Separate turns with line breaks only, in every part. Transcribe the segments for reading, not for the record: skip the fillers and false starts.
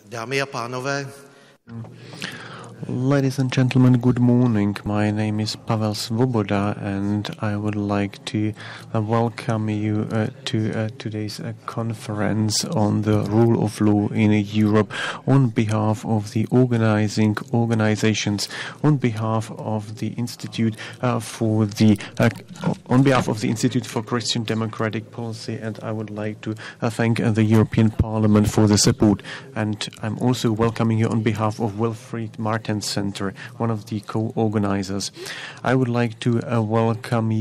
Dámy a pánové,
Ladies and gentlemen, good morning. My name is Pavel Svoboda, and I would like to welcome you to today's conference on the rule of law in Europe on behalf of the organizing organizations, on behalf of the Institute for Christian Democratic Policy, and I would like to thank the European Parliament for the support. And I'm also welcoming you on behalf of Wilfried Martens Center, one of the co-organizers. I would like to welcome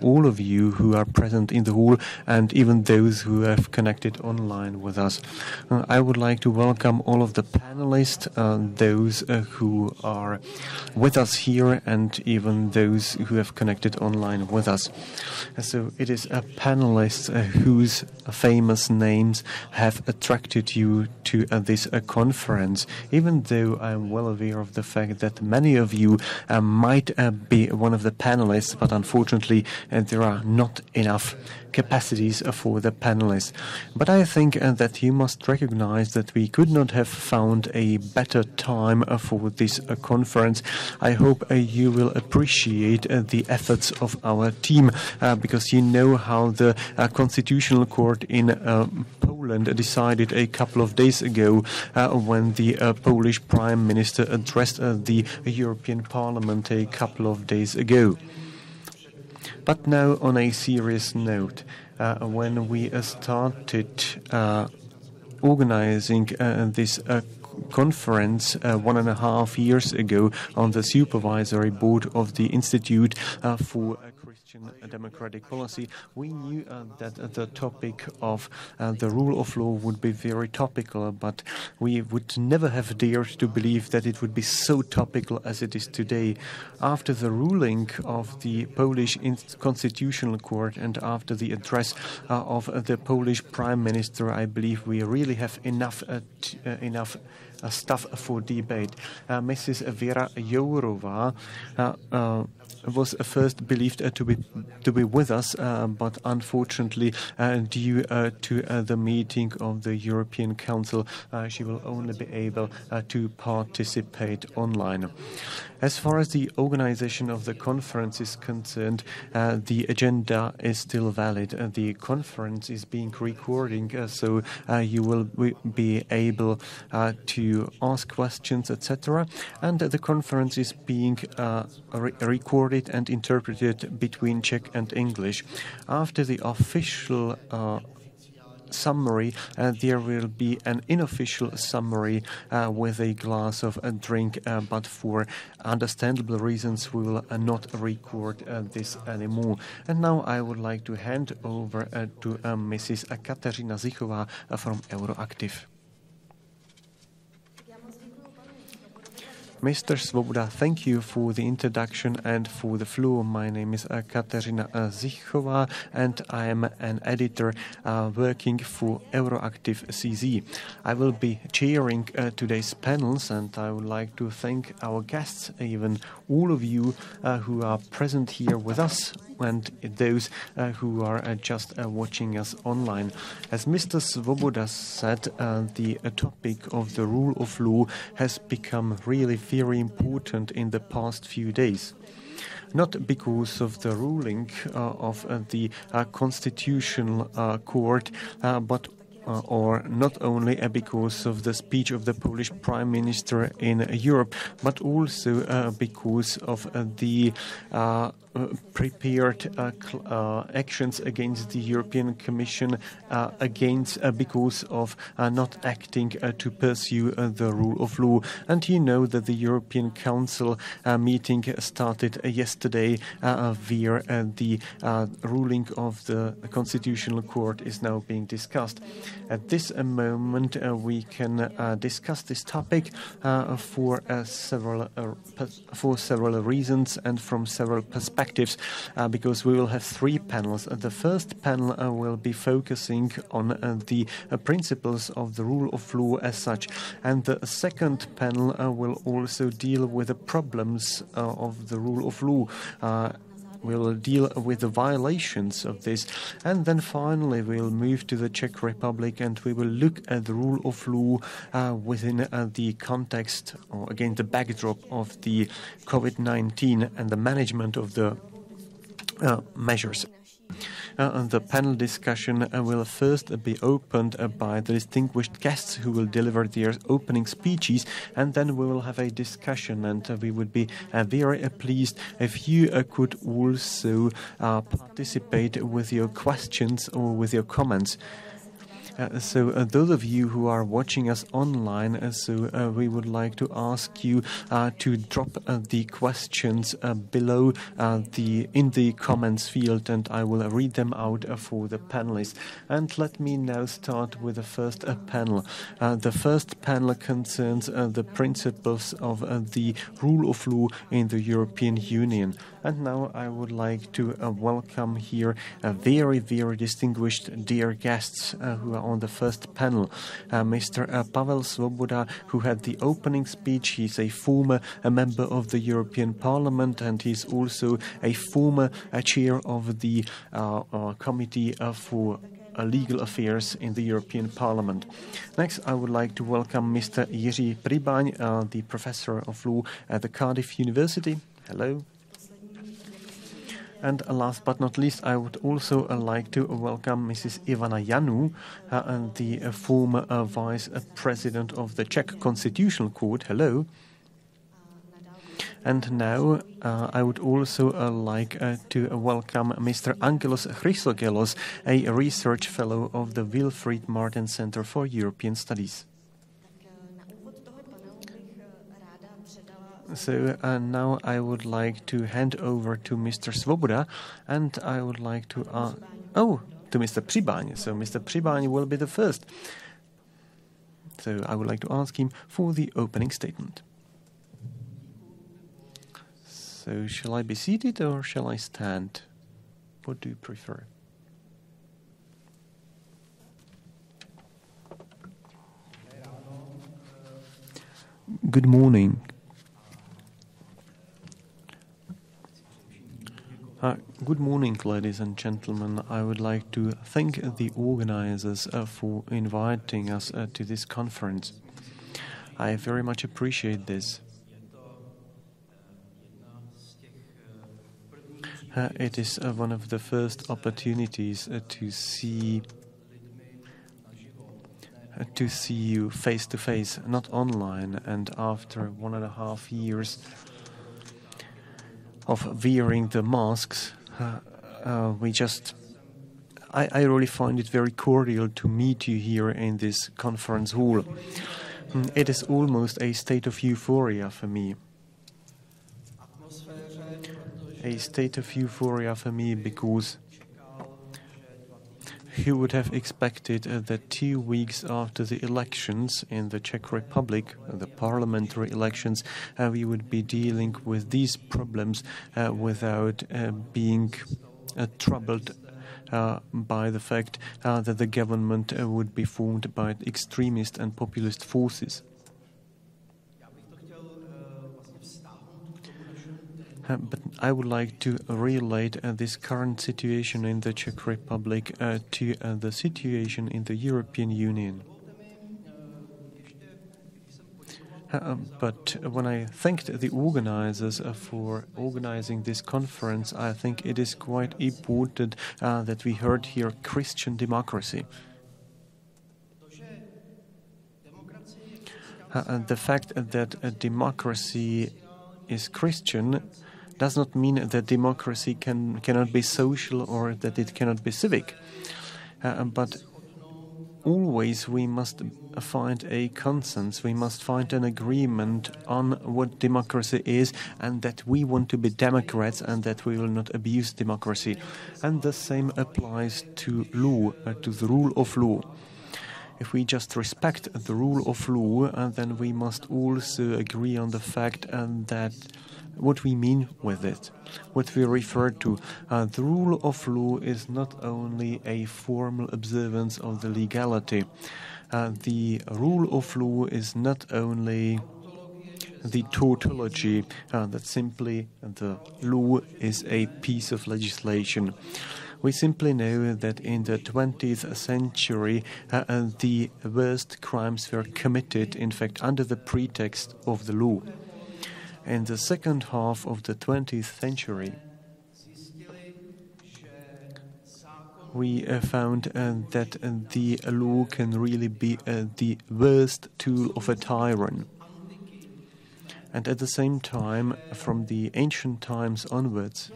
all of you who are present in the hall and even those who have connected online with us. I would like to welcome all of the panelists, those who are with us here and even those who have connected online with us. So it is panelists whose famous names have attracted you to this conference, even though I'm well aware of the fact that many of you might be one of the panelists, but unfortunately there are not enough capacities for the panelists. But I think that you must recognize that we could not have found a better time for this conference. I hope you will appreciate the efforts of our team, because you know how the Constitutional Court in Poland decided a couple of days ago when the Polish Prime Minister addressed the European Parliament a couple of days ago. But now, on a serious note, when we started organizing this conference 1.5 years ago on the supervisory board of the Institute for Christian Democratic Policy, we knew that the topic of the rule of law would be very topical, but we would never have dared to believe that it would be so topical as it is today. After the ruling of the Polish Constitutional Court and after the address of the Polish Prime Minister, I believe we really have enough stuff for debate. Mrs. Vera Yorlova was first believed to be with us, but unfortunately, due to the meeting of the European Council, she will only be able to participate online. As far as the organization of the conference is concerned, the agenda is still valid. The conference is being recorded, so you will be able to ask questions, etc. And the conference is being recorded and interpreted between Czech and English. After the official summary, there will be an unofficial summary with a glass of a drink, but for understandable reasons we will not record this anymore. And now I would like to hand over to Mrs. Kateřina Zichová from Euroactiv. Mr. Svoboda, thank you for the introduction and for the floor. My name is Kateřina Zichová, and I am an editor working for Euroactiv CZ. I will be chairing today's panels, and I would like to thank our guests, even all of you who are present here with us, and those who are just watching us online. As Mr. Svoboda said, the topic of the rule of law has become really very important in the past few days. Not because of the ruling of the Constitutional Court, but or not only because of the speech of the Polish Prime Minister in Europe, but also because of the prepared actions against the European Commission because of not acting to pursue the rule of law. And you know that the European Council meeting started yesterday where the ruling of the Constitutional Court is now being discussed. At this moment we can discuss this topic for several reasons and from several perspectives. Because we will have 3 panels. The first panel will be focusing on the principles of the rule of law as such, and the second panel will also deal with the problems of the rule of law. We'll deal with the violations of this, and then finally we'll move to the Czech Republic and we will look at the rule of law within the context, or again the backdrop of the COVID-19 and the management of the measures. The panel discussion will first be opened by the distinguished guests who will deliver their opening speeches, and then we will have a discussion, and we would be very pleased if you could also participate with your questions or with your comments. So those of you who are watching us online, we would like to ask you to drop the questions below in the comments field, and I will read them out for the panelists. And let me now start with the first panel. The first panel concerns the principles of the rule of law in the European Union. And now I would like to welcome here very, very distinguished dear guests who are on the first panel. Mr. Pavel Svoboda, who had the opening speech. He's a former member of the European Parliament, and he's also a former chair of the Committee for Legal Affairs in the European Parliament. Next, I would like to welcome Mr. Jiří Pribaň, the Professor of Law at the Cardiff University. Hello. And last but not least, I would also like to welcome Mrs. Ivana Janu, the former Vice President of the Czech Constitutional Court. Hello. And now I would also like to welcome Mr. Angelos Chrysogelos, a research fellow of the Wilfried Martin Center for European Studies. So now I would like to hand over to Mr. Svoboda, and I would like to to Mr. Pribaň. So Mr. Pribaň will be the first. So I would like to ask him for the opening statement. So shall I be seated or shall I stand? What do you prefer? Good morning. Good morning, ladies and gentlemen. I would like to thank the organizers for inviting us to this conference. I very much appreciate this. It is one of the first opportunities to see you face to face, not online, and after 1.5 years of wearing the masks, I really find it very cordial to meet you here in this conference hall. It is almost a state of euphoria for me. A state of euphoria for me because who would have expected that 2 weeks after the elections in the Czech Republic, the parliamentary elections, we would be dealing with these problems without being troubled by the fact that the government would be formed by extremist and populist forces. But I would like to relate this current situation in the Czech Republic to the situation in the European Union. But when I thanked the organizers for organizing this conference, I think it is quite important that we heard here Christian democracy. The fact that a democracy is Christian does not mean that democracy cannot be social or that it cannot be civic. But always we must find a consensus, we must find an agreement on what democracy is, and that we want to be democrats and that we will not abuse democracy. And the same applies to law, to the rule of law. If we just respect the rule of law, then we must also agree on the fact that what we mean with it, what we refer to. The rule of law is not only a formal observance of the legality. The rule of law is not only the tautology that simply the law is a piece of legislation. We simply know that in the 20th century the worst crimes were committed, in fact, under the pretext of the law. In the second half of the 20th century, we found that the law can really be the worst tool of a tyrant. And at the same time, from the ancient times onwards,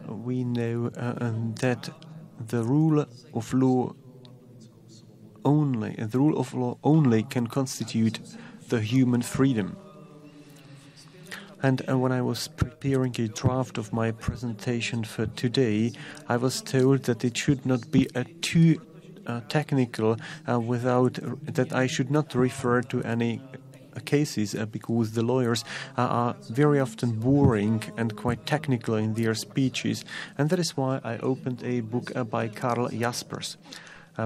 we know that the rule of law only can constitute the human freedom. And when I was preparing a draft of my presentation for today, I was told that it should not be too technical, that I should not refer to any cases because the lawyers are very often boring and quite technical in their speeches. And that is why I opened a book by Karl Jaspers.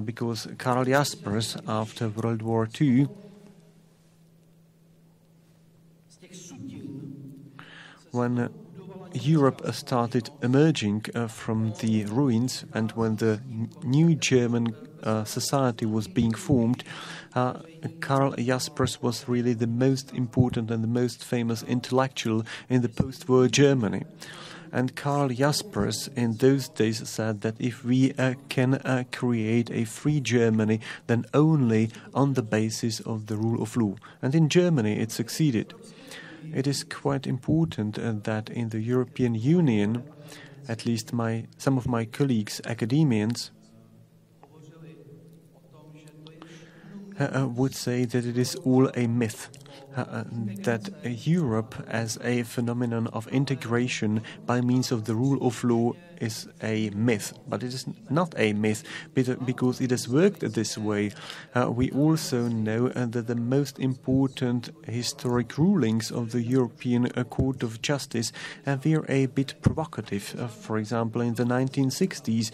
Because Karl Jaspers, after World War II, when Europe started emerging from the ruins and when the new German society was being formed, Karl Jaspers was really the most important and the most famous intellectual in the post-war Germany. And Karl Jaspers in those days said that if we can create a free Germany, then only on the basis of the rule of law. And in Germany it succeeded. It is quite important that in the European Union, at least some of my colleagues, academians, would say that it is all a myth, that Europe as a phenomenon of integration by means of the rule of law is a myth. But it is not a myth because it has worked this way. We also know that the most important historic rulings of the European Court of Justice were a bit provocative. For example, in the 1960s,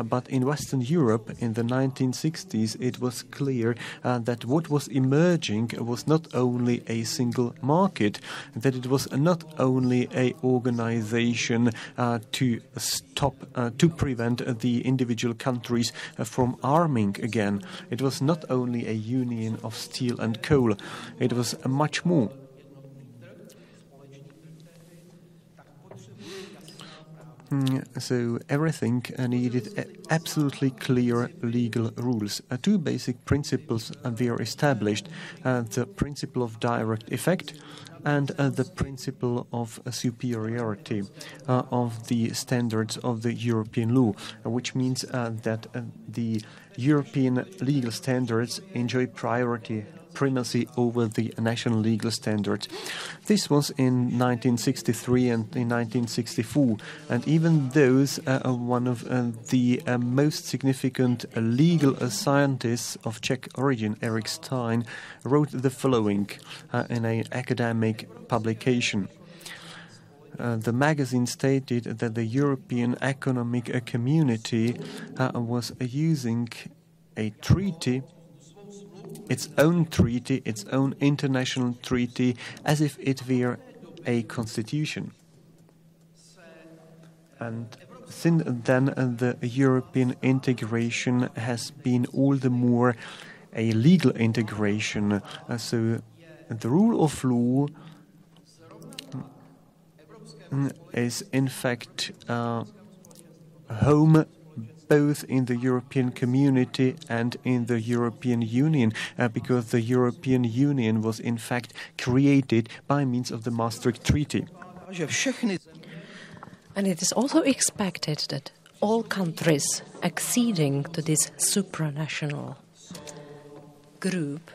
but in Western Europe in the 1960s it was clear that what was emerging was not only a single market, that it was not only an organization to prevent the individual countries from arming again. It was not only a union of steel and coal, it was much more. So everything needed absolutely clear legal rules. Two basic principles were established, the principle of direct effect and the principle of superiority of the standards of the European law, which means that the European legal standards enjoy primacy over the national legal standards. This was in 1963 and in 1964, and even those one of the most significant legal scientists of Czech origin, Eric Stein, wrote the following in an academic publication. The magazine stated that the European Economic Community was using a treaty, its own international treaty, as if it were a constitution. And since then, the European integration has been all the more a legal integration. So the rule of law is in fact home both in the European community and in the European Union, because the European Union was in fact created by means of the Maastricht Treaty.
And it is also expected that all countries acceding to this supranational group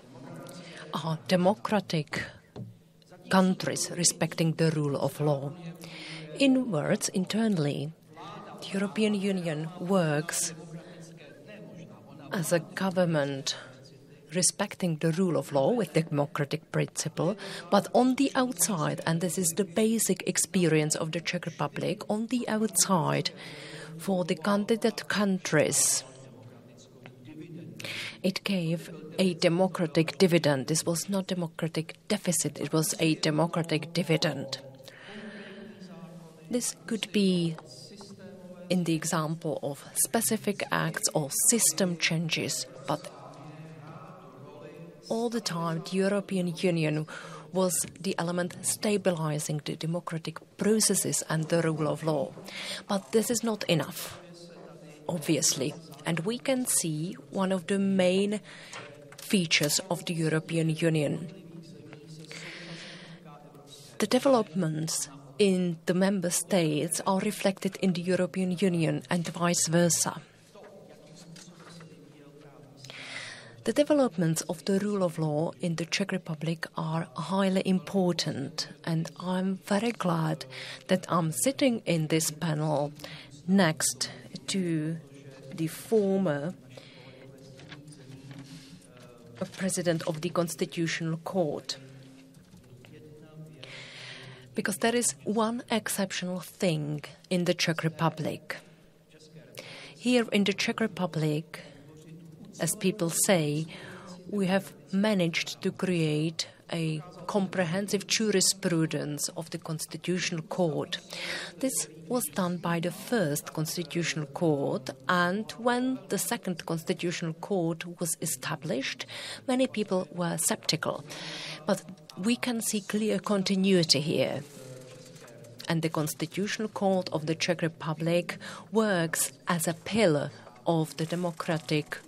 are democratic countries respecting the rule of law. In words, internally, the European Union works as a government respecting the rule of law with democratic principle, but on the outside, and this is the basic experience of the Czech Republic, on the outside, for the candidate countries, It gave a democratic dividend. This was not democratic deficit, it was a democratic dividend. This could be in the example of specific acts or system changes, but all the time the European Union was the element stabilizing the democratic processes and the rule of law. But this is not enough, obviously. And we can see one of the main features of the European Union. The developments in the member states are reflected in the European Union and vice versa. The developments of the rule of law in the Czech Republic are highly important, and I'm very glad that I'm sitting in this panel next to the former president of the Constitutional Court. Because there is one exceptional thing in the Czech Republic. Here in the Czech Republic, as people say, we have managed to create a comprehensive jurisprudence of the Constitutional Court. This was done by the first Constitutional Court, and when the second Constitutional Court was established, many people were skeptical. But we can see clear continuity here. And the Constitutional Court of the Czech Republic works as a pillar of the democratic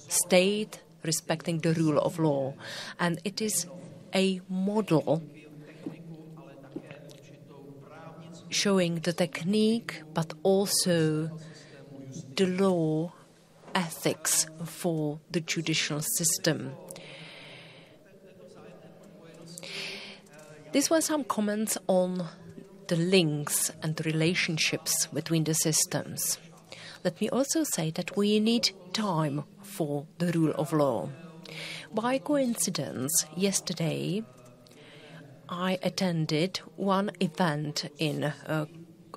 state respecting the rule of law. And it is a model showing the technique but also the law ethics for the judicial system. These were some comments on the links and relationships between the systems. Let me also say that we need time for the rule of law. By coincidence, yesterday I attended one event in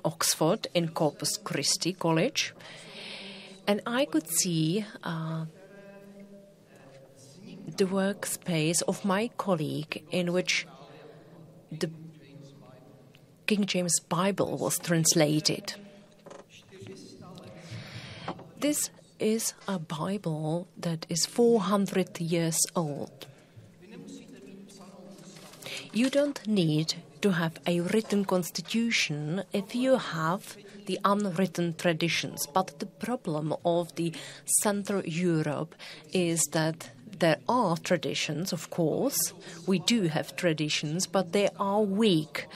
Oxford, in Corpus Christi College, and I could see the workspace of my colleague in which the King James Bible was translated. This is a Bible that is 400 years old. You don't need to have a written constitution if you have the unwritten traditions. But the problem of the Central Europe is that there are traditions, of course. We do have traditions, but they are weak.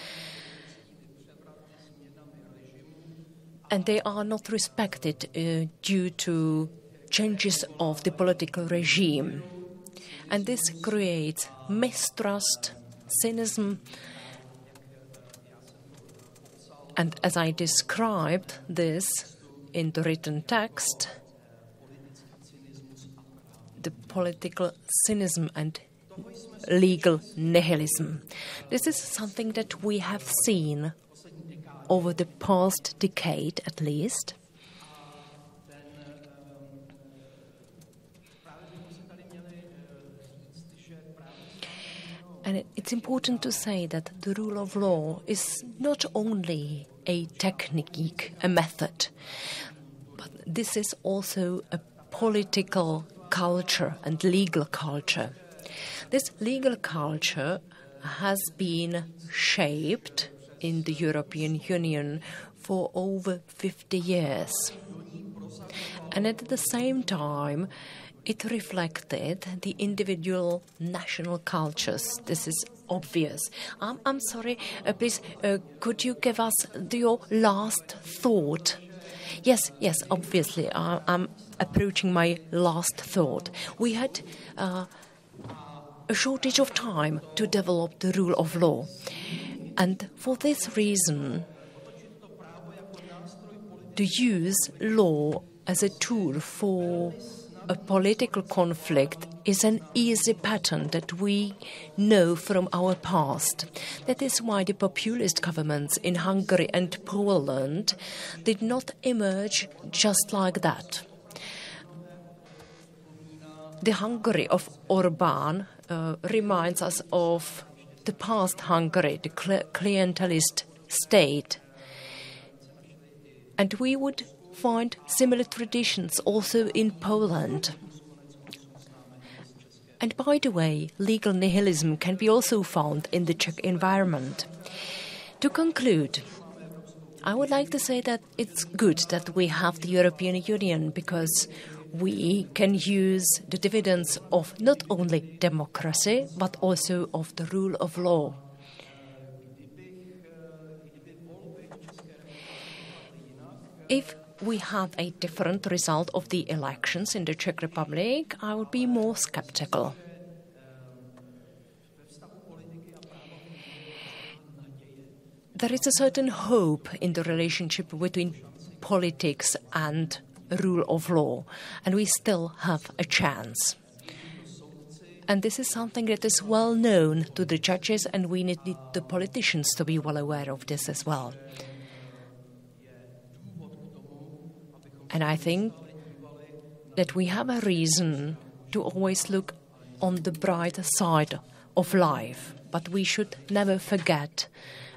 And they are not respected due to changes of the political regime. And this creates mistrust, cynicism. And as I described this in the written text, the political cynicism and legal nihilism. This is something that we have seen over the past decade at least. And it's important to say that the rule of law is not only a technique, a method, but this is also a political culture and legal culture. This legal culture has been shaped in the European Union for over 50 years. And at the same time, it reflected the individual national cultures. This is obvious. I'm sorry, please, could you give us your last thought? Yes, obviously, I'm approaching my last thought. We had a shortage of time to develop the rule of law. And for this reason, to use law as a tool for a political conflict is an easy pattern that we know from our past. That is why the populist governments in Hungary and Poland did not emerge just like that. The Hungary of Orbán reminds us of the past Hungary, the clientelist state. And we would find similar traditions also in Poland. And by the way, legal nihilism can be also found in the Czech environment. To conclude, I would like to say that it's good that we have the European Union because we can use the dividends of not only democracy but also of the rule of law. If we have a different result of the elections in the Czech Republic, I would be more skeptical. There is a certain hope in the relationship between politics and rule of law, and we still have a chance. And this is something that is well known to the judges, and we need the politicians to be well aware of this as well. And I think that we have a reason to always look on the brighter side of life, but we should never forget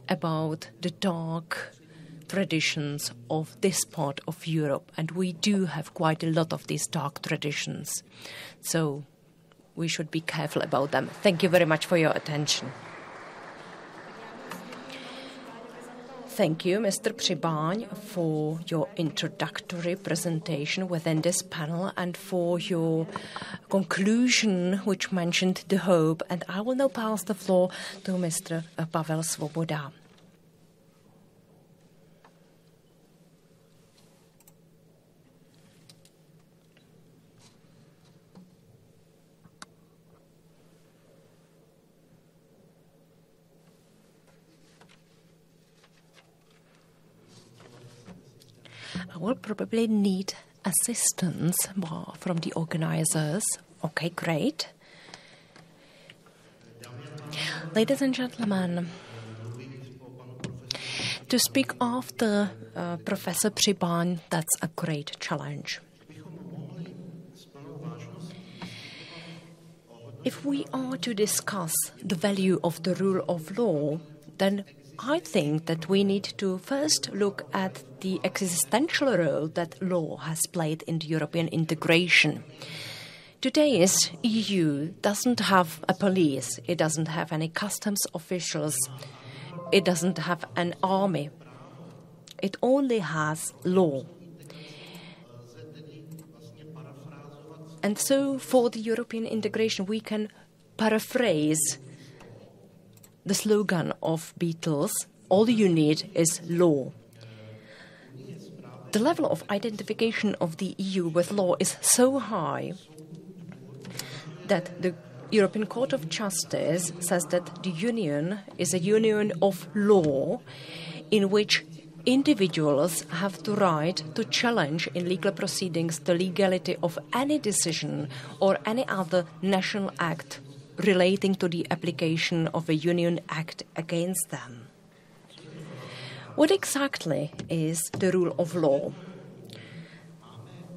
about the dark traditions of this part of Europe, and we do have quite a lot of these dark traditions. So we should be careful about them. Thank you very much for your attention. Thank you, Mr. Přibáň, for your introductory presentation within this panel and for your conclusion, which mentioned the hope. And I will now pass the floor to Mr. Pavel Svoboda. I will probably need assistance from the organizers. Okay, great. Ladies and gentlemen, to speak after Professor Přibáň, that's a great challenge. If we are to discuss the value of the rule of law, then I think that we need to first look at the existential role that law has played in the European integration. Today's EU doesn't have a police, it doesn't have any customs officials, it doesn't have an army. It only has law. And so for the European integration we can paraphrase the slogan of Beatles, all you need is law. The level of identification of the EU with law is so high that the European Court of Justice says that the Union is a union of law in which individuals have the right to challenge in legal proceedings the legality of any decision or any other national act relating to the application of a Union Act against them. What exactly is the rule of law?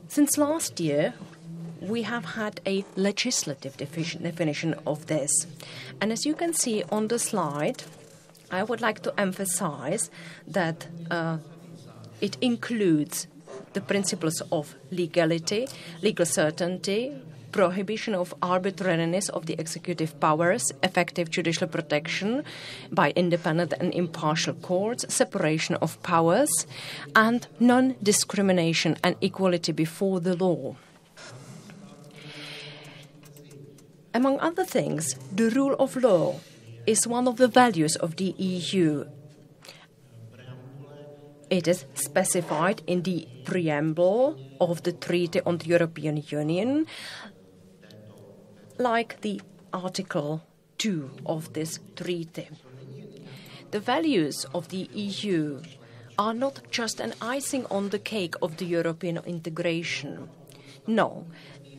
Since last year, we have had a legislative definition of this. And as you can see on the slide, I would like to emphasize that it includes the principles of legality, legal certainty, prohibition of arbitrariness of the executive powers, effective judicial protection by independent and impartial courts, separation of powers, and non-discrimination and equality before the law. Among other things, the rule of law is one of the values of the EU. It is specified in the preamble of the Treaty on the European Union, like the Article 2 of this treaty. The values of the EU are not just an icing on the cake of the European integration. No,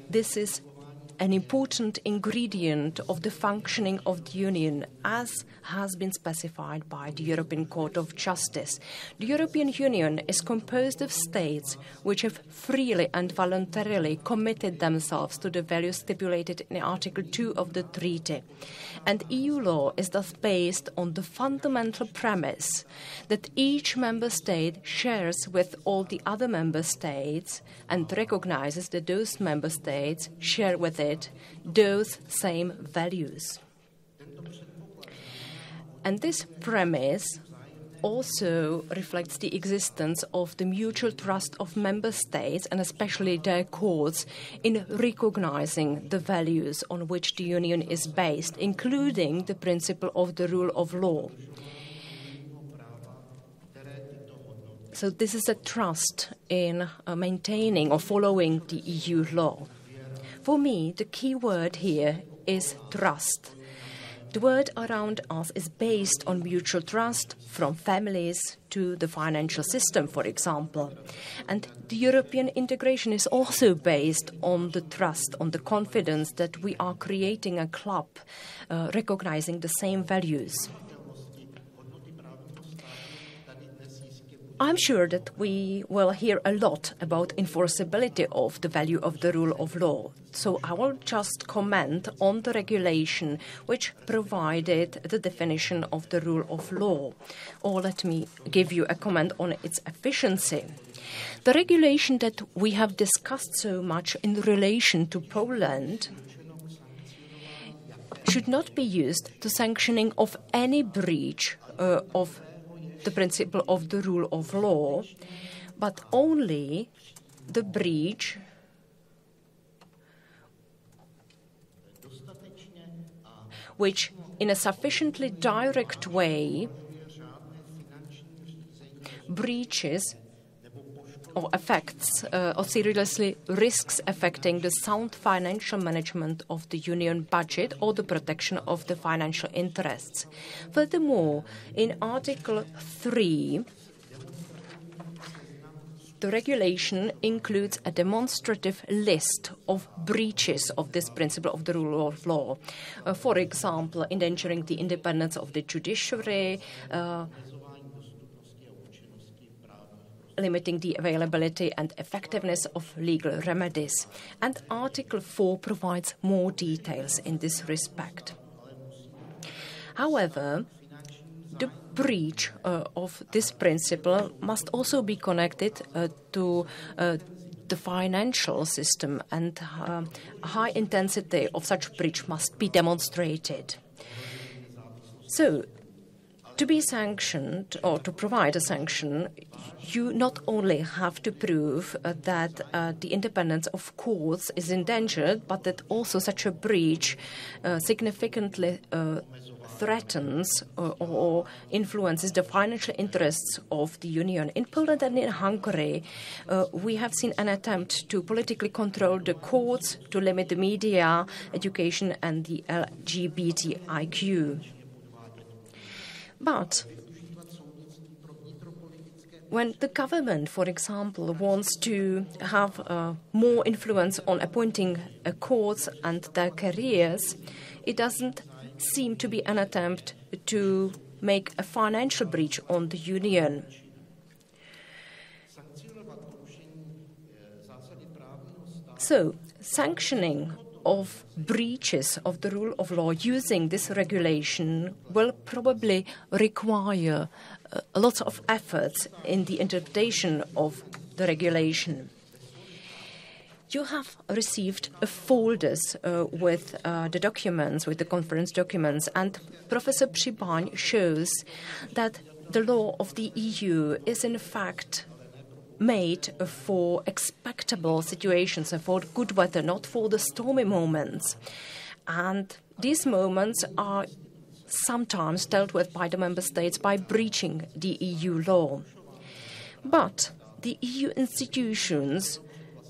this is an important ingredient of the functioning of the Union, as has been specified by the European Court of Justice. The European Union is composed of states which have freely and voluntarily committed themselves to the values stipulated in Article 2 of the treaty. And EU law is thus based on the fundamental premise that each member state shares with all the other member states and recognizes that those member states share with it those same values. And this premise also reflects the existence of the mutual trust of member states and especially their courts in recognizing the values on which the Union is based, including the principle of the rule of law. So this is a trust in maintaining or following the EU law. For me, the key word here is trust. The world around us is based on mutual trust, from families to the financial system, for example. And the European integration is also based on the trust, on the confidence that we are creating a club recognizing the same values. I'm sure that we will hear a lot about enforceability of the value of the rule of law. So I will just comment on the regulation which provided the definition of the rule of law. Or let me give you a comment on its efficiency. The regulation that we have discussed so much in relation to Poland should not be used to sanctioning of any breach of the principle of the rule of law, but only the breach which in a sufficiently direct way breaches or affects or seriously risks affecting the sound financial management of the Union budget or the protection of the financial interests. Furthermore, in Article 3, the regulation includes a demonstrative list of breaches of this principle of the rule of law. For example, endangering the independence of the judiciary, limiting the availability and effectiveness of legal remedies. And Article 4 provides more details in this respect. However, the breach of this principle must also be connected to the financial system, and high intensity of such breach must be demonstrated. So, to be sanctioned or to provide a sanction, you not only have to prove that the independence of courts is endangered, but that also such a breach significantly threatens or influences the financial interests of the Union. In Poland and in Hungary, we have seen an attempt to politically control the courts, to limit the media, education, and the LGBTIQ. But when the government, for example, wants to have more influence on appointing courts and their careers, it doesn't seem to be an attempt to make a financial breach on the Union. So, sanctioning of breaches of the rule of law using this regulation will probably require lots of efforts in the interpretation of the regulation. You have received folders with the documents, with the conference documents, and Professor Přibaň shows that the law of the EU is in fact made for expectable situations and for good weather, not for the stormy moments. And these moments are sometimes dealt with by the member states by breaching the EU law. But the EU institutions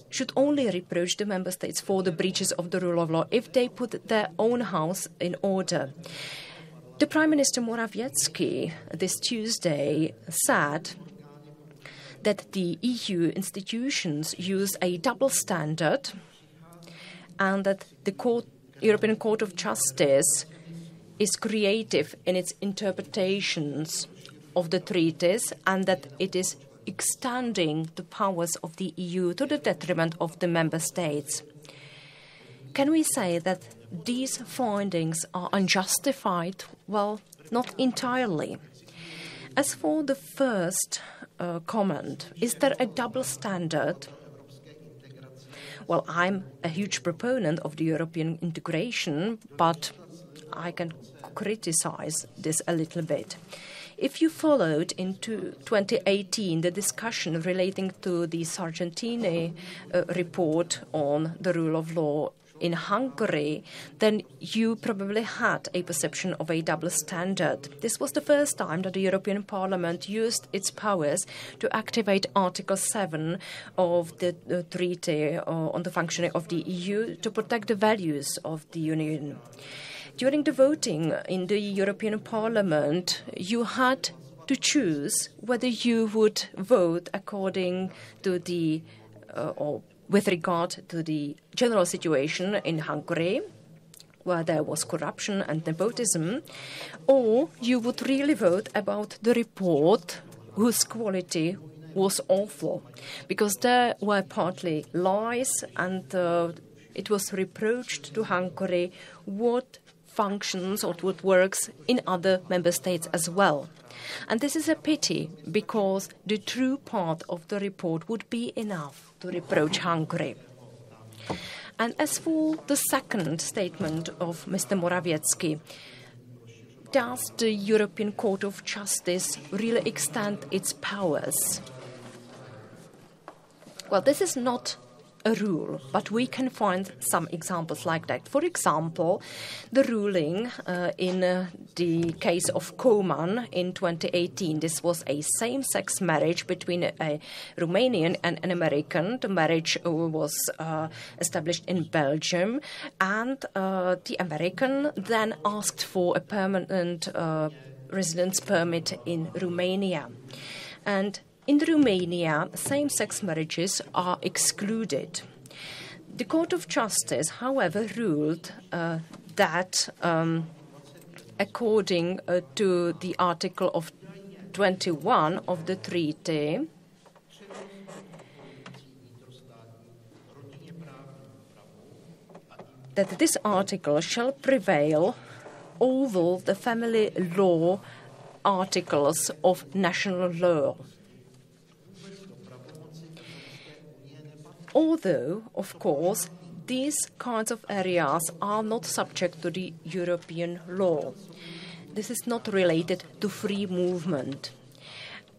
should only reproach the member states for the breaches of the rule of law if they put their own house in order. The Prime Minister Morawiecki this Tuesday said that the EU institutions use a double standard and that the European Court of Justice is creative in its interpretations of the treaties, and that it is extending the powers of the EU to the detriment of the member states. Can we say that these findings are unjustified? Well, not entirely. As for the first comment, is there a double standard? Well, I'm a huge proponent of the European integration, but I can criticize this a little bit. If you followed into 2018 the discussion relating to the Sargentini report on the rule of law in Hungary, then you probably had a perception of a double standard. This was the first time that the European Parliament used its powers to activate Article 7 of the Treaty on the Functioning of the EU to protect the values of the Union. During the voting in the European Parliament, you had to choose whether you would vote according to the or with regard to the general situation in Hungary, where there was corruption and nepotism, or you would really vote about the report whose quality was awful, because there were partly lies, and it was reproached to Hungary what functions or what works in other member states as well. And this is a pity, because the true part of the report would be enough to reproach Hungary. And as for the second statement of Mr. Morawiecki, does the European Court of Justice really extend its powers? Well, this is not a rule, but we can find some examples like that. For example, the ruling in the case of Koman in 2018. This was a same-sex marriage between a Romanian and an American. The marriage was established in Belgium, and the American then asked for a permanent residence permit in Romania. And in Romania, same-sex marriages are excluded. The Court of Justice, however, ruled that according to the Article of 21 of the treaty, that this article shall prevail over the family law articles of national law. Although, of course, these kinds of areas are not subject to the European law. This is not related to free movement.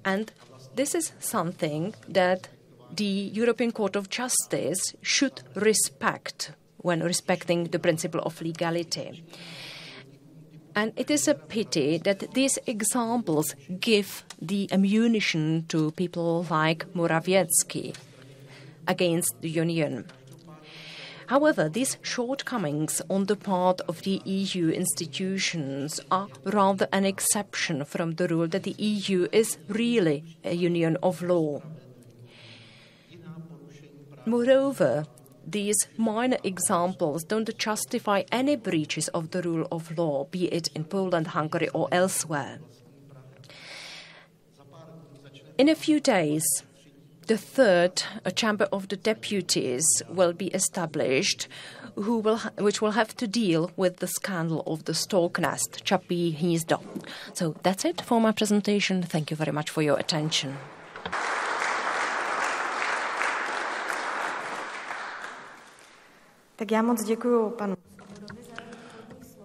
And this is something that the European Court of Justice should respect when respecting the principle of legality. And it is a pity that these examples give the ammunition to people like Morawiecki against the Union. However, these shortcomings on the part of the EU institutions are rather an exception from the rule that the EU is really a union of law. Moreover, these minor examples don't justify any breaches of the rule of law, be it in Poland, Hungary, or elsewhere. In a few days, the third chamber of the deputies will be established, which will have to deal with the scandal of the stork nest, Čapí hnízdo. So that's it for my presentation. Thank you very much for your attention.
Tak já moc děkuju panu.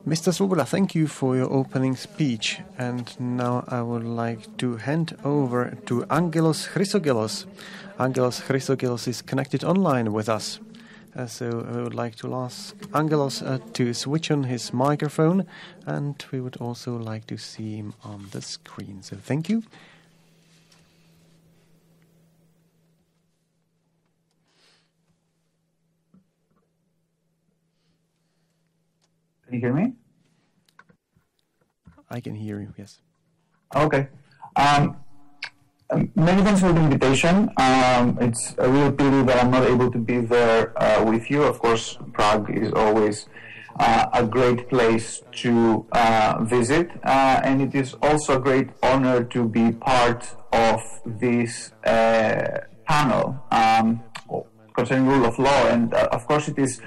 Mr. Svoboda, thank you for your opening speech. And now I would like to hand over to Angelos Chrysogelos. Angelos Chrysogelos is connected online with us. So I would like to ask Angelos to switch on his microphone, and we would also like to see him on the screen. So thank you.
Can you hear me?
I can hear you, yes.
Okay. Many thanks for the invitation. It's a real pity that I'm not able to be there with you. Of course, Prague is always a great place to visit, and it is also a great honor to be part of this panel concerning rule of law. And of course, it is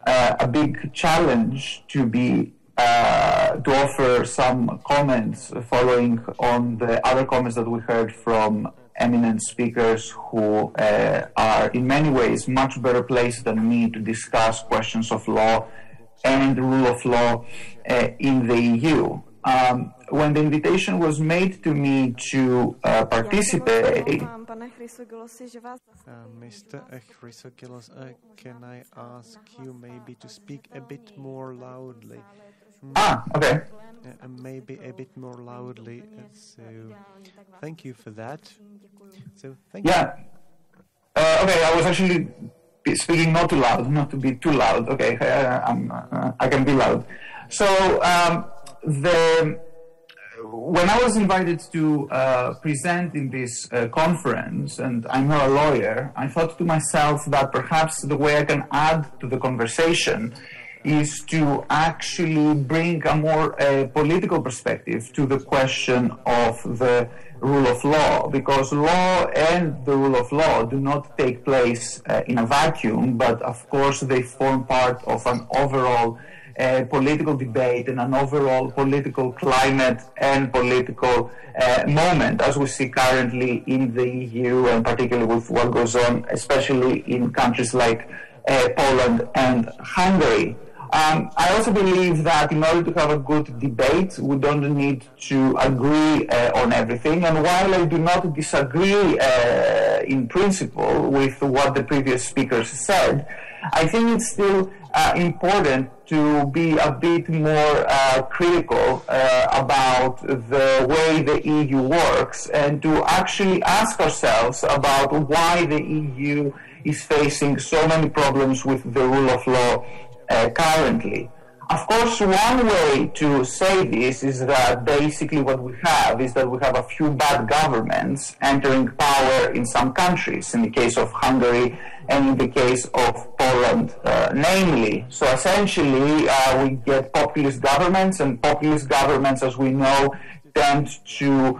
a big challenge to be to offer some comments following on the other comments that we heard from eminent speakers who are in many ways much better placed than me to discuss questions of law and the rule of law in the EU. When the invitation was made to me to participate,
Mr. Chrysokilos, can I ask you maybe to speak a bit more loudly?
Okay.
Maybe a bit more loudly. So, thank you for that. So, thank you.
Yeah. Okay, I was actually speaking not too loud, not to be too loud. Okay, I can be loud. So, when I was invited to present in this conference, and I'm not a lawyer, I thought to myself that perhaps the way I can add to the conversation is to actually bring a more political perspective to the question of the rule of law, because law and the rule of law do not take place in a vacuum, but of course they form part of an overall political debate and an overall political climate and political moment, as we see currently in the EU, and particularly with what goes on, especially in countries like Poland and Hungary. I also believe that in order to have a good debate, we don't need to agree on everything. And while I do not disagree in principle with what the previous speakers said, I think it's still important to be a bit more critical about the way the EU works, and to actually ask ourselves about why the EU is facing so many problems with the rule of law currently. Of course, one way to say this is that basically what we have is that we have a few bad governments entering power in some countries, in the case of Hungary and in the case of Poland, namely. So essentially, we get populist governments, and populist governments, as we know, tend to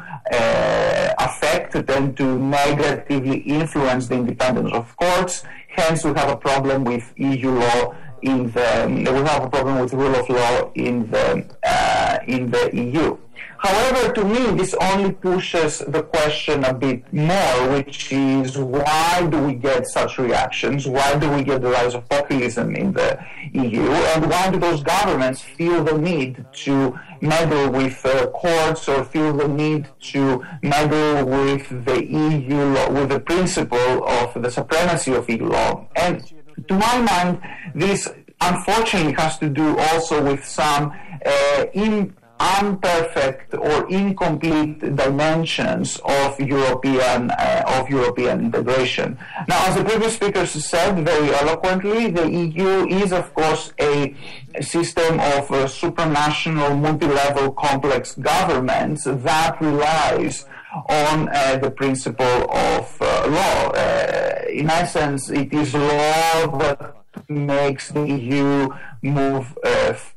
tend to negatively influence the independence of courts. Hence, we have a problem with EU law we have a problem with the rule of law in the EU. However, to me, this only pushes the question a bit more, which is, why do we get such reactions? Why do we get the rise of populism in the EU? And why do those governments feel the need to meddle with courts, or feel the need to meddle with the EU law, with the principle of the supremacy of EU law? And to my mind, this unfortunately has to do also with some imperfect or incomplete dimensions of European integration. Now, as the previous speakers said very eloquently, the EU is, of course, a system of supranational, multi-level, complex governments that relies on the principle of law. In essence, it is law that makes the EU move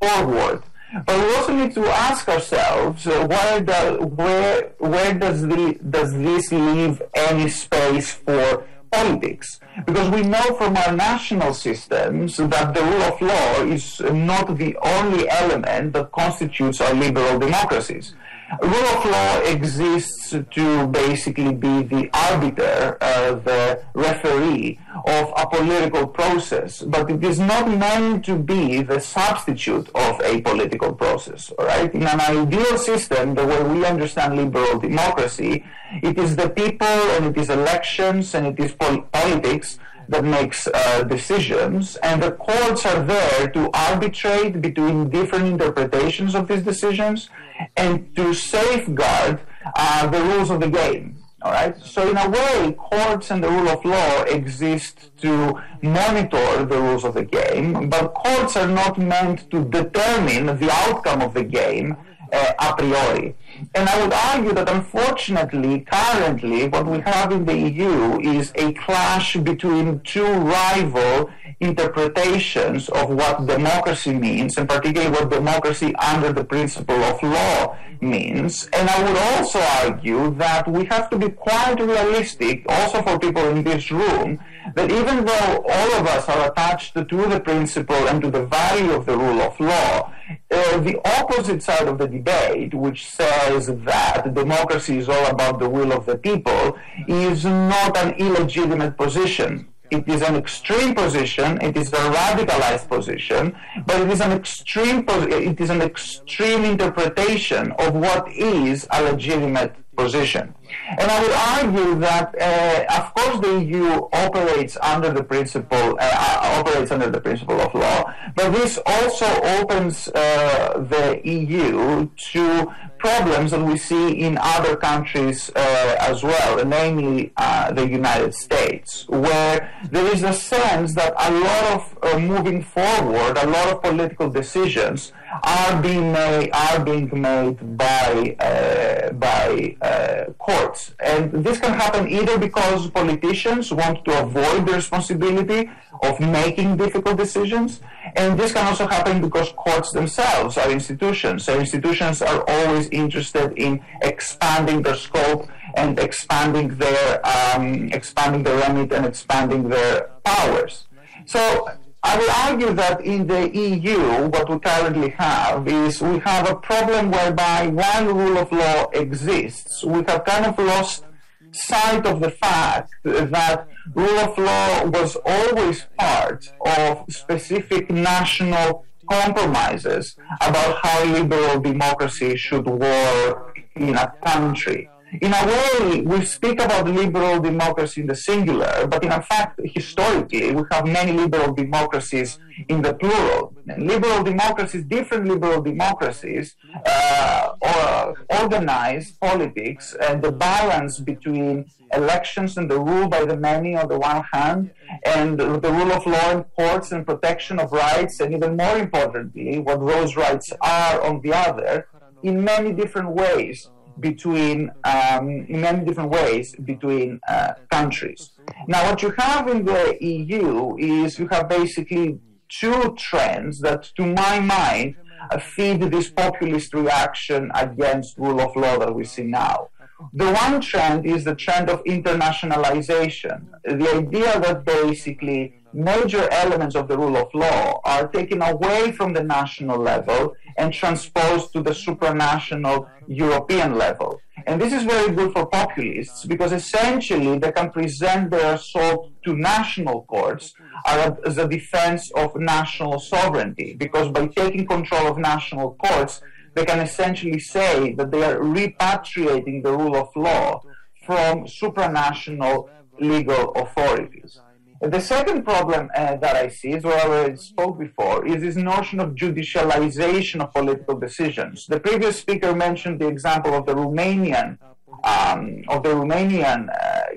forward. But we also need to ask ourselves, where does this leave any space for politics? Because we know from our national systems that the rule of law is not the only element that constitutes our liberal democracies. Rule of law exists to basically be the arbiter, the referee of a political process, but it is not meant to be the substitute of a political process. All right? In an ideal system, the way we understand liberal democracy, it is the people, and it is elections, and it is politics that makes decisions, and the courts are there to arbitrate between different interpretations of these decisions and to safeguard the rules of the game. All right. So in a way, courts and the rule of law exist to monitor the rules of the game, but courts are not meant to determine the outcome of the game a priori. And I would argue that unfortunately, currently, what we have in the EU is a clash between two rival interpretations of what democracy means, and particularly what democracy under the principle of law means. And I would also argue that we have to be quite realistic, also for people in this room, that even though all of us are attached to the principle and to the value of the rule of law, the opposite side of the debate, which says that democracy is all about the will of the people, is not an illegitimate position. It is an extreme position. It is a radicalized position, but it is an extreme interpretation of what is a legitimate position. And I would argue that, of course, the EU operates under the principle of law, but this also opens the EU to problems that we see in other countries as well, namely the United States, where there is a sense that a lot of moving forward, a lot of political decisions are being made by courts, and this can happen either because politicians want to avoid the responsibility of making difficult decisions, and this can also happen because courts themselves are institutions. So institutions are always interested in expanding their scope and expanding their remit and expanding their powers. So I will argue that in the EU, what we currently have is we have a problem whereby while the rule of law exists, we have kind of lost sight of the fact that rule of law was always part of specific national compromises about how liberal democracy should work in a country. In a way, we speak about liberal democracy in the singular, but in fact, historically, we have many liberal democracies in the plural. And liberal democracies, different liberal democracies, organize politics and the balance between elections and the rule by the many on the one hand, and the rule of law in courts and protection of rights, and even more importantly, what those rights are on the other, in many different ways between countries. Now, what you have in the EU is you have basically two trends that, to my mind, feed this populist reaction against rule of law that we see now. The one trend is the trend of internationalization, the idea that basically major elements of the rule of law are taken away from the national level and transposed to the supranational European level. And this is very good for populists because essentially they can present their assault to national courts as a defense of national sovereignty, because by taking control of national courts, they can essentially say that they are repatriating the rule of law from supranational legal authorities. The second problem that I see, is what I already spoke before, is this notion of judicialization of political decisions. The previous speaker mentioned the example of the Romanian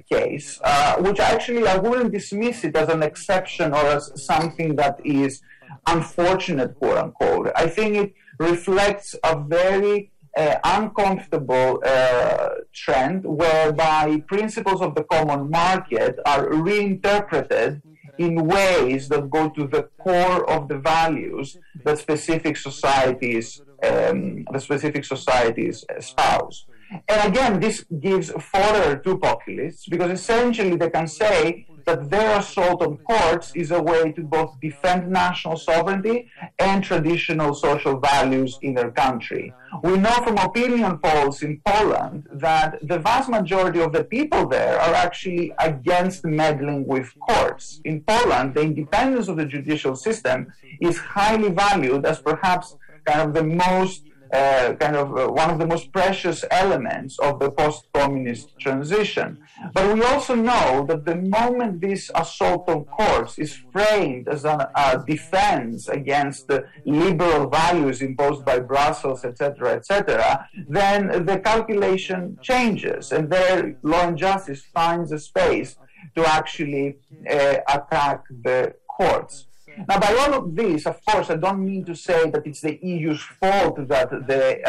case, which actually I wouldn't dismiss it as an exception or as something that is unfortunate, quote unquote. I think it reflects a very uncomfortable trend whereby principles of the common market are reinterpreted in ways that go to the core of the values that specific societies espouse. And again, this gives fodder to populists because essentially they can say that their assault on courts is a way to both defend national sovereignty and traditional social values in their country. We know from opinion polls in Poland that the vast majority of the people there are actually against meddling with courts. In Poland, the independence of the judicial system is highly valued as perhaps kind of the most one of the most precious elements of the post-communist transition. But we also know that the moment this assault on courts is framed as a defense against the liberal values imposed by Brussels, etc., then the calculation changes, and there Law and Justice finds a space to actually attack the courts. Now, by all of this, of course, I don't mean to say that it's the EU's fault that the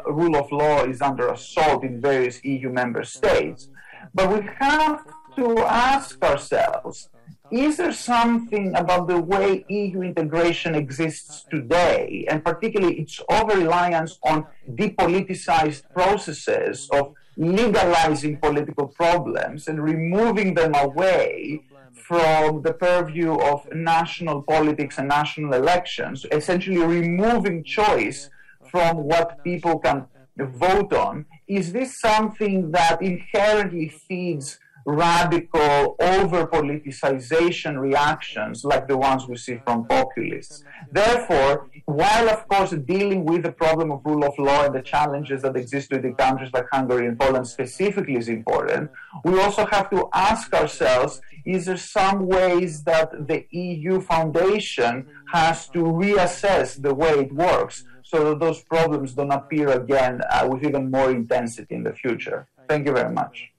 rule of law is under assault in various EU member states. But we have to ask ourselves, is there something about the way EU integration exists today, and particularly its over-reliance on depoliticized processes of legalizing political problems and removing them away from the purview of national politics and national elections, essentially removing choice from what people can vote on? Is this something that inherently feeds radical over-politicization reactions like the ones we see from populists? Therefore, while of course dealing with the problem of rule of law and the challenges that exist within countries like Hungary and Poland specifically is important, we also have to ask ourselves, is there some ways that the EU foundation has to reassess the way it works so that those problems don't appear again with even more intensity in the future? Thank you very much.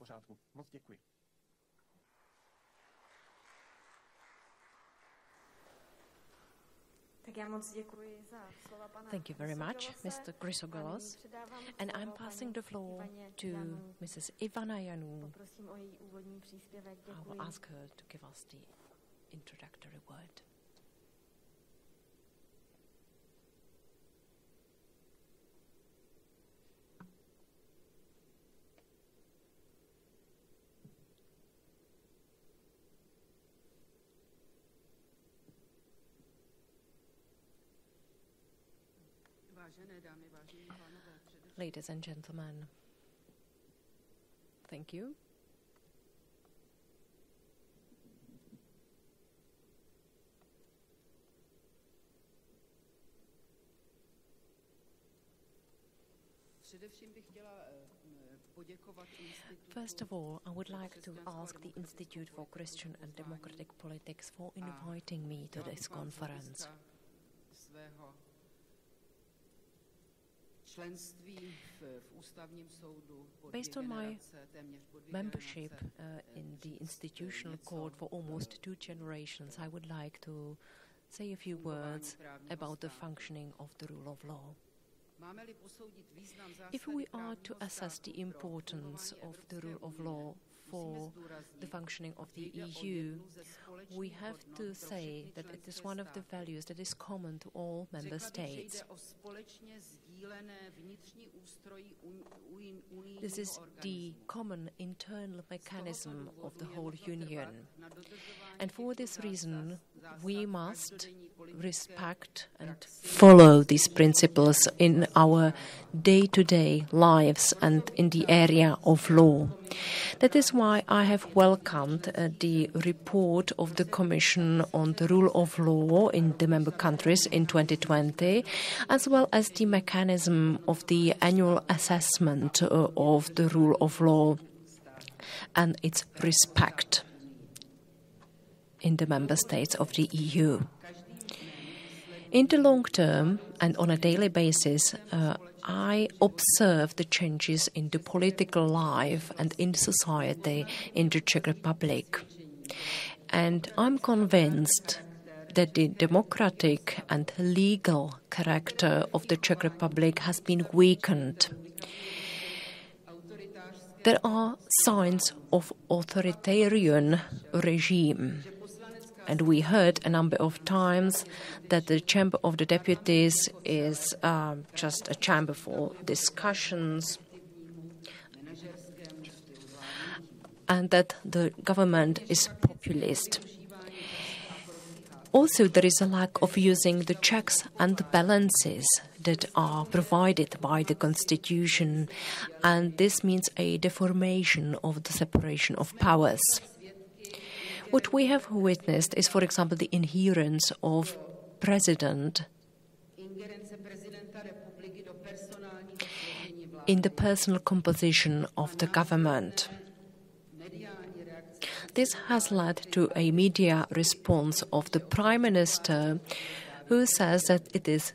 Thank you very much, Mr. Chrysogolos. And I'm passing the floor to Mrs. Ivana Janu. I will ask her to give us the introductory word. Ladies and gentlemen, thank you. First of all, I would like to ask the Institute for Christian and Democratic Politics for inviting me to this conference. Based on my membership in the Institutional Court for almost 2 generations, I would like to say a few words about the functioning of the rule of law. If we are to assess the importance of the rule of law for the functioning of the EU, we have to say that it is one of the values that is common to all member states. This is the common internal mechanism of the whole Union. And for this reason, we must respect and follow these principles in our day-to-day lives and in the area of law. That is why I have welcomed the report of the Commission on the rule of law in the member countries in 2020, as well as the mechanism of the annual assessment of the rule of law and its respect in the member states of the EU. In the long term and on a daily basis, I observe the changes in the political life and in society in the Czech Republic. And I'm convinced that the democratic and legal character of the Czech Republic has been weakened. There are signs of authoritarian regime. And we heard a number of times that the Chamber of the Deputies is just a chamber for discussions, and that the government is populist. Also, there is a lack of using the checks and balances that are provided by the Constitution, and this means a deformation of the separation of powers. What we have witnessed is, for example, the inherence of President in the personal composition of the government. This has led to a media response of the Prime Minister, who says that it is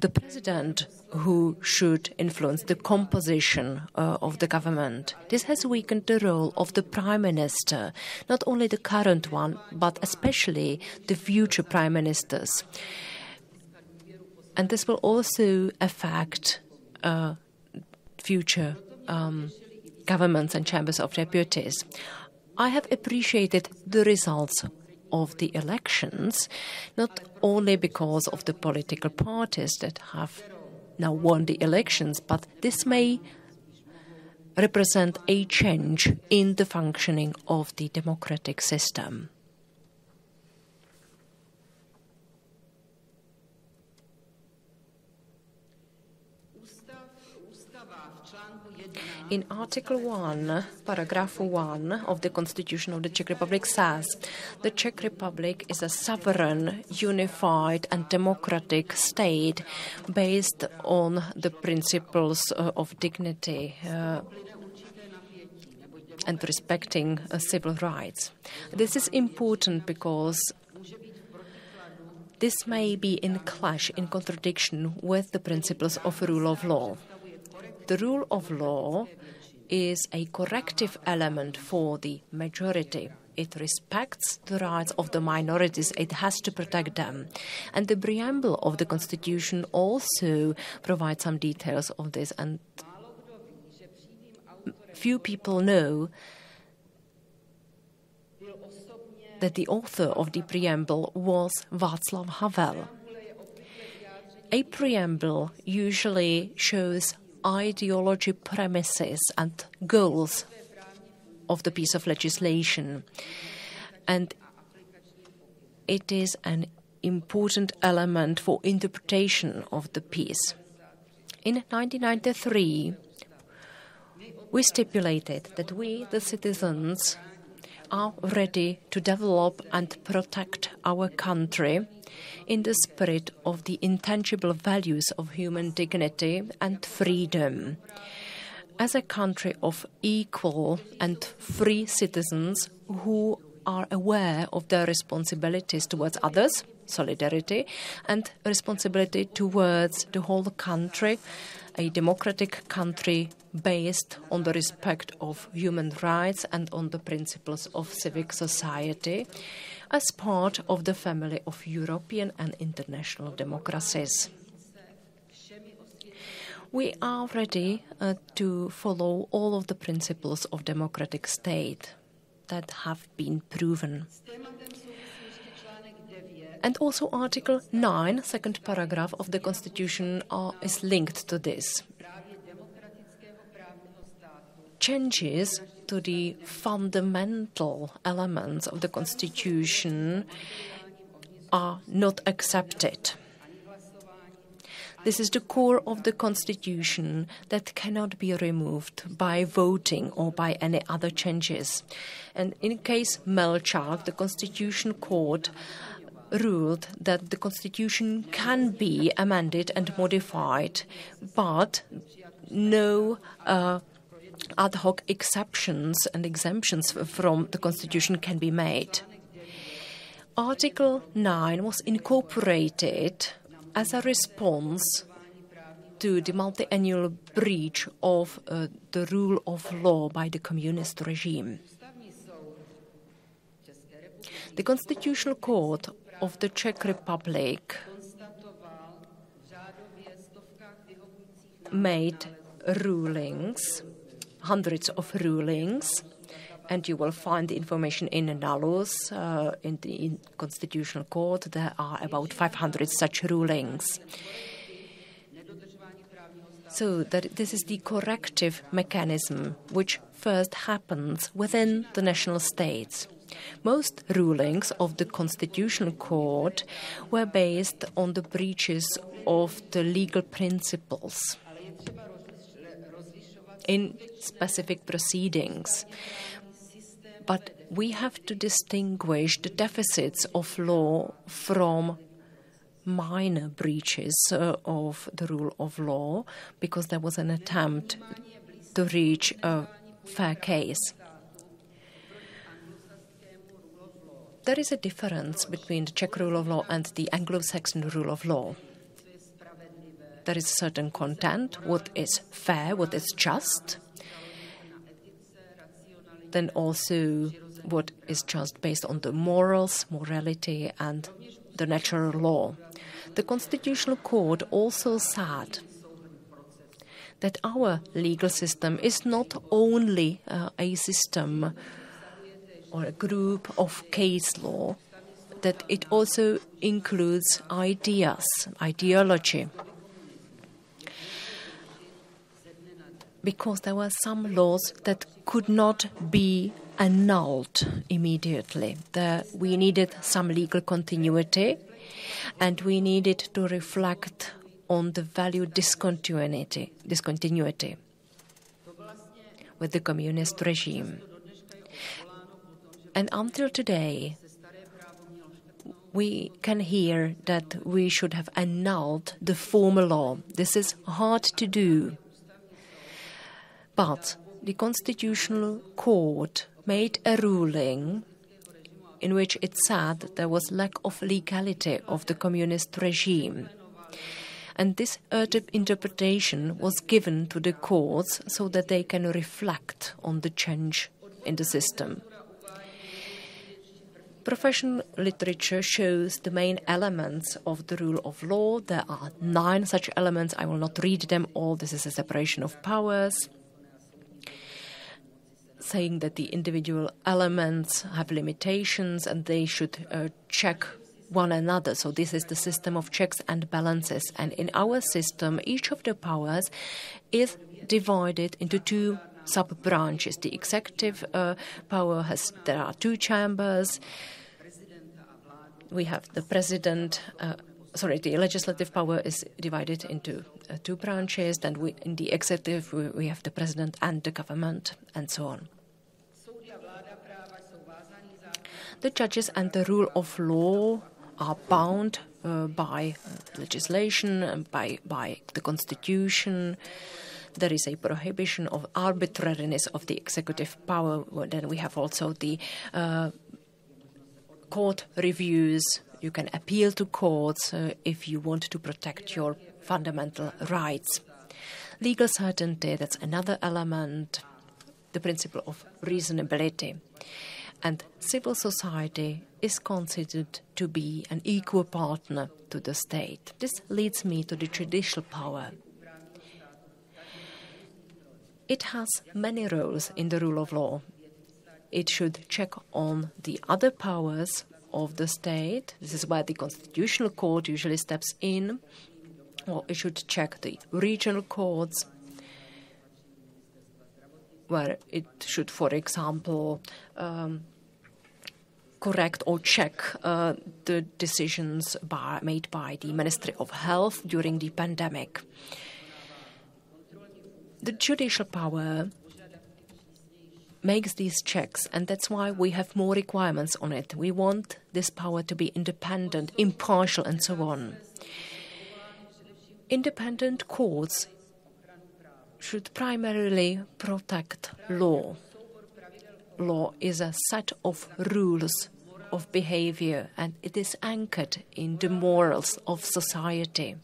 the president who should influence the composition of the government. This has weakened the role of the prime minister, not only the current one, but especially the future prime ministers. And this will also affect future governments and chambers of deputies. I have appreciated the results of the elections, not only because of the political parties that have now won the elections, but this may represent a change in the functioning of the democratic system. In Article 1, Paragraph 1 of the Constitution of the Czech Republic says, the Czech Republic is a sovereign, unified and democratic state based on the principles of dignity and respecting civil rights. This is important because this may be in clash, in contradiction with the principles of rule of law. The rule of law is a corrective element for the majority. It respects the rights of the minorities. It has to protect them. And the preamble of the Constitution also provides some details of this. And few people know that the author of the preamble was Václav Havel. A preamble usually shows ideology, premises and goals of the piece of legislation, and it is an important element for interpretation of the piece. In 1993, we stipulated that we, the citizens, are ready to develop and protect our country in the spirit of the intangible values of human dignity and freedom. As a country of equal and free citizens who are aware of their responsibilities towards others, solidarity, and responsibility towards the whole country, a democratic country based on the respect of human rights and on the principles of civic society, as part of the family of European and international democracies. We are ready to follow all of the principles of democratic state that have been proven. And also Article 9, second paragraph of the Constitution is linked to this. Changes to the fundamental elements of the Constitution are not accepted. This is the core of the Constitution that cannot be removed by voting or by any other changes. And in case Melchák, the Constitution Court ruled that the Constitution can be amended and modified, but no ad hoc exceptions and exemptions from the Constitution can be made. Article 9 was incorporated as a response to the multi-annual breach of the rule of law by the communist regime. The Constitutional Court of the Czech Republic made rulings, hundreds of rulings, and you will find the information in Nalus, in the Constitutional Court. There are about 500 such rulings. So that this is the corrective mechanism which first happens within the national states. Most rulings of the Constitutional Court were based on the breaches of the legal principles in specific proceedings. But we have to distinguish the deficits of law from minor breaches of the rule of law, because there was an attempt to reach a fair case. There is a difference between the Czech rule of law and the Anglo-Saxon rule of law. there is a certain content, what is fair, what is just, then also what is just based on the morals, morality, and the natural law. The Constitutional Court also said that our legal system is not only a system or a group of case law, that it also includes ideas, ideology. Because there were some laws that could not be annulled immediately. We needed some legal continuity, and we needed to reflect on the value discontinuity with the communist regime. And until today, we can hear that we should have annulled the former law. This is hard to do. But the Constitutional Court made a ruling in which it said that there was lack of legality of the communist regime. And this interpretation was given to the courts so that they can reflect on the change in the system. Professional literature shows the main elements of the rule of law. There are 9 such elements. I will not read them all. This is a separation of powers, saying that the individual elements have limitations and they should check one another. So this is the system of checks and balances. And in our system, each of the powers is divided into 2 sub-branches. The executive power there are 2 chambers. We have the president, the legislative power is divided into 2 branches. Then in the executive, we have the president and the government, and so on. The judges and the rule of law are bound by legislation and by the constitution. There is a prohibition of arbitrariness of the executive power. Then we have also the court reviews. You can appeal to courts if you want to protect your fundamental rights. Legal certainty, that's another element, the principle of reasonability. And civil society is considered to be an equal partner to the state. This leads me to the judicial power. It has many roles in the rule of law. It should check on the other powers of the state. This is where the Constitutional Court usually steps in. Or it should check the regional courts, where it should, for example, correct or check the decisions made by the Ministry of Health during the pandemic. The judicial power makes these checks, and that's why we have more requirements on it. We want this power to be independent, impartial, and so on. Independent courts should primarily protect law. Law is a set of rules of behavior, and it is anchored in the morals of society.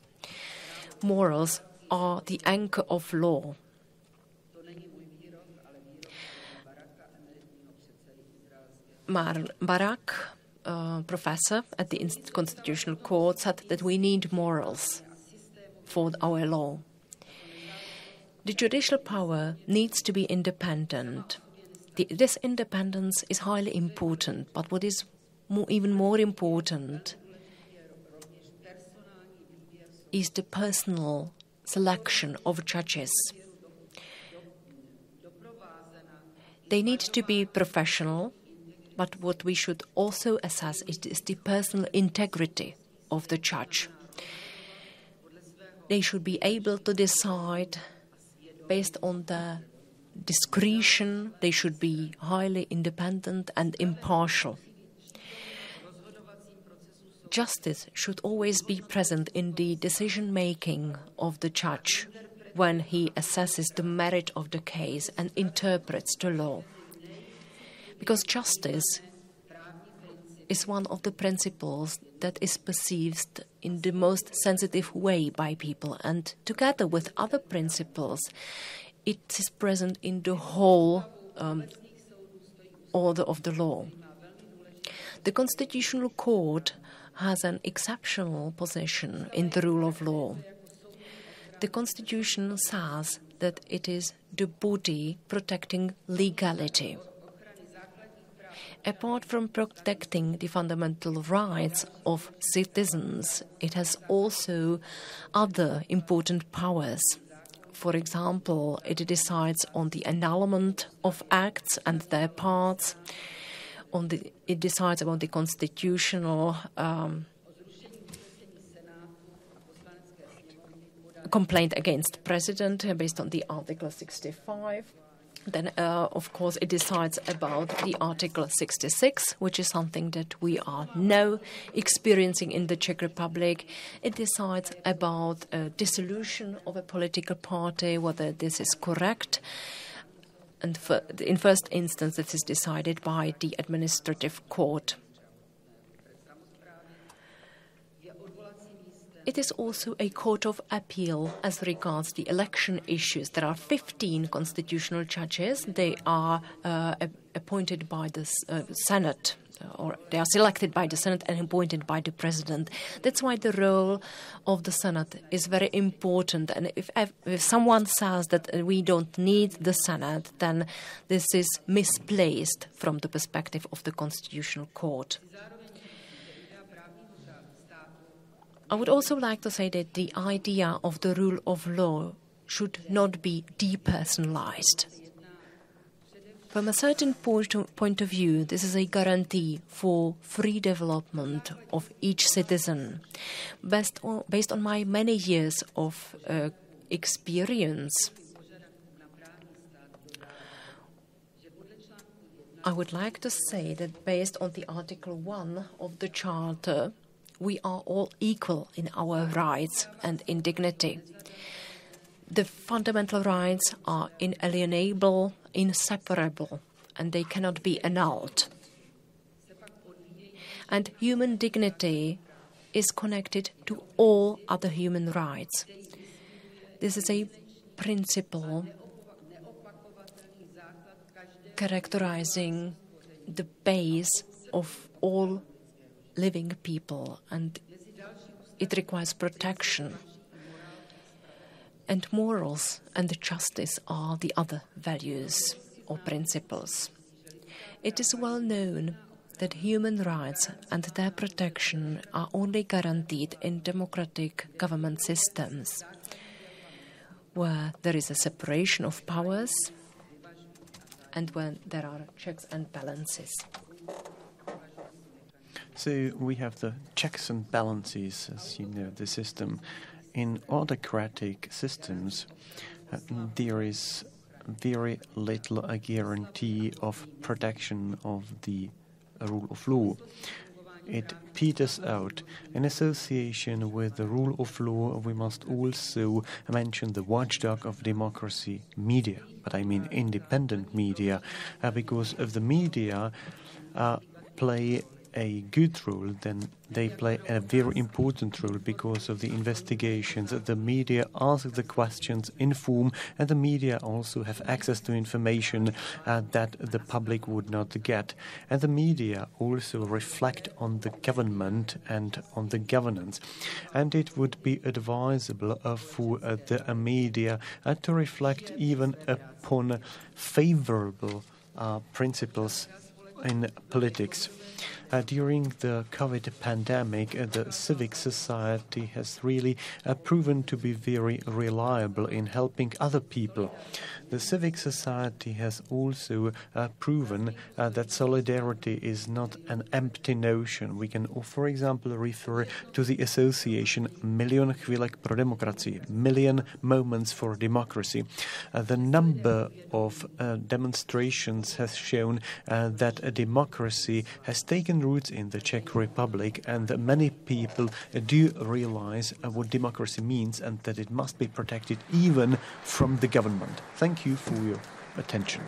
Morals are the anchor of law. Barak, professor at the Constitutional Court, said that we need morals for our law. The judicial power needs to be independent. This independence is highly important, but what is even more important is the personal selection of judges. They need to be professional, but what we should also assess is the personal integrity of the judge. They should be able to decide based on their discretion. They should be highly independent and impartial. Justice should always be present in the decision-making of the judge when he assesses the merit of the case and interprets the law. Because justice is one of the principles that is perceived in the most sensitive way by people, and together with other principles, it is present in the whole order of the law. The Constitutional Court has an exceptional position in the rule of law. The Constitution says that it is the body protecting legality. Apart from protecting the fundamental rights of citizens, it has also other important powers. For example, it decides on the annulment of acts and their parts. It decides about the constitutional complaint against president based on the Article 65. Then, of course, it decides about the Article 66, which is something that we are now experiencing in the Czech Republic. It decides about a dissolution of a political party, whether this is correct. And in first instance, this is decided by the administrative court. It is also a court of appeal as regards the election issues. There are 15 constitutional judges. They are appointed by the Senate, or they are selected by the Senate and appointed by the President. That's why the role of the Senate is very important. And if someone says that we don't need the Senate, then this is misplaced from the perspective of the Constitutional Court. I would also like to say that the idea of the rule of law should not be depersonalized. From a certain point of view, this is a guarantee for free development of each citizen. Based on my many years of experience, I would like to say that based on the Article 1 of the Charter, we are all equal in our rights and in dignity. The fundamental rights are inalienable, inseparable, and they cannot be annulled. And human dignity is connected to all other human rights. This is a principle characterizing the base of all living people, and it requires protection. And morals and justice are the other values or principles. It is well known that human rights and their protection are only guaranteed in democratic government systems, where there is a separation of powers and when there are checks and balances.
So we have the checks and balances, as you know, the system. In autocratic systems, there is very little a guarantee of protection of the rule of law. It peters out. In association with the rule of law, we must also mention the Watchdog of Democracy media, but I mean independent media, because if the media play a good role, then they play a very important role because of the investigations. The media ask the questions, inform, and the media also have access to information that the public would not get. And the media also reflect on the government and on the governance. And it would be advisable for the media to reflect even upon favorable principles in politics. During the COVID pandemic, the civic society has really proven to be very reliable in helping other people. The civic society has also proven that solidarity is not an empty notion. We can, for example, refer to the association Milion chvílek pro demokracii, Million Moments for Democracy. The number of demonstrations has shown that a democracy has taken roots in the Czech Republic, and many people do realize what democracy means and that it must be protected even from the government. Thank you for your attention.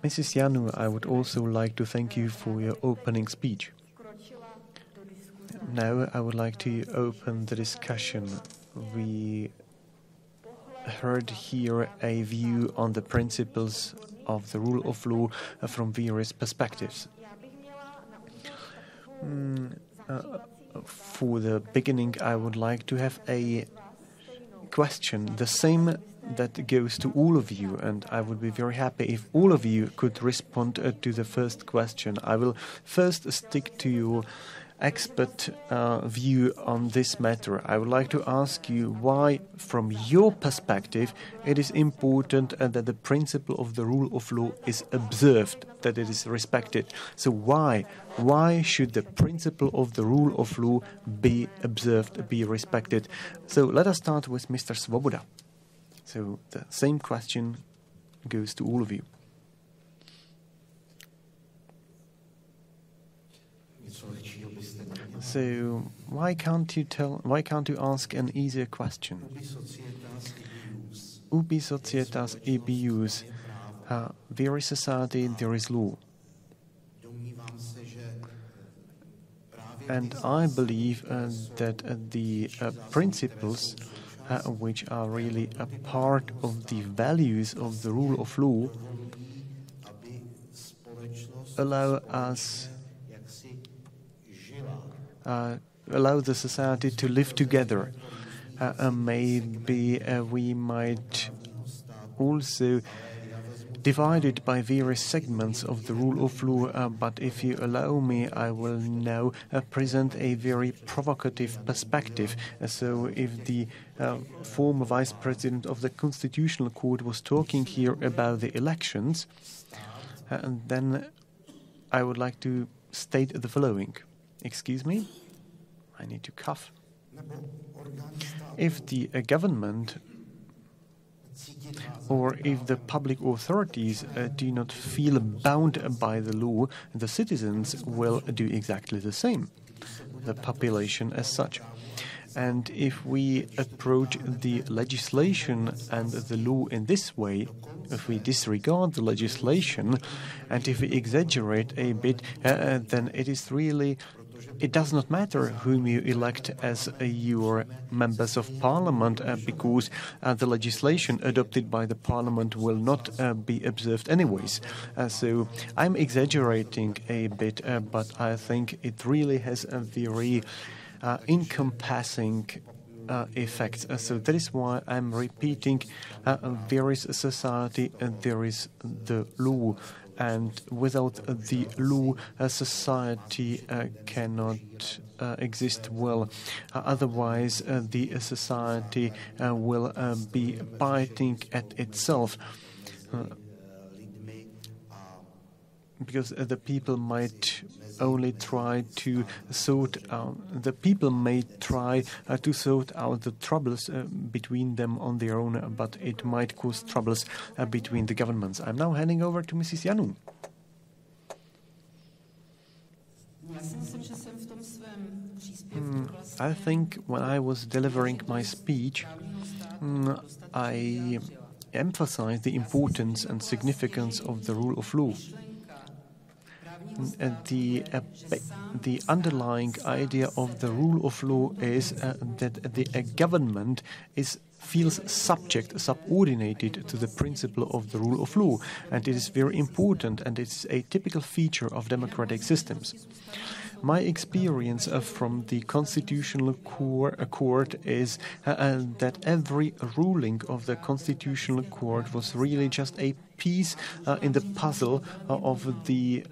Mrs. Janu, I would also like to thank you for your opening speech. Now I would like to open the discussion. We heard here a view on the principles of the rule of law from various perspectives. For the beginning, I would like to have a question, the same that goes to all of you, and I would be very happy if all of you could respond to the first question. I will first stick to your expert view on this matter. I would like to ask you why, from your perspective, it is important that the principle of the rule of law is observed, that it is respected. So why should the principle of the rule of law be observed, be respected? So let us start with Mr. Svoboda. So the same question goes to all of you. So why can't you ask an easier question? Ubi societas ibi there is society, there is law. And I believe that the principles which are really a part of the values of the rule of law allow the society to live together. Maybe we might also divide it by various segments of the rule of law, but if you allow me, I will now present a very provocative perspective. So if the former Vice President of the Constitutional Court was talking here about the elections, then I would like to state the following. Excuse me, I need to cough. If the government or if the public authorities do not feel bound by the law, the citizens will do exactly the same, the population as such. And if we approach the legislation and the law in this way, if we disregard the legislation and if we exaggerate a bit, then it does not matter whom you elect as your members of parliament, because the legislation adopted by the parliament will not be observed anyways. So I'm exaggerating a bit, but I think it really has a very encompassing effects. So that is why I'm repeating, there is a society and there is the law. And without the law, a society cannot exist well. Otherwise, the society will be biting at itself. Because the people might only try to sort out. The people may try to sort out the troubles between them on their own, but it might cause troubles between the governments. I'm now handing over to Mrs. Janu. I think when I was delivering my speech, I emphasized the importance and significance of the rule of law. The underlying idea of the rule of law is that the government feels subordinated to the principle of the rule of law, and it is very important, and it's a typical feature of democratic systems. My experience from the Constitutional Court is that every ruling of the Constitutional Court was really just a piece in the puzzle of the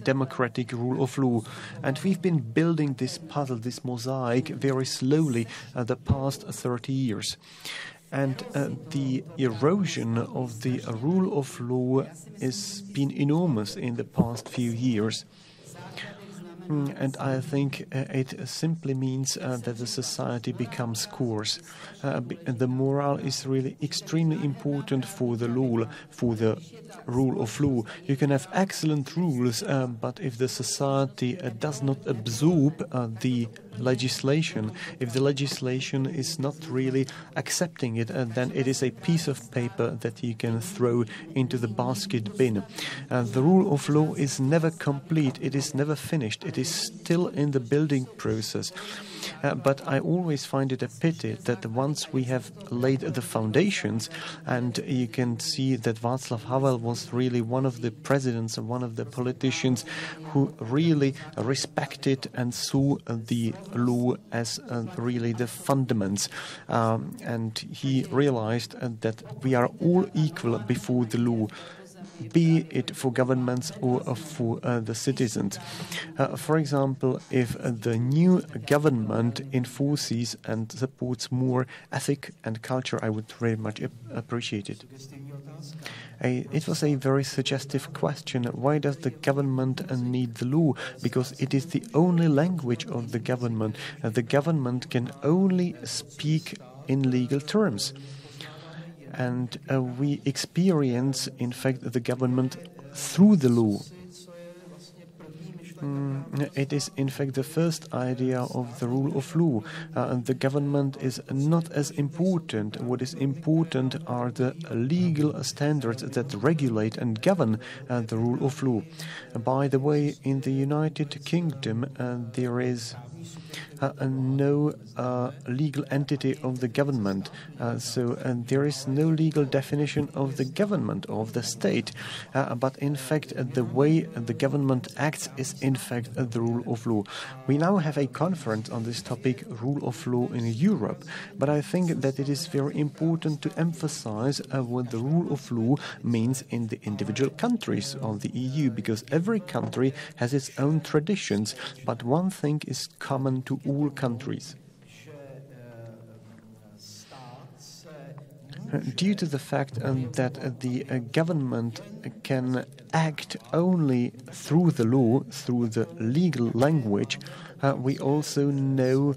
democratic rule of law. And we've been building this puzzle, this mosaic, very slowly the past 30 years. And the erosion of the rule of law has been enormous in the past few years. And I think it simply means that the society becomes coarse. The moral is really extremely important for the law, for the rule of law. You can have excellent rules, but if the society does not absorb the legislation. If the legislation is not really accepting it, then it is a piece of paper that you can throw into the basket bin. The rule of law is never complete, it is never finished, it is still in the building process. But I always find it a pity that once we have laid the foundations, and you can see that Václav Havel was really one of the presidents and one of the politicians who really respected and saw the law as really the fundaments. And he realized that we are all equal before the law, be it for governments or for the citizens. For example, if the new government enforces and supports more ethic and culture, I would very much appreciate it. It was a very suggestive question. Why does the government need the law? Because it is the only language of the government. The government can only speak in legal terms. And we experience, in fact, the government through the law. It is, in fact, the first idea of the rule of law. The government is not as important. What is important are the legal standards that regulate and govern the rule of law. By the way, in the United Kingdom, there is no legal entity of the government. So there is no legal definition of the government, of the state. But in fact, the way the government acts is in fact the rule of law. We now have a conference on this topic, rule of law in Europe. But I think that it is very important to emphasize what the rule of law means in the individual countries of the EU, because every country has its own traditions, but one thing is common to all countries. Due to the fact that the government can act only through the law, through the legal language, we also know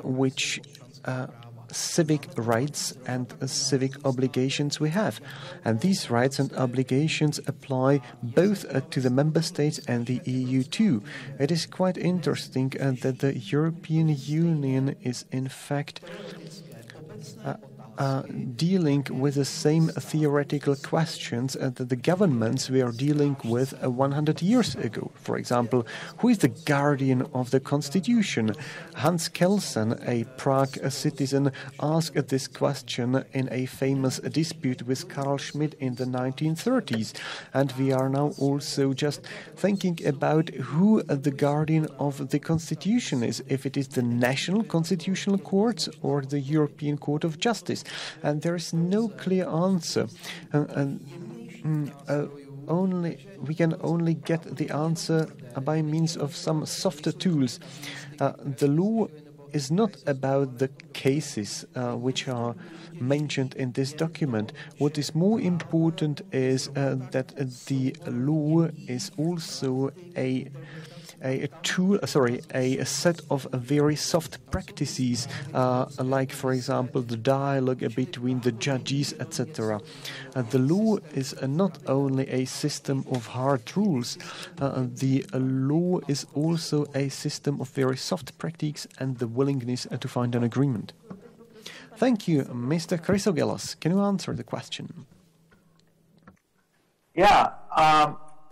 which civic rights and civic obligations we have. And these rights and obligations apply both to the member states and the EU too. It is quite interesting that the European Union is in fact dealing with the same theoretical questions that the governments were dealing with 100 years ago. For example, who is the guardian of the constitution? Hans Kelsen, a Prague citizen, asked this question in a famous dispute with Carl Schmitt in the 1930s. And we are now also just thinking about who the guardian of the constitution is, if it is the national constitutional courts or the European Court of Justice. And there is no clear answer. We can only get the answer by means of some softer tools. The law is not about the cases which are mentioned in this document. What is more important is that the law is also a set of very soft practices, like, for example, the dialogue between the judges, etc. The law is not only a system of hard rules, the law is also a system of very soft practices and the willingness to find an agreement. Thank you, Mr. Chrysogelos. Can you answer the question?
Yeah.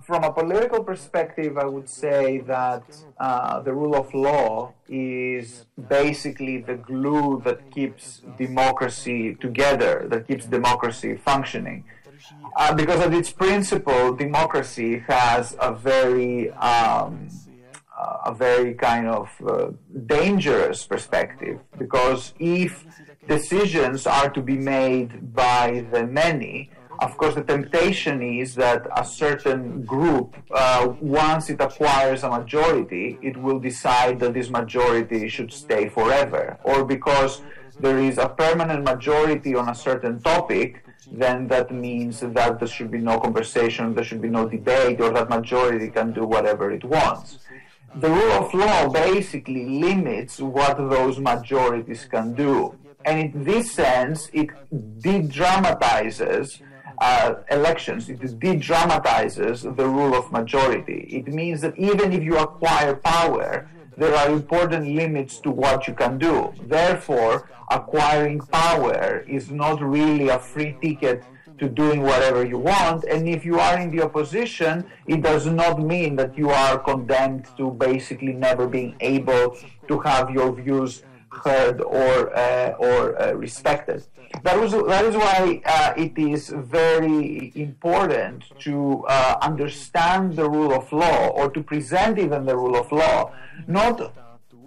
From a political perspective, I would say that the rule of law is basically the glue that keeps democracy together, that keeps democracy functioning. Because at its principle, democracy has a very kind of dangerous perspective. Because if decisions are to be made by the many, of course, the temptation is that a certain group, once it acquires a majority, it will decide that this majority should stay forever. Or because there is a permanent majority on a certain topic, then that means that there should be no conversation, there should be no debate, or that majority can do whatever it wants. The rule of law basically limits what those majorities can do. And in this sense, it de-dramatizes elections. It de-dramatizes the rule of majority. It means that even if you acquire power, there are important limits to what you can do. Therefore, acquiring power is not really a free ticket to doing whatever you want, and if you are in the opposition, it does not mean that you are condemned to basically never being able to have your views heard or respected. That is why it is very important to understand the rule of law, or to present even the rule of law, not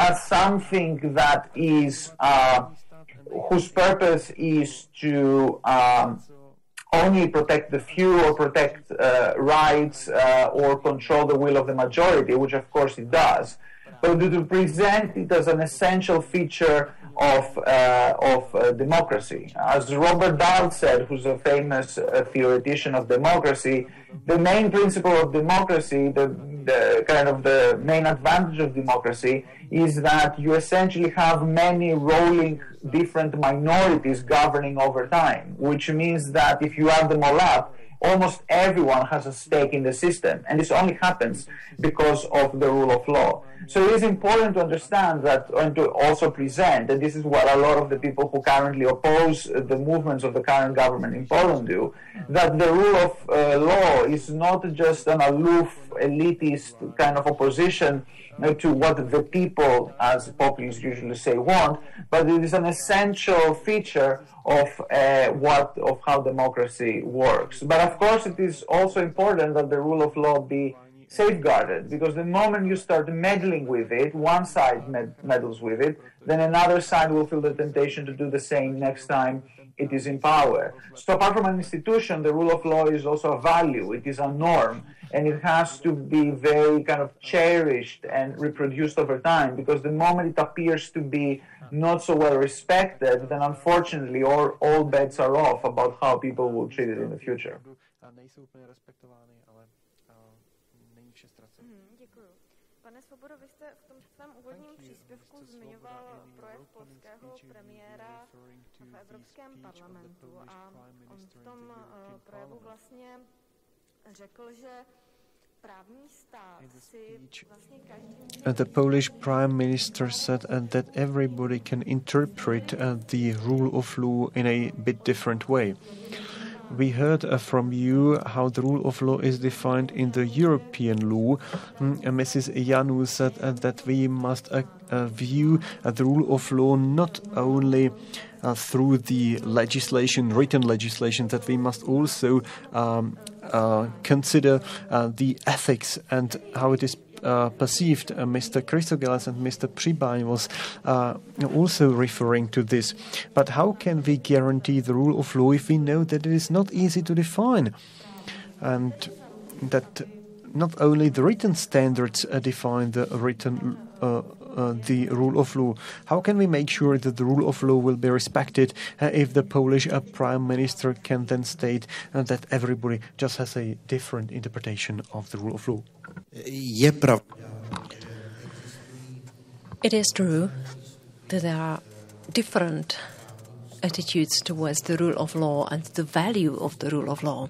as something that is whose purpose is to only protect the few or protect rights or control the will of the majority, which of course it does, but to present it as an essential feature of democracy. As Robert Dahl said, who's a famous theoretician of democracy, the main principle of democracy, the kind of the main advantage of democracy, is that you essentially have many rolling different minorities governing over time, which means that if you add them all up, almost everyone has a stake in the system, and this only happens because of the rule of law. So it is important to understand that, and to also present, and this is what a lot of the people who currently oppose the movements of the current government in Poland do, that the rule of law is not just an aloof, elitist kind of opposition to what the people, as populists usually say, want, but it is an essential feature of how democracy works. But of course, it is also important that the rule of law be safeguarded, because the moment you start meddling with it, one side meddles with it, then another side will feel the temptation to do the same next time it is in power. So apart from an institution, the rule of law is also a value, it is a norm, and it has to be very kind of cherished and reproduced over time, because the moment it appears to be not so well respected, then unfortunately all bets are off about how people will treat it in the future.
Děkuju. Pane Svobodo, vy jste v tom svém úvodním příspěvku zmiňoval projev polského premiéra v Evropském parlamentu a on v tom projevu vlastně řekl, že právní stát si vlastně každý...
The Polish Prime Minister said that everybody can interpret the rule of law in a bit different way. We heard from you how the rule of law is defined in the European law. Mrs. Janu said that we must view the rule of law not only through the legislation, written legislation, that we must also consider the ethics and how it is perceived. Mr. Chrysogelos and Mr. Přibaň was also referring to this. But how can we guarantee the rule of law if we know that it is not easy to define, and that not only the written standards define the written the rule of law? How can we make sure that the rule of law will be respected if the Polish Prime Minister can then state that everybody just has a different interpretation of the rule of law?
It is true that there are different attitudes towards the rule of law and the value of the rule of law.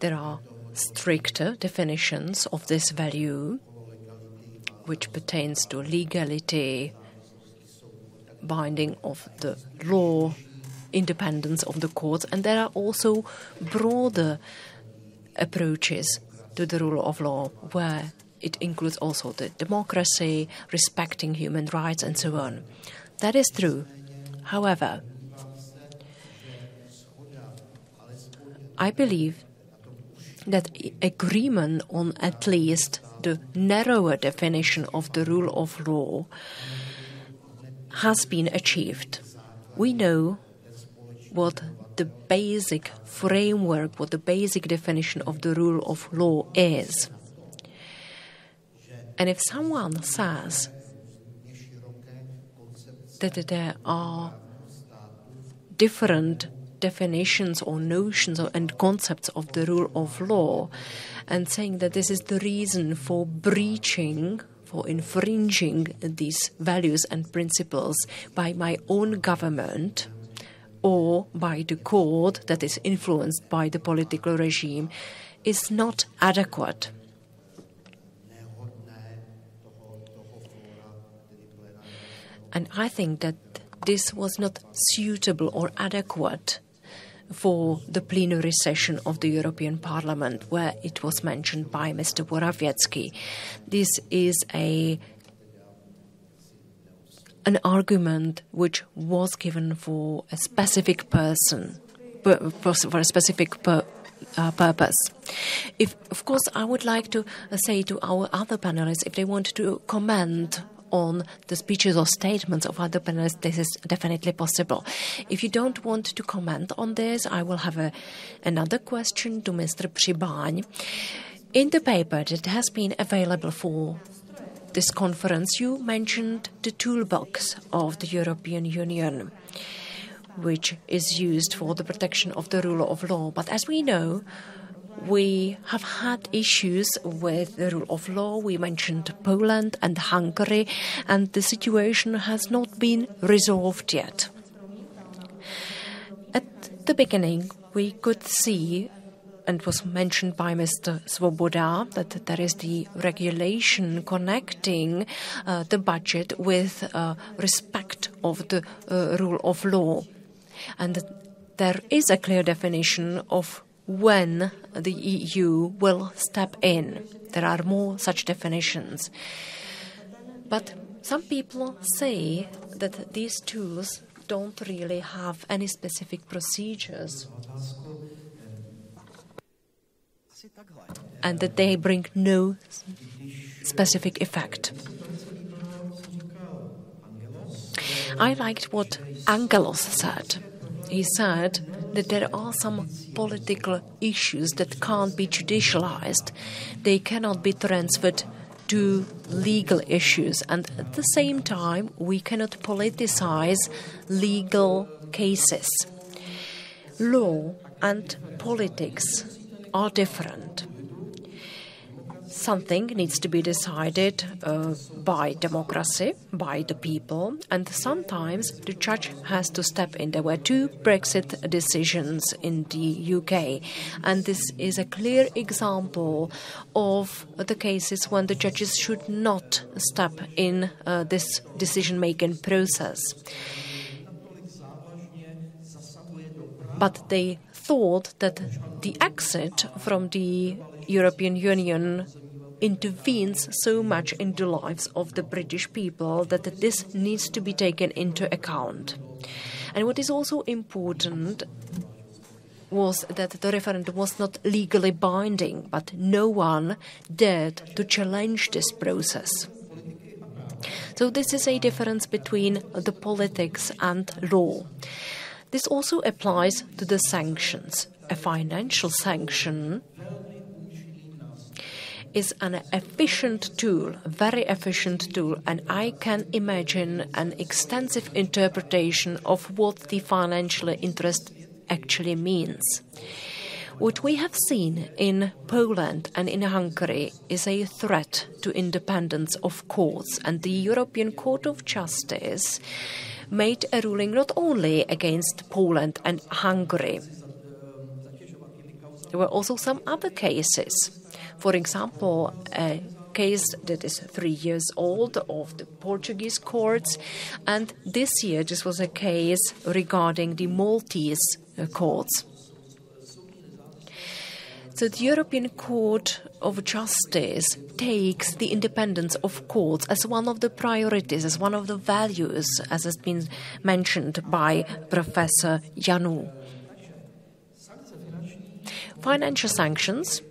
There are stricter definitions of this value, which pertains to legality, binding of the law, independence of the courts, and there are also broader approaches to the rule of law, where it includes also the democracy, respecting human rights, and so on. That is true. However, I believe that agreement on at least the narrower definition of the rule of law has been achieved. We know what the basic framework, what the basic definition of the rule of law is. And if someone says that there are different definitions or notions and concepts of the rule of law, and saying that this is the reason for breaching, for infringing these values and principles by my own government or by the court that is influenced by the political regime, is not adequate. And I think that this was not suitable or adequate for the plenary session of the European Parliament, where it was mentioned by Mr. Morawiecki. This is an argument which was given for a specific person, for a specific purpose. Of course, I would like to say to our other panelists, if they want to comment on the speeches or statements of other panelists, this is definitely possible. If you don't want to comment on this, I will have another question to Mr. Přibaň. In the paper that has been available for this conference, you mentioned the toolbox of the European Union, which is used for the protection of the rule of law. But as we know, we have had issues with the rule of law. We mentioned Poland and Hungary, and the situation has not been resolved yet. At the beginning, we could see, and was mentioned by Mr. Svoboda, that there is the regulation connecting the budget with respect of the rule of law. And there is a clear definition of when the EU will step in. There are more such definitions. But some people say that these tools don't really have any specific procedures and that they bring no specific effect. I liked what Angelos said. He said that there are some political issues that can't be judicialized. They cannot be transferred to legal issues. And at the same time, we cannot politicize legal cases. Law and politics are different. Something needs to be decided by democracy, by the people, and sometimes the judge has to step in. There were 2 Brexit decisions in the UK, and this is a clear example of the cases when the judges should not step in this decision-making process. But they thought that the exit from the European Union intervenes so much in the lives of the British people that this needs to be taken into account. And what is also important was that the referendum was not legally binding, but no one dared to challenge this process. So this is a difference between the politics and law. This also applies to the sanctions. A financial sanction is an efficient tool, a very efficient tool, and I can imagine an extensive interpretation of what the financial interest actually means. What we have seen in Poland and in Hungary is a threat to independence of courts, and the European Court of Justice made a ruling not only against Poland and Hungary. There were also some other cases. For example, a case that is 3 years old of the Portuguese courts, and this year this was a case regarding the Maltese courts. So the European Court of Justice takes the independence of courts as one of the priorities, as one of the values, as has been mentioned by Professor Janu. Financial sanctions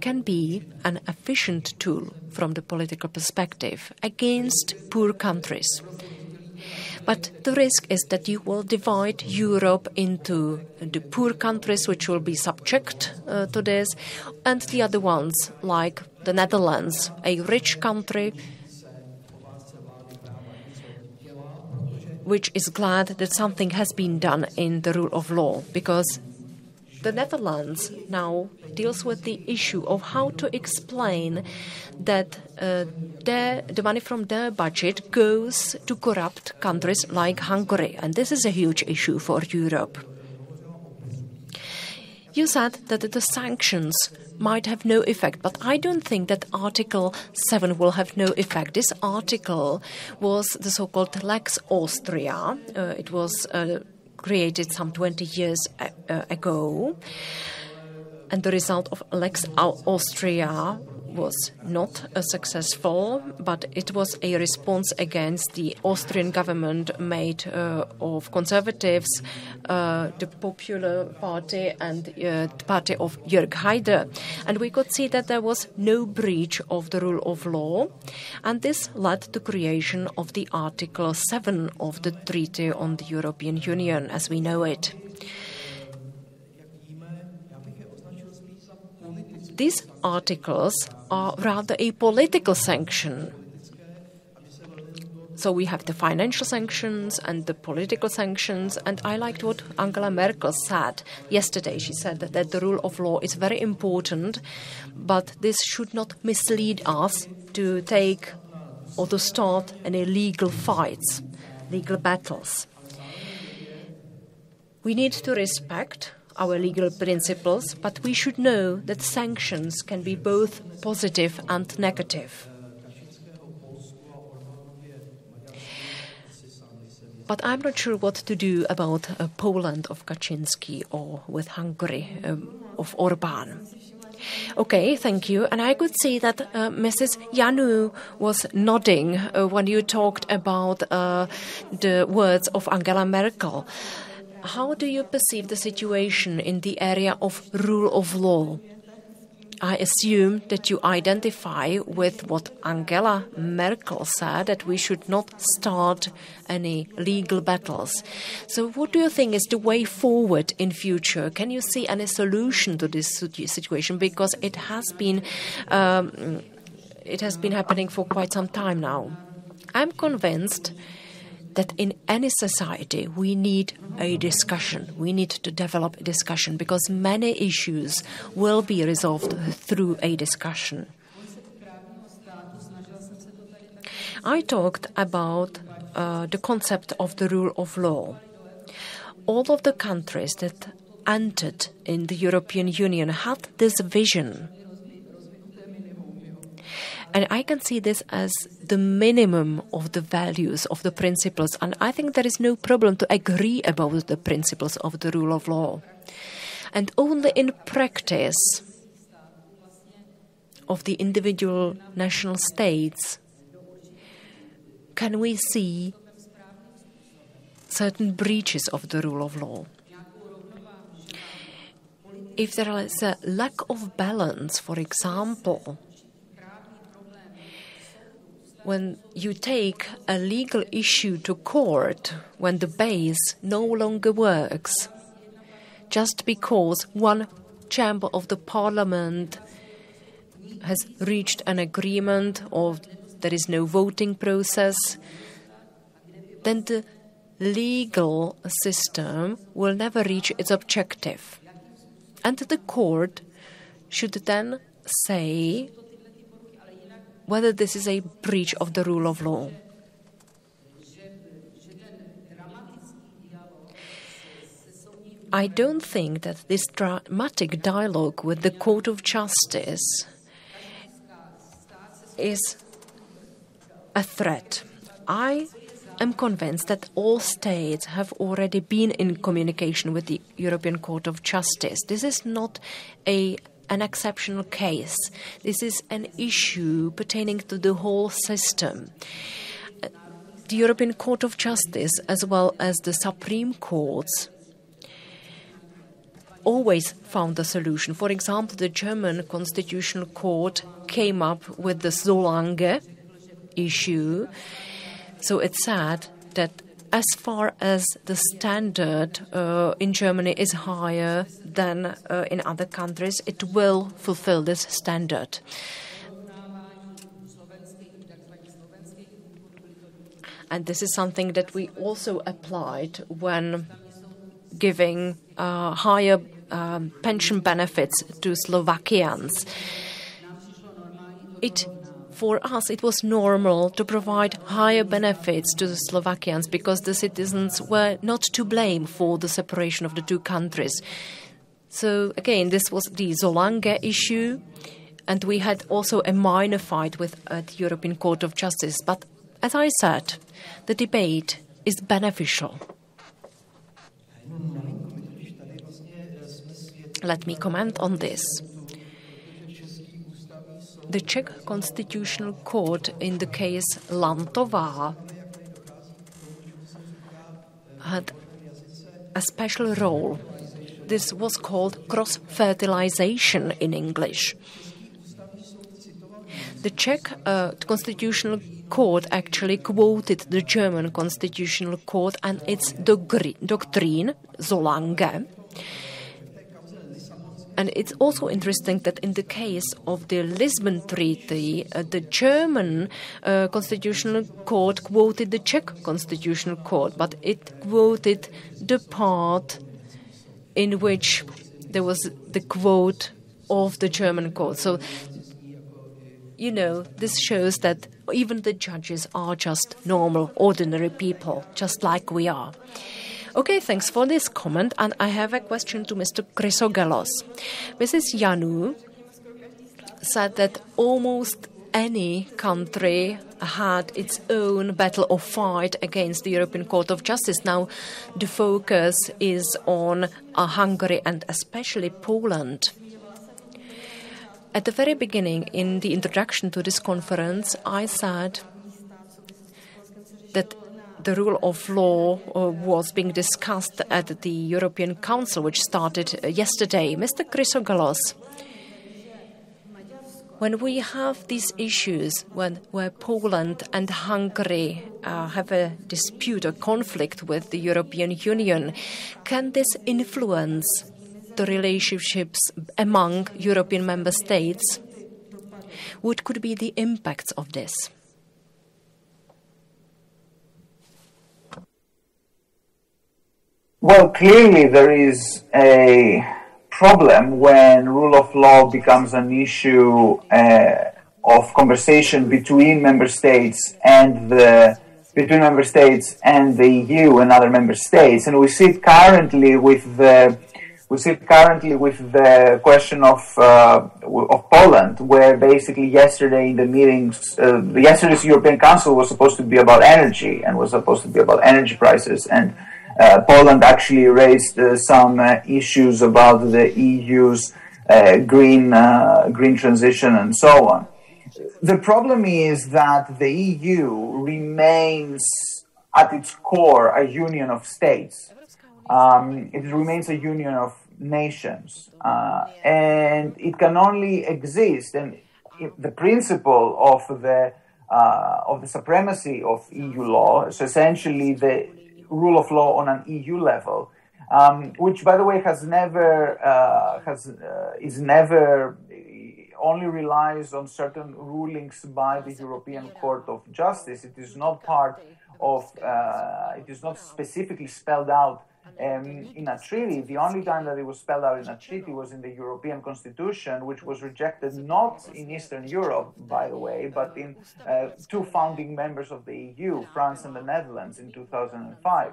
can be an efficient tool from the political perspective against poor countries. But the risk is that you will divide Europe into the poor countries, which will be subject to this, and the other ones, like the Netherlands, a rich country, which is glad that something has been done in the rule of law, because the Netherlands now deals with the issue of how to explain that the money from their budget goes to corrupt countries like Hungary. And this is a huge issue for Europe. You said that the sanctions might have no effect, but I don't think that Article 7 will have no effect. This article was the so-called Lex Austria. It was created some 20 years ago. And the result of Lex Austria was not successful, but it was a response against the Austrian government made of conservatives, the Popular Party and the party of Jörg Haider. And we could see that there was no breach of the rule of law, and this led to creation of the Article 7 of the Treaty on the European Union as we know it. These articles are rather a political sanction. So we have the financial sanctions and the political sanctions, and I liked what Angela Merkel said yesterday. She said that the rule of law is very important, but this should not mislead us to take or to start any legal fights, legal battles. We need to respect our legal principles, but we should know that sanctions can be both positive and negative. But I'm not sure what to do about Poland of Kaczynski or with Hungary of Orbán. Okay, thank you. And I could see that Mrs. Janu was nodding when you talked about the words of Angela Merkel. How do you perceive the situation in the area of rule of law? I assume that you identify with what Angela Merkel said, that we should not start any legal battles. So what do you think is the way forward in future? Can you see any solution to this situation? Because it has been happening for quite some time now. I'm convinced that in any society we need a discussion. We need to develop a discussion because many issues will be resolved through a discussion. I talked about the concept of the rule of law. All of the countries that entered in the European Union had this vision. And I can see this as the minimum of the values, of the principles. And I think there is no problem to agree about the principles of the rule of law. And only in practice of the individual national states can we see certain breaches of the rule of law. If there is a lack of balance, for example, when you take a legal issue to court, when the base no longer works, just because one chamber of the parliament has reached an agreement or there is no voting process, then the legal system will never reach its objective. And the court should then say whether this is a breach of the rule of law. I don't think that this dramatic dialogue with the Court of Justice is a threat. I am convinced that all states have already been in communication with the European Court of Justice. This is not an exceptional case. This is an issue pertaining to the whole system. The European Court of Justice, as well as the Supreme Courts, always found a solution. For example, the German Constitutional Court came up with the Solange issue. So it's sad that as far as the standard in Germany is higher than in other countries, it will fulfill this standard. And this is something that we also applied when giving higher pension benefits to Slovakians. For us, it was normal to provide higher benefits to the Slovakians because the citizens were not to blame for the separation of the two countries. So again, this was the Solange issue, and we had also a minor fight with the European Court of Justice. But as I said, the debate is beneficial. Let me comment on this. The Czech Constitutional Court in the case Lantová had a special role. This was called cross-fertilization in English. The Czech Constitutional Court actually quoted the German Constitutional Court and its doctrine, Solange. And it's also interesting that in the case of the Lisbon Treaty, the German Constitutional Court quoted the Czech Constitutional Court, but it quoted the part in which there was the quote of the German court. So, you know, this shows that even the judges are just normal, ordinary people, just like we are. Okay, thanks for this comment, and I have a question to Mr. Chrysogelos. Mrs. Yanu said that almost any country had its own battle or fight against the European Court of Justice. Now, the focus is on Hungary and especially Poland. At the very beginning, in the introduction to this conference, I said that the rule of law was being discussed at the European Council, which started yesterday. Mr. Chrysogelos, when we have these issues where Poland and Hungary have a dispute or conflict with the European Union, can this influence the relationships among European member states? What could be the impacts of this?
Well, clearly there is a problem when rule of law becomes an issue of conversation between member states and the EU and other member states, and we see it currently with the question of Poland, where basically yesterday in the meetings, yesterday's European Council was supposed to be about energy and was supposed to be about energy prices, and Poland actually raised some issues about the EU's green transition and so on. The problem is that the EU remains at its core a union of states. It remains a union of nations, and it can only exist. And the principle of the supremacy of EU law, so essentially the rule of law on an EU level, which, by the way, only relies on certain rulings by the European Court of Justice. It is not part of. It is not specifically spelled out in a treaty. The only time that it was spelled out in a treaty was in the European Constitution, which was rejected not in Eastern Europe, by the way, but in two founding members of the EU, France and the Netherlands, in 2005.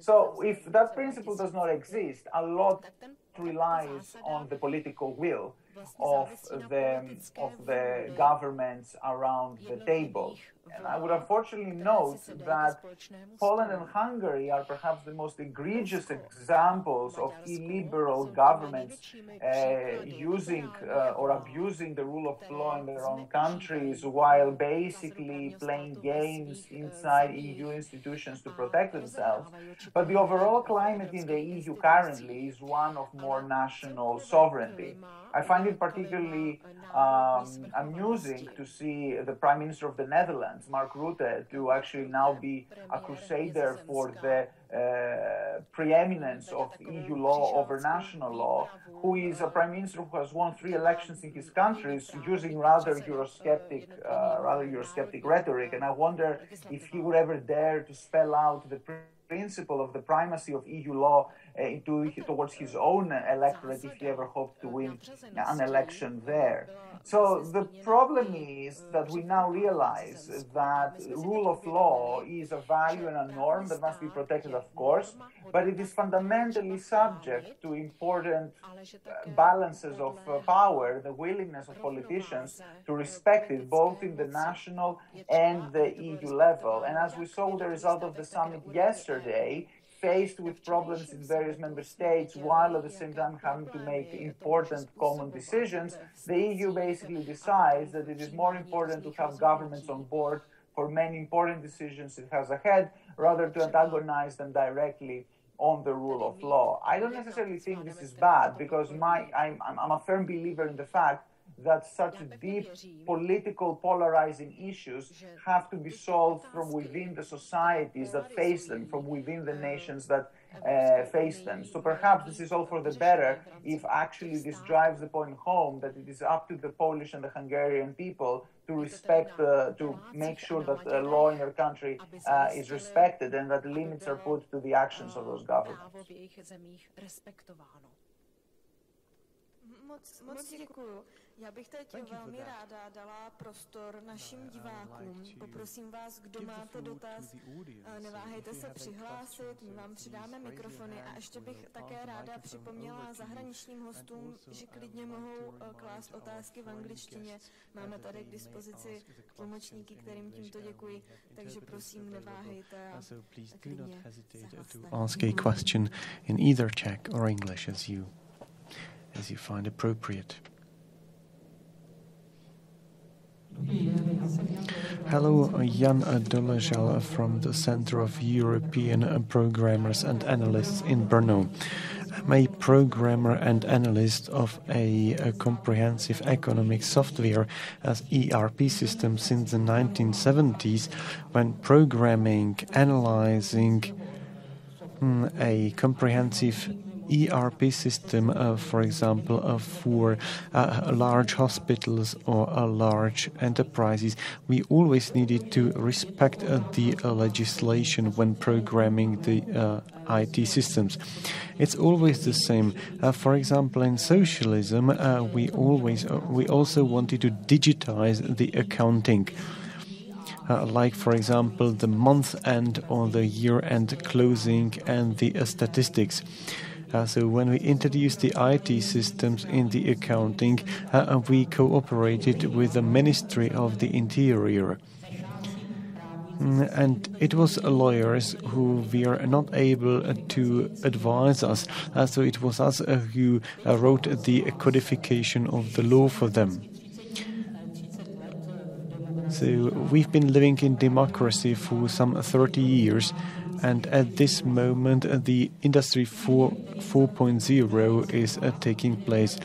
So if that principle does not exist, a lot relies on the political will of the governments around the table. And I would unfortunately note that Poland and Hungary are perhaps the most egregious examples of illiberal governments using or abusing the rule of law in their own countries while basically playing games inside EU institutions to protect themselves. But the overall climate in the EU currently is one of more national sovereignty. I find it particularly amusing to see the Prime Minister of the Netherlands, Mark Rutte, to actually now be a crusader for the preeminence of EU law over national law, who is a Prime Minister who has won 3 elections in his country using rather Eurosceptic rhetoric. And I wonder if he would ever dare to spell out the principle of the primacy of EU law towards his own electorate if he ever hoped to win an election there. So the problem is that we now realize that rule of law is a value and a norm that must be protected, of course, but it is fundamentally subject to important balances of power, the willingness of politicians to respect it, both in the national and the EU level. And as we saw the result of the summit yesterday, faced with problems in various member states while at the same time having to make important common decisions, the EU basically decides that it is more important to have governments on board for many important decisions it has ahead rather to antagonize them directly on the rule of law. I don't necessarily think this is bad because I'm a firm believer in the fact that such deep political polarizing issues have to be solved from within the societies that face them, from within the nations that face them. So perhaps this is all for the better if actually this drives the point home that it is up to the Polish and the Hungarian people to respect, to make sure that the law in their country is respected and that limits are put to the actions of those governments.
Moc děkuju. Já bych teď velmi ráda dala prostor našim divákům. Poprosím vás, kdo máte dotaz, neváhejte se přihlásit, my vám přidáme mikrofony a ještě bych také ráda připomněla zahraničním hostům, že klidně mohou klást otázky v angličtině. Máme tady k dispozici tlumočníky, kterým tímto děkuji, takže prosím neváhejte a klidně se
ask a question in either Czech or English as you find appropriate. Hello, Jan Doležal from the Center of European Programmers and Analysts in Brno. I'm a programmer and analyst of a comprehensive economic software as ERP system since the 1970s, when programming, analyzing a comprehensive ERP system, for example, for large hospitals or large enterprises, we always needed to respect the legislation when programming the IT systems. It's always the same. For example, in socialism, we also wanted to digitize the accounting. Like, for example, the month-end or the year-end closing and the statistics. So when we introduced the IT systems in the accounting, we cooperated with the Ministry of the Interior. And it was lawyers who were not able to advise us, so it was us who wrote the codification of the law for them. So we've been living in democracy for some 30 years, and at this moment the Industry 4.0 is taking place.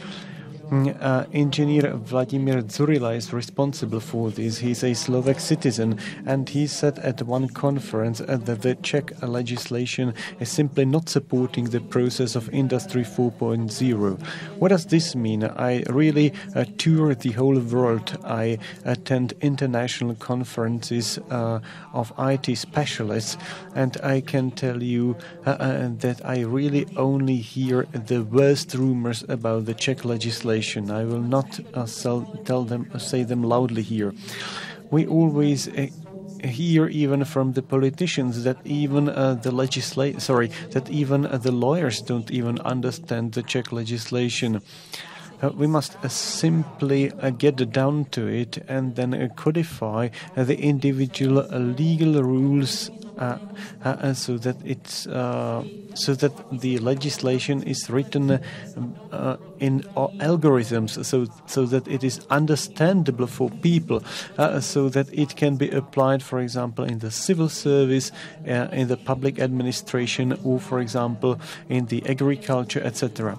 Engineer Vladimír Dzurilla is responsible for this. He's a Slovak citizen, and he said at one conference that the Czech legislation is simply not supporting the process of Industry 4.0. What does this mean? I really tour the whole world. I attend international conferences of IT specialists, and I can tell you that I really only hear the worst rumors about the Czech legislation. I will not say them loudly here. We always hear even from the politicians that even the lawyers don't even understand the Czech legislation. We must simply get down to it and then codify the individual legal rules so that the legislation is written in algorithms, so that it is understandable for people, so that it can be applied, for example, in the civil service, in the public administration, or, for example, in the agriculture, etc.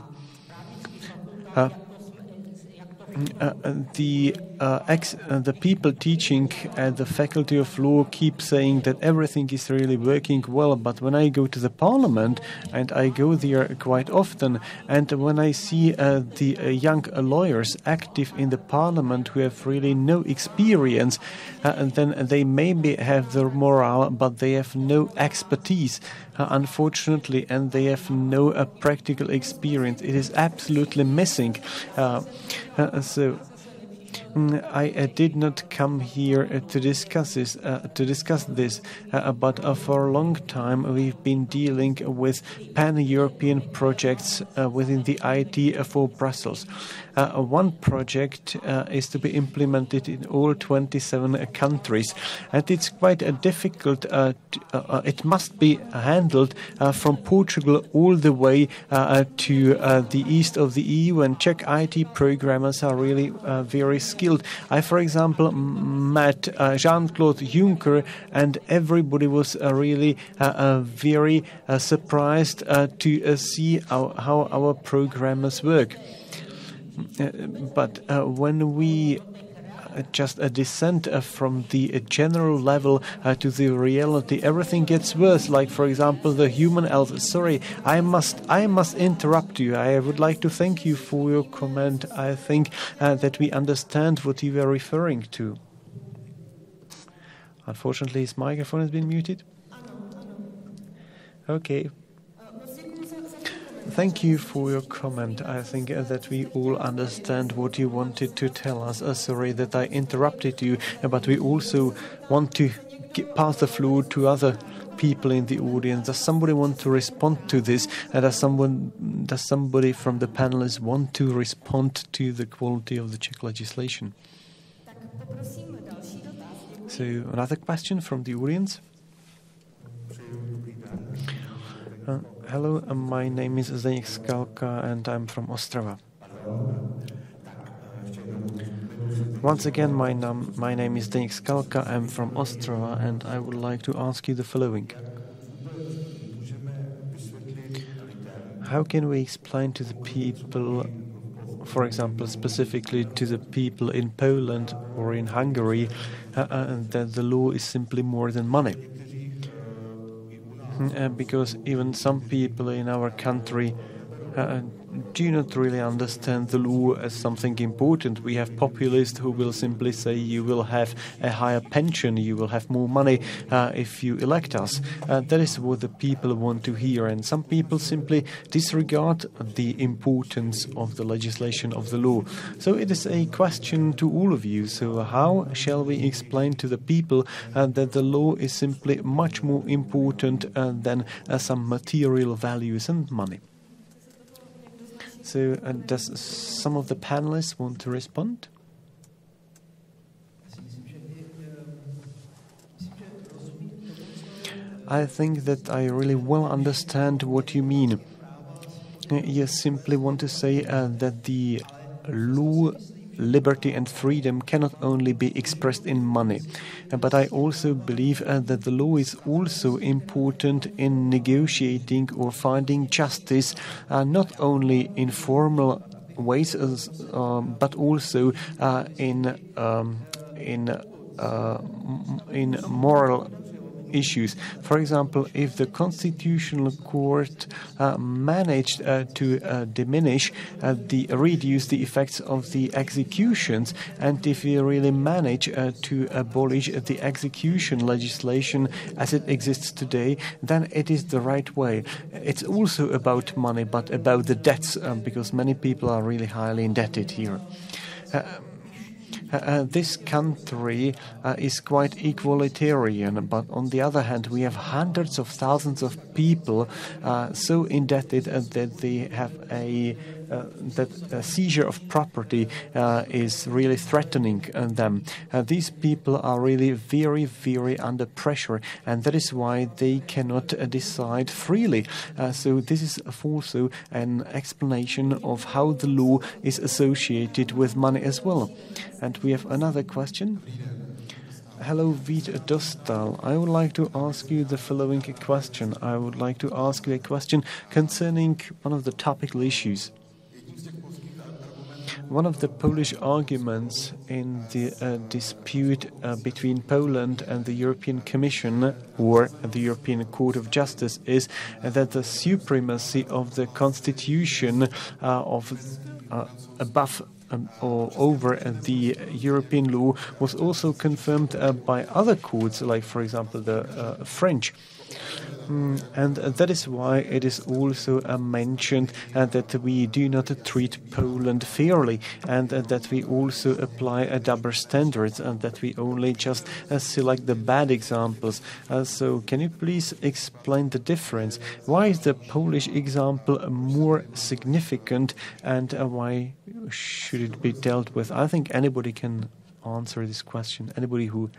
The the people teaching at the Faculty of Law keep saying that everything is really working well, but when I go to the Parliament, and I go there quite often, and when I see the young lawyers active in the Parliament who have really no experience, then they maybe have the morale, but they have no expertise, unfortunately, and they have no practical experience. It is absolutely missing. So I did not come here to discuss this, but for a long time we've been dealing with pan-European projects within the IT for Brussels. One project is to be implemented in all 27 countries, and it's quite difficult. It must be handled from Portugal all the way to the east of the EU, and Czech IT programmers are really very skilled. I, for example, met Jean-Claude Juncker, and everybody was really very surprised to see how our programmers work. But when we just descend from the general level to the reality, everything gets worse. Like, for example, the human health. Sorry, I must interrupt you. I would like to thank you for your comment. I think that we understand what you were referring to. Unfortunately, his microphone has been muted. Okay. Thank you for your comment. I think that we all understand what you wanted to tell us. Sorry that I interrupted you, but we also want to pass the floor to other people in the audience. Does somebody want to respond to this? Does somebody from the panelists want to respond to the quality of the Czech legislation? So, another question from the audience? Hello, my name is Zdeněk Skalka and I'm from Ostrava. Once again, my name is Zdeněk Skalka, I'm from Ostrava, and I would like to ask you the following. How can we explain to the people, for example, specifically to the people in Poland or in Hungary, that the law is simply more than money? Because even some people in our country do not really understand the law as something important. We have populists who will simply say you will have a higher pension, you will have more money if you elect us. That is what the people want to hear, and some people simply disregard the importance of the legislation of the law. So it is a question to all of you. So how shall we explain to the people that the law is simply much more important than some material values and money? So, does some of the panelists want to respond? I think that I really well understand what you mean. You simply want to say that the law, liberty and freedom cannot only be expressed in money. But I also believe that the law is also important in negotiating or finding justice, not only in formal ways, but also in moral issues. For example, if the Constitutional Court managed to reduce the effects of the executions, and if we really manage to abolish the execution legislation as it exists today, then it is the right way. It's also about money, but about the debts, because many people are really highly indebted here. This country is quite egalitarian, but on the other hand, we have hundreds of thousands of people so indebted that they have that a seizure of property is really threatening them. These people are really very, very under pressure, and that is why they cannot decide freely. So this is also an explanation of how the law is associated with money as well. And we have another question. Hello, Vít Dostal. I would like to ask you the following question. I would like to ask you a question concerning one of the topical issues. one of the Polish arguments in the dispute between Poland and the European Commission or the European Court of Justice is that the supremacy of the Constitution above or over the European law was also confirmed by other courts, like, for example, the French. And that is why it is also mentioned that we do not treat Poland fairly, and that we also apply double standards, and that we only just select the bad examples. So can you please explain the difference? Why is the Polish example more significant, and why should it be dealt with? I think anybody can answer this question, anybody who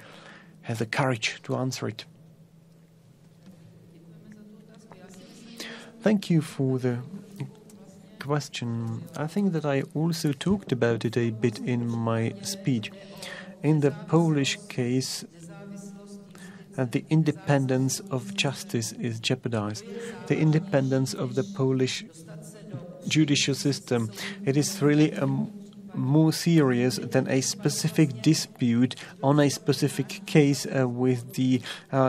has the courage to answer it. Thank you for the question. I think that I also talked about it a bit in my speech. In the Polish case, the independence of justice is jeopardized. The independence of the Polish judicial system. It is really more serious than a specific dispute on a specific case with the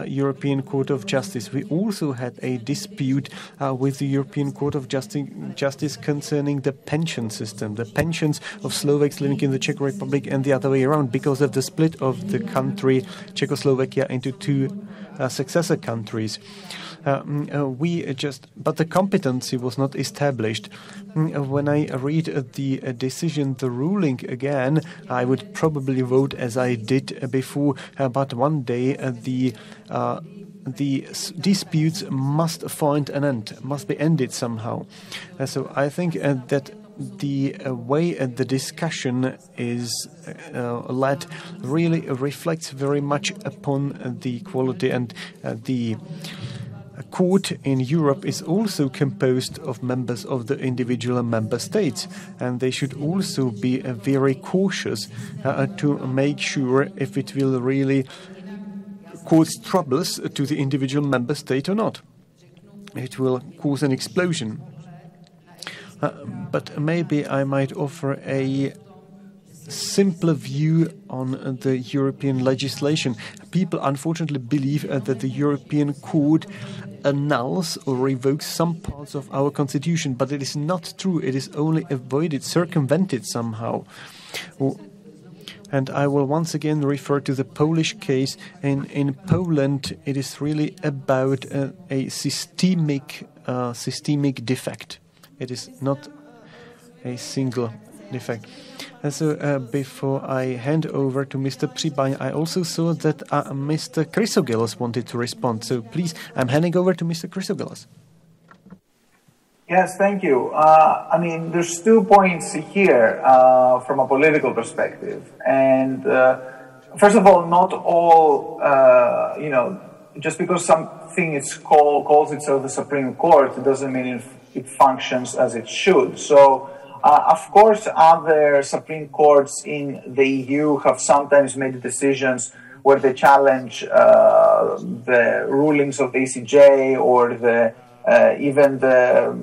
European Court of Justice. We also had a dispute with the European Court of Justice concerning the pension system, the pensions of Slovaks living in the Czech Republic and the other way around, because of the split of the country Czechoslovakia into two successor countries. But the competency was not established. When I read the decision, the ruling again, I would probably vote as I did before. But one day the disputes must find an end, must be ended somehow. So I think that the way the discussion is led really reflects very much upon the quality, and the court in Europe is also composed of members of the individual member states, and they should also be very cautious to make sure if it will really cause troubles to the individual member state or not. It will cause an explosion. But maybe I might offer a simpler view on the European legislation. People unfortunately believe that the European Court annuls or revokes some parts of our constitution, but it is not true. It is only avoided, circumvented somehow. And I will once again refer to the Polish case. In Poland, it is really about a systemic defect. It is not a single defect. And so before I hand over to Mr. Přibaň, I also saw that Mr. Chrysogelos wanted to respond. So please, I'm handing over to Mr. Chrysogelos.
Yes, thank you. I mean, there's 2 points here from a political perspective. And first of all, not all, just because something calls itself the Supreme Court, it doesn't mean it functions as it should. So, of course, other Supreme Courts in the EU have sometimes made decisions where they challenge the rulings of the ECJ or even the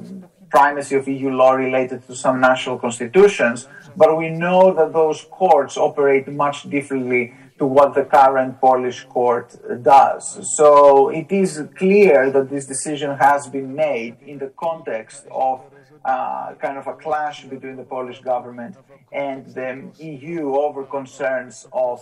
primacy of EU law related to some national constitutions. But we know that those courts operate much differently to what the current Polish court does. So it is clear that this decision has been made in the context of kind of a clash between the Polish government and the EU over concerns of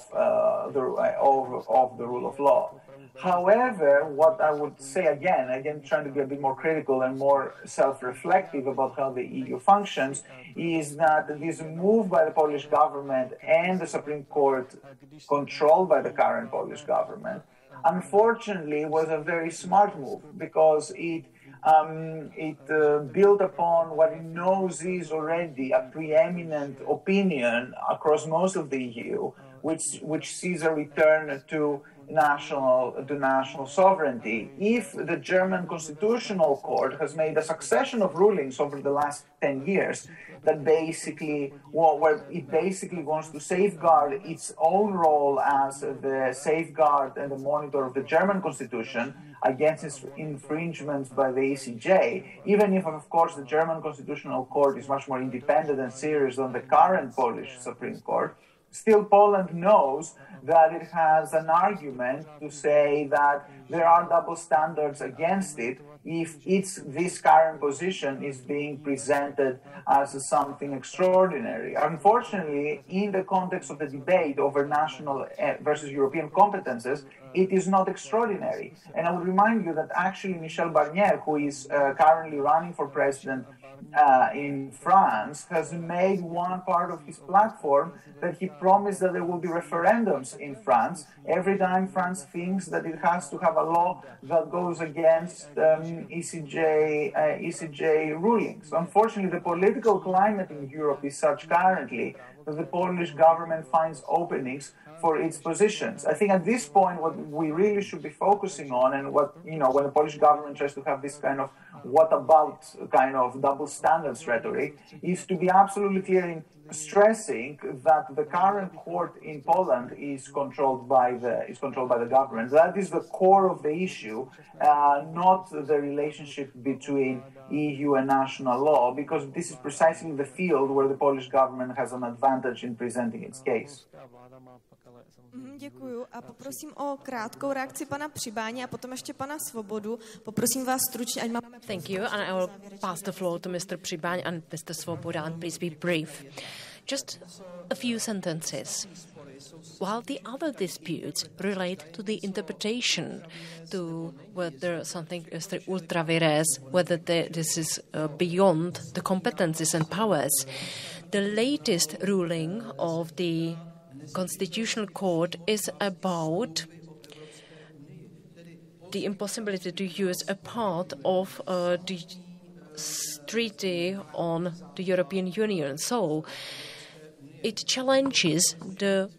the rule of law. However, what I would say again, trying to be a bit more critical and more self-reflective about how the EU functions, is that this move by the Polish government and the Supreme Court, controlled by the current Polish government, unfortunately was a very smart move, because it built upon what it knows is already a preeminent opinion across most of the EU, which sees a return to national sovereignty. If the German Constitutional Court has made a succession of rulings over the last 10 years that basically, where it basically wants to safeguard its own role as the safeguard and the monitor of the German Constitution against its infringements by the ECJ, even if, of course, the German Constitutional Court is much more independent and serious than the current Polish Supreme Court, still Poland knows that it has an argument to say that there are double standards against it if this current position is being presented as something extraordinary. Unfortunately, in the context of the debate over national versus European competences, it is not extraordinary. And I would remind you that actually Michel Barnier, who is currently running for president in France, has made one part of his platform that he promised that there will be referendums in France every time France thinks that it has to have a law that goes against ECJ rulings. Unfortunately, the political climate in Europe is such currently that the Polish government finds openings for its positions. I think at this point, what we really should be focusing on, and what, when the Polish government tries to have this kind of what about kind of double standards rhetoric, is to be absolutely clear in stressing that the current court in Poland is controlled by the government. That is the core of the issue, not the relationship between EU and national law, because this is precisely the field where the Polish government has an advantage in presenting its case.
Děkuju a poprosím o krátkou reakci pana Přibáně a potom ještě pana Svobodu. Poprosím vás stručně, ať máme...
Thank you, and I will pass the floor to Mr. Přibáň and Mr. Svoboda, and please be brief. Just a few sentences. While the other disputes relate to the interpretation, to whether something is ultra vires, whether this is beyond the competences and powers, the latest ruling of the Constitutional Court is about the impossibility to use a part of the treaty on the European Union. So it challenges the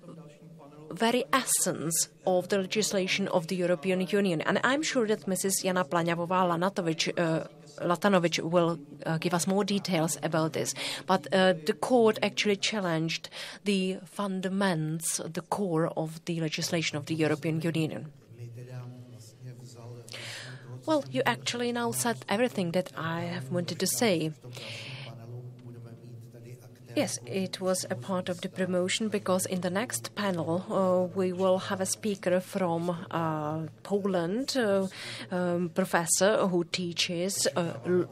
very essence of the legislation of the European Union. And I'm sure that Mrs. Jana Latanovic will give us more details about this. But the court actually challenged the fundaments, the core of the legislation of the European Union. Well, you actually now said everything that I have wanted to say. Yes, it was a part of the promotion, because in the next panel we will have a speaker from Poland, professor who teaches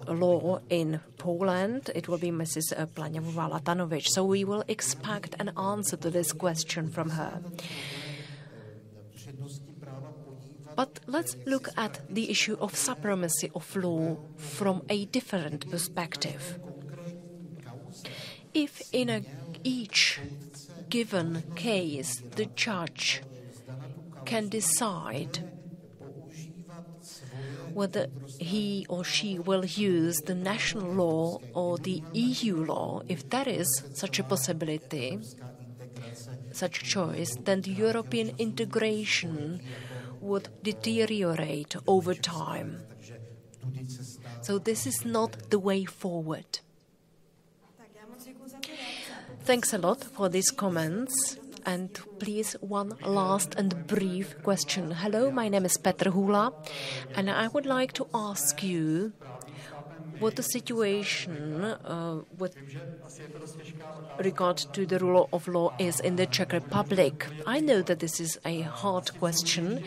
law in Poland. It will be Mrs. Latanovic. So we will expect an answer to this question from her. But let's look at the issue of supremacy of law from a different perspective. If in each given case the judge can decide whether he or she will use the national law or the EU law, if there is such a possibility, such a choice, then the European integration would deteriorate over time. So this is not the way forward. Thanks a lot for these comments. And please, one last and brief question. Hello, my name is Petr Hula, and I would like to ask you what the situation with regard to the rule of law is in the Czech Republic. I know that this is a hard question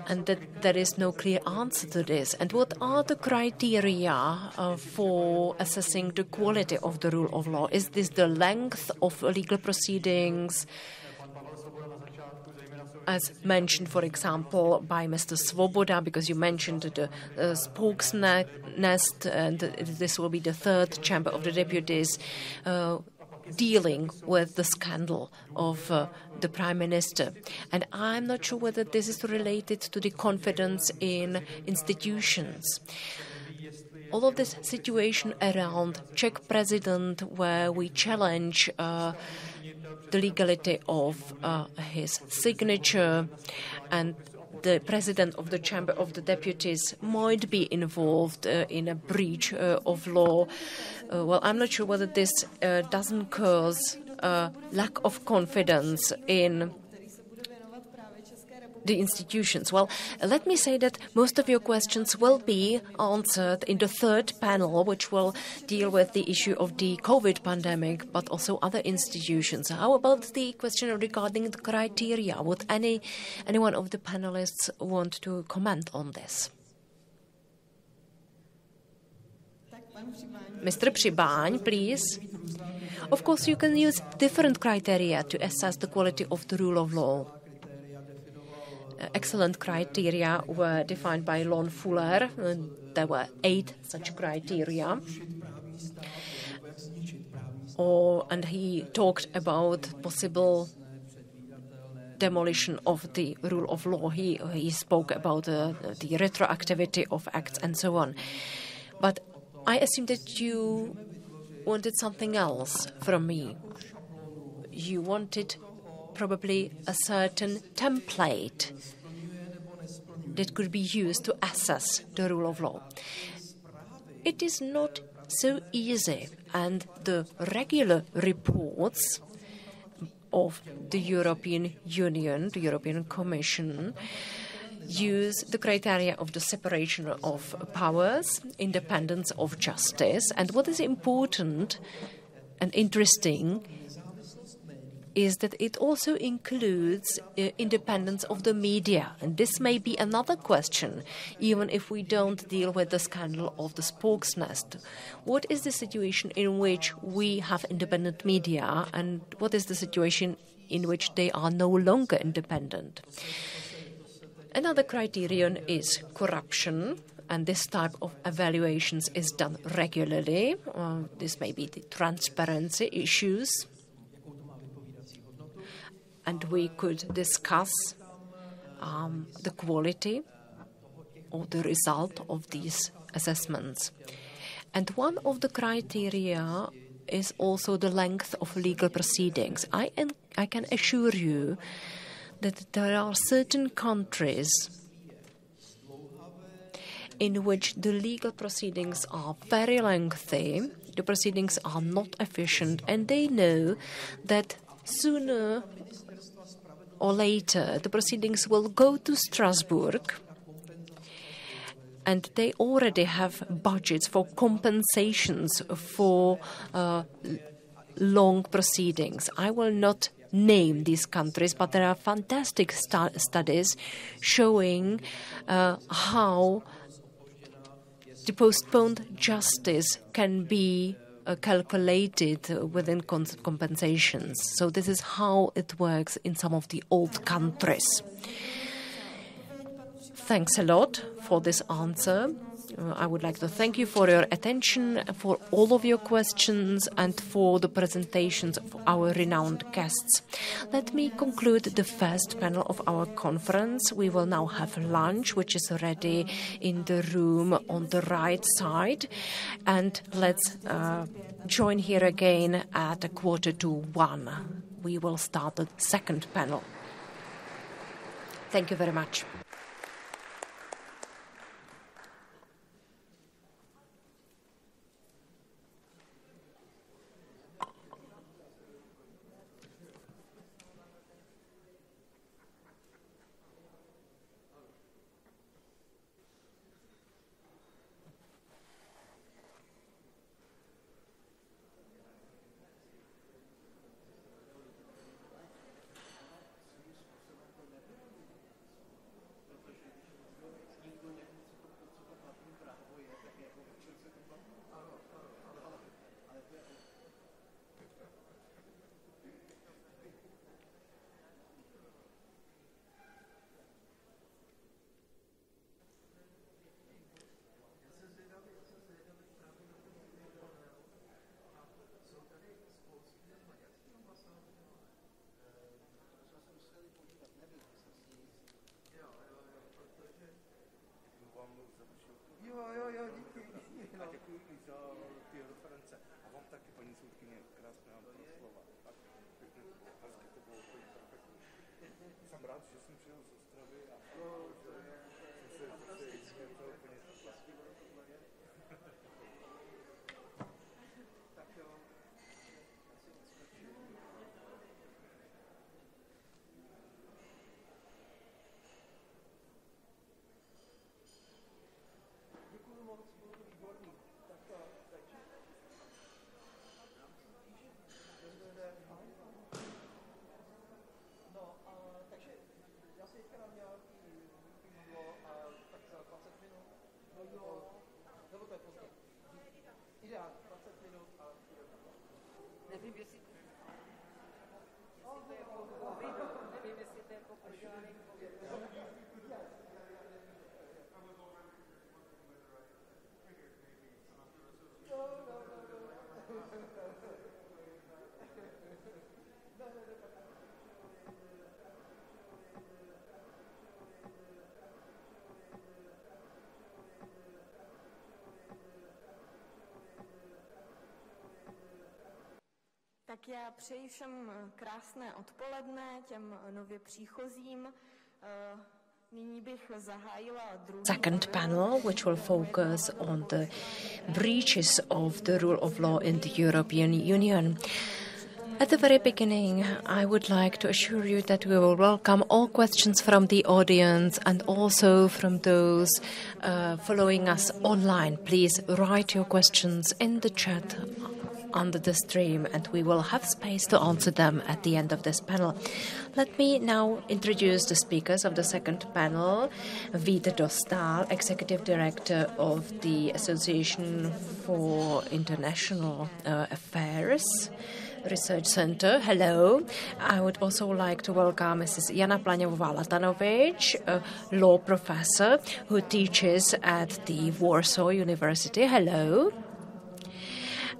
and that there is no clear answer to this. And what are the criteria for assessing the quality of the rule of law? Is this the length of legal proceedings, as mentioned, for example, by Mr. Svoboda, because you mentioned the spokes nest, and this will be the third chamber of the deputies dealing with the scandal of the Prime Minister. And I'm not sure whether this is related to the confidence in institutions. All of this situation around Czech president, where we challenge the legality of his signature, and the president of the Chamber of the Deputies might be involved in a breach of law. Well, I'm not sure whether this doesn't cause lack of confidence in the institutions. Well, let me say that most of your questions will be answered in the third panel, which will deal with the issue of the COVID pandemic, but also other institutions. How about the question regarding the criteria? Would any one of the panelists want to comment on this? Mr. Přibáň, please. Of course, you can use different criteria to assess the quality of the rule of law. Excellent criteria were defined by Lon Fuller. There were 8 such criteria. And he talked about possible demolition of the rule of law. He spoke about the retroactivity of acts and so on. But I assume that you wanted something else from me. You wanted probably a certain template that could be used to assess the rule of law. It is not so easy, and the regular reports of the European Union, the European Commission, use the criteria of the separation of powers, independence of justice, and what is important and interesting is that it also includes independence of the media. And this may be another question, even if we don't deal with the scandal of the Spork's Nest. What is the situation in which we have independent media, and what is the situation in which they are no longer independent? Another criterion is corruption, and this type of evaluations is done regularly. This may be the transparency issues. And we could discuss the quality or the result of these assessments. And one of the criteria is also the length of legal proceedings. I can assure you that there are certain countries in which the legal proceedings are very lengthy, the proceedings are not efficient, and they know that sooner or later the proceedings will go to Strasbourg, and they already have budgets for compensations for long proceedings. I will not name these countries, but there are fantastic studies showing how the postponed justice can be calculated within compensations. So this is how it works in some of the old countries. Thanks a lot for this answer. I would like to thank you for your attention, for all of your questions, and for the presentations of our renowned guests. Let me conclude the first panel of our conference. We will now have lunch, which is ready in the room on the right side. And let's join here again at 1:45. We will start the second panel. Thank you very much.
Děkuji za ty reference. A vám taky, paní soudkyně, krásné vám slova.
Tak já přeji všem krásné odpoledne, těm nově příchozím. Nyní bych zahájila druhý
Second panel, which will focus on the breaches of the rule of law in the European Union. At the very beginning, I would like to assure you that we will welcome all questions from the audience and also from those following us online. Please write your questions in the chat under the stream, and we will have space to answer them at the end of this panel. Let me now introduce the speakers of the second panel. Vít Dostál, Executive Director of the Association for International Affairs Research Center. Hello. I would also like to welcome Mrs. Jana Plaňová-Latanovič, a law professor who teaches at the Warsaw University. Hello.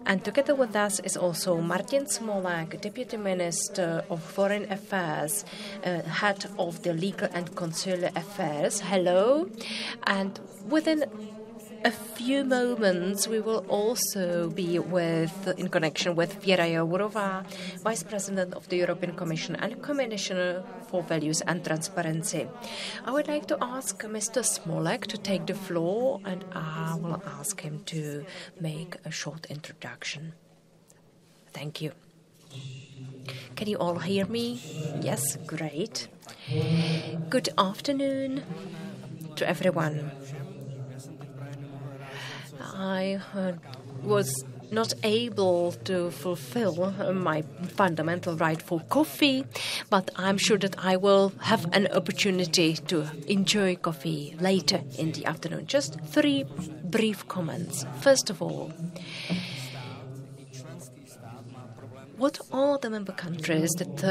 And together with us is also Martin Smolak, Deputy Minister of Foreign Affairs, Head of the Legal and Consular Affairs. Hello. And within a few moments, we will also be in connection with Vera Yorlova, Vice President of the European Commission and Commissioner for Values and Transparency. I would like to ask Mr. Smolak to take the floor, and I will ask him to make a short introduction. Thank you. Can you all hear me? Yes, great. Good afternoon to everyone. I was not able to fulfill my fundamental right for coffee, but I'm sure that I will have an opportunity to enjoy coffee later in the afternoon. Just 3 brief comments. First of all, what are the member countries that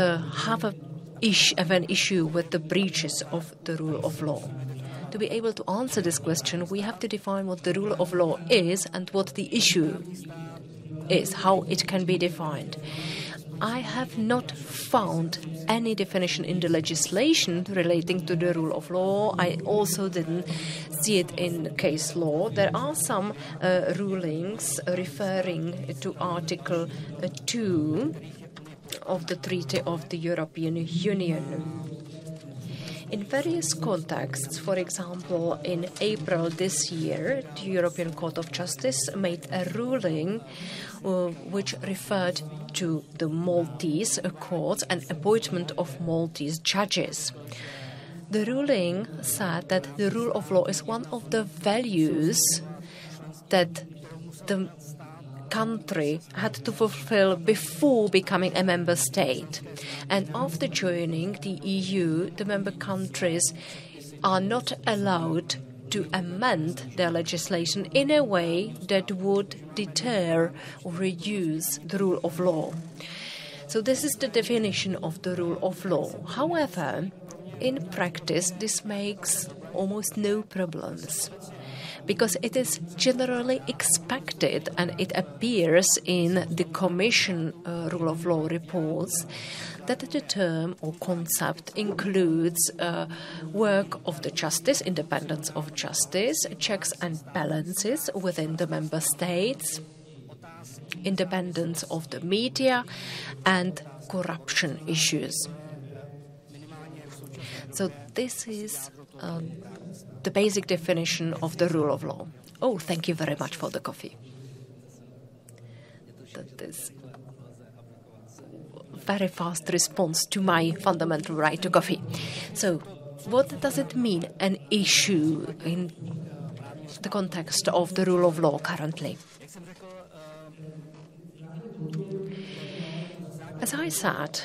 have an issue with the breaches of the rule of law? To be able to answer this question, we have to define what the rule of law is and what the issue is, how it can be defined. I have not found any definition in the legislation relating to the rule of law. I also didn't see it in case law. There are some rulings referring to Article 2 of the Treaty of the European Union. In various contexts, for example, in April this year, the European Court of Justice made a ruling which referred to the Maltese courts and appointment of Maltese judges. The ruling said that the rule of law is one of the values that the country had to fulfill before becoming a member state. And after joining the EU, the member countries are not allowed to amend their legislation in a way that would deter or reduce the rule of law. So this is the definition of the rule of law. However, in practice, this makes almost no problems, because it is generally expected, and it appears in the Commission rule of law reports, that the term or concept includes work of the justice, independence of justice, checks and balances within the member states, independence of the media, and corruption issues. So this is the basic definition of the rule of law. Oh, thank you very much for the coffee. That is very fast response to my fundamental right to coffee. So, what does it mean, an issue in the context of the rule of law currently? As I said,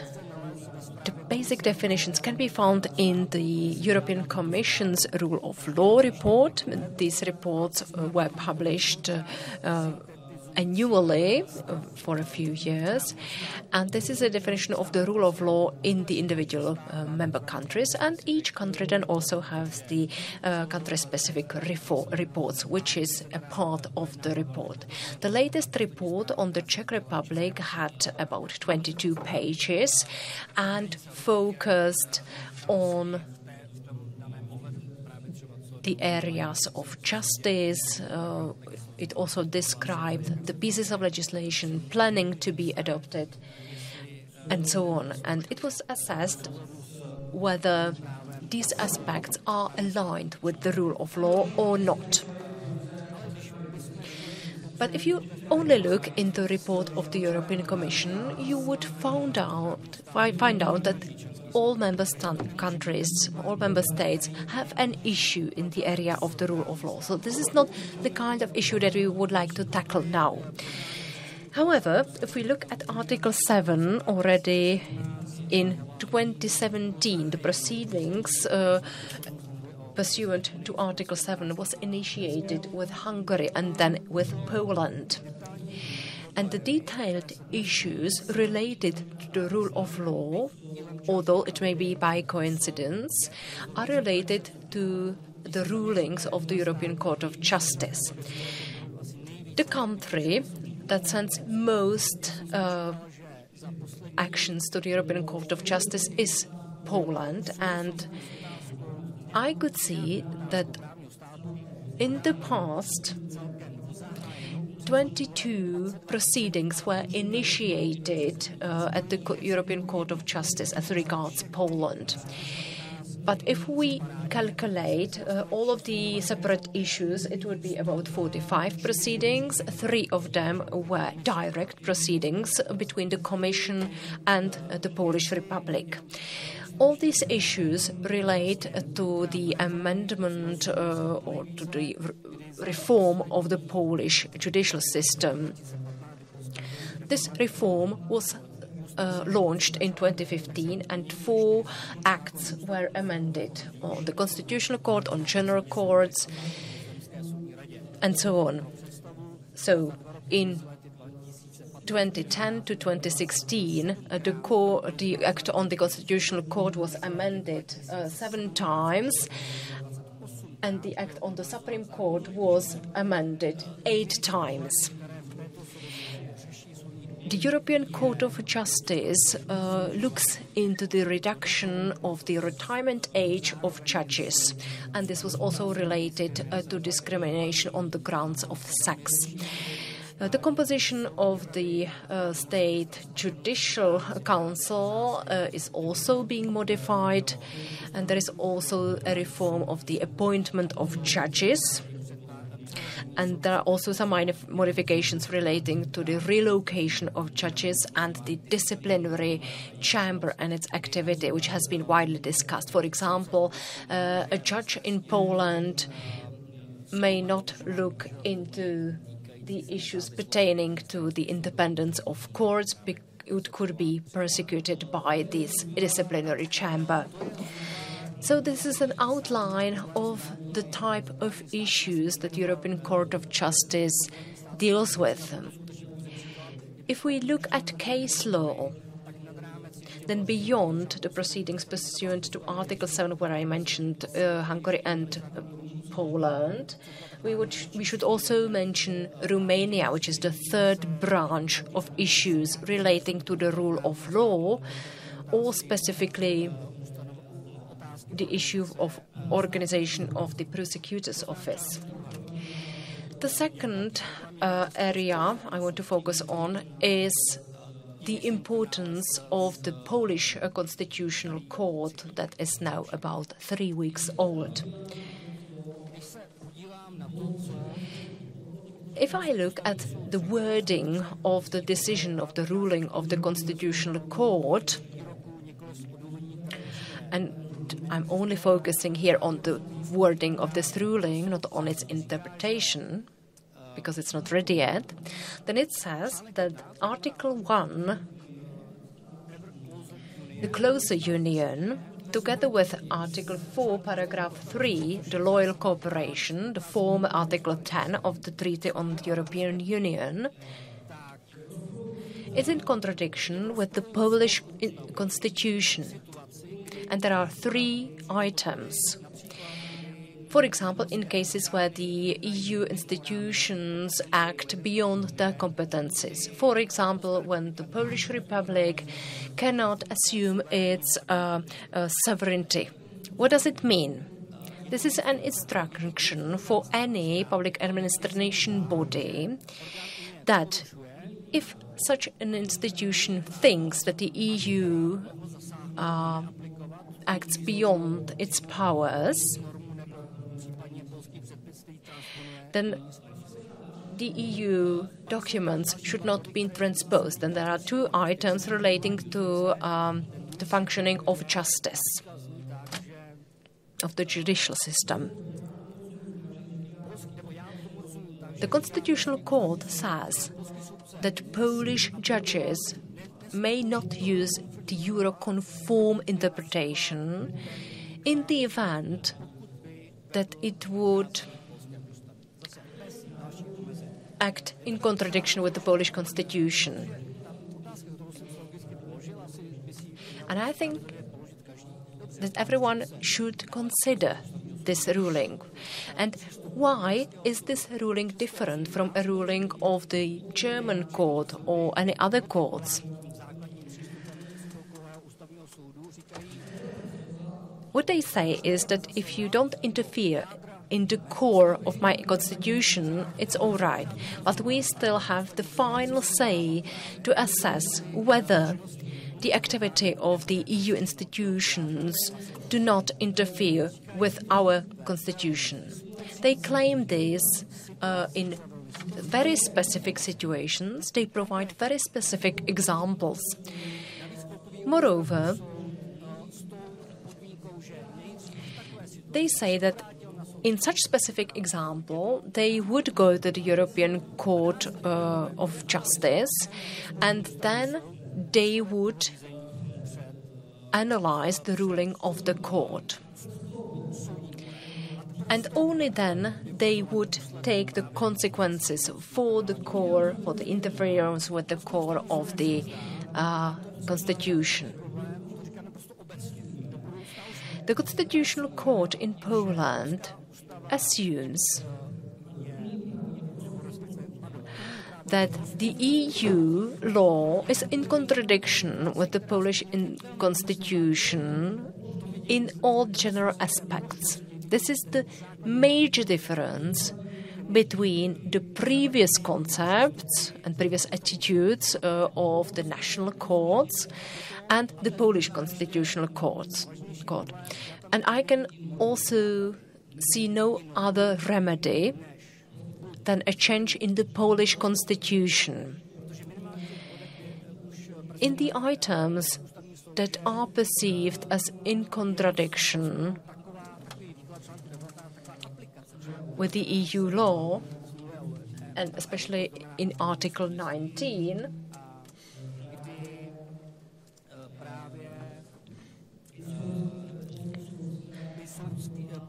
the basic definitions can be found in the European Commission's Rule of Law report. These reports were published annually for a few years, and this is a definition of the rule of law in the individual member countries, and each country then also has the country-specific reports, which is a part of the report. The latest report on the Czech Republic had about 22 pages and focused on the areas of justice. It also described the pieces of legislation planning to be adopted, and so on. And it was assessed whether these aspects are aligned with the rule of law or not. But if you only look in the report of the European Commission, you would find out that all member countries, all member states have an issue in the area of the rule of law. So this is not the kind of issue that we would like to tackle now. However, if we look at Article 7, already in 2017, the proceedings pursuant to Article 7 was initiated with Hungary and then with Poland. And the detailed issues related to the rule of law, although it may be by coincidence, are related to the rulings of the European Court of Justice. The country that sends most actions to the European Court of Justice is Poland, and I could see that in the past 22 proceedings were initiated at the European Court of Justice as regards Poland. But if we calculate all of the separate issues, it would be about 45 proceedings. 3 of them were direct proceedings between the Commission and the Polish Republic. All these issues relate to the amendment or to the reform of the Polish judicial system. This reform was launched in 2015, and 4 acts were amended on the Constitutional Court, on general courts, and so on. So in 2010 to 2016, the Act on the Constitutional Court was amended 7 times, and the Act on the Supreme Court was amended 8 times. The European Court of Justice looks into the reduction of the retirement age of judges, and this was also related to discrimination on the grounds of sex. The composition of the State Judicial Council is also being modified, and there is also a reform of the appointment of judges. And there are also some minor modifications relating to the relocation of judges and the disciplinary chamber and its activity, which has been widely discussed. For example, a judge in Poland may not look into the issues pertaining to the independence of courts. It could be persecuted by this disciplinary chamber. So this is an outline of the type of issues that the European Court of Justice deals with. If we look at case law, then beyond the proceedings pursuant to Article 7, where I mentioned Hungary and Poland, we should also mention Romania, which is the 3rd branch of issues relating to the rule of law, or specifically the issue of organization of the prosecutor's office. The second area I want to focus on is the importance of the Polish Constitutional Court that is now about 3 weeks old. If I look at the wording of the decision of the ruling of the Constitutional Court, and I'm only focusing here on the wording of this ruling, not on its interpretation, because it's not ready yet, then it says that Article 1, the closer union, together with Article 4, Paragraph 3, the loyal cooperation, the former Article 10 of the Treaty on the European Union, is in contradiction with the Polish constitution. And there are 3 items. For example, in cases where the EU institutions act beyond their competences. For example, when the Polish Republic cannot assume its sovereignty. What does it mean? This is an instruction for any public administration body that if such an institution thinks that the EU acts beyond its powers, then the EU documents should not be transposed. And there are 2 items relating to the functioning of justice, of the judicial system. The Constitutional Court says that Polish judges may not use the Euro-conform interpretation in the event that it would act in contradiction with the Polish constitution. And I think that everyone should consider this ruling. And why is this ruling different from a ruling of the German court or any other courts? What they say is that if you don't interfere in the core of my constitution, it's all right. But we still have the final say to assess whether the activity of the EU institutions do not interfere with our constitution. They claim this in very specific situations. They provide very specific examples. Moreover, they say that in such specific example, they would go to the European Court of Justice, and then they would analyze the ruling of the court. And only then they would take the consequences for the core, for the interference with the core of the constitution. The Constitutional Court in Poland assumes that the EU law is in contradiction with the Polish constitution in all general aspects. This is the major difference between the previous concepts and previous attitudes of the national courts and the Polish Constitutional Court. And I can also see no other remedy than a change in the Polish constitution. In the items that are perceived as in contradiction with the EU law, and especially in Article 19,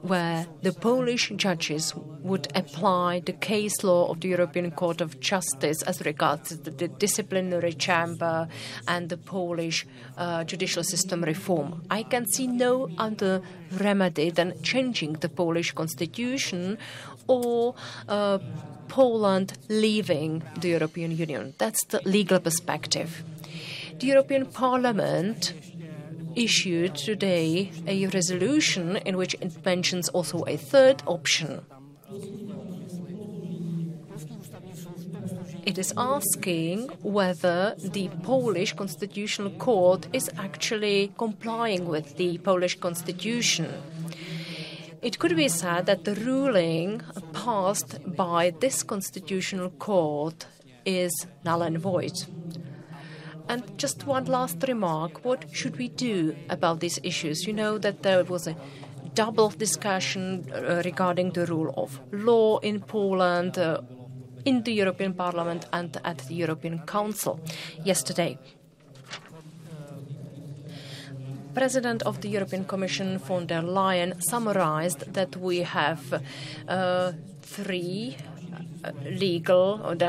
where the Polish judges would apply the case law of the European Court of Justice as regards the disciplinary chamber and the Polish judicial system reform. I can see no other remedy than changing the Polish constitution or Poland leaving the European Union. That's the legal perspective. The European Parliament issued today a resolution in which it mentions also a third option. It is asking whether the Polish Constitutional Court is actually complying with the Polish Constitution. It could be said that the ruling passed by this Constitutional Court is null and void. And just one last remark, what should we do about these issues? You know that there was a double discussion regarding the rule of law in Poland, in the European Parliament and at the European Council yesterday. President of the European Commission von der Leyen summarized that we have there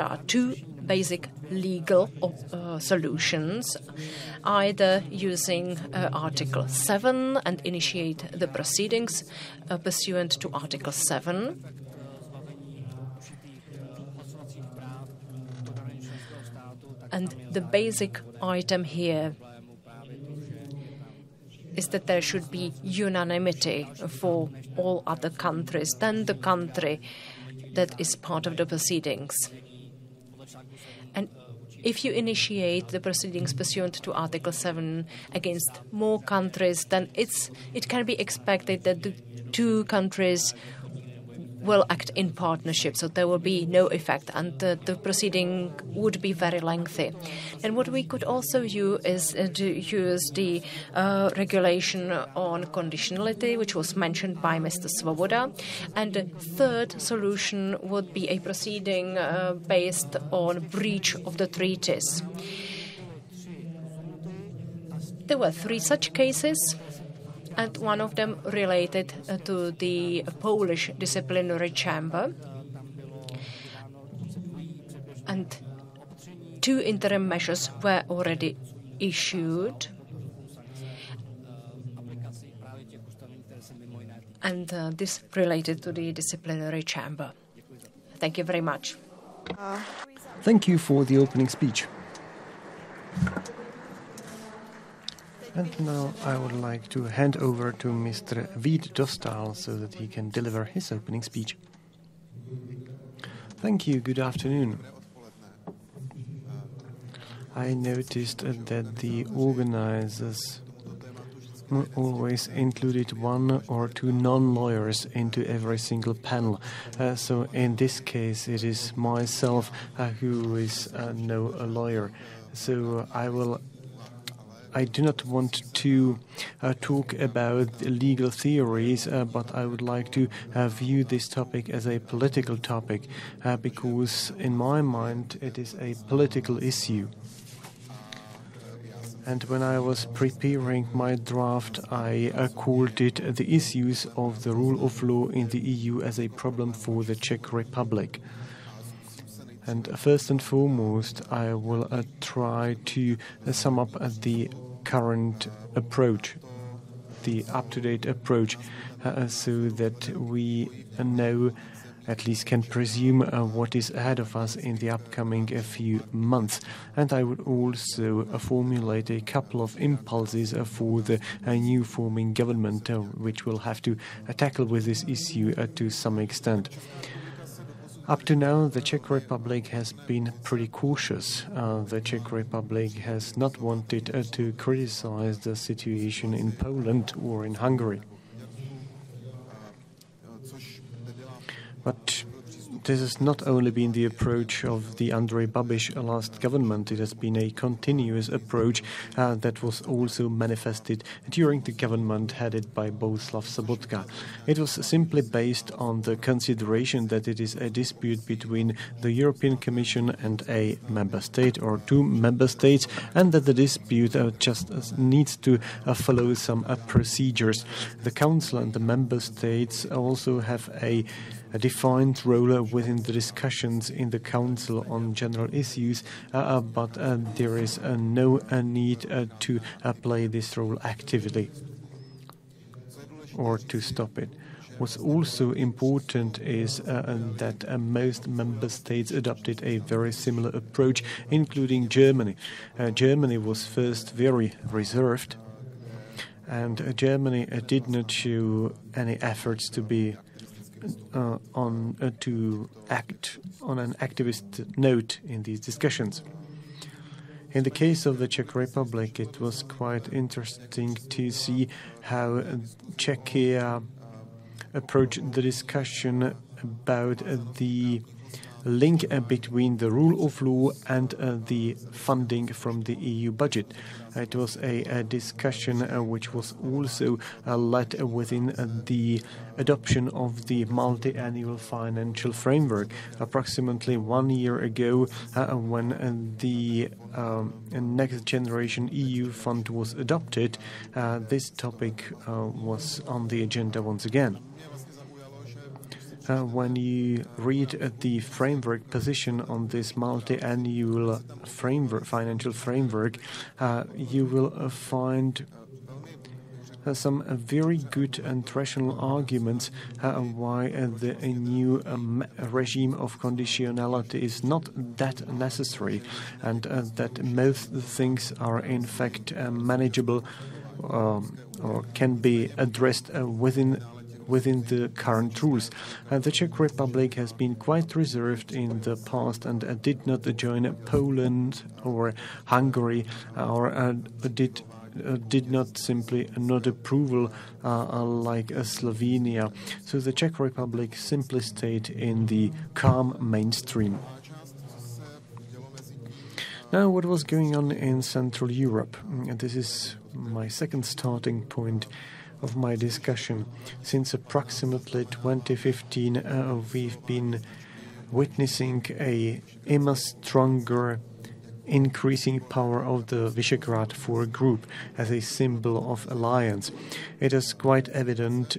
are two basic legal solutions, either using Article 7 and initiate the proceedings pursuant to Article 7, and the basic item here is that there should be unanimity for all other countries than the country that is part of the proceedings. And if you initiate the proceedings pursuant to Article 7 against more countries, then it can be expected that the two countries will act in partnership, so there will be no effect, and the proceeding would be very lengthy. And what we could also use is to use the regulation on conditionality, which was mentioned by Mr. Svoboda. And the third solution would be a proceeding based on breach of the treaties. There were 3 such cases, and one of them related to the Polish Disciplinary Chamber. And 2 interim measures were already issued. And this related to the Disciplinary Chamber. Thank you very much.
Thank you for the opening speech. And now I would like to hand over to Mr. Vít Dostál so that he can deliver his opening speech. Thank you. Good afternoon. I noticed that the organizers always included 1 or 2 non-lawyers into every single panel. So in this case, it is myself who is no lawyer. So I do not want to talk about legal theories, but I would like to view this topic as a political topic, because in my mind it is a political issue. And when I was preparing my draft, I called it the issues of the rule of law in the EU as a problem for the Czech Republic. And first and foremost, I will try to sum up the current approach, the up-to-date approach, so that we know, at least can presume, what is ahead of us in the upcoming few months. And I would also formulate a couple of impulses for the new forming government, which will have to tackle with this issue to some extent. Up to now, the Czech Republic has been pretty cautious. The Czech Republic has not wanted to criticize the situation in Poland or in Hungary. But this has not only been the approach of the Andrej Babiš last government, it has been a continuous approach that was also manifested during the government headed by Bohuslav Sobotka. It was simply based on the consideration that it is a dispute between the European Commission and a member state or 2 member states, and that the dispute just needs to follow some procedures. The Council and the member states also have a defined role within the discussions in the Council on general issues, but there is no need to play this role actively or to stop it. What's also important is that most member states adopted a very similar approach, including Germany. Germany was first very reserved, and Germany did not show any efforts to be to act on an activist note in these discussions. In the case of the Czech Republic, it was quite interesting to see how Czechia approached the discussion about the link between the rule of law and the funding from the EU budget. It was a discussion which was also led within the adoption of the multi-annual financial framework. Approximately 1 year ago, when the Next Generation EU Fund was adopted, this topic was on the agenda once again. When you read the framework position on this multi-annual financial framework, you will find some very good and rational arguments why the new regime of conditionality is not that necessary, and that most things are in fact manageable or can be addressed within the current rules. The Czech Republic has been quite reserved in the past and did not join Poland or Hungary, or did not simply not approval like Slovenia. So the Czech Republic simply stayed in the calm mainstream. Now, what was going on in Central Europe? This is my second starting point of my discussion. Since approximately 2015, we've been witnessing a ever stronger increasing power of the Visegrad 4 group as a symbol of alliance. It is quite evident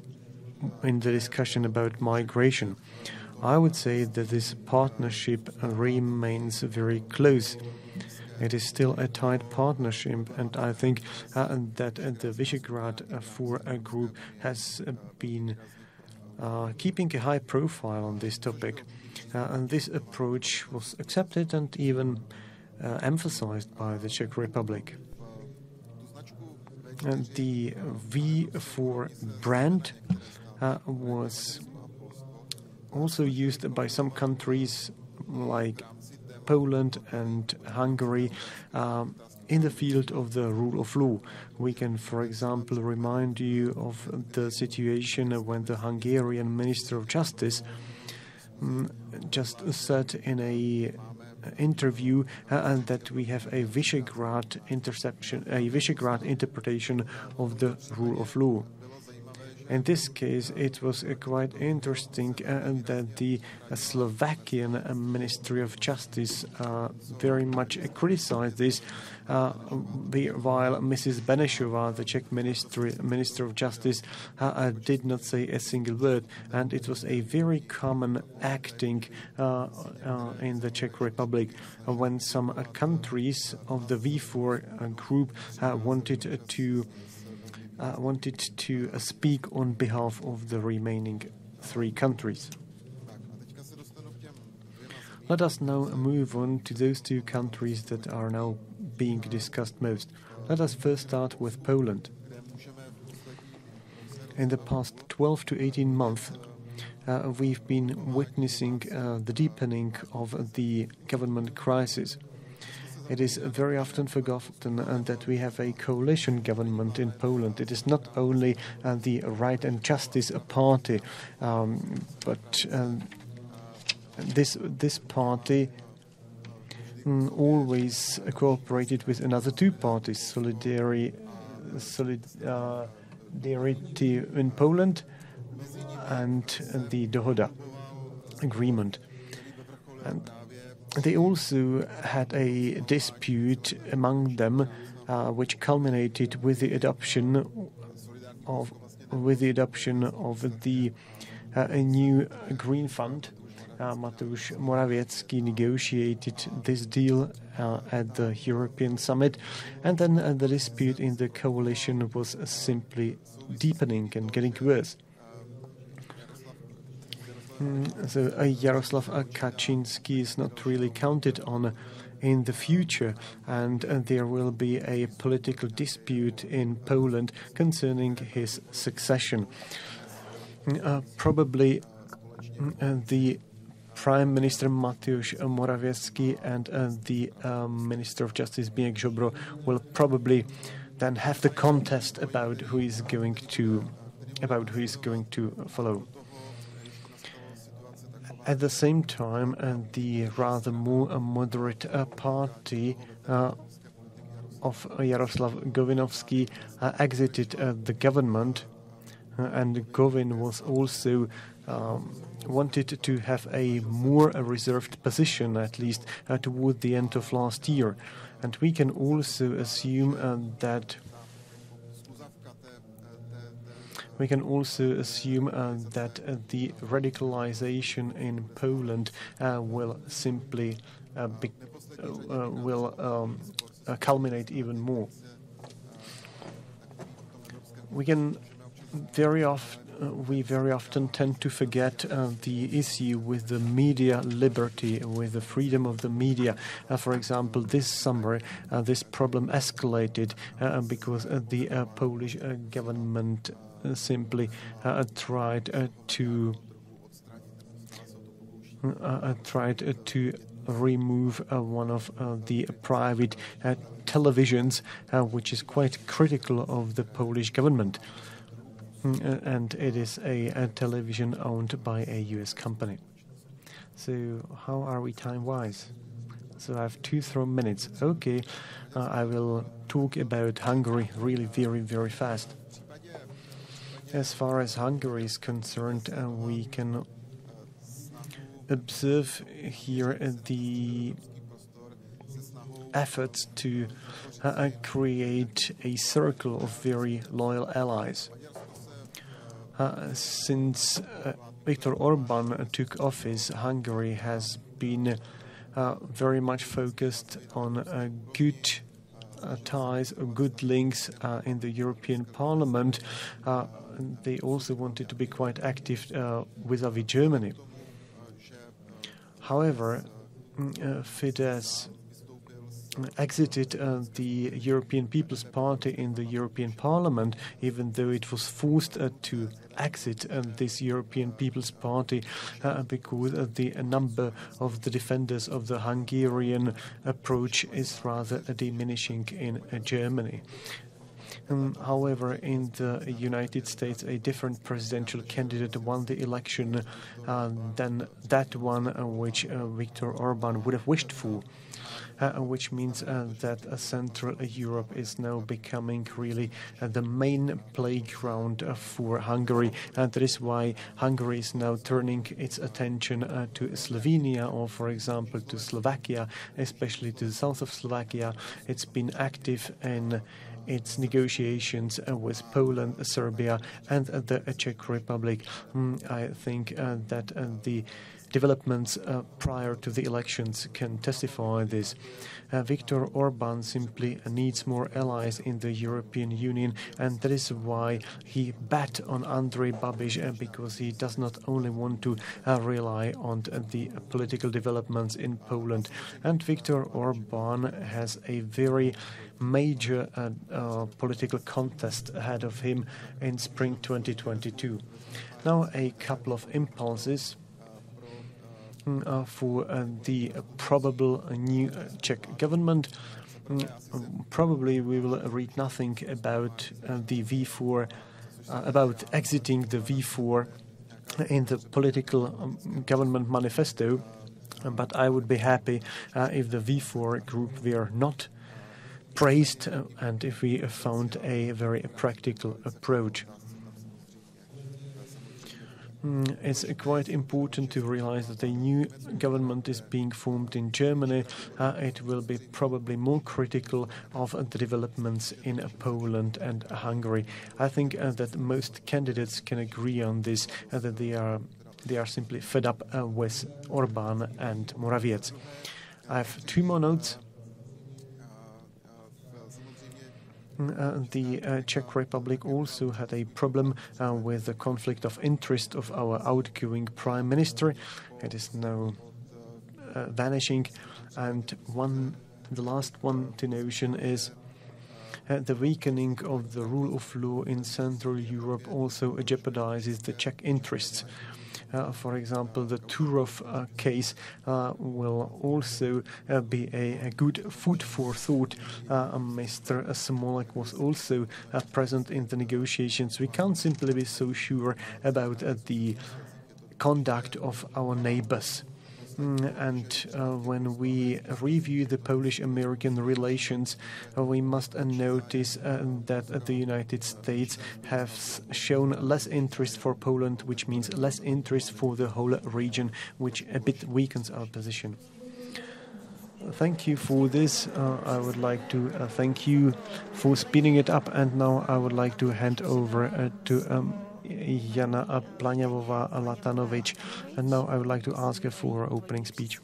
in the discussion about migration. I would say that this partnership remains very close. It is still a tight partnership, and I think that the Visegrad 4 group has been keeping a high profile on this topic. And this approach was accepted and even emphasized by the Czech Republic. And the V4 brand was also used by some countries like Poland and Hungary in the field of the rule of law. We can, for example, remind you of the situation when the Hungarian Minister of Justice just said in a interview that we have a Visegrad interpretation of the rule of law. In this case, it was quite interesting that the Slovakian Ministry of Justice very much criticized this, while Mrs. Benešová, the Czech Minister of Justice, did not say a single word. And it was a very common acting in the Czech Republic when some countries of the V4 group wanted to speak on behalf of the remaining 3 countries. Let us now move on to those 2 countries that are now being discussed most. Let us first start with Poland. In the past 12 to 18 months, we've been witnessing the deepening of the government crisis. It is very often forgotten that we have a coalition government in Poland. It is not only the Right and Justice Party, but this party always cooperated with another 2 parties, Solidarity in Poland and the Dohoda agreement. And they also had a dispute among them, which culminated with the adoption of the new Green Fund. Mateusz Morawiecki negotiated this deal at the European Summit, and then the dispute in the coalition was simply deepening and getting worse. So Jaroslav Kaczynski is not really counted on in the future, and there will be a political dispute in Poland concerning his succession. Probably the Prime Minister Mateusz Morawiecki and the Minister of Justice Zbigniew Ziobro will probably then have the contest about who is going to follow. At the same time, the rather more moderate party of Jarosław Gowinowski exited the government, and Gowin was also wanted to have a more reserved position, at least toward the end of last year. And we can also assume that the radicalization in Poland will simply culminate even more. We very often tend to forget the issue with the media liberty, with the freedom of the media. For example, this summer, this problem escalated because the Polish government simply tried to remove one of the private televisions, which is quite critical of the Polish government. And it is a television owned by a US company. So how are we time-wise? So I have 2 minutes. Okay, I will talk about Hungary really very, very fast. As far as Hungary is concerned, we can observe here the efforts to create a circle of very loyal allies. Since Viktor Orban took office, Hungary has been very much focused on good ties, good links in the European Parliament. They also wanted to be quite active vis-à-vis Germany. However, Fidesz exited the European People's Party in the European Parliament, even though it was forced to exit this European People's Party because the number of the defenders of the Hungarian approach is rather diminishing in Germany. However, in the United States, a different presidential candidate won the election than that one which Viktor Orban would have wished for. Which means that Central Europe is now becoming really the main playground for Hungary. And that is why Hungary is now turning its attention to Slovenia or, for example, to Slovakia, especially to the south of Slovakia. It's been active in its negotiations with Poland, Serbia, and the Czech Republic. I think that the developments prior to the elections can testify this. Viktor Orban simply needs more allies in the European Union, and that is why he bet on Andrej Babiš, because he does not only want to rely on the political developments in Poland. And Viktor Orban has a very major political contest ahead of him in spring 2022. Now, a couple of impulses for the probable new Czech government. Probably we will read nothing about the V4, about exiting the V4 in the political government manifesto, but I would be happy if the V4 group were not praised and if we found a very practical approach. It's quite important to realize that a new government is being formed in Germany. It will be probably more critical of the developments in Poland and Hungary. I think that most candidates can agree on this, that they are simply fed up with Orban and Morawiecki. I have 2 more notes. The Czech Republic also had a problem with the conflict of interest of our outgoing Prime Minister. It is now vanishing. And the last one to notion is the weakening of the rule of law in Central Europe also jeopardizes the Czech interests. For example, the Turov case will also be a good food for thought. Mr. Smolek was also present in the negotiations. We can't simply be so sure about the conduct of our neighbors. And when we review the Polish-American relations, we must notice that the United States has shown less interest for Poland, which means less interest for the whole region, which a bit weakens our position. Thank you for this. I would like to thank you for speeding it up, and now I would like to hand over to Jana Plaňavová-Latanovič. And now I would like to ask her for her opening speech.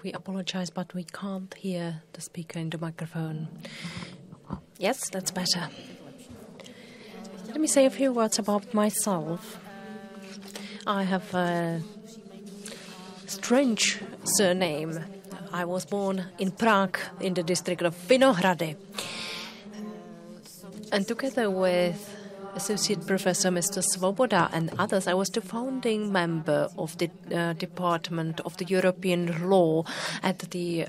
We apologize, but we can't hear the speaker in the microphone. Yes, that's better. Let me say a few words about myself. I have a strange surname. I was born in Prague, in the district of Vinohrady. And together with Associate Professor Mr. Svoboda and others, I was the founding member of the Department of the European Law at the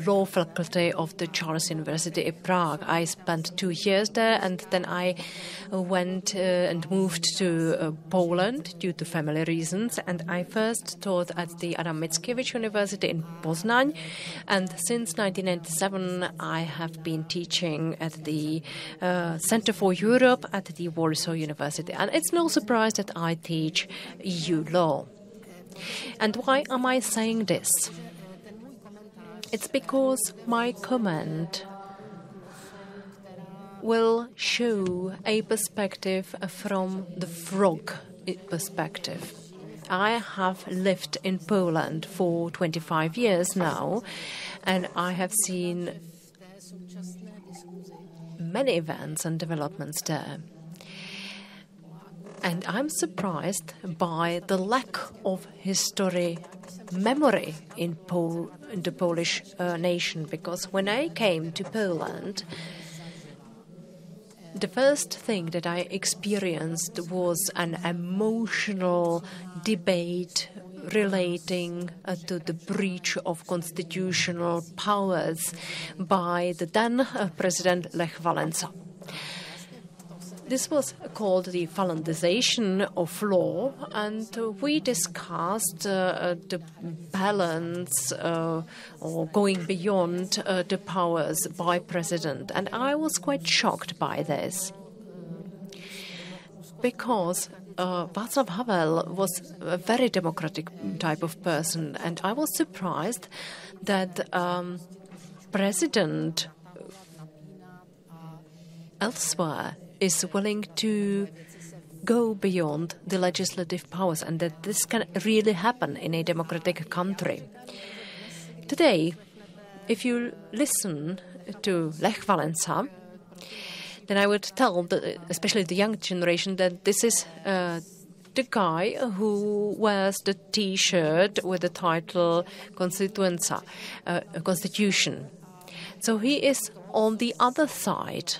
Law Faculty of the Charles University in Prague. I spent 2 years there, and then I went and moved to Poland due to family reasons. And I first taught at the Adam Mickiewicz University in Poznań, and since 1997 I have been teaching at the Center for Europe at the Warsaw University. And it's no surprise that I teach EU law. And why am I saying this? It's because my comment will show a perspective from the frog perspective. I have lived in Poland for 25 years now, and I have seen many events and developments there. And I'm surprised by the lack of memory in the Polish nation, because when I came to Poland, the first thing that I experienced was an emotional debate relating to the breach of constitutional powers by the then President Lech Wałęsa. This was called the Finlandization of law, and we discussed the balance or going beyond the powers by president. And I was quite shocked by this, because Václav Havel was a very democratic type of person, and I was surprised that president elsewhere is willing to go beyond the legislative powers, and that this can really happen in a democratic country. Today, if you listen to Lech Wałęsa, then I would tell, especially the young generation, that this is the guy who wears the T-shirt with the title Constituenza, Constitution. So he is on the other side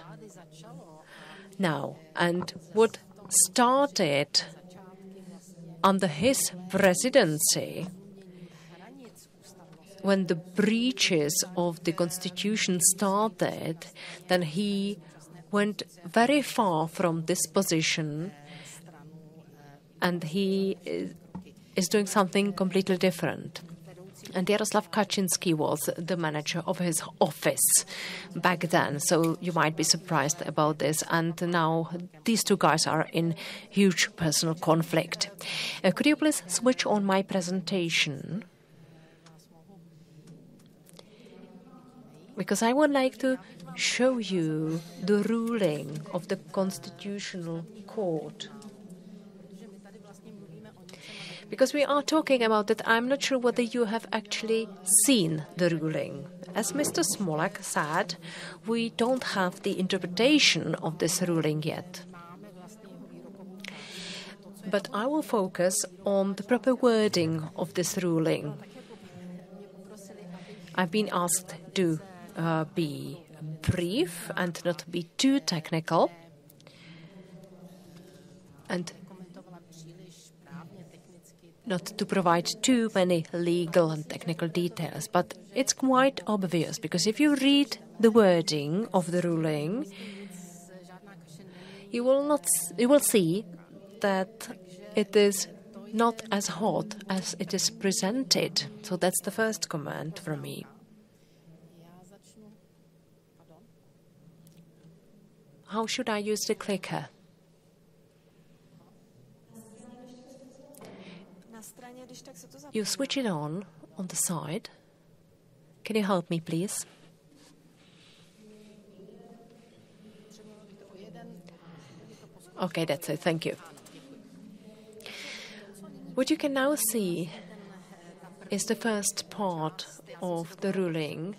now. And what started under his presidency, when the breaches of the constitution started, then he went very far from this position, and he is doing something completely different. And Jaroslav Kaczynski was the manager of his office back then, so you might be surprised about this. And now these two guys are in huge personal conflict. Could you please switch on my presentation? Because I would like to show you the ruling of the Constitutional Court. Because we are talking about that, I'm not sure whether you have actually seen the ruling. As Mr. Smolek said, we don't have the interpretation of this ruling yet. But I will focus on the proper wording of this ruling. I've been asked to be brief and not be too technical. and not to provide too many legal and technical details, but it's quite obvious, because if you read the wording of the ruling, you will see that it is not as hot as it is presented. So that's the first comment from me. How should I use the clicker? You switch it on the side. Can you help me, please? Okay, that's it. Thank you. What you can now see is the first part of the ruling.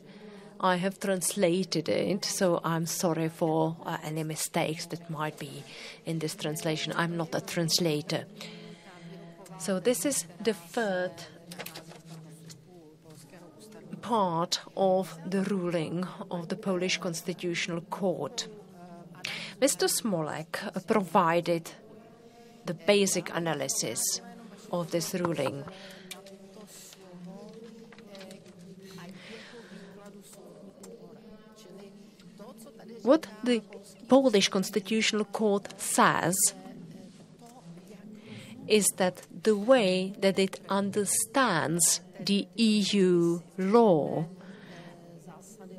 I have translated it, so I'm sorry for any mistakes that might be in this translation. I'm not a translator. So this is the third part of the ruling of the Polish Constitutional Court. Mr. Smolek provided the basic analysis of this ruling. What the Polish Constitutional Court says is that the way that it understands the EU law,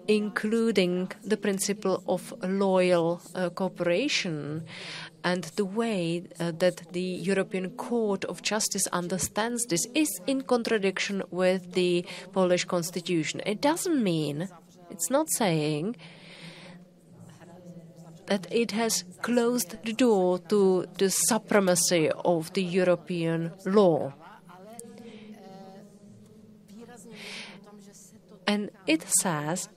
including the principle of loyal cooperation, and the way that the European Court of Justice understands this, is in contradiction with the Polish Constitution. It doesn't mean, it's not saying that it has closed the door to the supremacy of the European law. And it says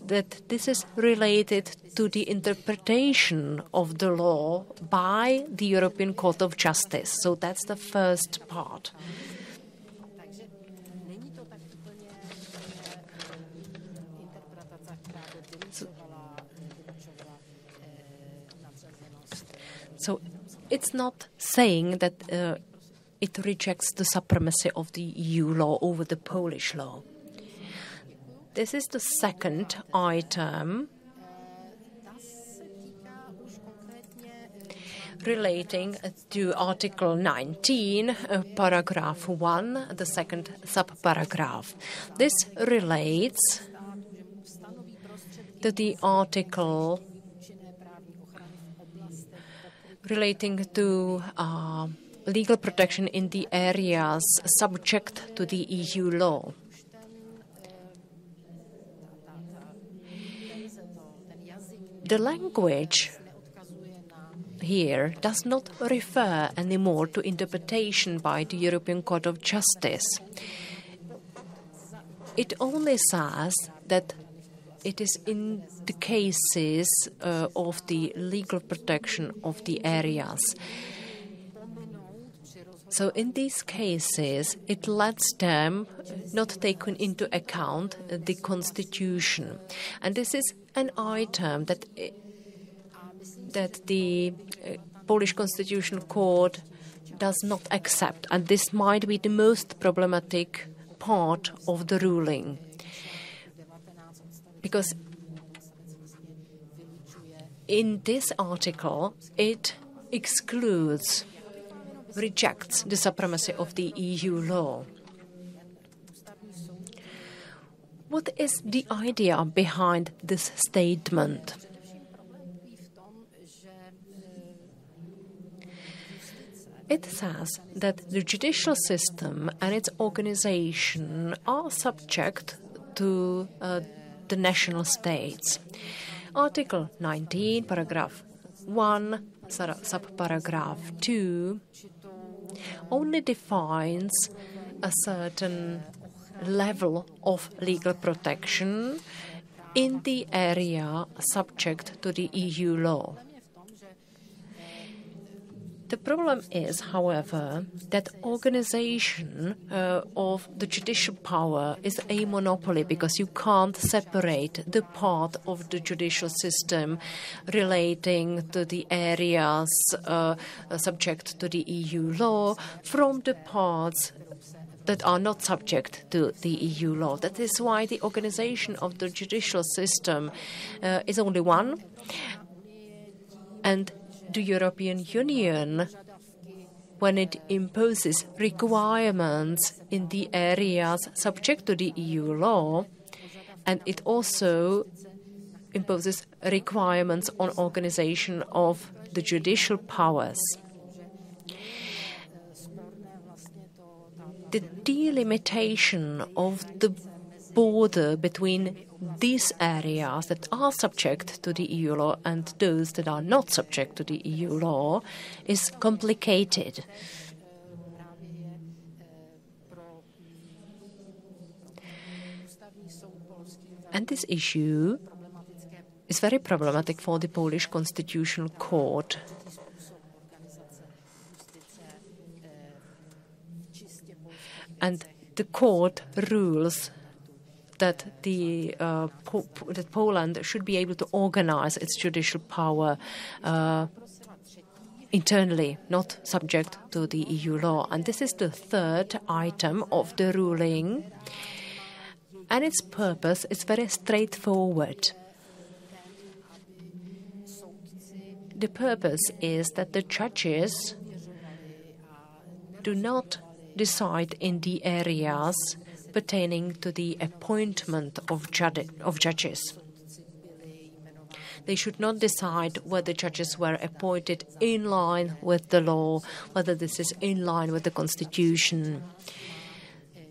that this is related to the interpretation of the law by the European Court of Justice. So that's the first part. So it's not saying that it rejects the supremacy of the EU law over the Polish law. This is the second item relating to Article 19, paragraph 1, the second subparagraph. This relates to the article relating to legal protection in the areas subject to the EU law. The language here does not refer anymore to interpretation by the European Court of Justice. It only says that it is in the cases of the legal protection of the areas. So in these cases, it lets them not take into account the Constitution. And this is an item that the Polish Constitutional Court does not accept. And this might be the most problematic part of the ruling. Because in this article, it rejects the supremacy of the EU law. What is the idea behind this statement? It says that the judicial system and its organization are subject to the national states. Article 19, paragraph 1, subparagraph 2, only defines a certain level of legal protection in the area subject to the EU law. The problem is, however, that organization of the judicial power is a monopoly because you can't separate the part of the judicial system relating to the areas subject to the EU law from the parts that are not subject to the EU law. That is why the organization of the judicial system is only one, and the European Union, when it imposes requirements in the areas subject to the EU law, and it also imposes requirements on organization of the judicial powers. The delimitation of the border between these areas that are subject to the EU law and those that are not subject to the EU law is complicated. And this issue is very problematic for the Polish Constitutional Court. And the court rules that that Poland should be able to organize its judicial power internally, not subject to the EU law. And this is the third item of the ruling. And its purpose is very straightforward. The purpose is that the judges do not decide in the areas pertaining to the appointment of judges. They should not decide whether judges were appointed in line with the law, whether this is in line with the Constitution.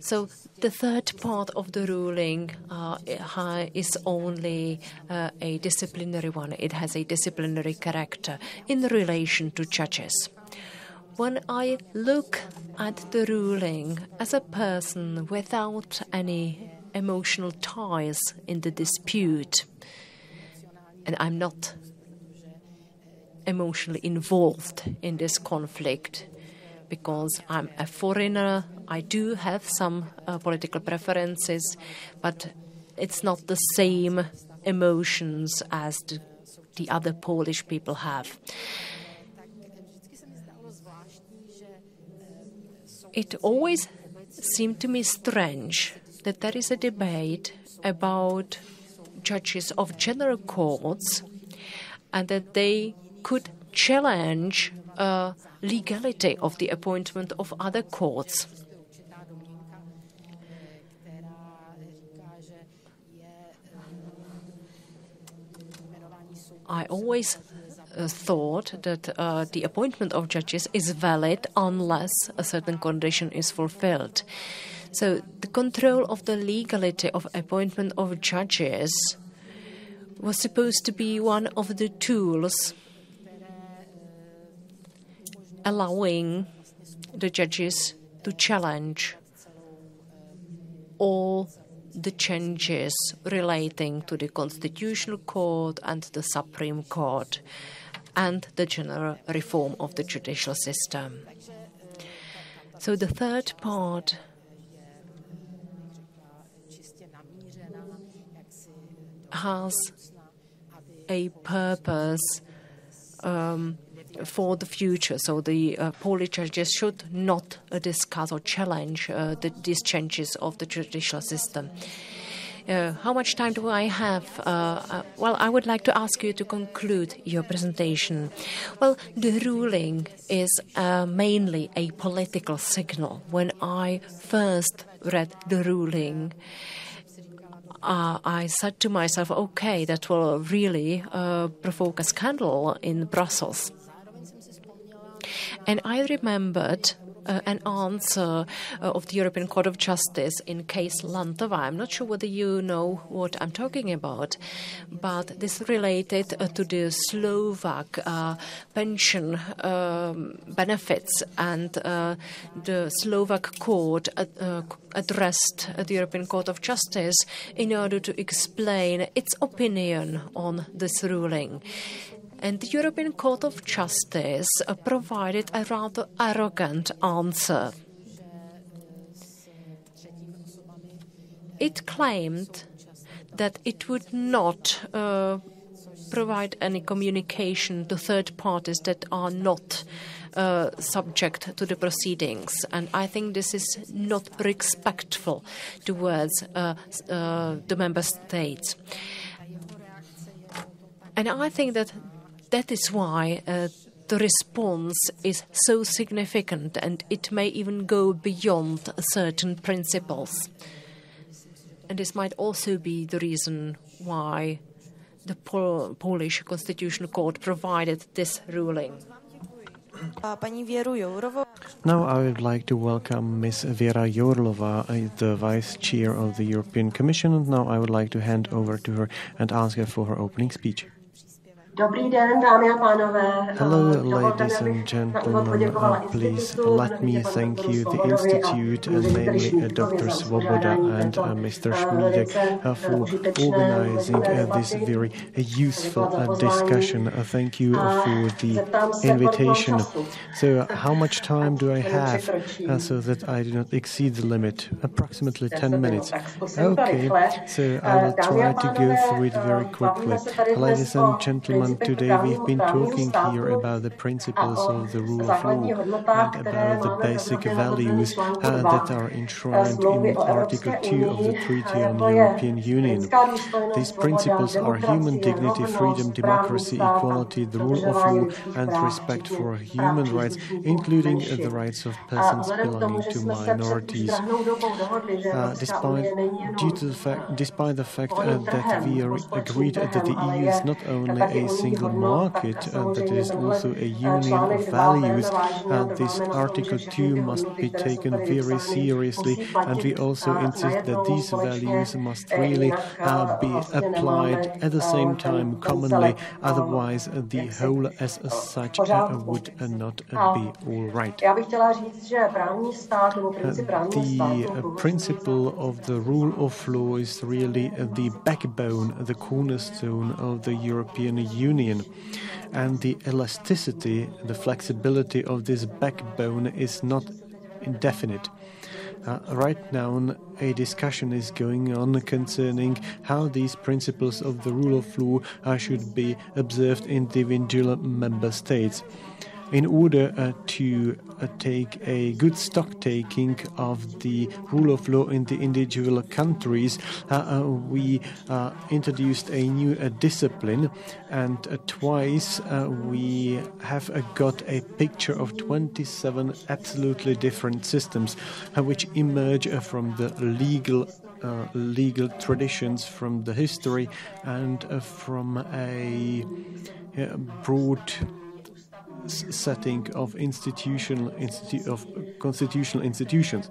So the third part of the ruling is only a disciplinary one. It has a disciplinary character in relation to judges. When I look at the ruling as a person without any emotional ties in the dispute, and I'm not emotionally involved in this conflict because I'm a foreigner, I do have some political preferences, but it's not the same emotions as the other Polish people have. It always seemed to me strange that there is a debate about judges of general courts and that they could challenge legality of the appointment of other courts. I always thought that the appointment of judges is valid unless a certain condition is fulfilled. So the control of the legality of appointment of judges was supposed to be one of the tools allowing the judges to challenge all the changes relating to the Constitutional Court and the Supreme Court and the general reform of the judicial system. So the third part has a purpose for the future. So the Polish judges should not discuss or challenge these changes of the judicial system. How much time do I have? Well, I would like to ask you to conclude your presentation. Well, the ruling is mainly a political signal. When I first read the ruling, I said to myself, okay, that will really provoke a scandal in Brussels. And I remembered an answer of the European Court of Justice in case Lantova. I'm not sure whether you know what I'm talking about, but this related to the Slovak pension benefits, and the Slovak court addressed the European Court of Justice in order to explain its opinion on this ruling. And the European Court of Justice provided a rather arrogant answer. It claimed that it would not provide any communication to third parties that are not subject to the proceedings. And I think this is not respectful towards the member states. And I think that is why the response is so significant, and it may even go beyond certain principles. And this might also be the reason why the Polish Constitutional Court provided this ruling.
Now I would like to welcome Ms. Vera Yorlova, the Vice Chair of the European Commission, and now I would like to hand over to her and ask her for her opening speech. Hello, ladies and gentlemen. Please let me thank you, the Institute, and namely Dr. Svoboda and Mr. Schmiedek, for organizing this very useful discussion. Thank you for the invitation. So, how much time do I have so that I do not exceed the limit? Approximately 10 minutes. Okay, so I will try to go through it very quickly. Ladies and gentlemen, today we've been talking here about the principles of the rule of law and about the basic values that are enshrined in Article 2 of the Treaty on the European Union. These principles are human dignity, freedom, democracy, equality, the rule of law, and respect for human rights, including the rights of persons belonging to minorities. Despite the fact that we are agreed that the EU is not only a single market, that it is also a union of values, this Article 2 must be taken very seriously, and we also insist that these values must really be applied at the same time commonly, otherwise the whole as such would not be all right. The principle of the rule of law is really the backbone, the cornerstone of the European Union. And the elasticity, the flexibility of this backbone is not indefinite. Right now, a discussion is going on concerning how these principles of the rule of law should be observed in individual member states. In order to take a good stock-taking of the rule of law in the individual countries, we introduced a new discipline, and twice we have got a picture of 27 absolutely different systems which emerge from the legal traditions, from the history, and from a broad setting of constitutional institutions.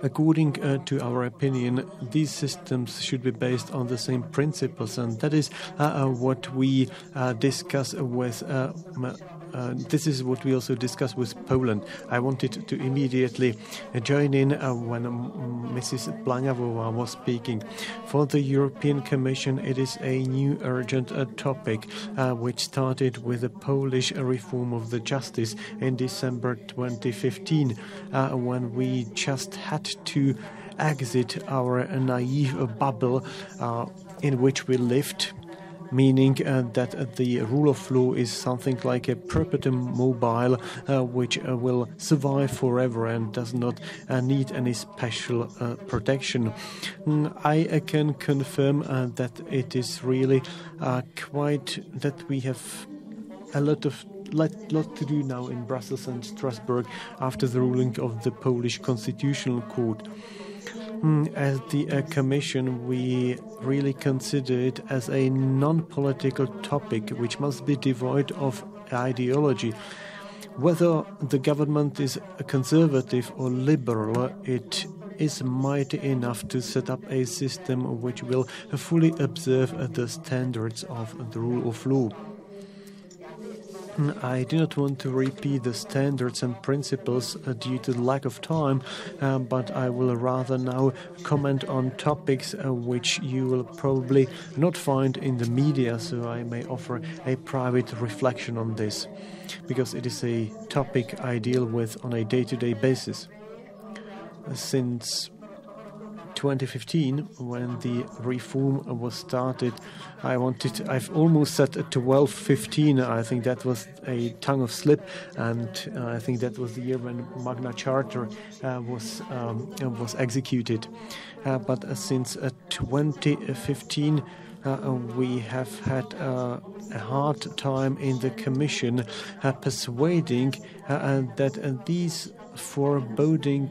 According to our opinion, these systems should be based on the same principles, and that is what we discuss with. This is what we also discussed with Poland. I wanted to immediately join in when Mrs. Blanavova was speaking. For the European Commission, it is a new urgent topic, which started with the Polish reform of the justice in December 2015, when we just had to exit our naive bubble in which we lived, meaning that the rule of law is something like a perpetuum mobile which will survive forever and does not need any special protection. I can confirm that it is really quite that we have a lot to do now in Brussels and Strasbourg after the ruling of the Polish Constitutional Court. As the Commission, we really consider it as a non-political topic which must be devoid of ideology. Whether the government is conservative or liberal, it is mighty enough to set up a system which will fully observe the standards of the rule of law. I do not want to repeat the standards and principles due to the lack of time, but I will rather now comment on topics which you will probably not find in the media, so I may offer a private reflection on this, because it is a topic I deal with on a day-to-day basis. Since 2015, when the reform was started, I've almost said 1215. I think that was a tongue of slip, and I think that was the year when Magna Charta was executed. But since 2015, we have had a hard time in the Commission persuading that these foreboding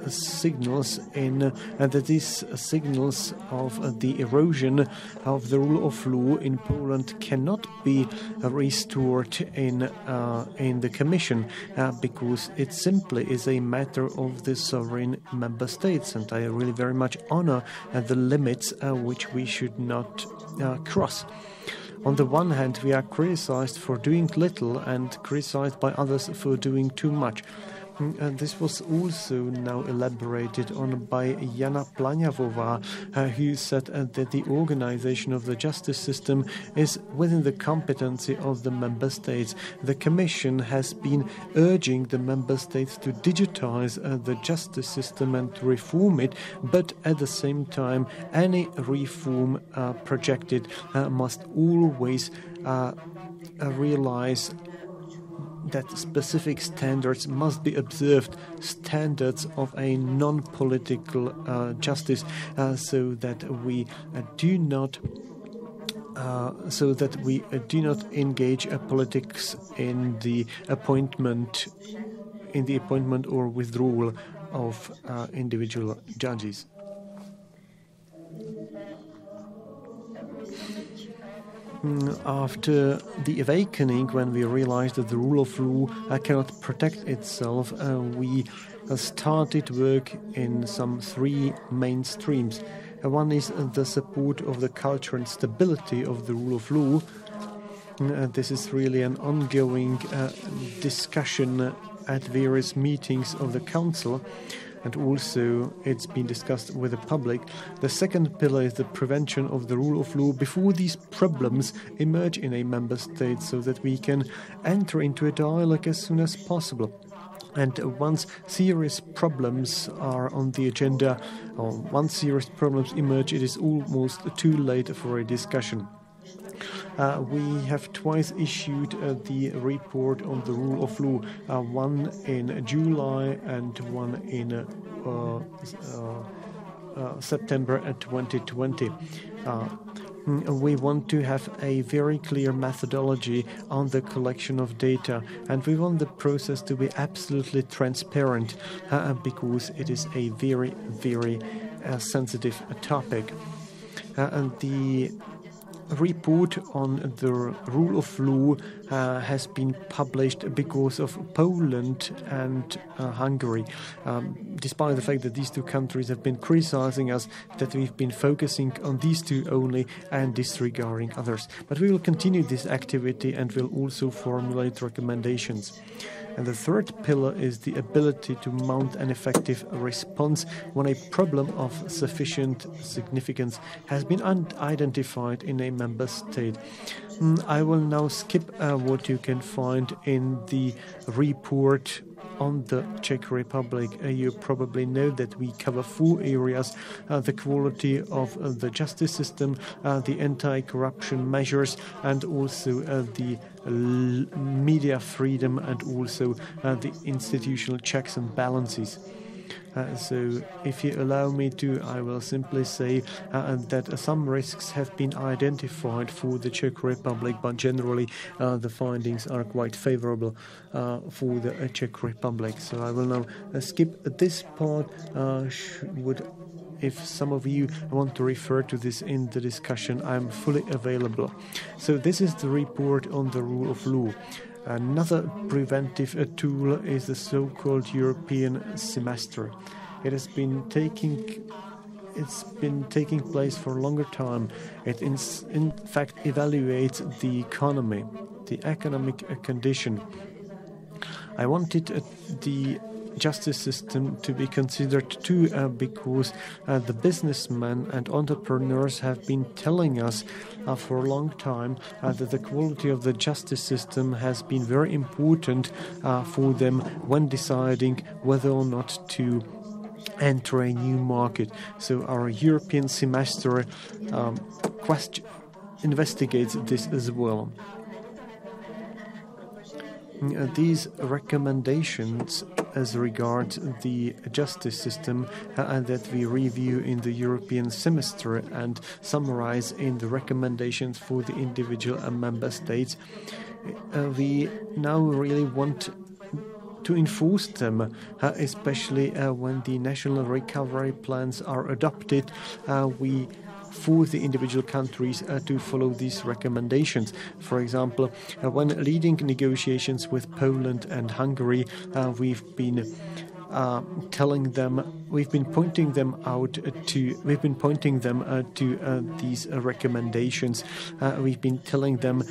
signals that these signals of the erosion of the rule of law in Poland cannot be restored in the Commission because it simply is a matter of the sovereign member states, and I really very much honor the limits which we should not cross. On the one hand, we are criticized for doing little and criticized by others for doing too much. And this was also now elaborated on by Jana Planyavova, who said that the organization of the justice system is within the competency of the member states. The Commission has been urging the member states to digitize the justice system and to reform it, but at the same time, any reform projected must always realize that specific standards must be observed, standards of a non-political justice, so that we do not engage politics in the appointment or withdrawal of individual judges. After the awakening, when we realized that the rule of law cannot protect itself, we started work in some three main streams. One is the support of the culture and stability of the rule of law. This is really an ongoing discussion at various meetings of the Council, and also it's been discussed with the public. The second pillar is the prevention of the rule of law before these problems emerge in a member state, so that we can enter into a dialogue as soon as possible. And once serious problems are on the agenda, or once serious problems emerge, it is almost too late for a discussion. We have twice issued the report on the rule of law, one in July and one in September 2020. We want to have a very clear methodology on the collection of data, and we want the process to be absolutely transparent because it is a very, very sensitive topic. And the report on the rule of law has been published because of Poland and Hungary, despite the fact that these two countries have been criticizing us, that we've been focusing on these two only and disregarding others. But we will continue this activity and will also formulate recommendations. And the third pillar is the ability to mount an effective response when a problem of sufficient significance has been identified in a member state. I will now skip what you can find in the report on the Czech Republic. You probably know that we cover 4 areas: the quality of the justice system, the anti-corruption measures, and also the media freedom, and also the institutional checks and balances. So if you allow me to, I will simply say that some risks have been identified for the Czech Republic, but generally the findings are quite favorable for the Czech Republic. So I will now skip this part. If some of you want to refer to this in the discussion, I'm fully available. So this is the report on the rule of law. Another preventive tool is the so-called European semester. It has been taking it's been taking place for a longer time. It in fact evaluates the economy, the economic condition. I wanted the justice system to be considered too because the businessmen and entrepreneurs have been telling us for a long time that the quality of the justice system has been very important for them when deciding whether or not to enter a new market. So our European semester investigates this as well. These recommendations as regards the justice system that we review in the European semester and summarize in the recommendations for the individual member states, we now really want to enforce them, especially when the national recovery plans are adopted. We for the individual countries to follow these recommendations. For example, when leading negotiations with Poland and Hungary, we've been pointing them to these recommendations. We've been telling them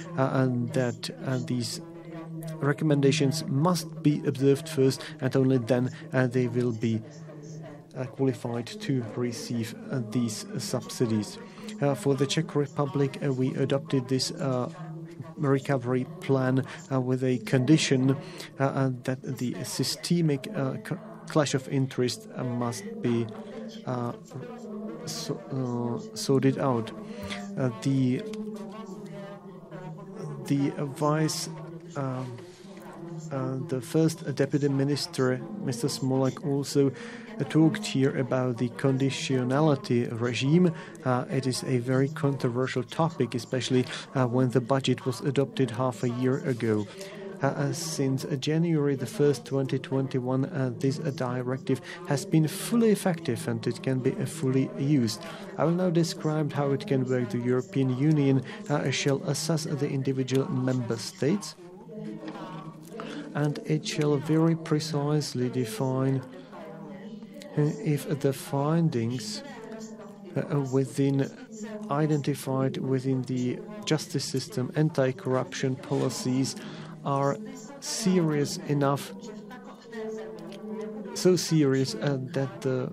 that these recommendations must be observed first, and only then they will be qualified to receive these subsidies. For the Czech Republic, we adopted this recovery plan with a condition that the systemic clash of interest must be sorted out. The first Deputy Minister, Mr. Smolak, also talked here about the conditionality regime. It is a very controversial topic, especially when the budget was adopted half a year ago. Since January the 1st, 2021, this directive has been fully effective and it can be fully used. I will now describe how it can work. The European Union shall assess the individual member states, and it shall very precisely define if the findings identified within the justice system, anti-corruption policies are serious enough, so serious that the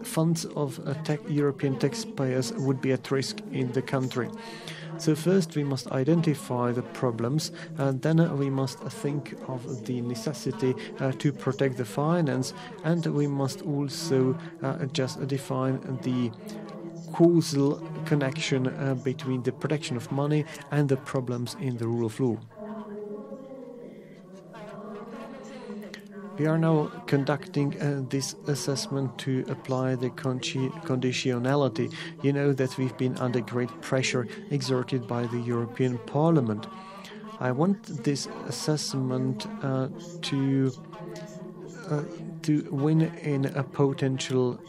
funds of European taxpayers would be at risk in the country. So first we must identify the problems, and then we must think of the necessity to protect the finance, and we must also just define the causal connection between the protection of money and the problems in the rule of law. We are now conducting this assessment to apply the conditionality. You know that we've been under great pressure exerted by the European Parliament. I want this assessment to win in a potential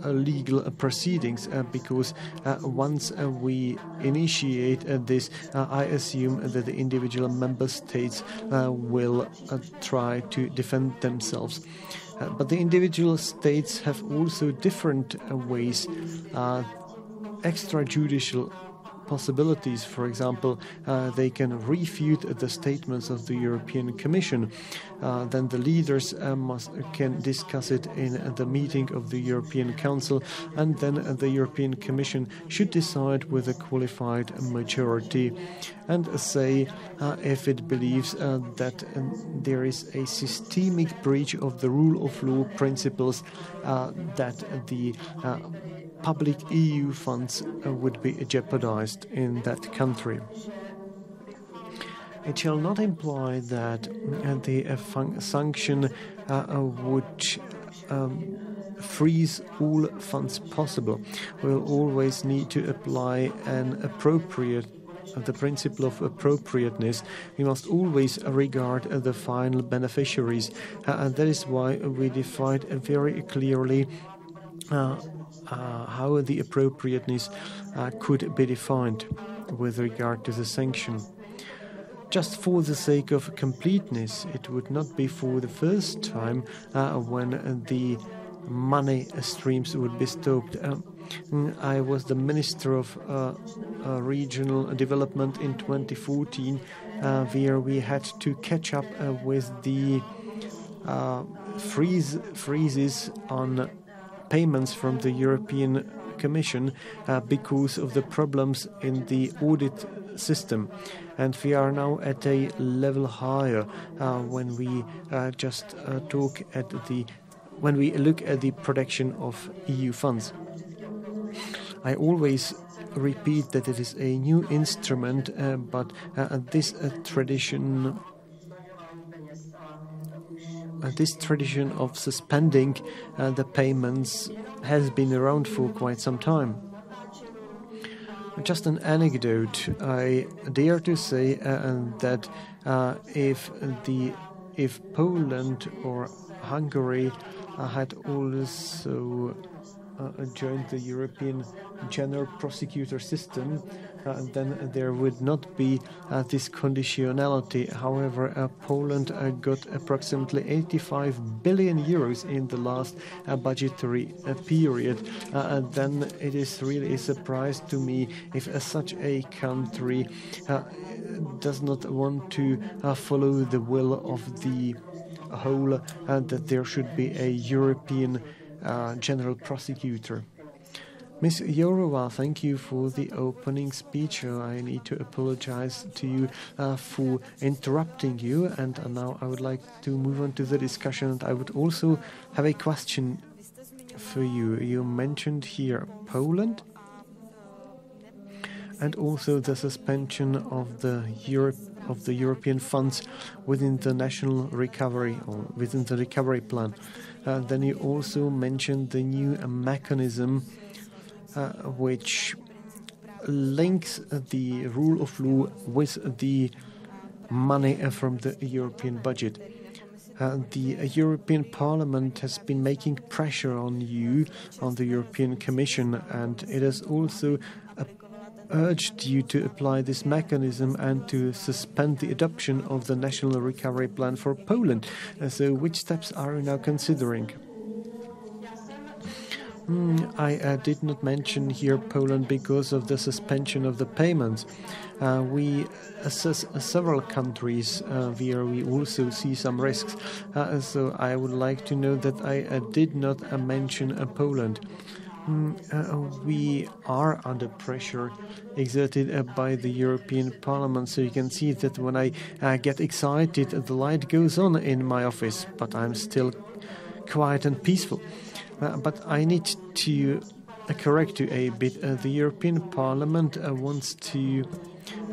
legal proceedings, because once we initiate this, I assume that the individual member states will try to defend themselves. But the individual states have also different ways, extrajudicial possibilities. For example, they can refute the statements of the European Commission. Then the leaders can discuss it in the meeting of the European Council, and then the European Commission should decide with a qualified majority and say if it believes that there is a systemic breach of the rule of law principles, that the public EU funds would be jeopardized in that country. It shall not imply that the sanction would freeze all funds possible. We will always need to apply the principle of appropriateness. We must always regard the final beneficiaries, and that is why we defined very clearly how the appropriateness could be defined with regard to the sanction. Just for the sake of completeness, it would not be for the first time when the money streams would be stopped. I was the Minister of Regional Development in 2014, where we had to catch up with the freezes on payments from the European Commission because of the problems in the audit system. And we are now at a level higher when we when we look at the protection of EU funds. I always repeat that it is a new instrument, but this tradition of suspending the payments has been around for quite some time. Just an anecdote, I dare to say that if Poland or Hungary had also joined the European General Prosecutor system, then there would not be this conditionality. However, Poland got approximately 85 billion euros in the last budgetary period. Then it is really a surprise to me if such a country does not want to follow the will of the whole, that there should be a European General Prosecutor. Ms. Yorlova, thank you for the opening speech. I need to apologize to you for interrupting you, and now I would like to move on to the discussion. I would also have a question for you. You mentioned here Poland and also the suspension of the European funds within the national recovery or within the recovery plan. Then you also mentioned the new mechanism which links the rule of law with the money from the European budget. The European Parliament has been making pressure on you, on the European Commission, and it has also urged you to apply this mechanism and to suspend the adoption of the National Recovery Plan for Poland. So which steps are you now considering? I did not mention here Poland because of the suspension of the payments. We assess several countries where we also see some risks. So I would like to know that I did not mention Poland. We are under pressure exerted by the European Parliament, so you can see that when I get excited, the light goes on in my office, but I'm still quiet and peaceful. But I need to correct you a bit. The European Parliament wants to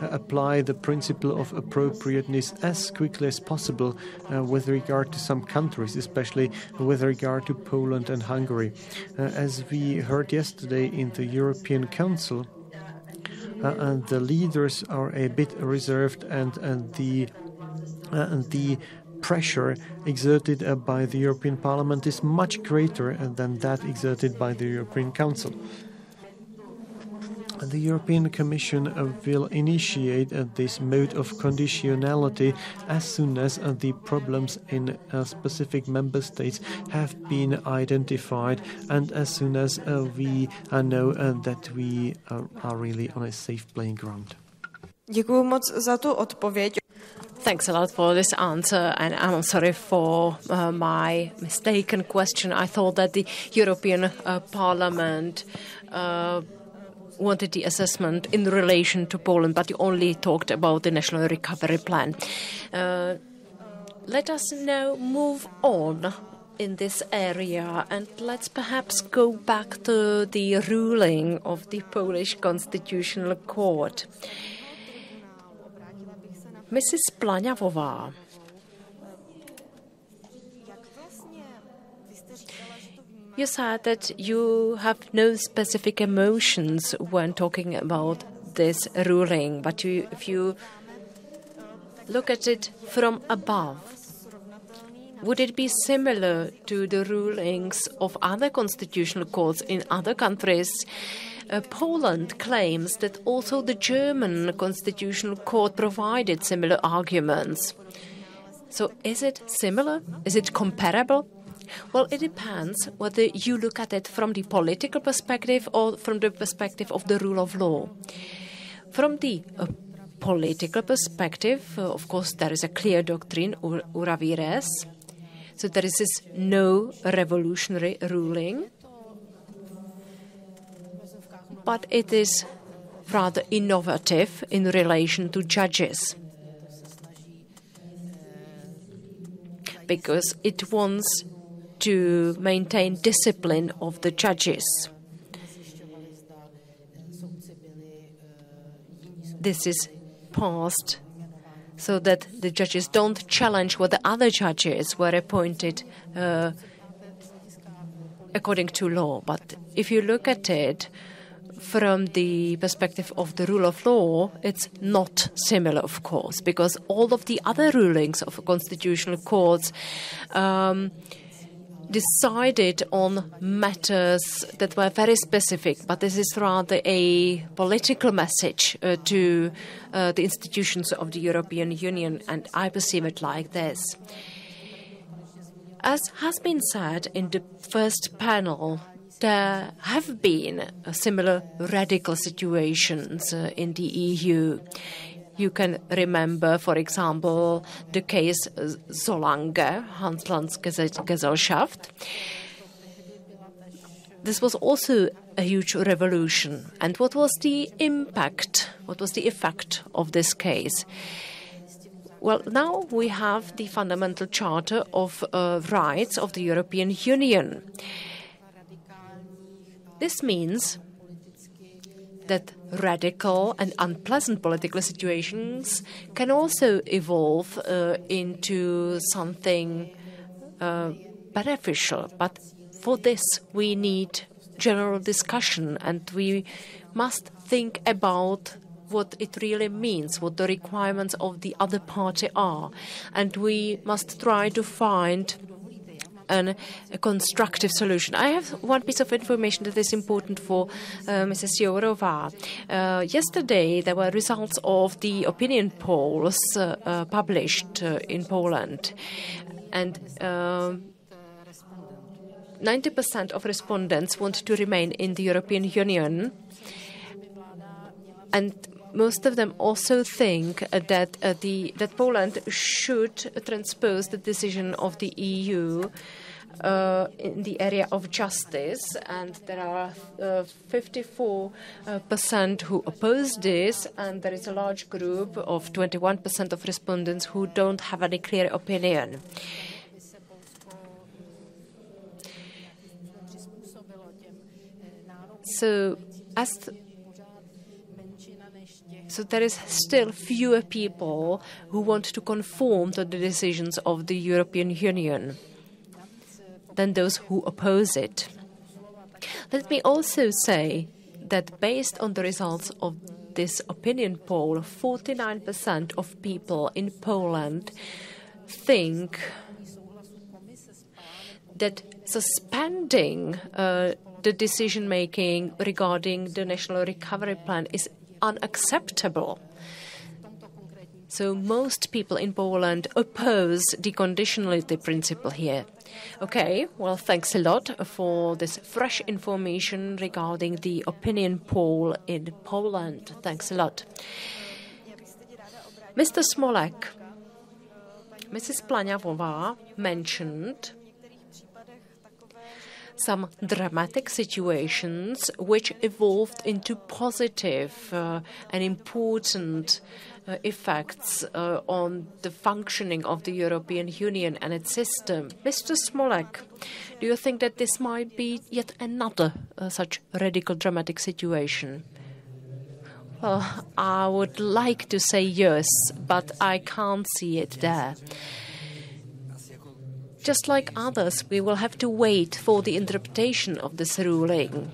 apply the principle of appropriateness as quickly as possible with regard to some countries, especially with regard to Poland and Hungary. As we heard yesterday in the European Council, the leaders are a bit reserved, and the pressure exerted by the European Parliament is much greater than that exerted by the European Council. The European Commission will initiate this mode of conditionality as soon as the problems in specific member states have been identified and as soon as we know that we are really on a safe playing ground.
Děkuji moc za tu odpověď.
Thanks a lot for this answer, and I'm sorry for my mistaken question. I thought that the European Parliament wanted the assessment in relation to Poland, but you only talked about the National Recovery Plan. Let us now move on in this area, and let's perhaps go back to the ruling of the Polish Constitutional Court. Mrs. Plaňavová, you said that you have no specific emotions when talking about this ruling, but if you look at it from above, would it be similar to the rulings of other constitutional courts in other countries? Poland claims that also the German Constitutional Court provided similar arguments. So is it similar? Is it comparable? Well, it depends whether you look at it from the political perspective or from the perspective of the rule of law. From the political perspective, of course, there is a clear doctrine, ura vires. So there is this no revolutionary ruling, but it is rather innovative in relation to judges, because it wants to maintain discipline of the judges. This is passed so that the judges don't challenge whether other judges were appointed according to law. But if you look at it from the perspective of the rule of law, it's not similar, of course, because all of the other rulings of constitutional courts decided on matters that were very specific, but this is rather a political message to the institutions of the European Union, and I perceive it like this. As has been said in the first panel, there have been similar radical situations in the EU. You can remember, for example, the case Solange, Handelsgesellschaft. This was also a huge revolution. And what was the impact? What was the effect of this case? Well, now we have the Fundamental Charter of Rights of the European Union. This means that radical and unpleasant political situations can also evolve into something beneficial. But for this, we need general discussion, and we must think about what it really means, what the requirements of the other party are. And we must try to find a constructive solution. I have one piece of information that is important for Mrs. Yorlova. Yesterday, there were results of the opinion polls published in Poland, and 90% of respondents want to remain in the European Union, and most of them also think that that Poland should transpose the decision of the EU in the area of justice, and there are 54% who oppose this, and there is a large group of 21% of respondents who don't have any clear opinion. So there is still fewer people who want to conform to the decisions of the European Union than those who oppose it. Let me also say that based on the results of this opinion poll, 49% of people in Poland think that suspending the decision-making regarding the National Recovery Plan is unacceptable. So most people in Poland oppose the conditionality principle here. Okay, well, thanks a lot for this fresh information regarding the opinion poll in Poland. Thanks a lot. Mr. Smolek, Mrs. Plaňavová mentioned some dramatic situations which evolved into positive and important effects on the functioning of the European Union and its system. Mr. Smolek, do you think that this might be yet another such radical dramatic situation? Well, I would like to say yes, but I can't see it there. Just like others, we will have to wait for the interpretation of this ruling.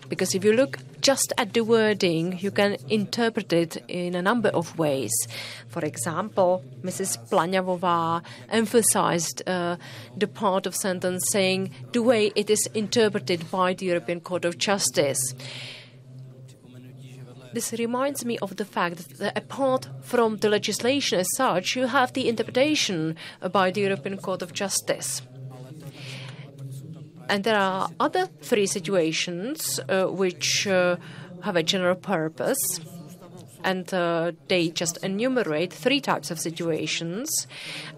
Because if you look just at the wording, you can interpret it in a number of ways. For example, Mrs. Plaňavová emphasized the part of sentence saying the way it is interpreted by the European Court of Justice. This reminds me of the fact that apart from the legislation as such, you have the interpretation by the European Court of Justice. And there are other three situations which have a general purpose, and they just enumerate three types of situations.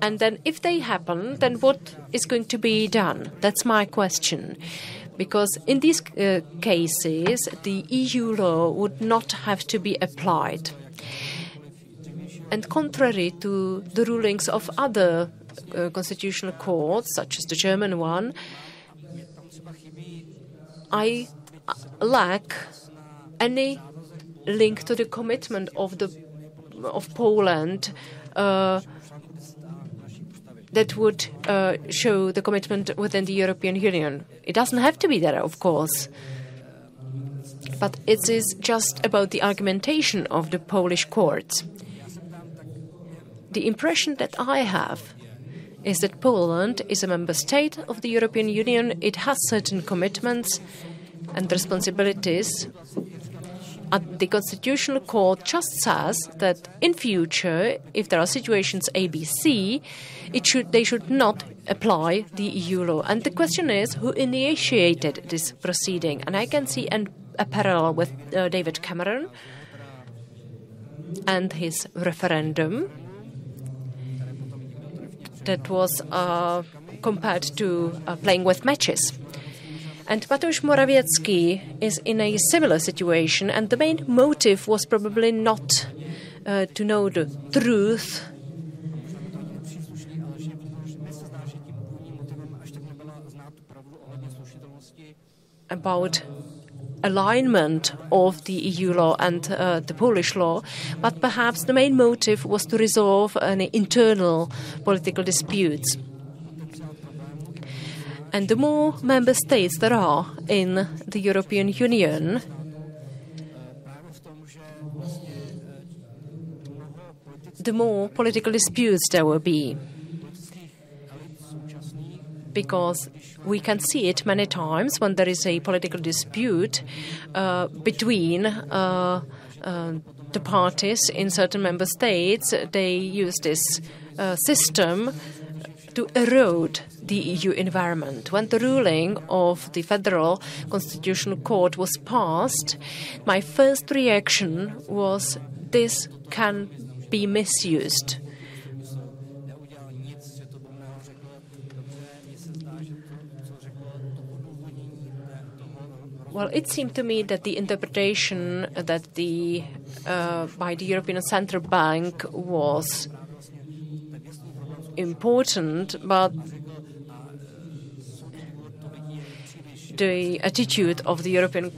And then if they happen, then what is going to be done? That's my question. Because in these cases, the EU law would not have to be applied. And contrary to the rulings of other constitutional courts, such as the German one, I lack any link to the commitment of Poland that would show the commitment within the European Union. It doesn't have to be there, of course. But it is just about the argumentation of the Polish courts. The impression that I have is that Poland is a member state of the European Union. It has certain commitments and responsibilities. And the Constitutional Court just says that in future, if there are situations A, B, C, they should not apply the EU law. And the question is, who initiated this proceeding? And I can see a parallel with David Cameron and his referendum that was compared to playing with matches. And Mateusz Morawiecki is in a similar situation, and the main motive was probably not to know the truth about alignment of the EU law and the Polish law, but perhaps the main motive was to resolve any internal political disputes. And the more member states there are in the European Union, the more political disputes there will be. Because we can see it many times when there is a political dispute between the parties in certain member states. They use this system to erode the EU environment. When the ruling of the Federal Constitutional Court was passed, my first reaction was this can be misused. Well, it seemed to me that the interpretation that by the European Central Bank was important, but the attitude of the European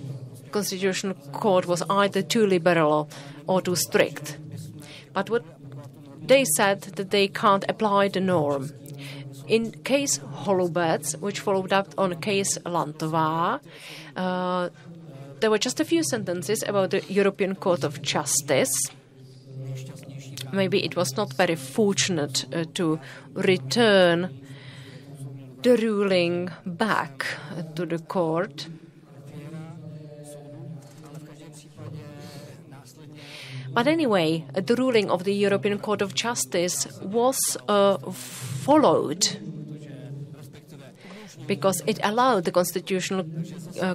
Constitutional Court was either too liberal or too strict. But what they said that they can't apply the norm. In case Holubec, which followed up on case Lantová, there were just a few sentences about the European Court of Justice. Maybe it was not very fortunate to return the ruling back to the court. But anyway, the ruling of the European Court of Justice was followed because it allowed the Constitutional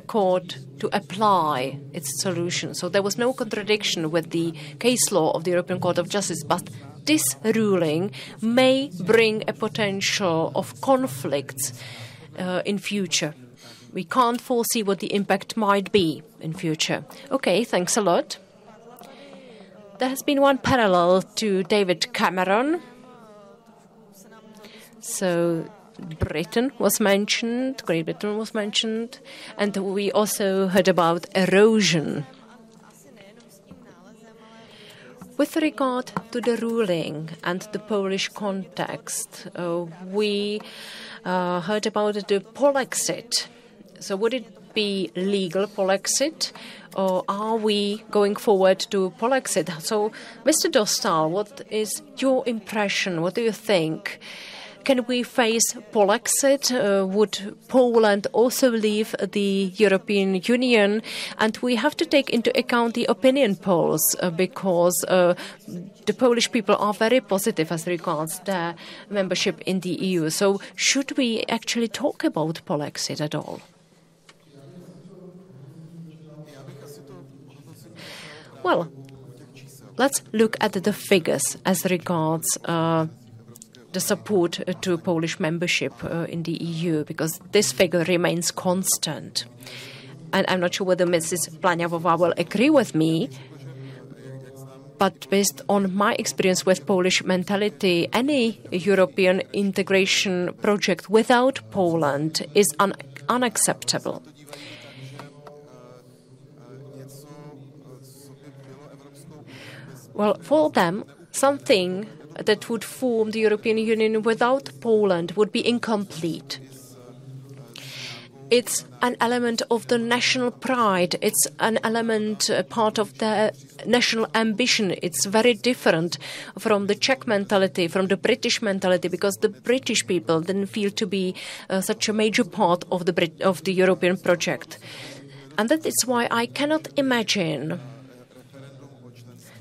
Court to apply its solution. So there was no contradiction with the case law of the European Court of Justice. But this ruling may bring a potential of conflicts in future. We can't foresee what the impact might be in future. Okay, thanks a lot. There has been one parallel to David Cameron. So Britain was mentioned, Great Britain was mentioned, and we also heard about erosion. With regard to the ruling and the Polish context, we heard about the Polexit. So would it be legal Polexit, or are we going forward to Polexit? So, Mr. Dostal, what is your impression? What do you think? Can we face Polexit? Would Poland also leave the European Union? And we have to take into account the opinion polls because the Polish people are very positive as regards their membership in the EU. So should we actually talk about Polexit at all? Well, let's look at the figures as regards the support to Polish membership in the EU, because this figure remains constant. And I'm not sure whether Mrs. Planiavova will agree with me, but based on my experience with Polish mentality, any European integration project without Poland is unacceptable. Well, for them, something that would form the European Union without Poland would be incomplete. It's an element of the national pride. It's an element, part of the national ambition. It's very different from the Czech mentality, from the British mentality, because the British people didn't feel to be such a major part of the European project. And that is why I cannot imagine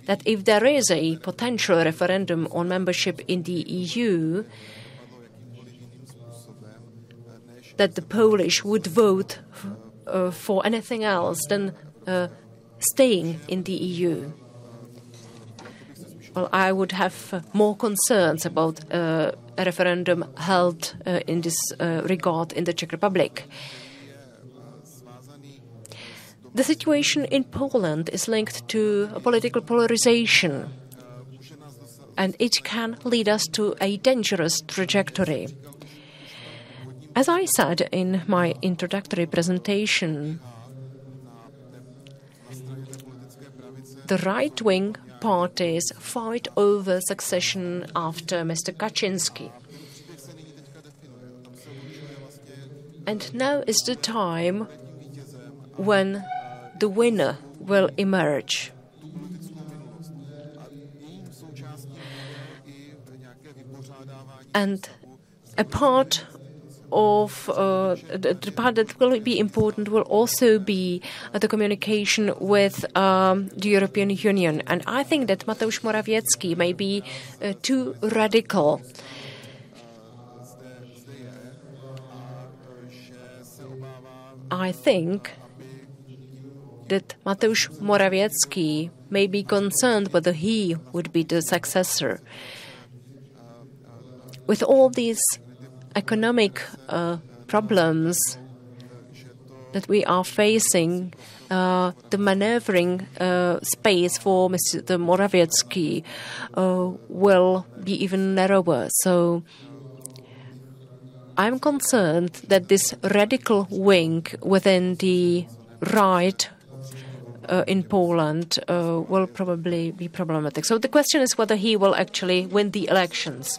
that if there is a potential referendum on membership in the EU, that the Polish would vote for anything else than staying in the EU. Well, I would have more concerns about a referendum held in this regard in the Czech Republic. The situation in Poland is linked to a political polarization, and it can lead us to a dangerous trajectory. As I said in my introductory presentation, the right-wing parties fight over succession after Mr. Kaczynski. And now is the time when the winner will emerge. And a part of the part that will be important will also be the communication with the European Union. And I think that Mateusz Morawiecki may be too radical. I think that Mateusz Morawiecki may be concerned whether he would be the successor. With all these economic problems that we are facing, the maneuvering space for Mr. Morawiecki will be even narrower. So I'm concerned that this radical wing within the right in Poland will probably be problematic. So the question is whether he will actually win the elections.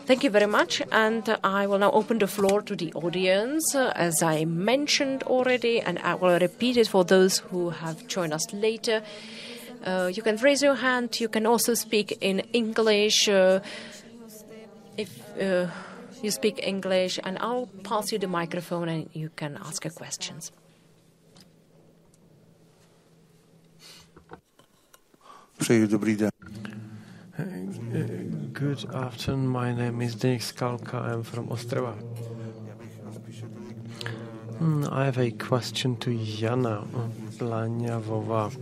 Thank you very much, and I will now open the floor to the audience, as I mentioned already, and I will repeat it for those who have joined us later. You can raise your hand. You can also speak in English if you speak English, and I'll pass you the microphone and you can ask your questions.
Good afternoon. My name is Denis Skalka. I'm from Ostrava. I have a question to Jana Planiavova.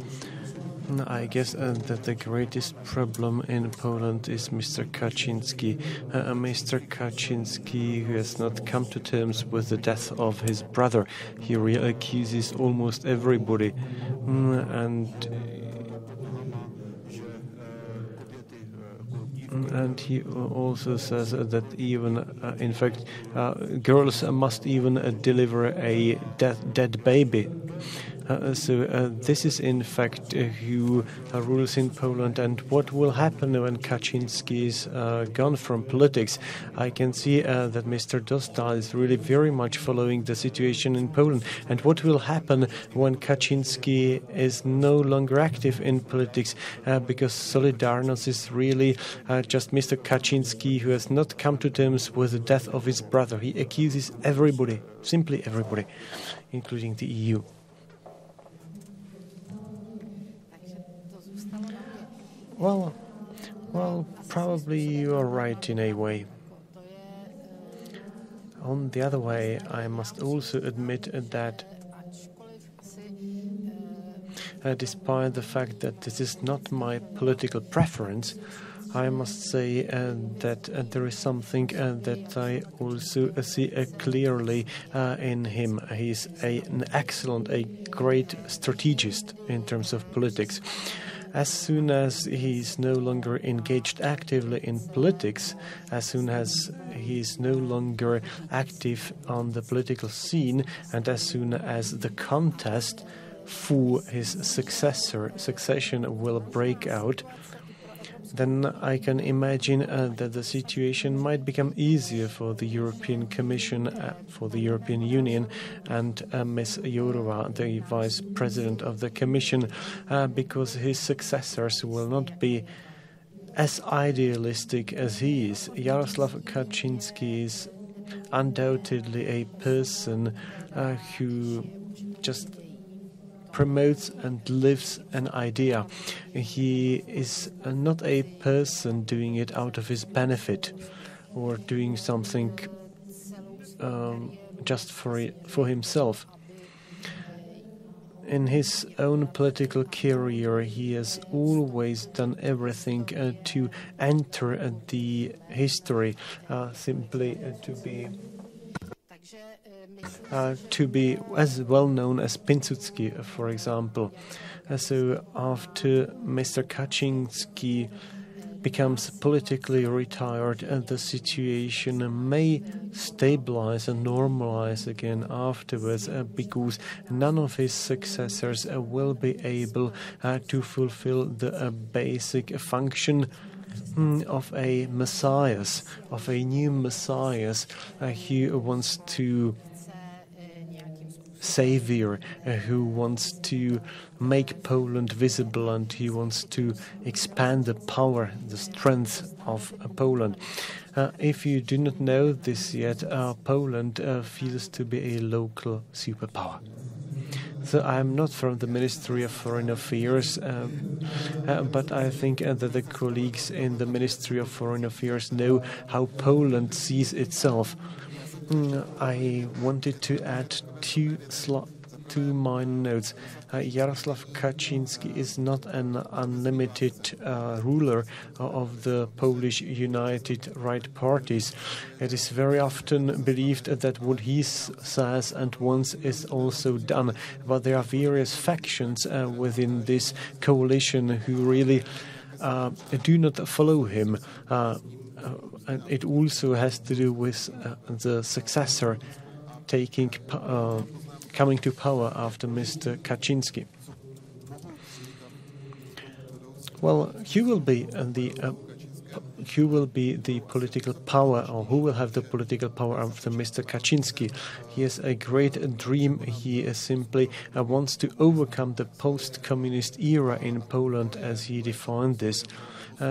I guess that the greatest problem in Poland is Mr. Kaczynski. Mr. Kaczynski, who has not come to terms with the death of his brother. He accuses almost everybody. And he also says that even, in fact, girls must even deliver a dead baby. This is in fact who rules in Poland, and what will happen when Kaczynski is gone from politics. I can see that Mr. Dostal is really very much following the situation in Poland, and what will happen when Kaczynski is no longer active in politics, because Solidarność is really just Mr. Kaczynski who has not come to terms with the death of his brother. He accuses everybody, simply everybody, including the EU. Well, probably you are right in a way. On the other way, I must also admit that despite the fact that this is not my political preference, I must say that there is something that I also see clearly in him. He's an excellent, a great strategist in terms of politics. As soon as he's no longer engaged actively in politics, as soon as he's no longer active on the political scene, and as soon as the contest for his succession will break out, then I can imagine that the situation might become easier for the European Commission, for the European Union, and Ms. Yorlova, the Vice President of the Commission, because his successors will not be as idealistic as he is. Jarosław Kaczynski is undoubtedly a person who just promotes and lives an idea. He is not a person doing it out of his benefit or doing something just for himself. In his own political career, he has always done everything to enter the history, simply to be as well known as Piłsudski, for example. So after Mr. Kaczynski becomes politically retired, the situation may stabilize and normalize again afterwards, because none of his successors will be able to fulfill the basic function of a messiah, of a new messiah who wants to savior, who wants to make Poland visible, and who wants to expand the power, the strength of Poland. If you do not know this yet, Poland feels to be a local superpower. So I'm not from the Ministry of Foreign Affairs, but I think that the colleagues in the Ministry of Foreign Affairs know how Poland sees itself. I wanted to add two my notes. Jarosław Kaczynski is not an unlimited ruler of the Polish United Right parties. It is very often believed that what he says and wants is also done, but there are various factions within this coalition who really do not follow him. And it also has to do with the successor coming to power after Mr. Kaczynski. Well, who will be the political power, or who will have the political power after Mr. Kaczynski? He has a great dream. He simply wants to overcome the post-communist era in Poland, as he defined this.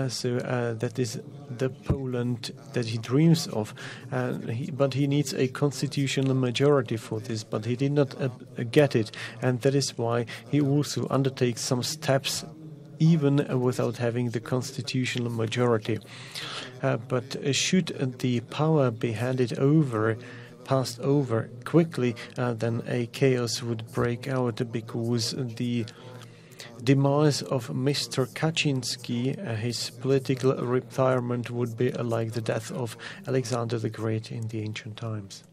So that is the Poland that he dreams of. But he needs a constitutional majority for this, but he did not get it. And that is why he also undertakes some steps even without having the constitutional majority. But should the power be passed over quickly, then a chaos would break out, because the demise of Mr. Kaczynski, his political retirement, would be like the death of Alexander the Great in the ancient times.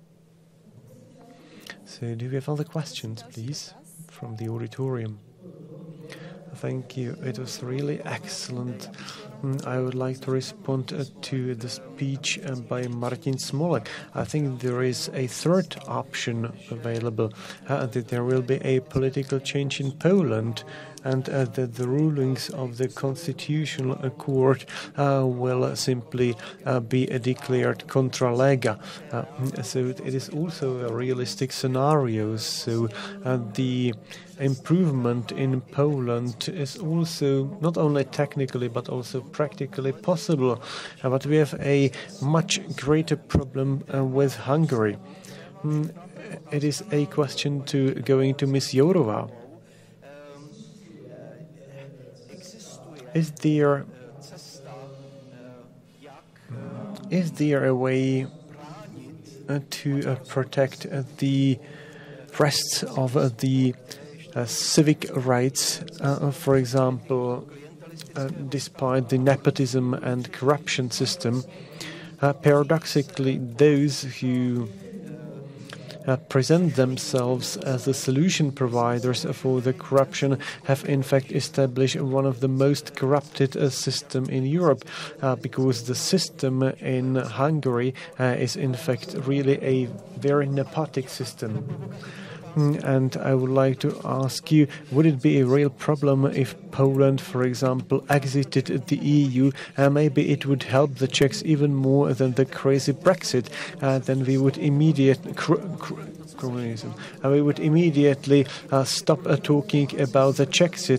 So do we have other questions, please, from the auditorium? Thank you. It was really excellent I would like to respond to the speech by Martin Smolek. I think there is a third option available, that there will be a political change in Poland, and that the rulings of the Constitutional Court will simply be declared contra lega. So it is also a realistic scenario. So the improvement in Poland is also not only technically but also practically possible. But we have a much greater problem with Hungary. It is a question to going to Ms. Yorlova. Is there a way to protect the rest of the civic rights, for example, despite the nepotism and corruption system? Paradoxically, those who present themselves as the solution providers for the corruption have in fact established one of the most corrupted systems in Europe, because the system in Hungary is in fact really a very nepotic system. And I would like to ask you, would it be a real problem if Poland, for example, exited the EU? Maybe it would help the Czechs even more than the crazy Brexit. Then we would immediately stop talking about the Czechs,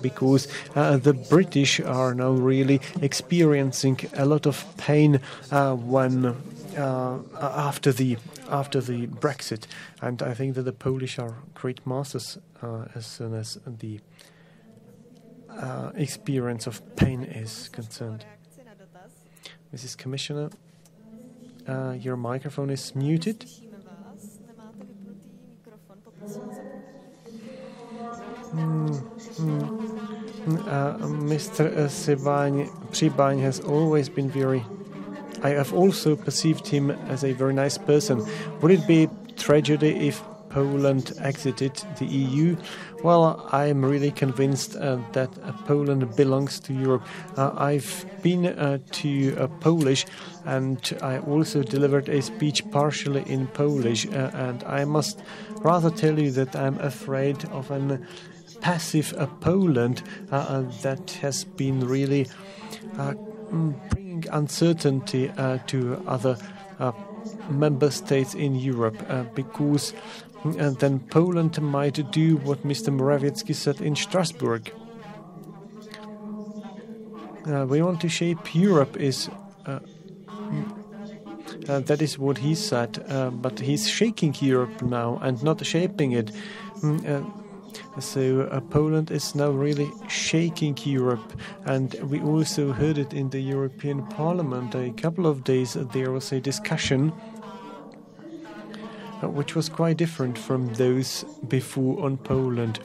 because the British are now really experiencing a lot of pain after the Brexit, and I think that the Polish are great masters as soon as the experience of pain is concerned. Mrs. Commissioner, your microphone is muted. Mr. Přibaň has always been very... I have also perceived him as a very nice person. Would it be tragedy if Poland exited the EU? Well, I am really convinced that Poland belongs to Europe. I've been to Polish, and I also delivered a speech partially in Polish, and I must rather tell you that I'm afraid of an passive Poland that has been really bringing uncertainty to other member states in Europe, because then Poland might do what Mr. Morawiecki said in Strasbourg. We want to shape Europe that is what he said, but he's shaking Europe now and not shaping it. So Poland is now really shaking Europe, and we also heard it in the European Parliament. A couple of days there was a discussion which was quite different from those before on Poland,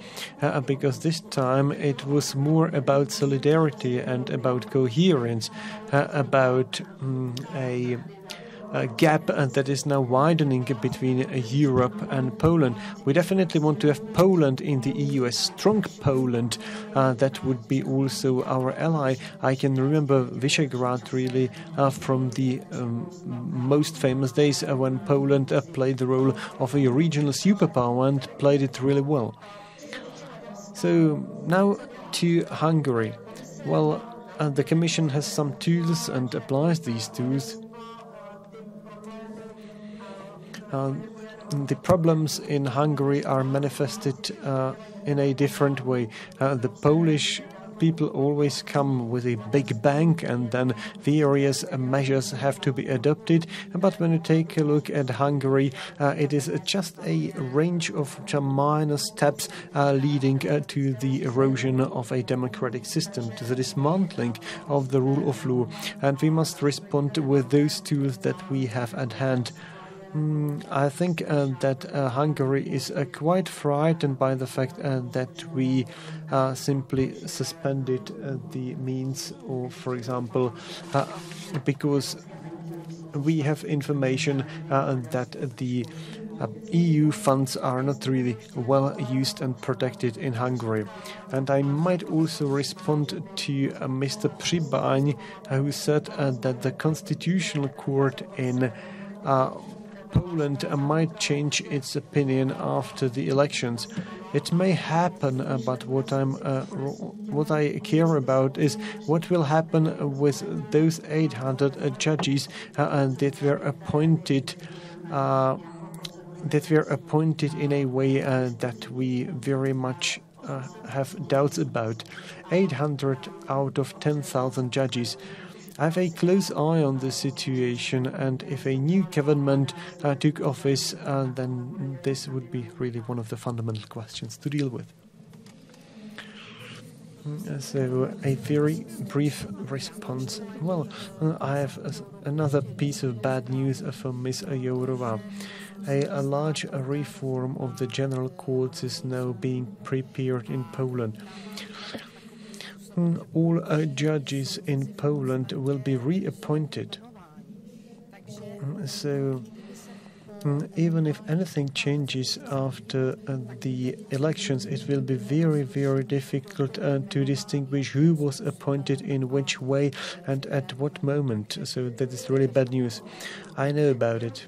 because this time it was more about solidarity and about coherence, about a gap that is now widening between Europe and Poland. We definitely want to have Poland in the EU, a strong Poland that would be also our ally. I can remember Visegrad really from the most famous days when Poland played the role of a regional superpower and played it really well. So now to Hungary. Well, the Commission has some tools and applies these tools. The problems in Hungary are manifested in a different way. The Polish people always come with a big bang, and then various measures have to be adopted. But when you take a look at Hungary, it is just a range of minor steps leading to the erosion of a democratic system, to the dismantling of the rule of law. And we must respond with those tools that we have at hand. I think that Hungary is quite frightened by the fact that we simply suspended the means, or, for example, because we have information that the EU funds are not really well used and protected in Hungary. And I might also respond to Mr. Přibaň, who said that the Constitutional Court in Poland might change its opinion after the elections. It may happen, but what I care about is what will happen with those 800 judges that were appointed. That were appointed in a way that we very much have doubts about. 800 out of 10,000 judges. I have a close eye on the situation, and if a new government took office, then this would be really one of the fundamental questions to deal with. So, a very brief response. Well, I have another piece of bad news for Ms. Yorlova. A large reform of the general courts is now being prepared in Poland. All judges in Poland will be reappointed. So, even if anything changes after the elections, it will be very, very difficult to distinguish who was appointed in which way and at what moment. So that is really bad news. I know about it.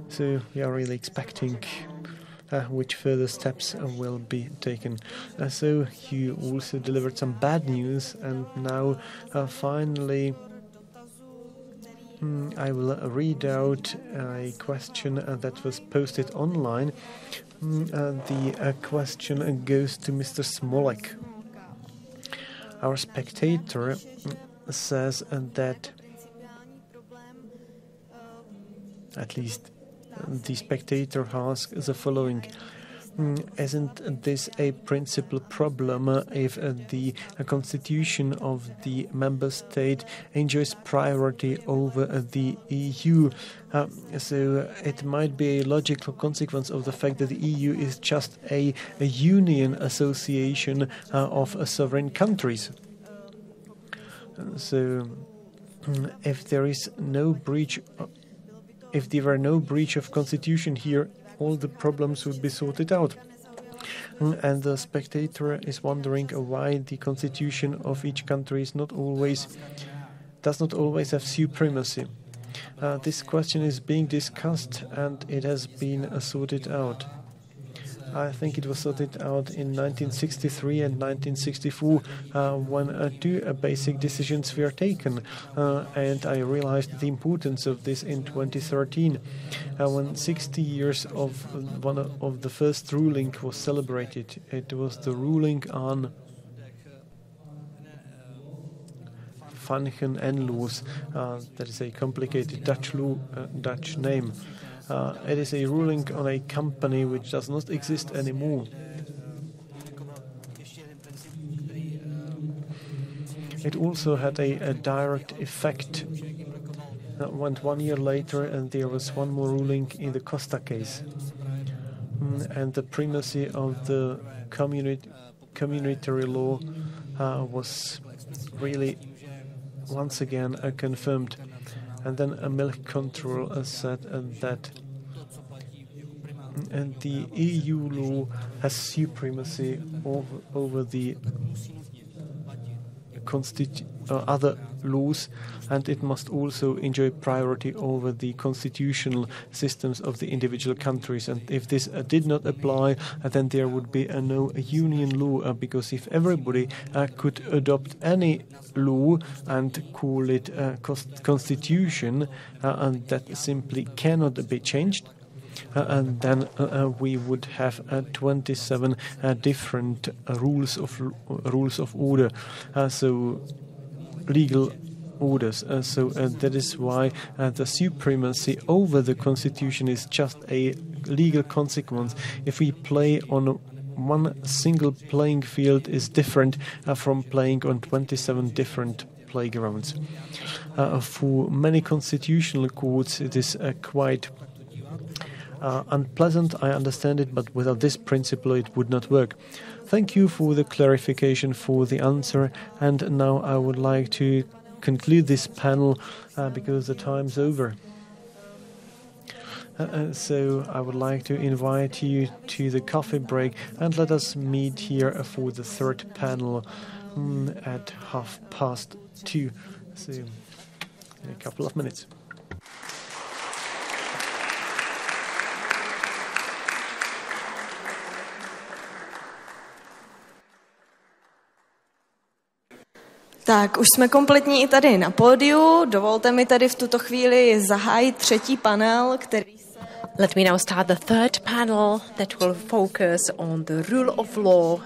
So we are really expecting which further steps will be taken. So you also delivered some bad news, and now finally I will read out a question that was posted online. The question goes to Mr. Smolek. Our spectator says that, at least the spectator asks the following: isn't this a principal problem if the constitution of the member state enjoys priority over the EU? So it might be a logical consequence of the fact that the EU is just a union association of sovereign countries. So if there were no breach of constitution here, all the problems would be sorted out. And the spectator is wondering why the constitution of each country does not always have supremacy. This question is being discussed, and it has been sorted out. I think it was sorted out in 1963 and 1964 when two basic decisions were taken, and I realized the importance of this in 2013 when 60 years of one of the first ruling was celebrated. It was the ruling on Vangen-en-Loos. That is a complicated Dutch name. It is a ruling on a company which does not exist anymore. It also had a direct effect. That went 1 year later, and there was one more ruling in the Costa case. And the primacy of the communitary law was really once again confirmed. And then a milk control said that the EU law has supremacy over the other laws, and it must also enjoy priority over the constitutional systems of the individual countries. And if this did not apply, then there would be no union law, because if everybody could adopt any law and call it constitution, and that simply cannot be changed, and then we would have 27 different rules of order, so legal orders. So that is why the supremacy over the constitution is just a legal consequence. If we play on one single playing field, is different from playing on 27 different playgrounds. For many constitutional courts, it is quite unpleasant, I understand it, but without this principle it would not work. Thank you for the clarification, for the answer, and now I would like to conclude this panel because the time's over. So I would like to invite you to the coffee break and let us meet here for the third panel at 2:30. So in a couple of minutes.
Tak, už jsme kompletní i tady na pódiu. Dovolte mi tady v tuto chvíli zahájit třetí panel, který se...
Let me now start the third panel that will focus on the rule of law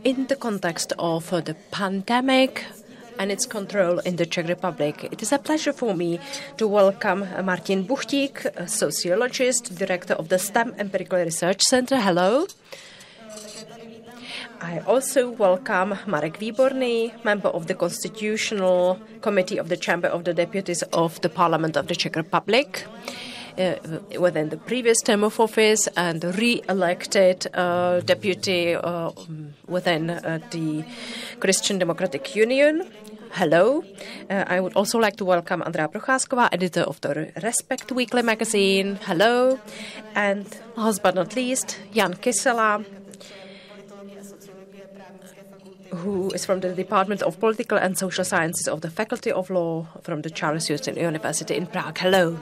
in the context of the pandemic and its control in the Czech Republic. It is a pleasure for me to welcome Martin Buchtík, a sociologist, director of the STEM Empirical Research Center. Hello. I also welcome Marek Výborný, member of the Constitutional Committee of the Chamber of the Deputies of the Parliament of the Czech Republic within the previous term of office and re-elected deputy within the Christian Democratic Union. Hello. I would also like to welcome Andrea Procházková, editor of the Respect Weekly magazine. Hello. And last but not least, Jan Kysela, who is from the Department of Political and Social Sciences of the Faculty of Law from the Charles University in Prague. Hello.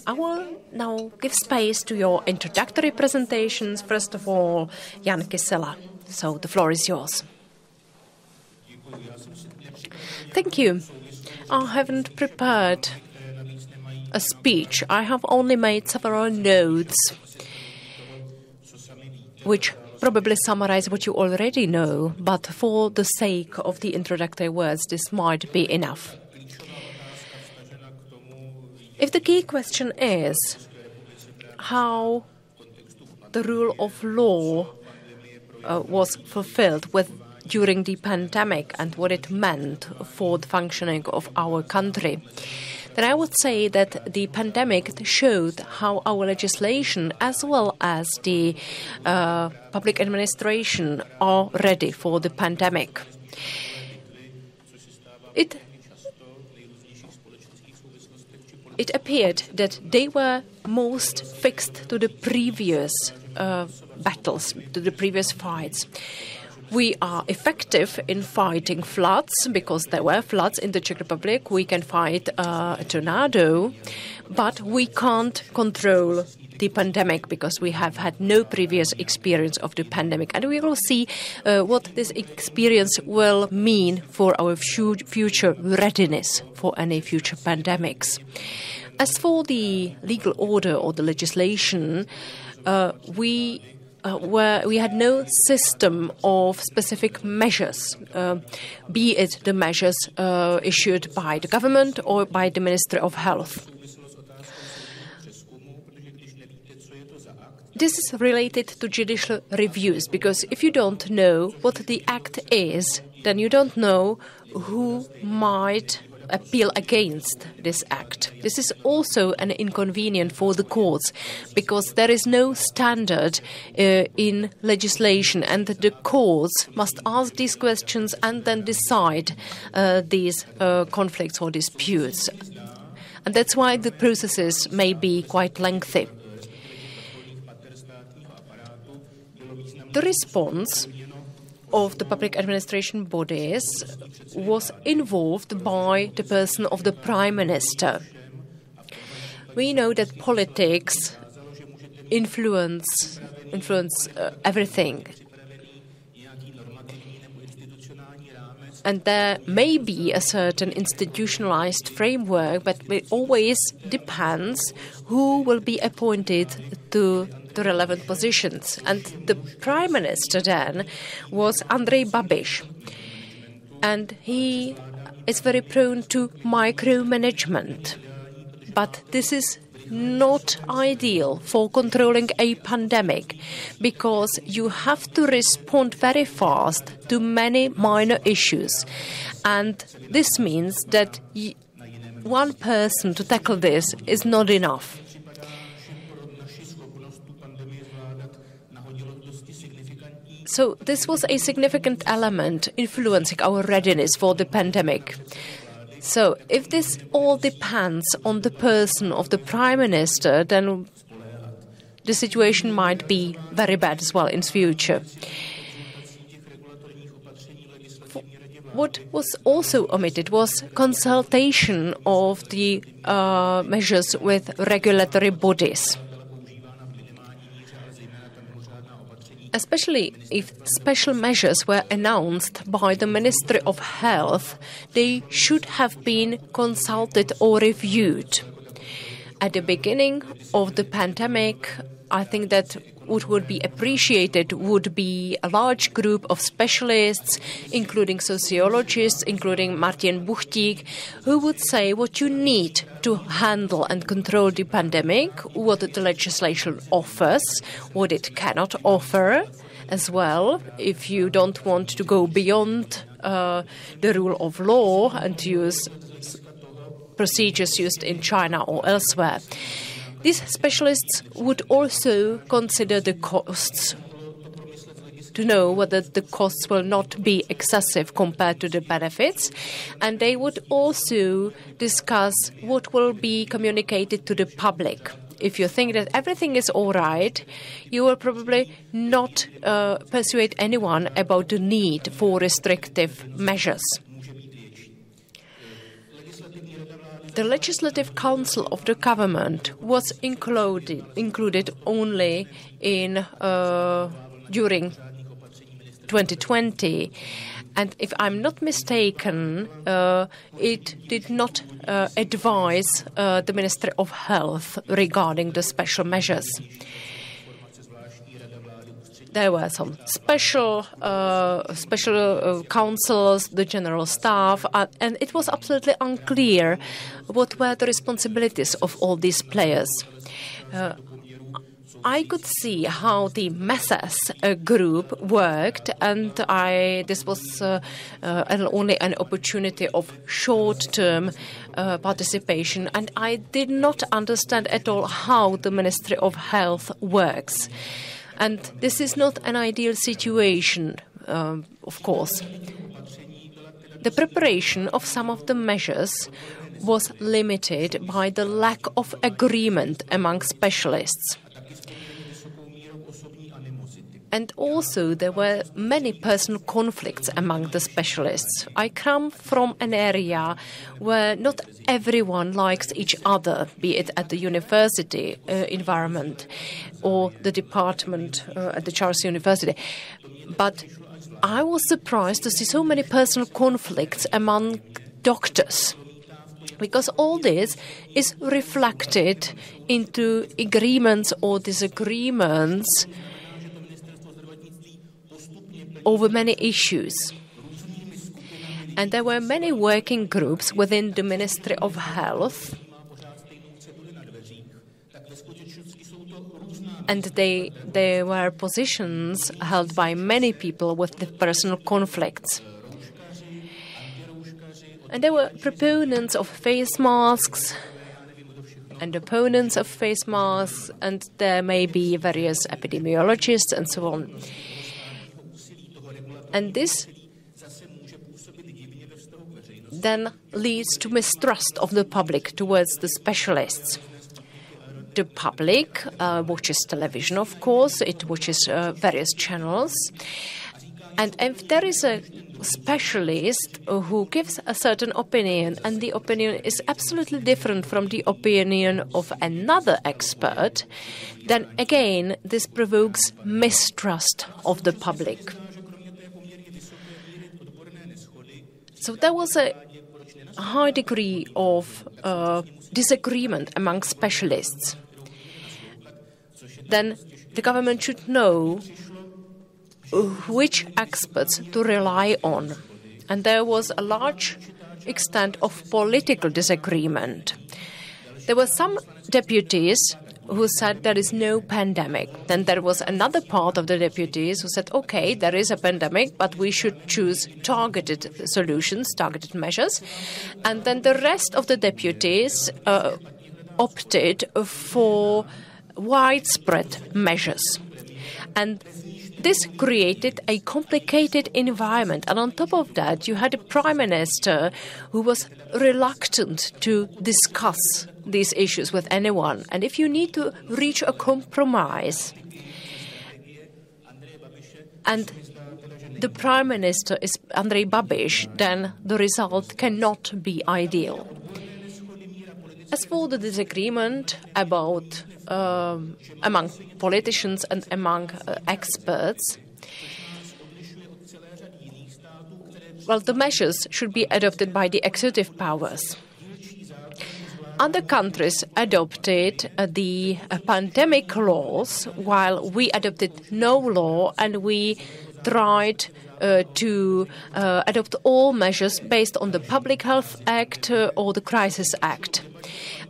I will now give space to your introductory presentations. First of all, Jan Kysela. So the floor is yours. Thank you. I haven't prepared a speech. I have only made several notes, which probably summarize what you already know, but for the sake of the introductory words, this might be enough. If the key question is how the rule of law was fulfilled during the pandemic and what it meant for the functioning of our country, then I would say that the pandemic showed how our legislation as well as the public administration are ready for the pandemic. It appeared that they were most fixed to the previous battles, to the previous fights. We are effective in fighting floods because there were floods in the Czech Republic. We can fight a tornado, but we can't control the pandemic because we have had no previous experience of the pandemic. And we will see what this experience will mean for our future readiness for any future pandemics. As for the legal order or the legislation, we had no system of specific measures, be it the measures issued by the government or by the Ministry of Health. This is related to judicial reviews, because if you don't know what the act is, then you don't know who might appeal against this act. This is also an inconvenience for the courts, because there is no standard in legislation, and the courts must ask these questions and then decide these conflicts or disputes. And that's why the processes may be quite lengthy. The response of the public administration bodies was involved by the person of the Prime Minister. We know that politics influence everything. And there may be a certain institutionalized framework, but it always depends who will be appointed to the relevant positions. And the Prime Minister then was Andrej Babiš. And he is very prone to micromanagement. But this is not ideal for controlling a pandemic, because you have to respond very fast to many minor issues. And this means that one person to tackle this is not enough. So this was a significant element influencing our readiness for the pandemic. So if this all depends on the person of the Prime Minister, then the situation might be very bad as well in future. What was also omitted was consultation of the measures with regulatory bodies. Especially if special measures were announced by the Ministry of Health, they should have been consulted or reviewed. At the beginning of the pandemic, I think that what would be appreciated would be a large group of specialists, including sociologists, including Martin Buchtík, who would say what you need to handle and control the pandemic, what the legislation offers, what it cannot offer as well, if you don't want to go beyond the rule of law and use procedures used in China or elsewhere. These specialists would also consider the costs to know whether the costs will not be excessive compared to the benefits, and they would also discuss what will be communicated to the public. If you think that everything is all right, you will probably not persuade anyone about the need for restrictive measures. The Legislative Council of the government was included only in during 2020, and if I'm not mistaken, it did not advise the Ministry of Health regarding the special measures. There were some special councils, the general staff, and it was absolutely unclear what were the responsibilities of all these players. I could see how the MESES group worked, and this was only an opportunity of short-term participation, and I did not understand at all how the Ministry of Health works. And this is not an ideal situation, of course. The preparation of some of the measures was limited by the lack of agreement among specialists. And also there were many personal conflicts among the specialists. I come from an area where not everyone likes each other, be it at the university environment or the department at the Charles University. But I was surprised to see so many personal conflicts among doctors, because all this is reflected into agreements or disagreements over many issues. And there were many working groups within the Ministry of Health, and they were positions held by many people with the personal conflicts. And there were proponents of face masks and opponents of face masks, and there may be various epidemiologists and so on. And this then leads to mistrust of the public towards the specialists. The public watches television, of course, it watches various channels. And if there is a specialist who gives a certain opinion, and the opinion is absolutely different from the opinion of another expert, then again this provokes mistrust of the public. So there was a high degree of disagreement among specialists. Then the government should know which experts to rely on. And there was a large extent of political disagreement. There were some deputies who said there is no pandemic. Then there was another part of the deputies who said, okay, there is a pandemic, but we should choose targeted solutions, targeted measures. And then the rest of the deputies opted for widespread measures. And This created a complicated environment, and on top of that, you had a prime minister who was reluctant to discuss these issues with anyone. And if you need to reach a compromise, and the prime minister is Andrej Babiš, then the result cannot be ideal. As for the disagreement about among politicians and among experts, well, the measures should be adopted by the executive powers. Other countries adopted the pandemic laws, while we adopted no law, and we tried to adopt all measures based on the Public Health Act or the Crisis Act.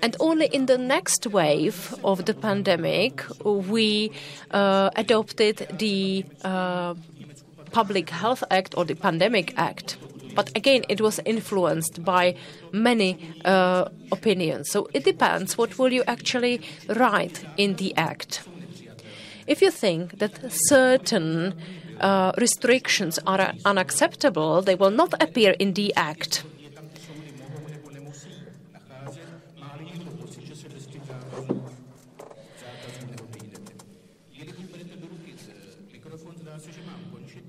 And only in the next wave of the pandemic, we adopted the Public Health Act or the Pandemic Act. But again, it was influenced by many opinions. So it depends what will you actually write in the act. If you think that certain restrictions are unacceptable, they will not appear in the act.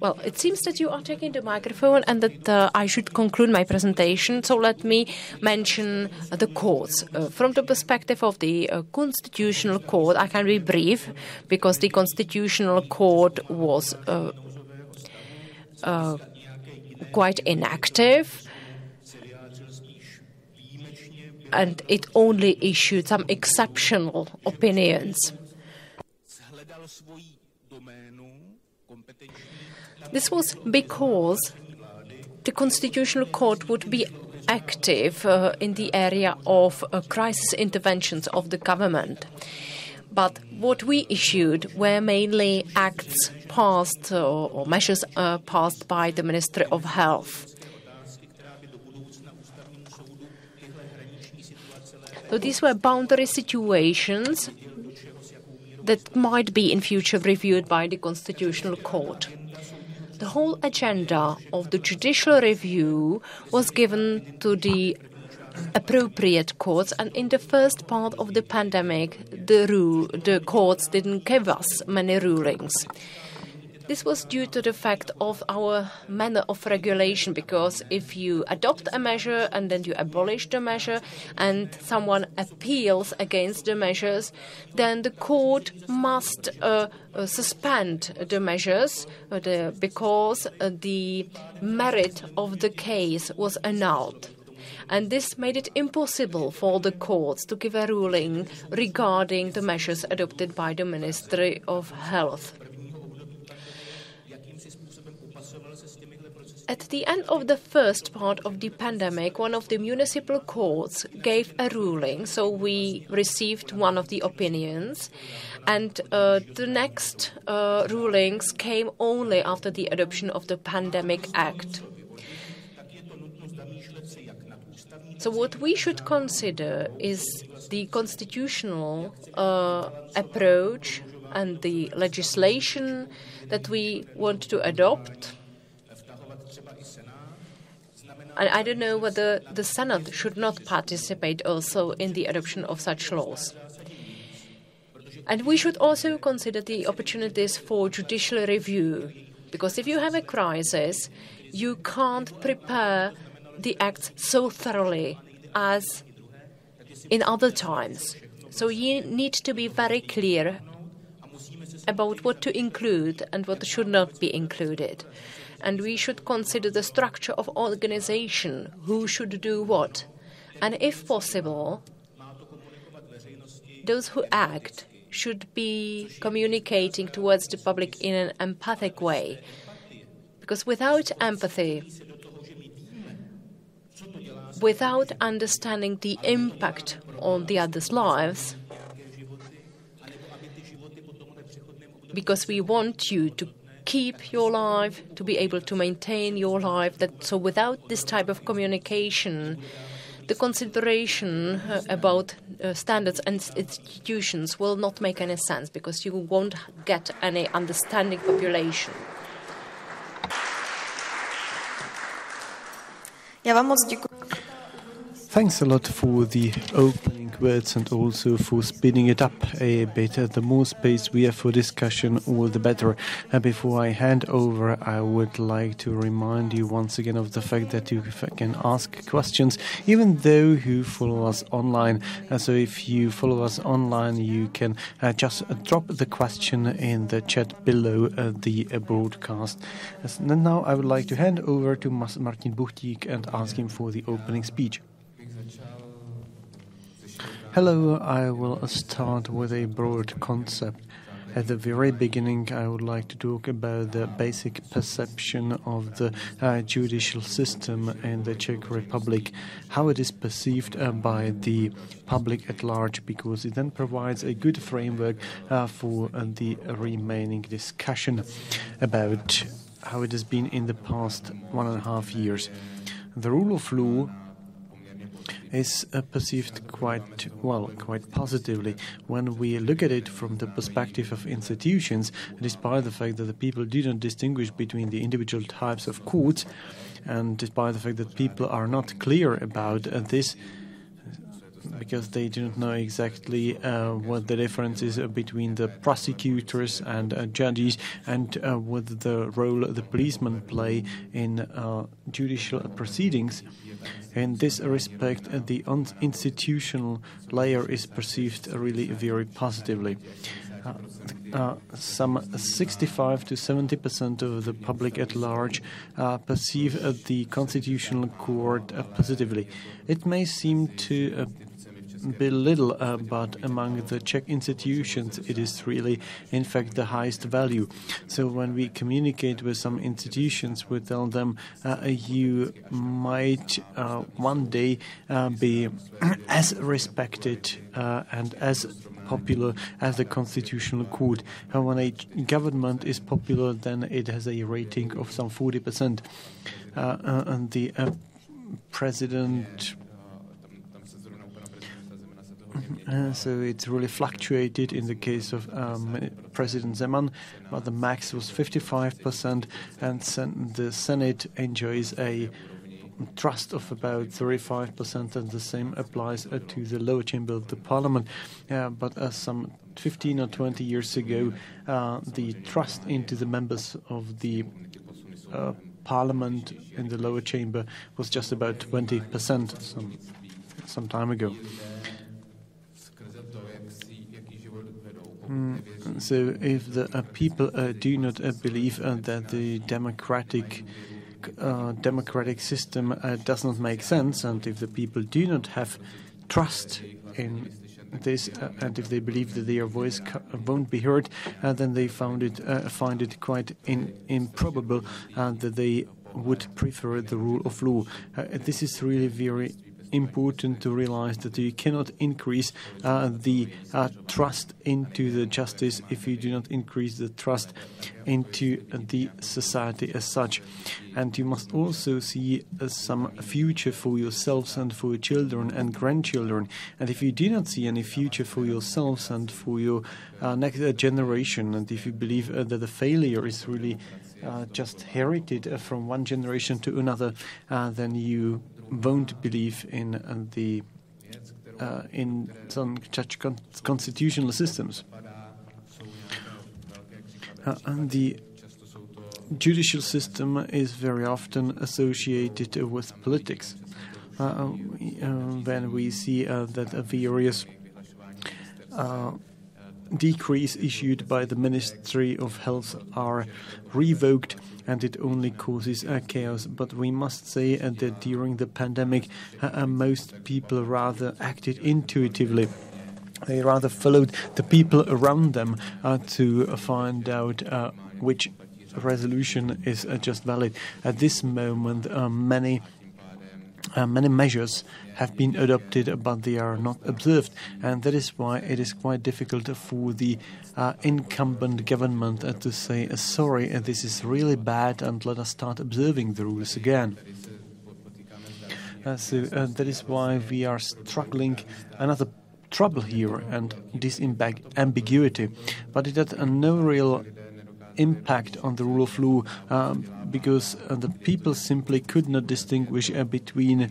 Well, it seems that you are taking the microphone and that I should conclude my presentation. So let me mention the courts. From the perspective of the Constitutional Court, I can be brief because the Constitutional Court was quite inactive and it only issued some exceptional opinions. This was because the Constitutional Court would be active in the area of crisis interventions of the government. But what we issued were mainly acts passed or measures passed by the Ministry of Health. So these were boundary situations that might be in future reviewed by the Constitutional Court. The whole agenda of the judicial review was given to the appropriate courts, and in the first part of the pandemic, the courts didn't give us many rulings. This was due to the fact of our manner of regulation, because if you adopt a measure and then you abolish the measure and someone appeals against the measures, then the court must suspend the measures because the merit of the case was annulled. And this made it impossible for the courts to give a ruling regarding the measures adopted by the Ministry of Health. At the end of the first part of the pandemic, one of the municipal courts gave a ruling, so we received one of the opinions, and the next rulings came only after the adoption of the Pandemic Act. So what we should consider is the constitutional approach and the legislation that we want to adopt. And I don't know whether the Senate should not participate also in the adoption of such laws. And we should also consider the opportunities for judicial review, because if you have a crisis, you can't prepare the acts so thoroughly as in other times. So you need to be very clear about what to include and what should not be included. And we should consider the structure of organization, who should do what. And if possible, those who act should be communicating towards the public in an empathic way. Because without empathy, without understanding the impact on the others' lives, because we want you to keep your life, to be able to maintain your life. So without this type of communication, the consideration about standards and institutions will not make any sense, because you won't get any understanding population.
Já vám moc děkuji.
Thanks a lot for the opening words and also for speeding it up a bit. The more space we have for discussion, all the better. Before I hand over, I would like to remind you once again of the fact that you can ask questions, even though you follow us online. So if you follow us online, you can just drop the question in the chat below the broadcast. And now I would like to hand over to Martin Buchtík and ask him for the opening speech. Hello, I will start with a broad concept. At the very beginning, I would like to talk about the basic perception of the judicial system in the Czech Republic, how it is perceived by the public at large, because it then provides a good framework for the remaining discussion about how it has been in the past 1.5 years. The rule of law is perceived quite positively when we look at it from the perspective of institutions, despite the fact that the people do not distinguish between the individual types of courts, and despite the fact that people are not clear about this, because they do not know exactly what the difference is between the prosecutors and judges, and what the role the policemen play in judicial proceedings. In this respect, the institutional layer is perceived really very positively. Some 65 to 70% of the public at large perceive the Constitutional Court positively. It may seem to be little, but among the Czech institutions it is really, in fact, the highest value. So when we communicate with some institutions, we tell them you might one day be as respected and as popular as the Constitutional Court. And when a government is popular, then it has a rating of some 40%. And the president... so it's really fluctuated. In the case of President Zeman, but the max was 55%, and the Senate enjoys a trust of about 35%, and the same applies to the lower chamber of the parliament. But some 15 or 20 years ago, the trust into the members of the parliament in the lower chamber was just about 20% some time ago. So if the people do not believe that the democratic system does not make sense, and if the people do not have trust in this, and if they believe that their voice won't be heard, then they find it quite improbable that they would prefer the rule of law. This is really very important to realize that you cannot increase the trust into the justice if you do not increase the trust into the society as such. And you must also see some future for yourselves and for your children and grandchildren. And if you do not see any future for yourselves and for your next generation, and if you believe that the failure is really just heralded from one generation to another, then you won't believe in some such constitutional systems. And the judicial system is very often associated with politics. When we see that various decrees issued by the Ministry of Health are revoked, and it only causes chaos. But we must say that during the pandemic, most people rather acted intuitively. They rather followed the people around them to find out which resolution is just valid. At this moment, many measures have been adopted, but they are not observed, and that is why it is quite difficult for the incumbent government to say, sorry, this is really bad, and let us start observing the rules again. So that is why we are struggling another trouble here and this ambiguity. But it had no real impact on the rule of law because the people simply could not distinguish between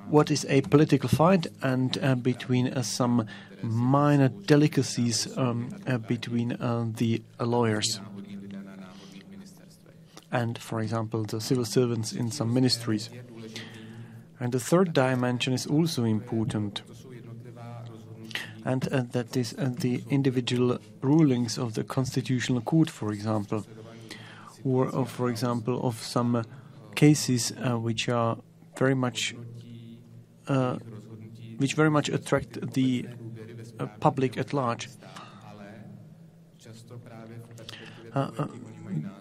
what is a political fight and between some minor delicacies between the lawyers and, for example, the civil servants in some ministries. And the third dimension is also important, and that is the individual rulings of the Constitutional Court, for example, or for example, of some cases which are very much attract the public at large.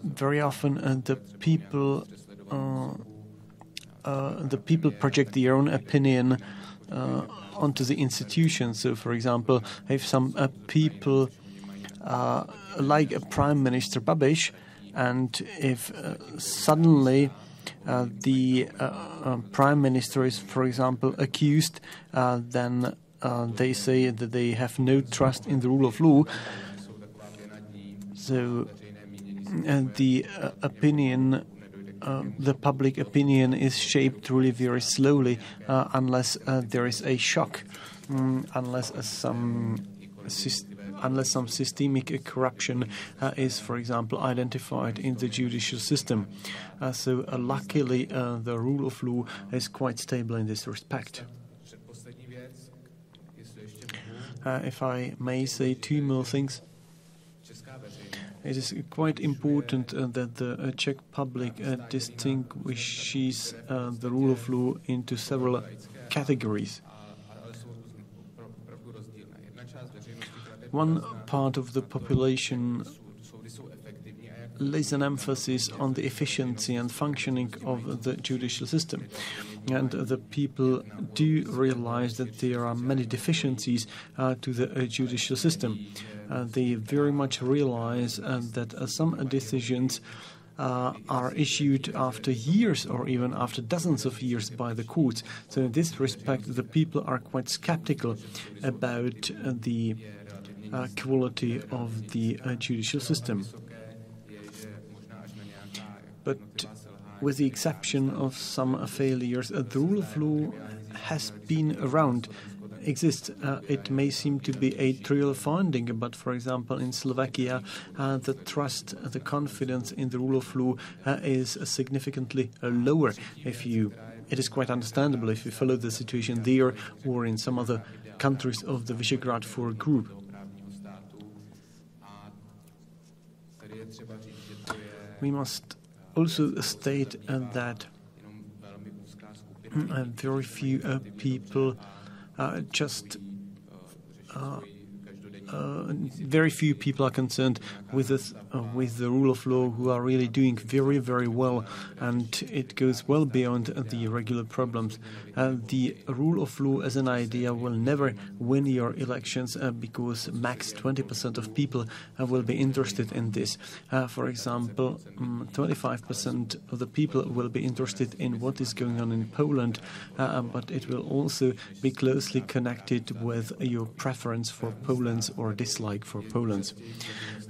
Very often, the people project their own opinion onto the institution. So, for example, if some people like a Prime Minister Babiš, and if suddenly the Prime Minister is, for example, accused, then they say that they have no trust in the rule of law. So the opinion, the public opinion is shaped really very slowly unless there is a shock, unless some systemic corruption is, for example, identified in the judicial system. So luckily, the rule of law is quite stable in this respect. If I may say two more things. It is quite important that the Czech public distinguishes the rule of law into several categories. One part of the population lays an emphasis on the efficiency and functioning of the judicial system. And the people do realize that there are many deficiencies to the judicial system. They very much realize that some decisions are issued after years or even after dozens of years by the courts. So in this respect, the people are quite skeptical about the quality of the judicial system. But with the exception of some failures, the rule of law has been around, exists. It may seem to be a trivial finding, but for example in Slovakia, the trust, the confidence in the rule of law is significantly lower. It is quite understandable if you follow the situation there or in some other countries of the Visegrad 4 group. We must also state that very few people very few people are concerned with the rule of law who are really doing very, very well, and it goes well beyond the regular problems. The rule of law as an idea will never win your elections because max 20% of people will be interested in this. For example, 25% of the people will be interested in what is going on in Poland, but it will also be closely connected with your preference for Poland or dislike for Poland.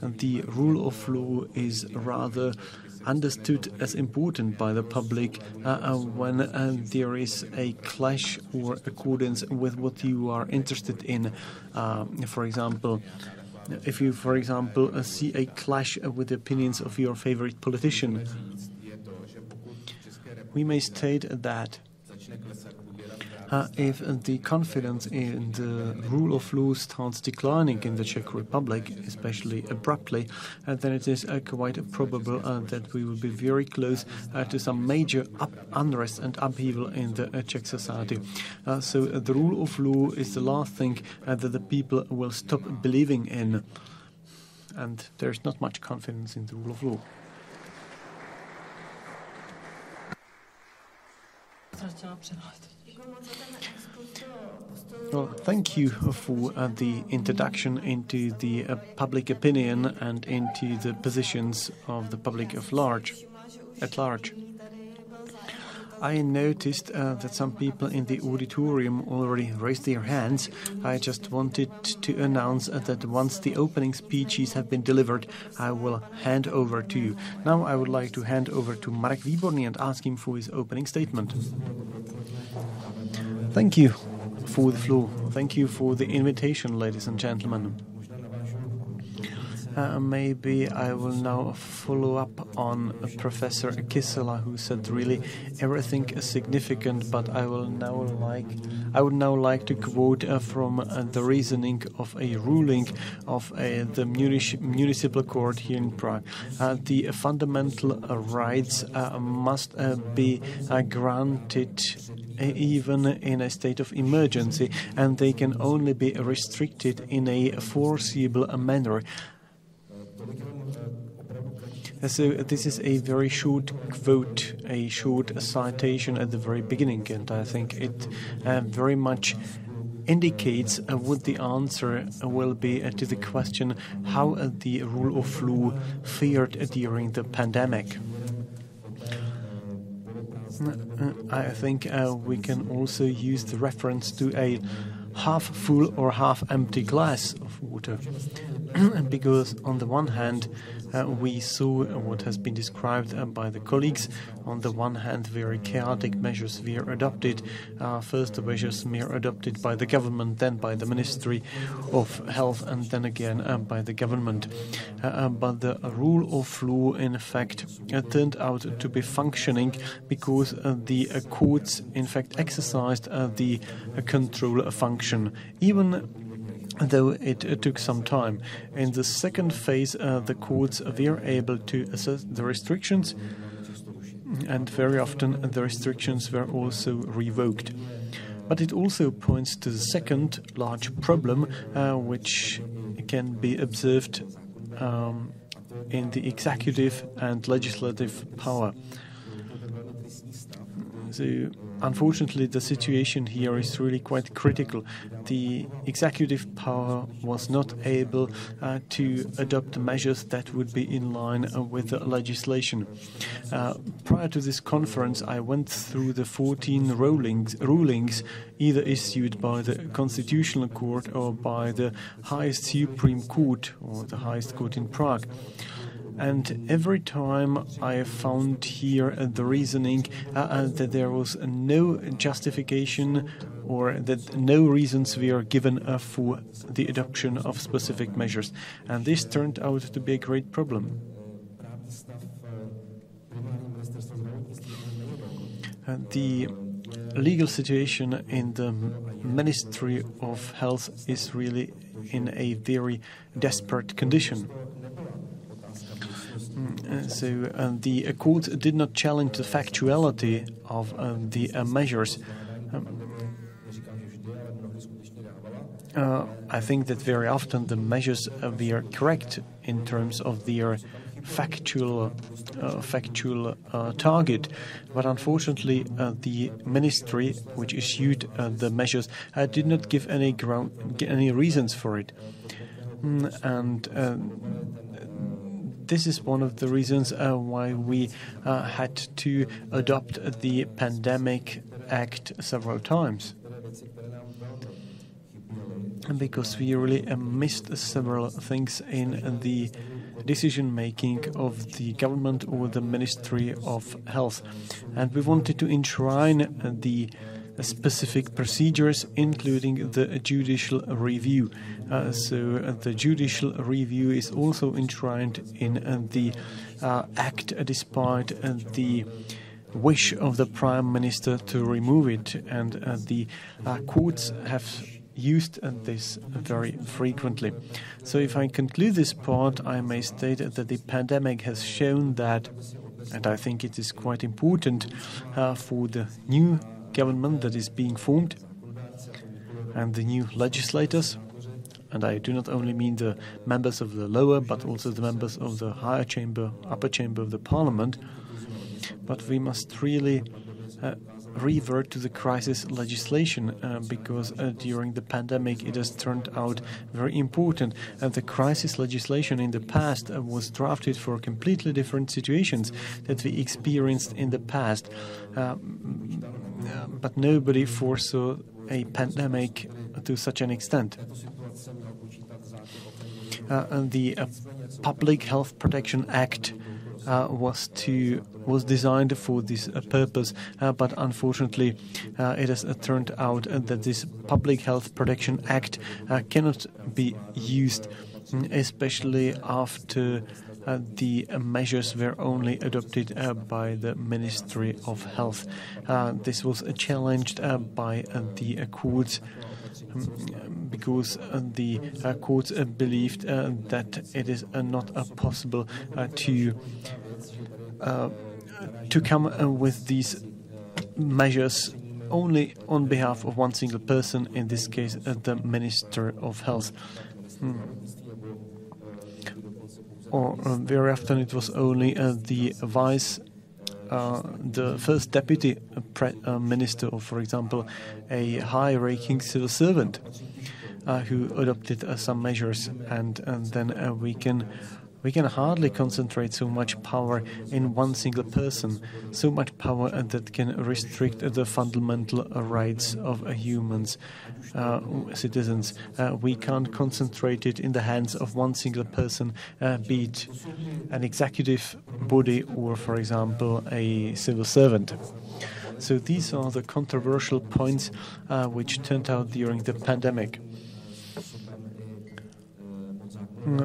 And the rule of law is rather understood as important by the public when there is a clash or accordance with what you are interested in. For example, if you, for example, see a clash with the opinions of your favorite politician, we may state that if the confidence in the rule of law starts declining in the Czech Republic, especially abruptly, then it is quite probable that we will be very close to some major unrest and upheaval in the Czech society. So the rule of law is the last thing that the people will stop believing in, and there is not much confidence in the rule of law. Well, thank you for the introduction into the public opinion and into the positions of the public at large. I noticed that some people in the auditorium already raised their hands. I just wanted to announce that once the opening speeches have been delivered, I will hand over to you. Now I would like to hand over to Marek Výborný and ask him for his opening statement. Thank you for the floor. Thank you for the invitation, ladies and gentlemen. Maybe I will now follow up on Professor Kissela, who said really everything significant, but I would now like to quote from the reasoning of a ruling of the municipal court here in Prague. The fundamental rights must be granted even in a state of emergency, and they can only be restricted in a foreseeable manner. So this is a very short quote, a short citation at the very beginning, and I think it very much indicates what the answer will be to the question how the rule of law fared during the pandemic. I think we can also use the reference to a half full or half empty glass of water. Because on the one hand, we saw what has been described by the colleagues. On the one hand, very chaotic measures were adopted. First, the measures were adopted by the government, then by the Ministry of Health, and then again by the government. But the rule of law, in fact, turned out to be functioning because the courts, in fact, exercised the control function, even though it took some time. In the second phase, the courts were able to assess the restrictions, and very often the restrictions were also revoked. But it also points to the second large problem, which can be observed in the executive and legislative power. So, unfortunately, the situation here is really quite critical. The executive power was not able to adopt measures that would be in line with the legislation. Prior to this conference, I went through the 14 rulings either issued by the Constitutional Court or by the highest Supreme Court, or the highest court in Prague. And every time I found here the reasoning that there was no justification or that no reasons were given for the adoption of specific measures. And this turned out to be a great problem. The legal situation in the Ministry of Health is really in a very desperate condition. So the court did not challenge the factuality of the measures. I think that very often the measures were correct in terms of their factual target, but unfortunately the ministry which issued the measures did not give any reasons for it, and this is one of the reasons why we had to adopt the Pandemic Act several times. Because we really missed several things in the decision-making of the government or the Ministry of Health. And we wanted to enshrine the specific procedures, including the judicial review. So the judicial review is also enshrined in the Act, despite the wish of the Prime Minister to remove it. And the courts have used this very frequently. So if I conclude this part, I may state that the pandemic has shown that, and I think it is quite important for the new government that is being formed and the new legislators, and I do not only mean the members of the lower but also the members of the higher chamber, upper chamber of the parliament, but we must really revert to the crisis legislation because during the pandemic it has turned out very important. The crisis legislation in the past was drafted for completely different situations that we experienced in the past. But nobody foresaw a pandemic to such an extent. The Public Health Protection Act was designed for this purpose, but unfortunately it has turned out that this Public Health Protection Act cannot be used, especially after the measures were only adopted by the Ministry of Health. This was challenged by the courts because the courts believed that it is not possible to come with these measures only on behalf of one single person, in this case the Minister of Health. Or very often it was only the first deputy minister, or for example a high-ranking civil servant who adopted some measures, and then we can hardly concentrate so much power in one single person, so much power that can restrict the fundamental rights of humans, citizens. We can't concentrate it in the hands of one single person, be it an executive body or, for example, a civil servant. So these are the controversial points which turned out during the pandemic.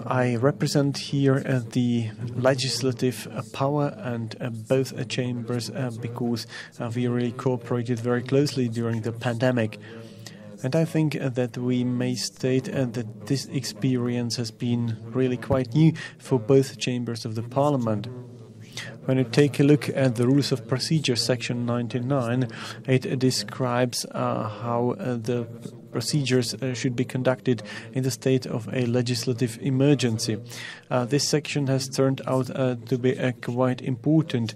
I represent here the legislative power and both chambers because we really cooperated very closely during the pandemic. And I think that we may state that this experience has been really quite new for both chambers of the Parliament. When you take a look at the Rules of Procedure, section 99, it describes how the procedures should be conducted in the state of a legislative emergency. This section has turned out to be quite important,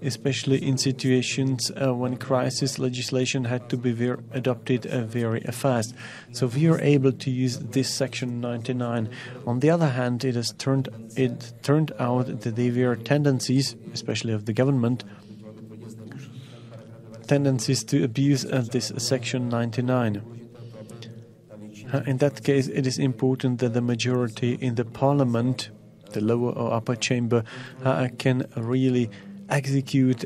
especially in situations when crisis legislation had to be adopted very fast. So we are able to use this section 99. On the other hand, it turned out that there were tendencies, especially of the government, tendencies to abuse this section 99. In that case, it is important that the majority in the Parliament, the lower or upper chamber, can really execute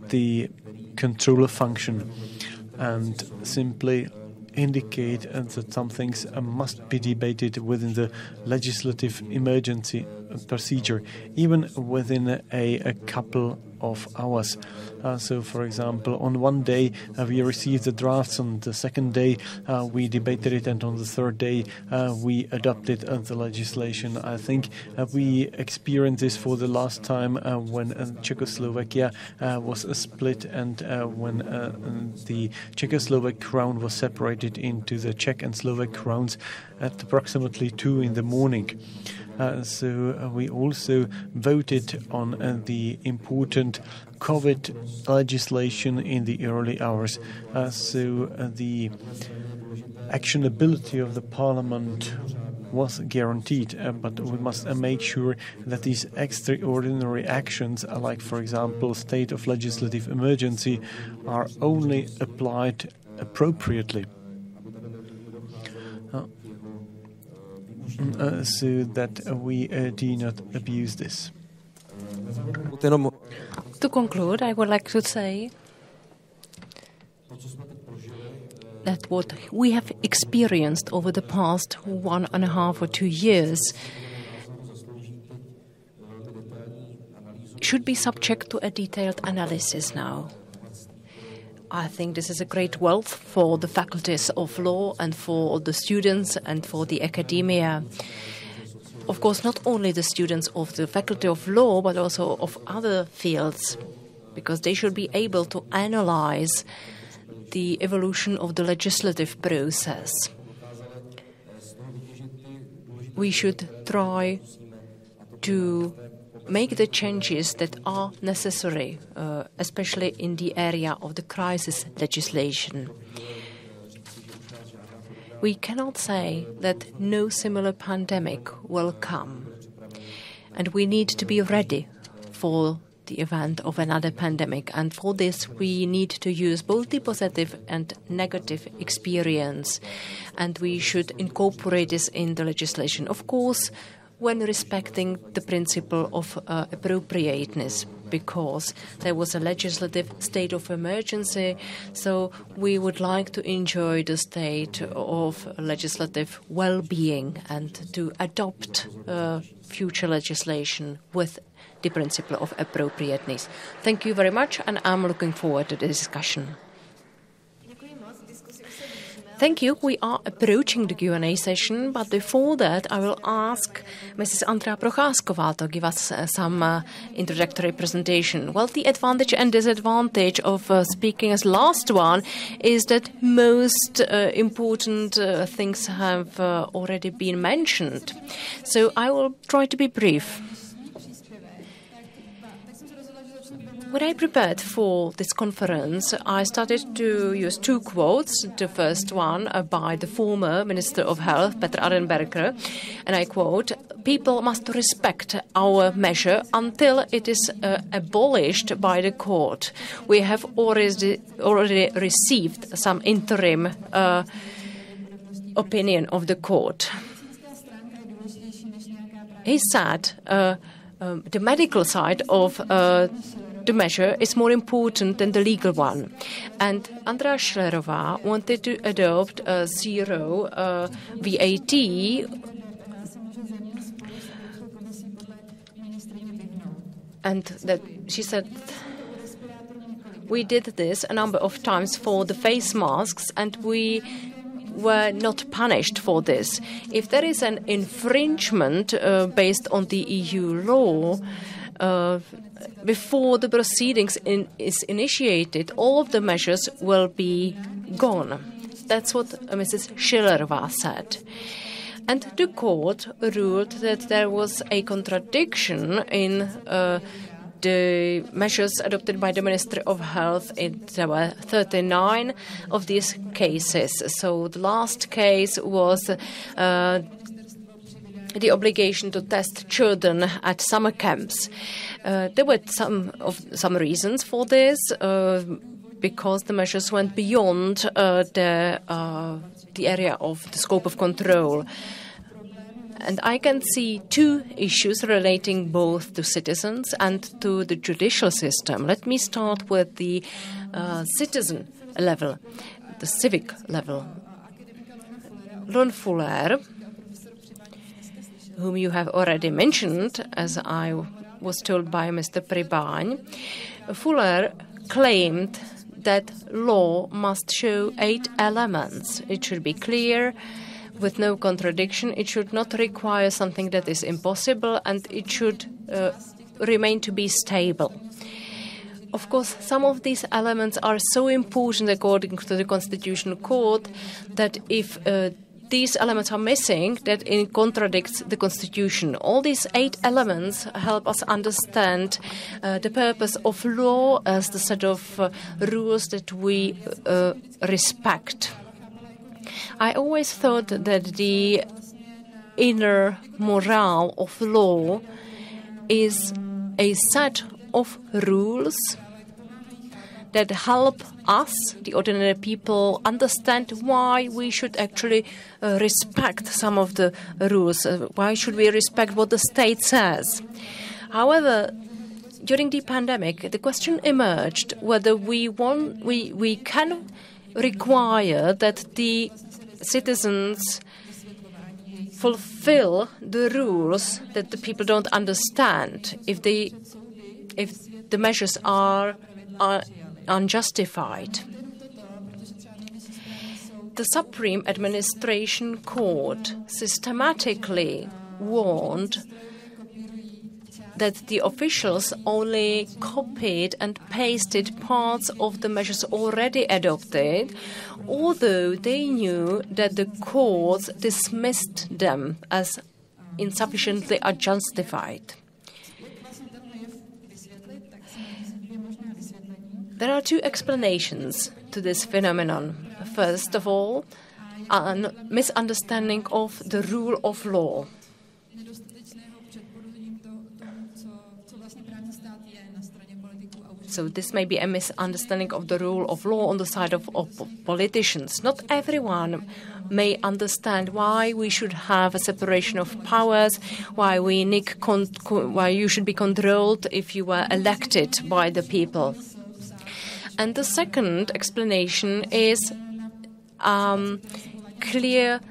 the controller function and simply indicate that some things must be debated within the legislative emergency procedure, even within a couple of hours. So, for example, on one day we received the drafts, on the second day we debated it, and on the third day we adopted the legislation. I think we experienced this for the last time when Czechoslovakia was split and when the Czechoslovak crown was separated into the Czech and Slovak crowns at approximately 2 in the morning. So we also voted on the important COVID legislation in the early hours. So the actionability of the Parliament was guaranteed, but we must make sure that these extraordinary actions, like, for example, state of legislative emergency, are only applied appropriately. So that we do not abuse this.
To conclude, I would like to say that what we have experienced over the past 1.5 or 2 years should be subject to a detailed analysis now. I think this is a great wealth for the faculties of law and for the students and for the academia. Of course, not only the students of the faculty of law, but also of other fields, because they should be able to analyze the evolution of the legislative process. We should try to make the changes that are necessary, especially in the area of the crisis legislation. We cannot say that no similar pandemic will come, and we need to be ready for the event of another pandemic. And for this, we need to use both the positive and negative experience, and we should incorporate this in the legislation. Of course, when respecting the principle of appropriateness, because there was a legislative state of emergency, so we would like to enjoy the state of legislative well-being and to adopt future legislation with the principle of appropriateness. Thank you very much, and I'm looking forward to the discussion. Thank you. We are approaching the Q&A session, but before that, I will ask Mrs. Andrea Procházková to give us some introductory presentation. Well, the advantage and disadvantage of speaking as last one is that most important things have already been mentioned. So I will try to be brief. When I prepared for this conference, I started to use two quotes. The first one by the former Minister of Health, Petr Arenberger, and I quote, "People must respect our measure until it is abolished by the court. We have already received some interim opinion of the court." He said the medical side of the measure is more important than the legal one. And Andrea Schillerová wanted to adopt a zero VAT, and that she said we did this a number of times for the face masks, and we were not punished for this. If there is an infringement based on the EU law, before the proceedings is initiated, all of the measures will be gone. That's what Mrs. Schillerová said. And the court ruled that there was a contradiction in the measures adopted by the Ministry of Health. There were 39 of these cases. So the last case was the obligation to test children at summer camps. There were some reasons for this, because the measures went beyond the area of the scope of control. And I can see two issues relating both to citizens and to the judicial system. Let me start with the citizen level, the civic level. Ron Fuller, whom you have already mentioned, as I was told by Mr. Pribaň, Fuller claimed that law must show 8 elements. It should be clear, with no contradiction. It should not require something that is impossible, and it should remain to be stable. Of course, some of these elements are so important according to the Constitutional Court that if these elements are missing, that it contradicts the Constitution. All these 8 elements help us understand the purpose of law as the set of rules that we respect. I always thought that the inner morale of law is a set of rules that help us, the ordinary people, understand why we should actually respect some of the rules. Why should we respect what the state says? However, during the pandemic, the question emerged whether we can require that the citizens fulfill the rules that the people don't understand if the measures are unjustified. The Supreme Administration Court systematically warned that the officials only copied and pasted parts of the measures already adopted, although they knew that the courts dismissed them as insufficiently unjustified. There are two explanations to this phenomenon. First of all, a misunderstanding of the rule of law. So this may be a misunderstanding of the rule of law on the side of politicians. Not everyone may understand why we should have a separation of powers, why you should be controlled if you were elected by the people. And the second explanation is clear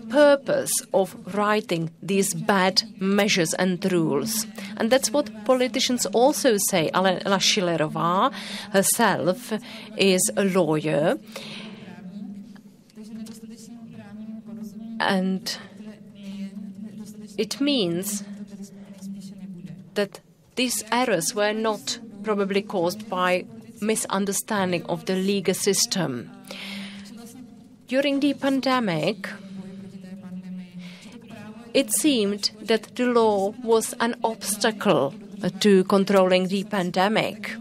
purpose of writing these bad measures and rules. And that's what politicians also say. Alena Schillerová herself is a lawyer. And it means that these errors were not probably caused by misunderstanding of the legal system. During the pandemic, it seemed that the law was an obstacle to controlling the pandemic.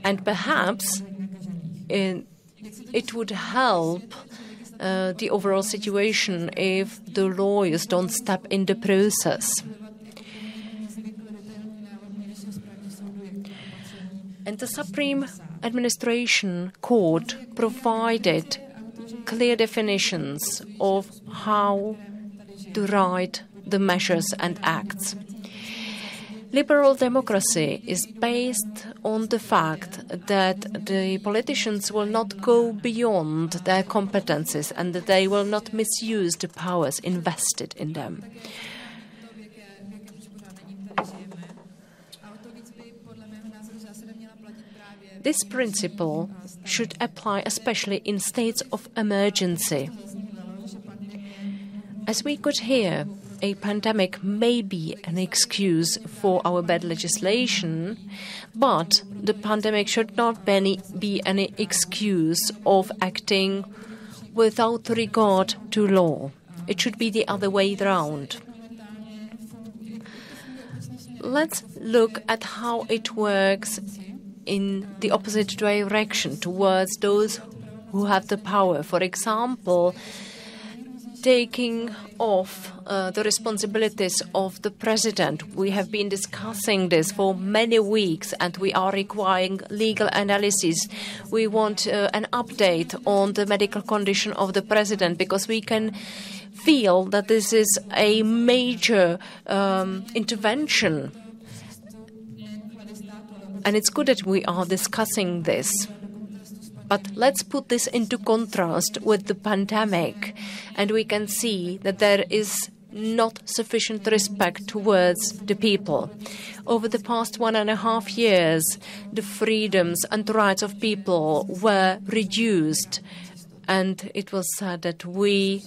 And perhaps it would help the overall situation if the lawyers don't step in the process. And the Supreme Administration Court provided clear definitions of how to write the measures and acts. Liberal democracy is based on the fact that the politicians will not go beyond their competences and that they will not misuse the powers invested in them. This principle should apply especially in states of emergency. As we could hear, a pandemic may be an excuse for our bad legislation, but the pandemic should not be any excuse of acting without regard to law. It should be the other way around. Let's look at how it works in the opposite direction towards those who have the power. For example, taking off the responsibilities of the president. We have been discussing this for many weeks and we are requiring legal analysis. We want an update on the medical condition of the president because we can feel that this is a major intervention. And it's good that we are discussing this. But let's put this into contrast with the pandemic, and we can see that there is not sufficient respect towards the people. Over the past 1.5 years, the freedoms and the rights of people were reduced, and it was said that we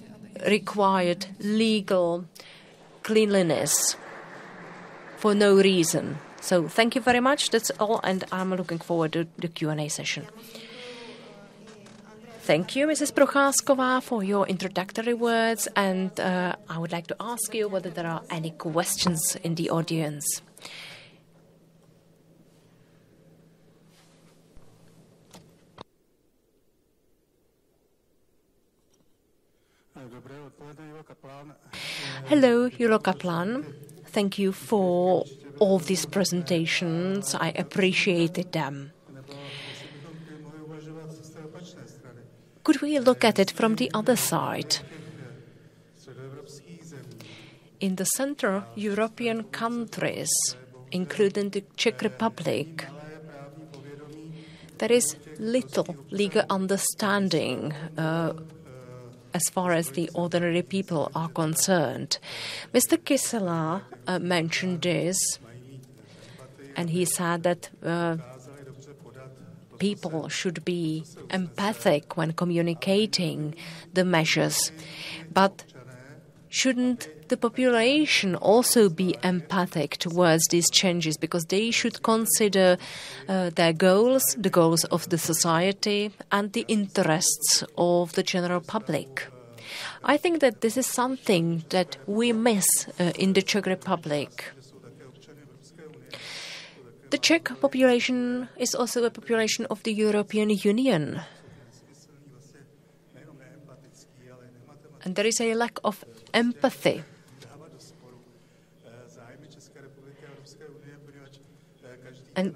required legal cleanliness for no reason. So thank you very much. That's all, and I'm looking forward to the Q&A session. Thank you, Mrs. Procházková, for your introductory words, and I would like to ask you whether there are any questions in the audience. Hello, Julo Kaplan. Thank you for all these presentations. I appreciated them. Could we look at it from the other side? In the Central European countries, including the Czech Republic, there is little legal understanding as far as the ordinary people are concerned. Mr. Kysela mentioned this, and he said that people should be empathic when communicating the measures. But shouldn't the population also be empathic towards these changes? Because they should consider their goals, the goals of the society, and the interests of the general public. I think that this is something that we miss in the Czech Republic. The Czech population is also a population of the European Union. And there is a lack of empathy. And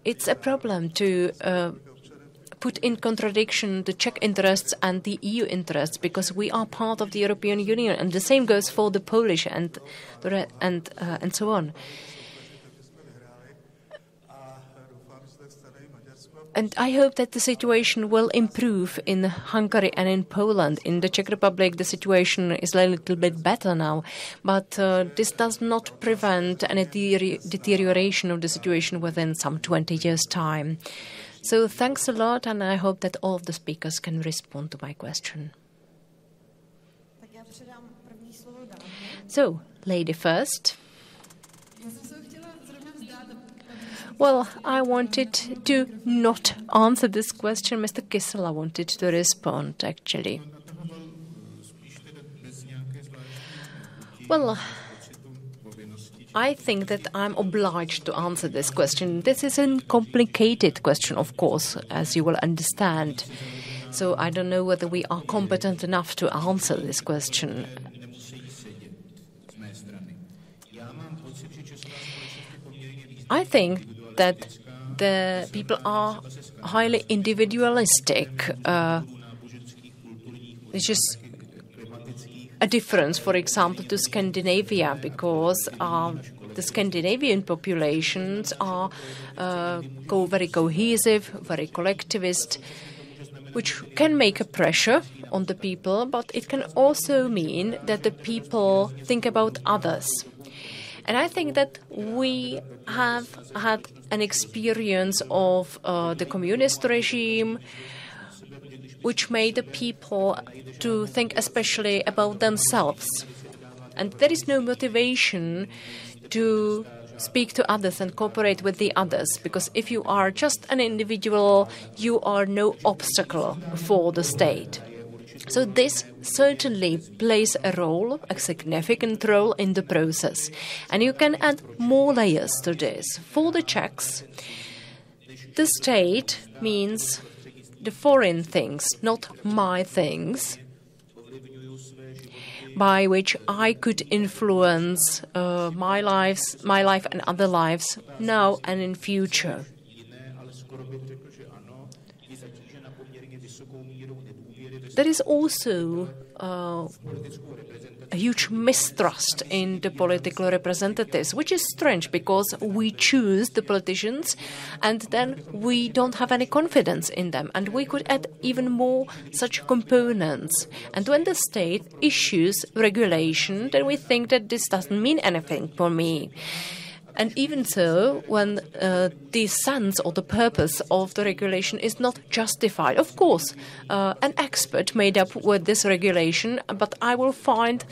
it's a problem to put in contradiction the Czech interests and the EU interests, because we are part of the European Union, and the same goes for the Polish and so on. And I hope that the situation will improve in Hungary and in Poland. In the Czech Republic, the situation is a little bit better now, but this does not prevent any deterioration of the situation within some 20 years' time. So thanks a lot, and I hope that all of the speakers can respond to my question. So, lady first. Well, I wanted to not answer this question. Mr. Kysela wanted to respond, actually. Well, I think that I'm obliged to answer this question. This is a complicated question, of course, as you will understand. So I don't know whether we are competent enough to answer this question. I think that the people are highly individualistic, which is a difference, for example, to Scandinavia, because the Scandinavian populations are very cohesive, very collectivist, which can make a pressure on the people, but it can also mean that the people think about others. And I think that we have had an experience of the communist regime, which made the people to think especially about themselves. And there is no motivation to speak to others and cooperate with the others, because if you are just an individual, you are no obstacle for the state. So this certainly plays a role, a significant role in the process. And you can add more layers to this. For the Czechs, the state means the foreign things, not my things, by which I could influence my life and other lives now and in future. There is also a huge mistrust in the political representatives, which is strange because we choose the politicians and then we don't have any confidence in them. And we could add even more such components. And when the state issues regulation, then we think that this doesn't mean anything for me. And even so, when the sense or the purpose of the regulation is not justified, of course, an expert made up with this regulation, but I will find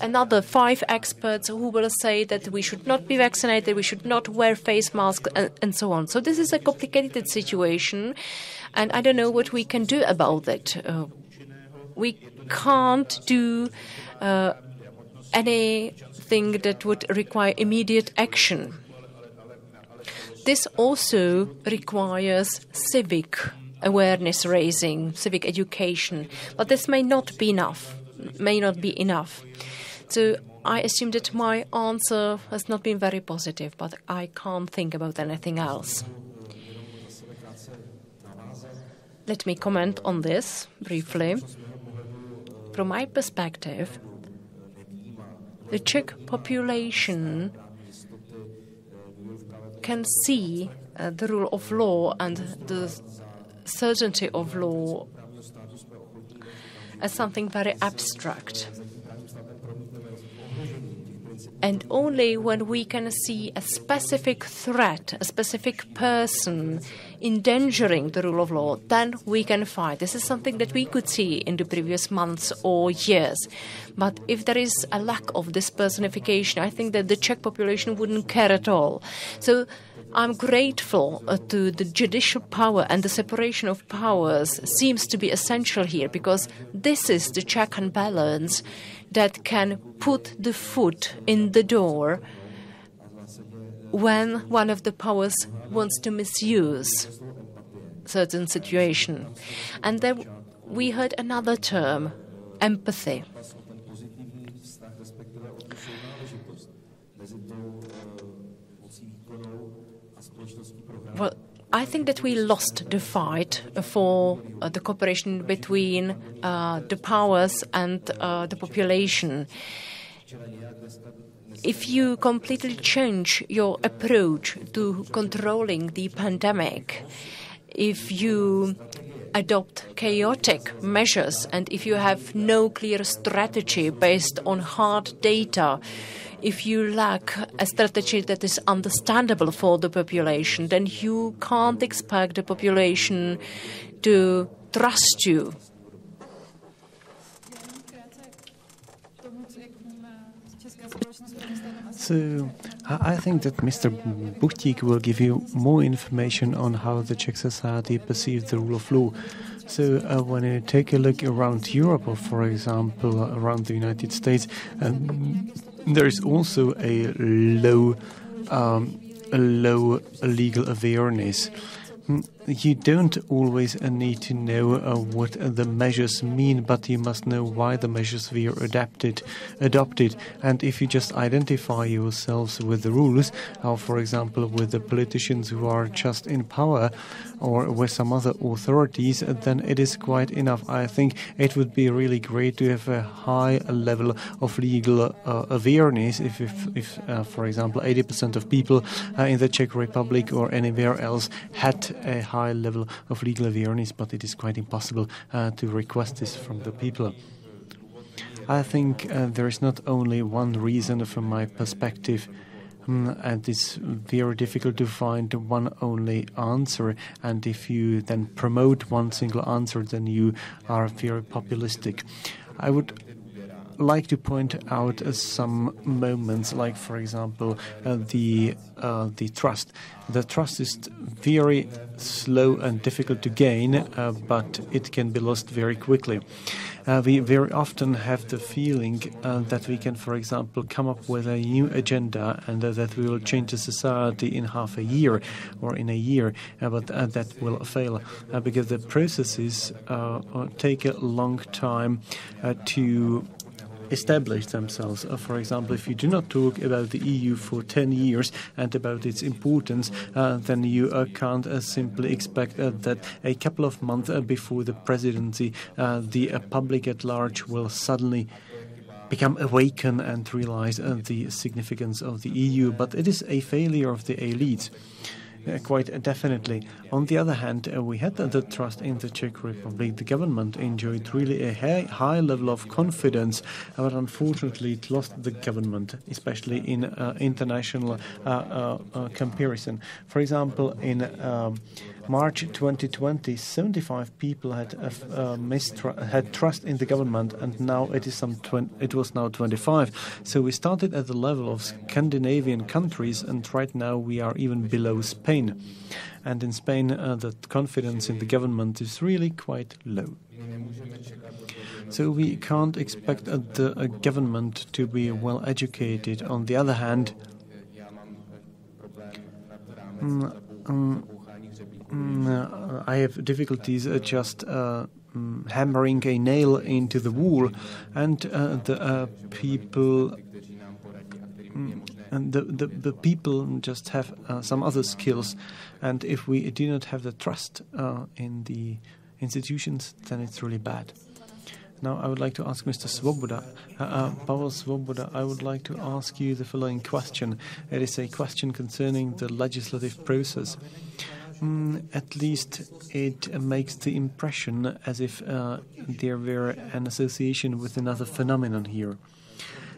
another 5 experts who will say that we should not be vaccinated, we should not wear face masks, and so on. So this is a complicated situation, and I don't know what we can do about it. We can't do anything that would require immediate action. This also requires civic awareness raising, civic education, but this may not be enough. So I assume that my answer has not been very positive, but I can't think about anything else. Let me comment on this briefly. From my perspective, the Czech population can see the rule of law and the certainty of law as something very abstract. And only when we can see a specific threat, a specific person endangering the rule of law, then we can fight. This is something that we could see in the previous months or years. But if there is a lack of this personification, I think that the Czech population wouldn't care at all. So I'm grateful to the judicial power, and the separation of powers seems to be essential here, because this is the check and balance that can put the foot in the door when one of the powers wants to misuse certain situation. And then we heard another term, empathy. Well, I think that we lost the fight for the cooperation between the powers and the population. If you completely change your approach to controlling the pandemic, if you adopt chaotic measures, and if you have no clear strategy based on hard data, if you lack a strategy that is understandable for the population, then you can't expect the population to trust you.
So I think that Mr. Buchtík will give you more information on how the Czech society perceives the rule of law. So when you take a look around Europe, or for example around the United States, there is also a low legal awareness. You don't always need to know what the measures mean, but you must know why the measures were adopted. And if you just identify yourselves with the rules, or for example with the politicians who are just in power, or with some other authorities, then it is quite enough. I think it would be really great to have a high level of legal awareness if for example, 80% of people in the Czech Republic or anywhere else had a high level of legal awareness, but it is quite impossible to request this from the people. I think there is not only one reason from my perspective, and it's very difficult to find one only answer, and if you then promote one single answer, then you are very populistic. I would like to point out some moments, like for example the trust. The trust is very slow and difficult to gain, but it can be lost very quickly. We very often have the feeling that we can, for example, come up with a new agenda and that we will change the society in half a year or in a year, but that will fail because the processes take a long time to establish themselves. For example, if you do not talk about the EU for 10 years and about its importance, then you can't simply expect that a couple of months before the presidency, the public at large will suddenly become awakened and realize the significance of the EU. But it is a failure of the elites. Quite definitely. On the other hand, we had the trust in the Czech Republic. The government enjoyed really a high level of confidence, but unfortunately it lost the government, especially in international comparison. For example, in March 2020, 75 people had trust in the government, and now it was now 25. So we started at the level of Scandinavian countries, and right now we are even below Spain. And in Spain, the confidence in the government is really quite low. So we can't expect the government to be well educated. On the other hand, I have difficulties just hammering a nail into the wall, and the people. And the people just have some other skills, and if we do not have the trust in the institutions, then it's really bad. Now I would like to ask Mr. Svoboda, Pavel Svoboda, I would like to ask you the following question. It is a question concerning the legislative process. At least it makes the impression as if there were an association with another phenomenon here.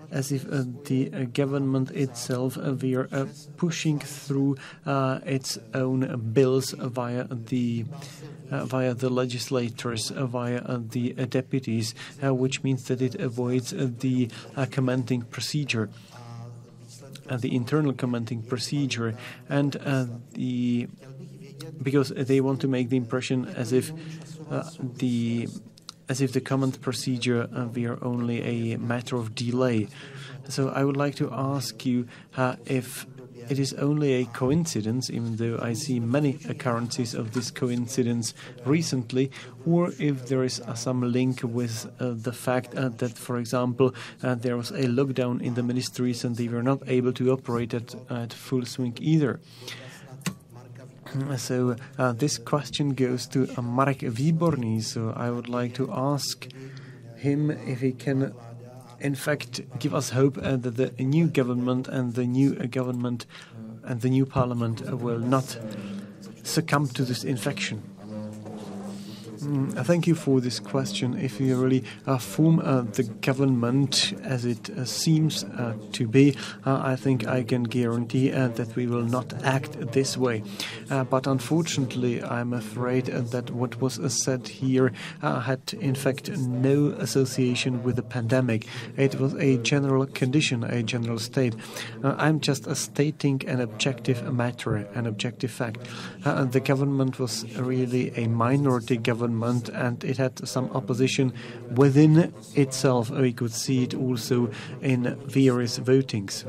As if the government itself were pushing through its own bills via the legislators, via the deputies, which means that it avoids the commenting procedure, the internal commenting procedure, and because they want to make the impression as if the comment procedure were only a matter of delay. So I would like to ask you if it is only a coincidence, even though I see many occurrences of this coincidence recently, or if there is some link with the fact that, for example, there was a lockdown in the ministries and they were not able to operate at full swing either. So this question goes to Marek Výborný, so I would like to ask him if he can in fact give us hope that the new government and the new parliament will not succumb to this infection. Thank you for this question. If we really form the government as it seems to be, I think I can guarantee that we will not act this way. But unfortunately, I'm afraid that what was said here had in fact no association with the pandemic. It was a general condition, a general state. I'm just stating an objective matter, an objective fact. The government was really a minority government, and it had some opposition within itself. We could see it also in various votings.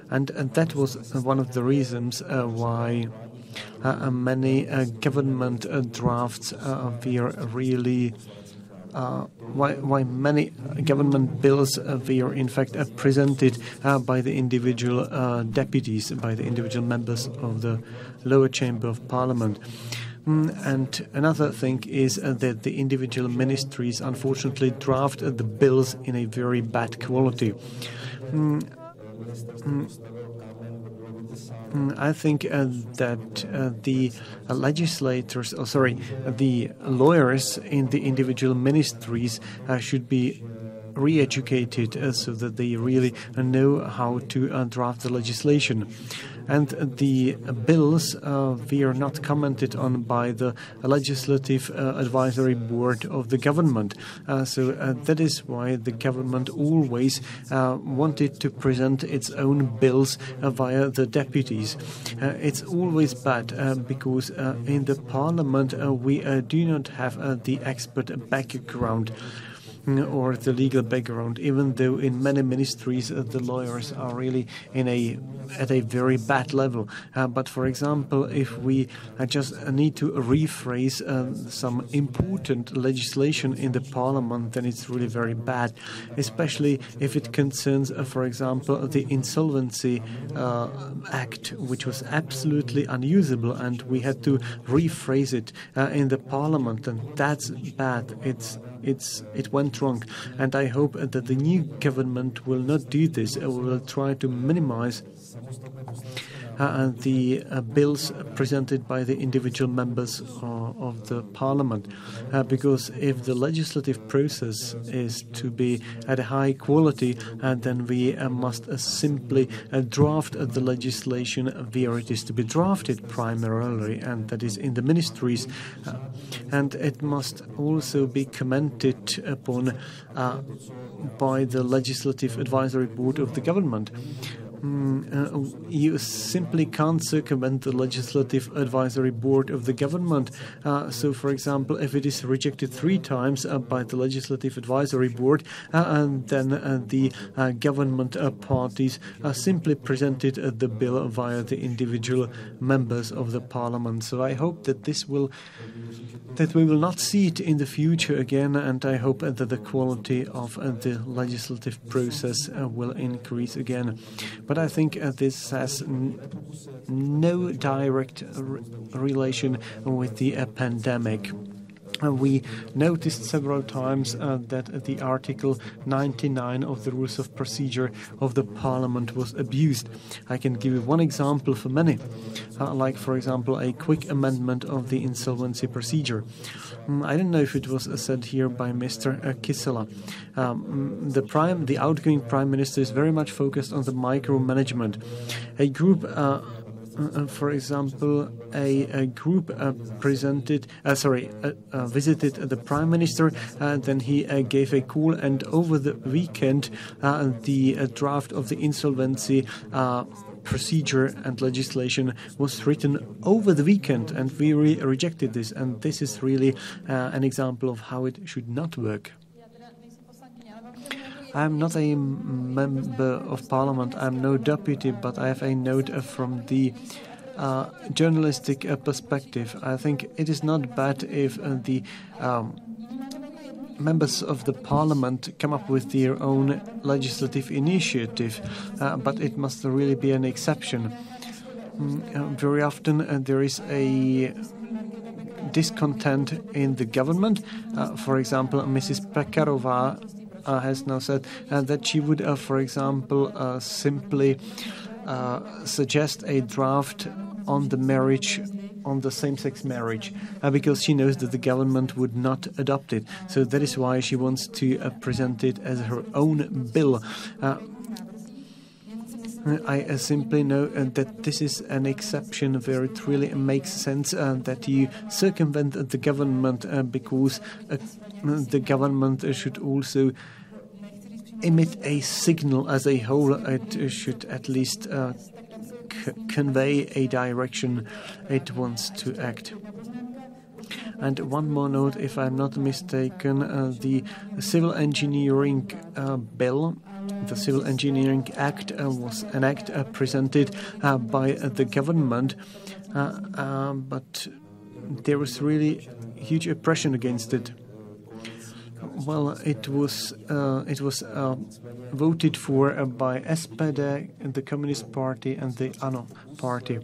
And that was one of the reasons why many government drafts were really why many government bills were in fact presented by the individual deputies, by the individual members of the lower chamber of parliament. And another thing is that the individual ministries unfortunately draft the bills in a very bad quality. I think that the legislators, the lawyers in the individual ministries should be re-educated so that they really know how to draft the legislation. And the bills were not commented on by the Legislative Advisory Board of the government. So that is why the government always wanted to present its own bills via the deputies. It's always bad because in the parliament we do not have the expert background or the legal background, even though in many ministries the lawyers are really at a very bad level. But for example, if we just need to rephrase some important legislation in the parliament, then it's really very bad, especially if it concerns, for example, the Insolvency Act, which was absolutely unusable, and we had to rephrase it in the parliament, and that's bad. It went wrong, and I hope that the new government will not do this. We will try to minimize the bills presented by the individual members of the parliament, because if the legislative process is to be at a high quality, then we must simply draft the legislation where it is to be drafted primarily, and that is in the ministries, and it must also be commented upon by the Legislative Advisory Board of the government. You simply can't circumvent the Legislative Advisory Board of the government. So, for example, if it is rejected 3 times by the Legislative Advisory Board, and then the government parties simply presented the bill via the individual members of the parliament. So I hope that we will not see it in the future again, and I hope that the quality of the legislative process will increase again. But I think this has no direct relation with the pandemic. We noticed several times that the Article 99 of the Rules of Procedure of the Parliament was abused. I can give you one example for many, like, for example, a quick amendment of the insolvency procedure. I don't know if it was said here by Mr. Kysela. The outgoing Prime Minister is very much focused on the micromanagement. A group for example, a group visited the Prime Minister, then he gave a call, and over the weekend the draft of the insolvency procedure and legislation was written over the weekend, and we rejected this, and this is really an example of how it should not work. I'm not a member of parliament, I'm no deputy, but I have a note from the journalistic perspective. I think it is not bad if the members of the parliament come up with their own legislative initiative, but it must really be an exception. Very often there is a discontent in the government. For example, Mrs. Pekarová has now said that she would, for example, simply suggest a draft on the marriage, on the same-sex marriage, because she knows that the government would not adopt it. So that is why she wants to present it as her own bill. I simply know that this is an exception where it really makes sense that you circumvent the government, because the government should also emit a signal as a whole. It should at least convey a direction it wants to act. And one more note, if I'm not mistaken, the Civil Engineering Bill, the Civil Engineering Act, was an act presented by the government, but there was really huge oppression against it. Well, it was voted for by SPD, the Communist Party, and the ANO Party.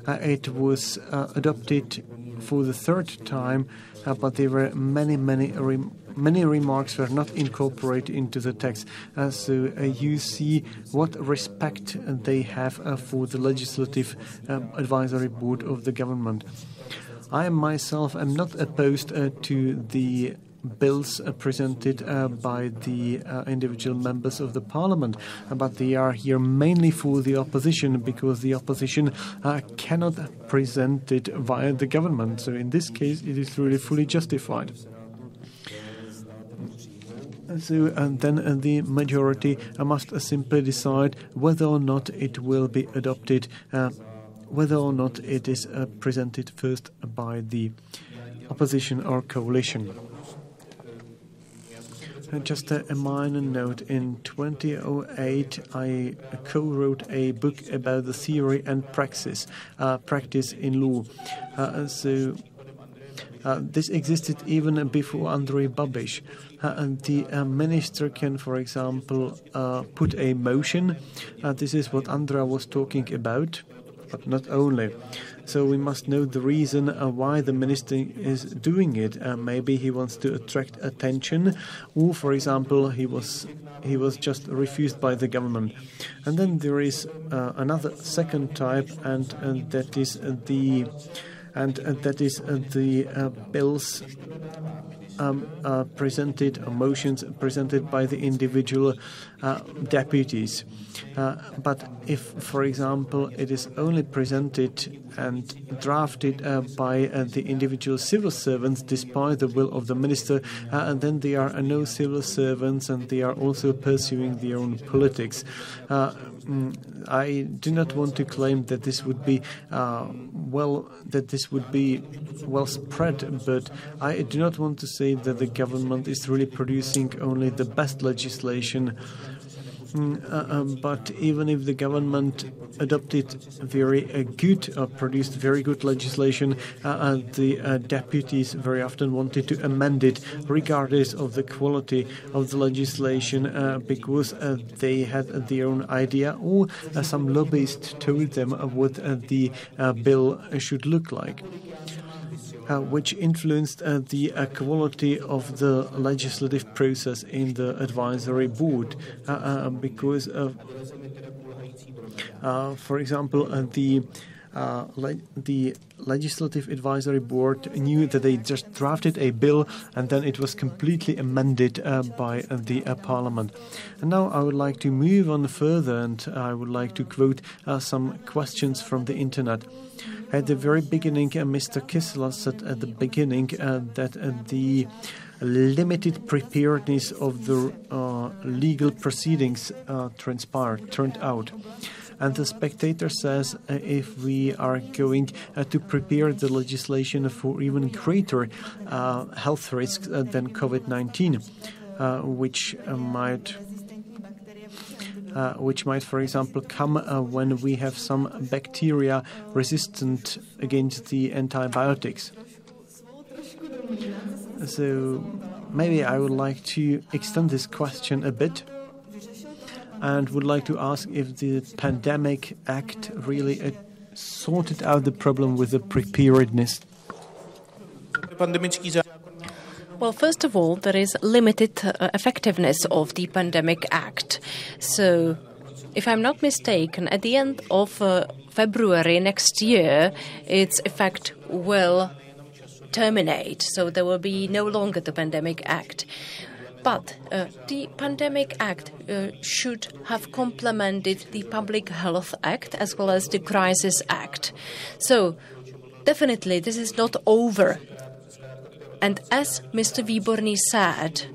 It was adopted for the third time, but there were many remarks were not incorporated into the text. So you see what respect they have for the Legislative Advisory Board of the government. I myself am not opposed to the bills presented by the individual members of the parliament, but they are here mainly for the opposition, because the opposition cannot present it via the government. So in this case, it is really fully justified. So then the majority must simply decide whether or not it will be adopted, whether or not it is presented first by the opposition or coalition. Just a minor note, in 2008 I co-wrote a book about the theory and practice in law. So this existed even before Andrej Babiš. The minister can, for example, put a motion. This is what Andrea was talking about, but not only. So we must know the reason why the minister is doing it. Maybe he wants to attract attention, or, for example, he was just refused by the government. And then there is another second type, and that is the bills presented, motions presented by the individual deputies. But if, for example, it is only presented and drafted by the individual civil servants despite the will of the minister, and then they are no civil servants and they are also pursuing their own politics. I do not want to claim that this would be well spread, but I do not want to say that the government is really producing only the best legislation. But even if the government adopted very good or produced very good legislation, the deputies very often wanted to amend it regardless of the quality of the legislation, because they had their own idea, or some lobbyist told them what the bill should look like. Which influenced the quality of the legislative process in the advisory board, because, for example, the Legislative Advisory Board knew that they just drafted a bill and then it was completely amended by the Parliament. And now I would like to move on further, and I would like to quote some questions from the internet. At the very beginning, Mr. Kissler said at the beginning that the limited preparedness of the legal proceedings turned out. And the Spectator says if we are going to prepare the legislation for even greater health risks than COVID-19, which might which might, for example, come when we have some bacteria resistant against the antibiotics. So maybe I would like to extend this question a bit and would like to ask if the Pandemic Act really sorted out the problem with the preparedness.
Well, first of all, there is limited effectiveness of the Pandemic Act. So, if I'm not mistaken, at the end of February next year, its effect will terminate. So there will be no longer the Pandemic Act. But the Pandemic Act should have complemented the Public Health Act as well as the Crisis Act. So, definitely, this is not over. And as Mr. Výborný said,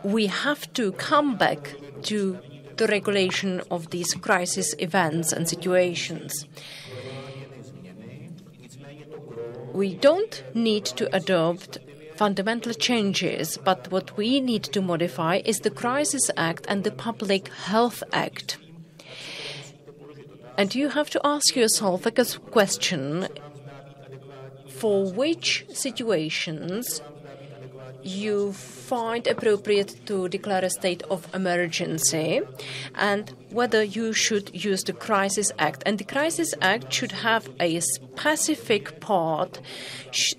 we have to come back to the regulation of these crisis events and situations. We don't need to adopt fundamental changes, but what we need to modify is the Crisis Act and the Public Health Act. And you have to ask yourself a question: for which situations you find appropriate to declare a state of emergency, and whether you should use the Crisis Act. And the Crisis Act should have a specific part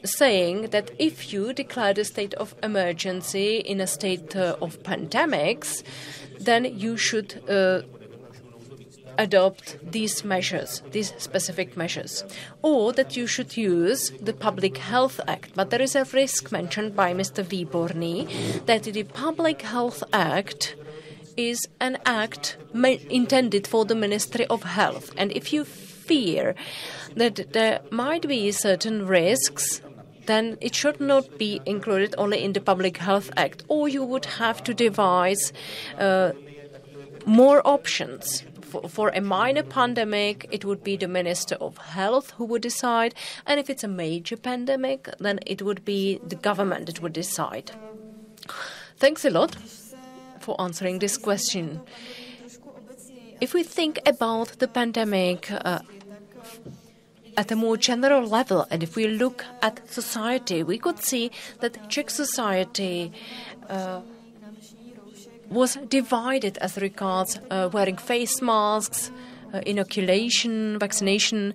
saying that if you declare the state of emergency in a state of pandemics, then you should adopt these measures, these specific measures, or that you should use the Public Health Act. But there is a risk mentioned by Mr. Výborný that the Public Health Act is an act intended for the Ministry of Health. And if you fear that there might be certain risks, then it should not be included only in the Public Health Act, or you would have to devise more options. For a minor pandemic, it would be the Minister of Health who would decide, and if it's a major pandemic, then it would be the government that would decide. Thanks a lot for answering this question. If we think about the pandemic at a more general level, and if we look at society, we could see that Czech society was divided as regards wearing face masks, inoculation, vaccination,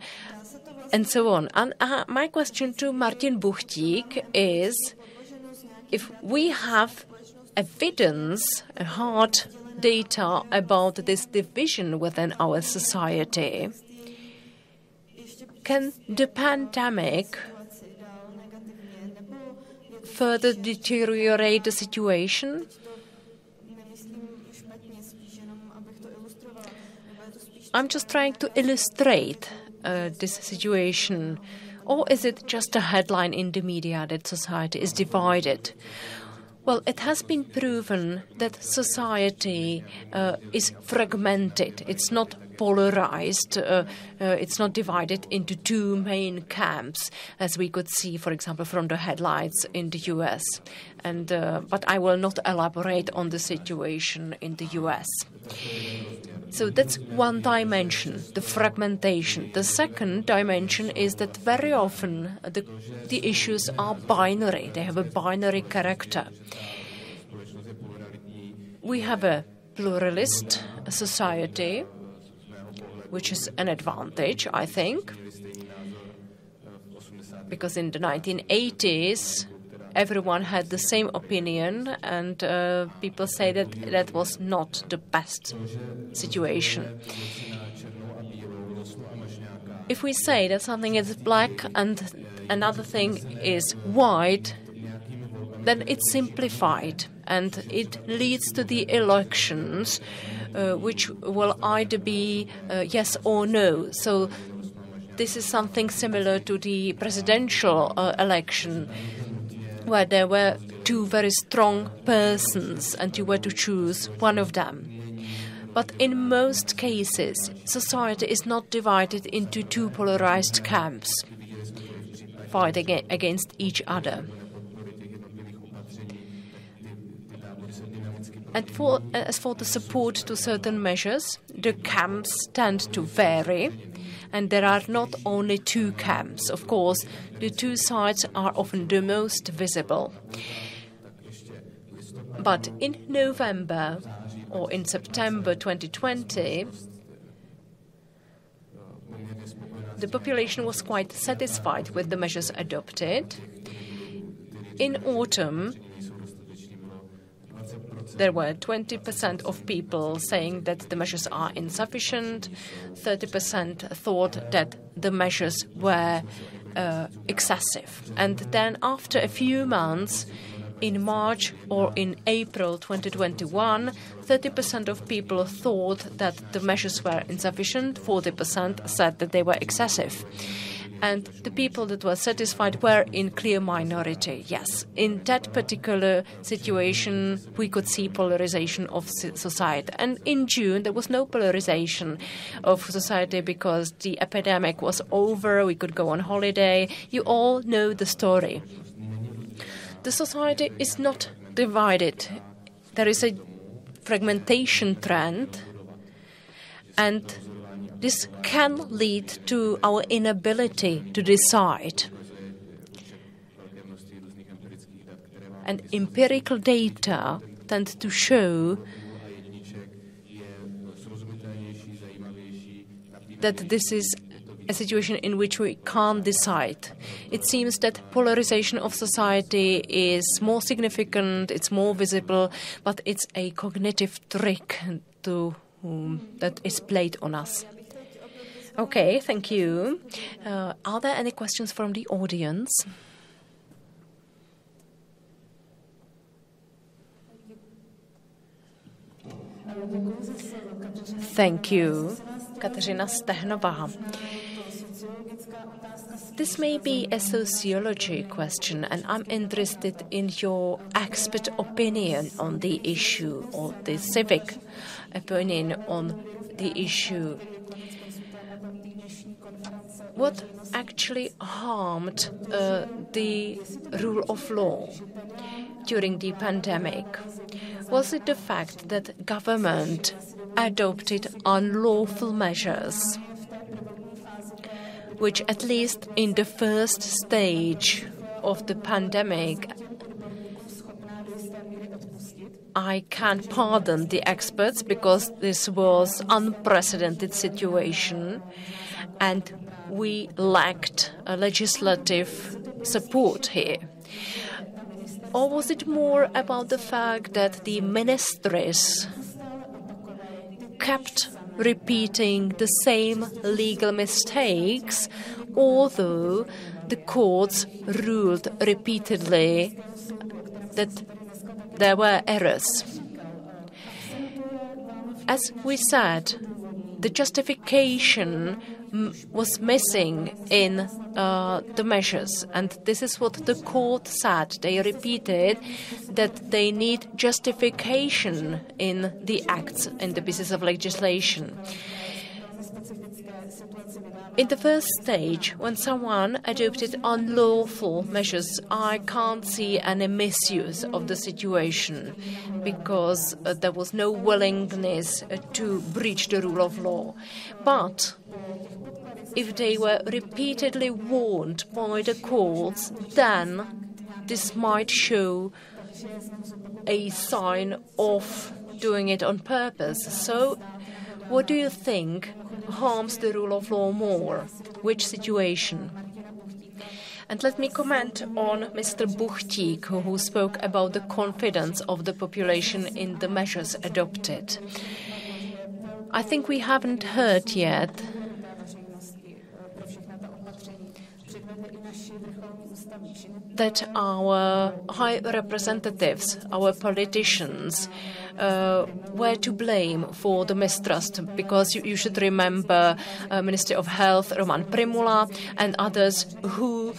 and so on. And my question to Martin Buchtík is, if we have evidence, hard data about this division within our society, can the pandemic further deteriorate the situation? I'm just trying to illustrate this situation. Or is it just a headline in the media that society is divided? Well, it has been proven that society is fragmented. It's not polarized. It's not divided into two main camps, as we could see, for example, from the headlines in the US. And but I will not elaborate on the situation in the US. So that's one dimension, the fragmentation. The second dimension is that very often the issues are binary. They have a binary character. We have a pluralist society, which is an advantage, I think, because in the 1980s, everyone had the same opinion, and people say that that was not the best situation. If we say that something is black and another thing is white, then it's simplified, and it leads to the elections, which will either be yes or no. So this is something similar to the presidential election, where there were two very strong persons and you were to choose one of them. But in most cases, society is not divided into two polarized camps fighting against each other. And as for the support to certain measures, the camps tend to vary, and there are not only two camps. Of course, the two sides are often the most visible. But in November or in September 2020, the population was quite satisfied with the measures adopted. In autumn, there were 20% of people saying that the measures are insufficient, 30% thought that the measures were excessive. And then after a few months, in March or in April 2021, 30% of people thought that the measures were insufficient, 40% said that they were excessive. And the people that were satisfied were in clear minority. Yes, in that particular situation, we could see polarization of society. And in June, there was no polarization of society because the epidemic was over, we could go on holiday. You all know the story. The society is not divided. There is a fragmentation trend, and this can lead to our inability to decide. And empirical data tend to show that this is a situation in which we can't decide. It seems that polarization of society is more significant, it's more visible, but it's a cognitive trick that is played on us. Okay, thank you. Are there any questions from the audience? Thank you. Kateřina Stehnová. This may be a sociology question, and I'm interested in your expert opinion on the issue, or the civic opinion on the issue. What actually harmed the rule of law during the pandemic? Was it the fact that government adopted unlawful measures, which at least in the first stage of the pandemic, I can't pardon the experts because this was unprecedented situation and we lacked a legislative support here? Or was it more about the fact that the ministries kept repeating the same legal mistakes, although the courts ruled repeatedly that there were errors? As we said, the justification was missing in the measures, and this is what the court said. They repeated that they need justification in the acts, in the pieces of legislation. In the first stage, when someone adopted unlawful measures, I can't see any misuse of the situation because there was no willingness to breach the rule of law. But if they were repeatedly warned by the courts, then this might show a sign of doing it on purpose. So, what do you think harms the rule of law more? Which situation? And let me comment on Mr. Buchtík, who spoke about the confidence of the population in the measures adopted. I think we haven't heard yet that our high representatives, our politicians, were to blame for the mistrust, because you should remember Minister of Health Roman Primula and others who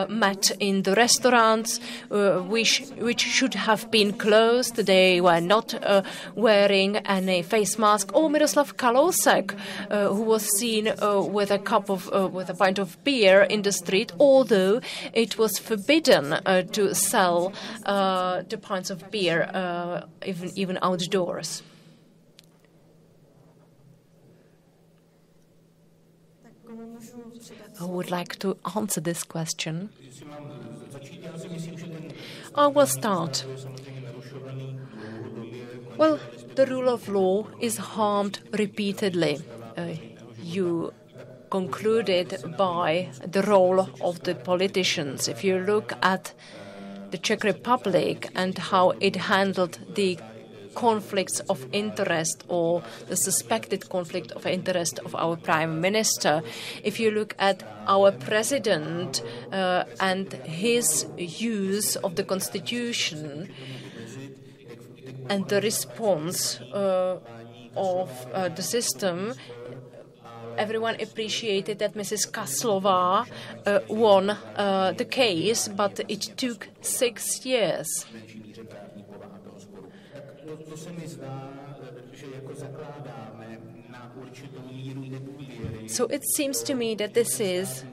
met in the restaurants which should have been closed. They were not wearing any face mask. Or Miroslav Kalousek, who was seen with a pint of beer in the street, although it was forbidden to sell the pints of beer even outdoors. Who would like to answer this question? I will start. Well, the rule of law is harmed repeatedly. You concluded by the role of the politicians. If you look at the Czech Republic and how it handled the conflicts of interest or the suspected conflict of interest of our Prime Minister, if you look at our President and his use of the Constitution and the response of the system, everyone appreciated that Mrs. Kaslova won the case, but it took 6 years. So it seems to me that this is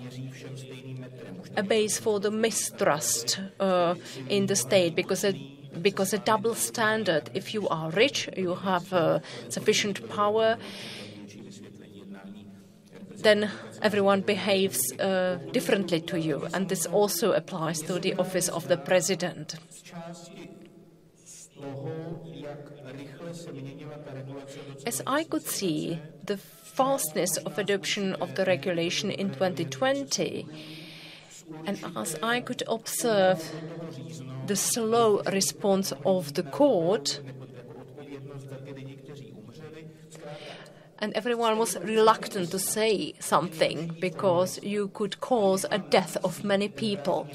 a base for the mistrust in the state, because a double standard. If you are rich, you have sufficient power, then everyone behaves differently to you. And this also applies to the office of the president. As I could see, the fastness of adoption of the regulation in 2020, and as I could observe the slow response of the court, and everyone was reluctant to say something because you could cause a death of many people.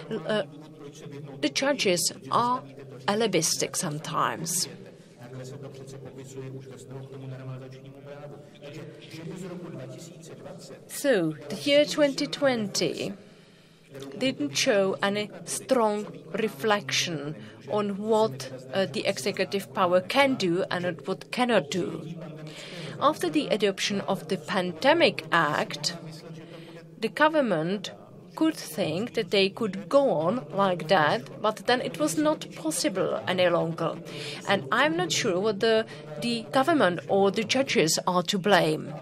The judges are alibistic sometimes. So, the year 2020 didn't show any strong reflection on what the executive power can do and what cannot do. After the adoption of the Pandemic Act, the government could think that they could go on like that, but then it was not possible any longer. And I'm not sure whether the government or the judges are to blame.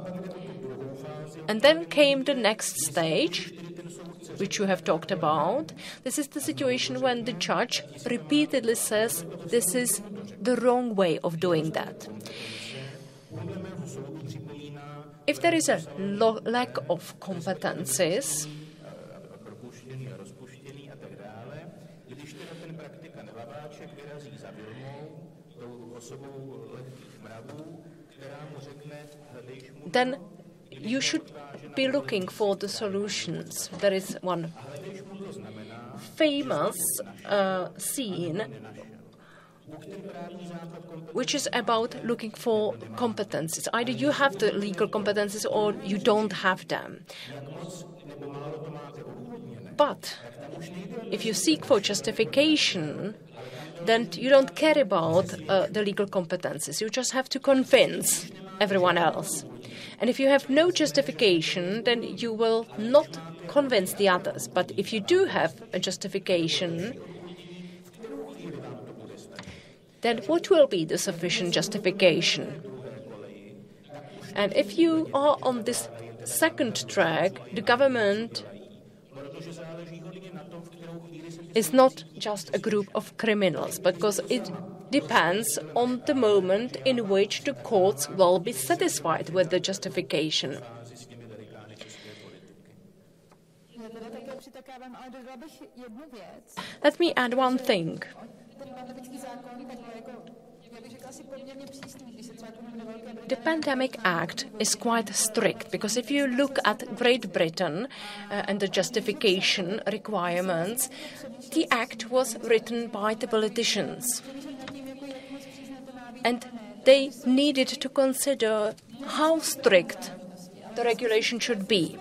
And then came the next stage, which you have talked about. This is the situation when the judge repeatedly says this is the wrong way of doing that. If there is a lack of competences, then you should be looking for the solutions. There is one famous scene which is about looking for competences. Either you have the legal competences or you don't have them. But if you seek for justification, then you don't care about the legal competences. You just have to convince everyone else. And if you have no justification, then you will not convince the others. But if you do have a justification, then what will be the sufficient justification? And if you are on this second track, the government is not just a group of criminals, because it depends on the moment in which the courts will be satisfied with the justification. Let me add one thing. The Pandemic Act is quite strict, because if you look at Great Britain and the justification requirements, the act was written by the politicians. And they needed to consider how strict the regulation should be.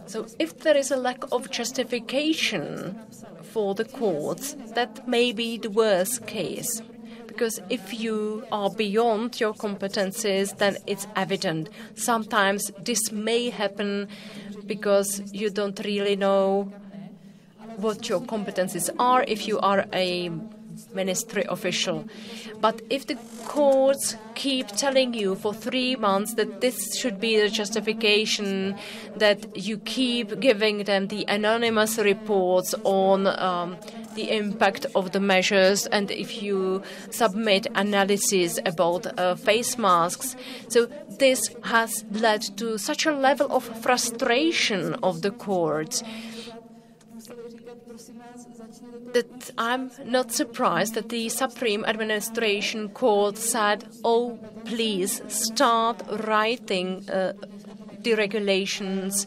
So if there is a lack of justification for the courts, that may be the worst case. Because if you are beyond your competences, then it's evident. Sometimes this may happen because you don't really know what your competences are if you are a ministry official. But if the courts keep telling you for 3 months that this should be the justification, that you keep giving them the anonymous reports on the impact of the measures, and if you submit analysis about face masks, so this has led to such a level of frustration of the courts that I'm not surprised that the Supreme Administration Court said, oh, please start writing the regulations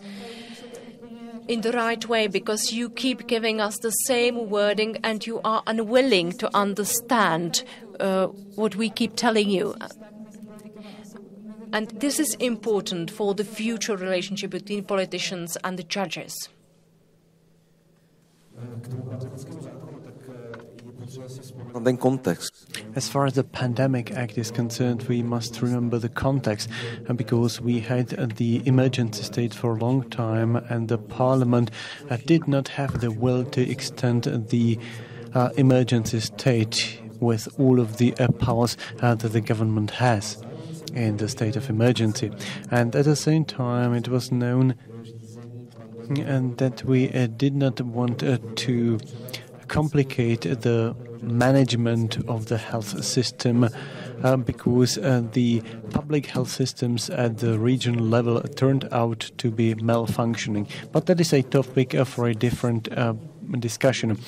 in the right way, because you keep giving us the same wording and you are unwilling to understand what we keep telling you. And this is important for the future relationship between politicians and the judges.
As far as the Pandemic Act is concerned, we must remember the context, because we had the emergency state for a long time, and the Parliament did not have the will to extend the emergency state with all of the powers that the government has in the state of emergency. And at the same time, it was known and that we did not want to complicate the management of the health system because the public health systems at the regional level turned out to be malfunctioning. But that is a topic for a different discussion.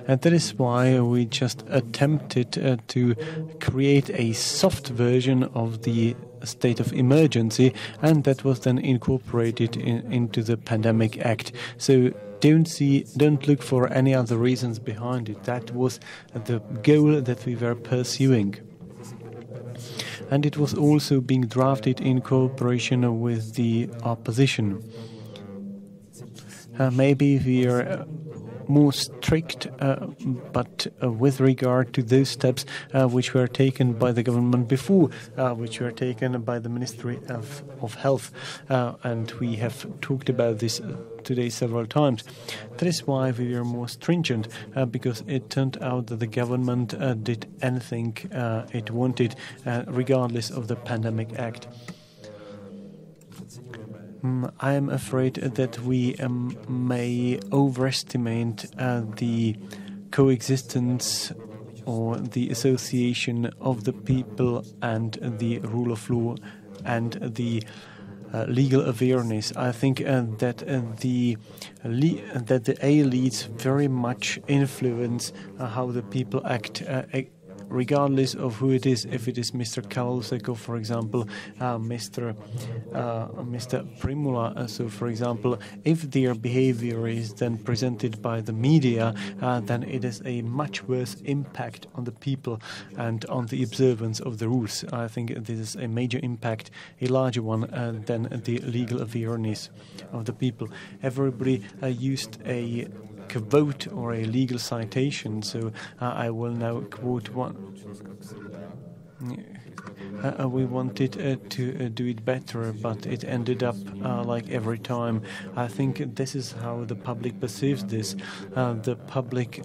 And that is why we just attempted to create a soft version of the state of emergency, and that was then incorporated into the Pandemic Act. So don't look for any other reasons behind it. That was the goal that we were pursuing. And it was also being drafted in cooperation with the opposition. Maybe we are more strict, but with regard to those steps which were taken by the government before, which were taken by the Ministry of Health. And we have talked about this today several times. That is why we were more stringent, because it turned out that the government did anything it wanted, regardless of the Pandemic Act. I am afraid that we may overestimate the coexistence or the association of the people and the rule of law and the legal awareness. I think that the elites very much influence how the people act, regardless of who it is. If it is Mr. Kaluseko, for example, Mr. Primula. So, for example, if their behavior is then presented by the media, then it has a much worse impact on the people and on the observance of the rules. I think this is a major impact, a larger one than the legal awareness of the people. Everybody used a quote or a legal citation, so I will now quote one. We wanted to do it better, but it ended up like every time. I think this is how the public perceives this. The public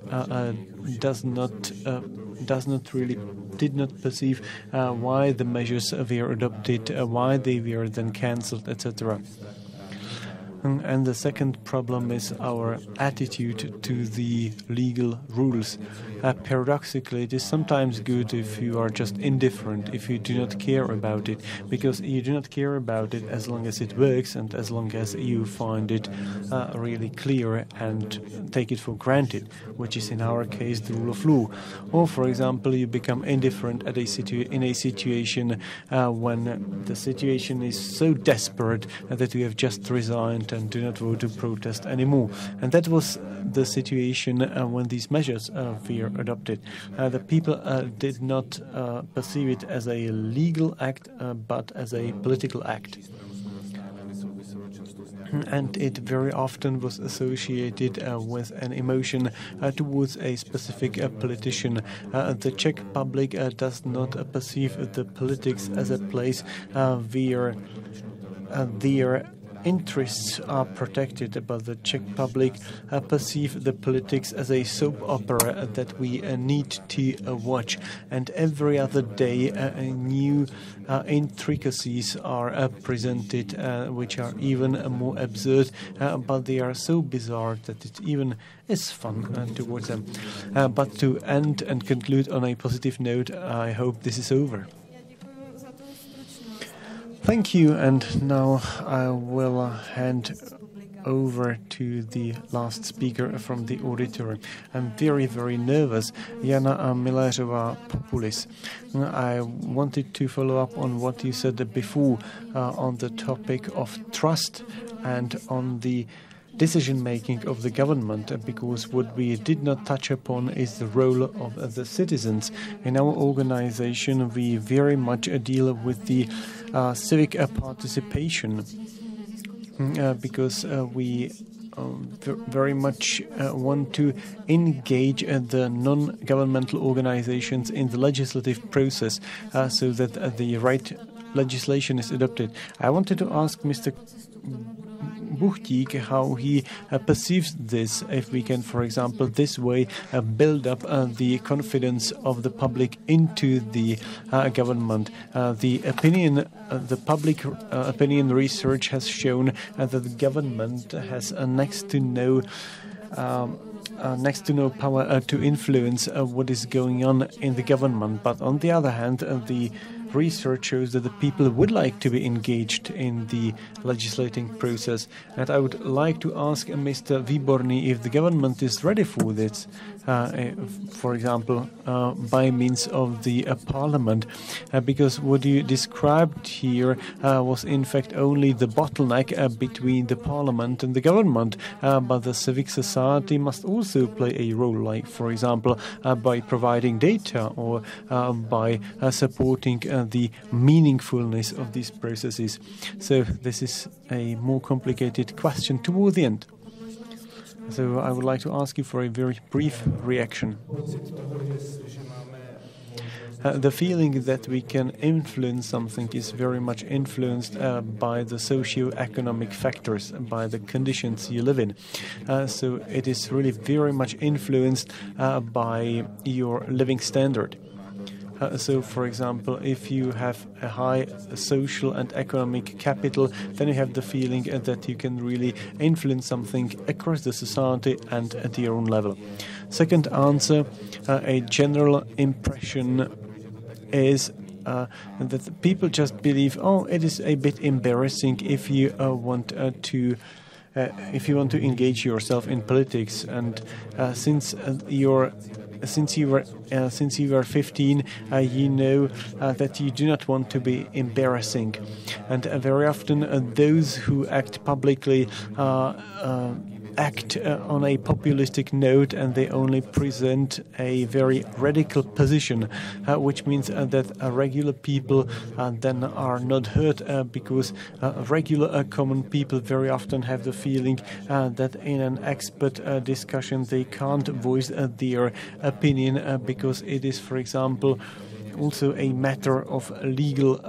did not perceive why the measures were adopted, why they were then cancelled, etc. And the second problem is our attitude to the legal rules. Paradoxically, it is sometimes good if you are just indifferent, if you do not care about it, because you do not care about it as long as it works and as long as you find it really clear and take it for granted, which is in our case the rule of law. Or, for example, you become indifferent in a situation when the situation is so desperate that you have just resigned and do not vote to protest anymore. And that was the situation when these measures were adopted. The people did not perceive it as a legal act, but as a political act. And it very often was associated with an emotion towards a specific politician. The Czech public does not perceive the politics as a place where their interests are protected, but the Czech public perceive the politics as a soap opera that we need to watch. And every other day, new intricacies are presented, which are even more absurd, but they are so bizarre that it even is fun towards them. But to end and conclude on a positive note, I hope this is over. Thank you, and now I will hand over to the last speaker from the auditorium. I'm very, very nervous. Jana Mileřová Populis. I wanted to follow up on what you said before on the topic of trust and on the decision-making of the government, because what we did not touch upon is the role of the citizens. In our organization, we very much deal with the civic participation, because we very much want to engage the non-governmental organizations in the legislative process so that the right legislation is adopted. I wanted to ask Mr. Buchtík how he perceives this, if we can, for example, this way build up the confidence of the public into the government. The public opinion research has shown that the government has next to no power to influence what is going on in the government. But on the other hand, the research shows that the people would like to be engaged in the legislating process. And I would like to ask Mr. Výborný if the government is ready for this, for example, by means of the parliament, because what you described here was in fact only the bottleneck between the parliament and the government, but the civic society must also play a role, like, for example, by providing data or by supporting the meaningfulness of these processes. So this is a more complicated question toward the end. So I would like to ask you for a very brief reaction. The feeling that we can influence something is very much influenced by the socio-economic factors, by the conditions you live in. So it is really very much influenced by your living standard. So, for example, if you have a high social and economic capital, then you have the feeling that you can really influence something across the society and at your own level. Second answer, a general impression is that people just believe, it is a bit embarrassing if you want to engage yourself in politics, and since you were 15, you know that you do not want to be embarrassing, and very often those who act publicly act on a populistic note, and they only present a very radical position, which means that regular people then are not heard, because regular common people very often have the feeling that in an expert discussion they can't voice their opinion because it is, for example, also a matter of legal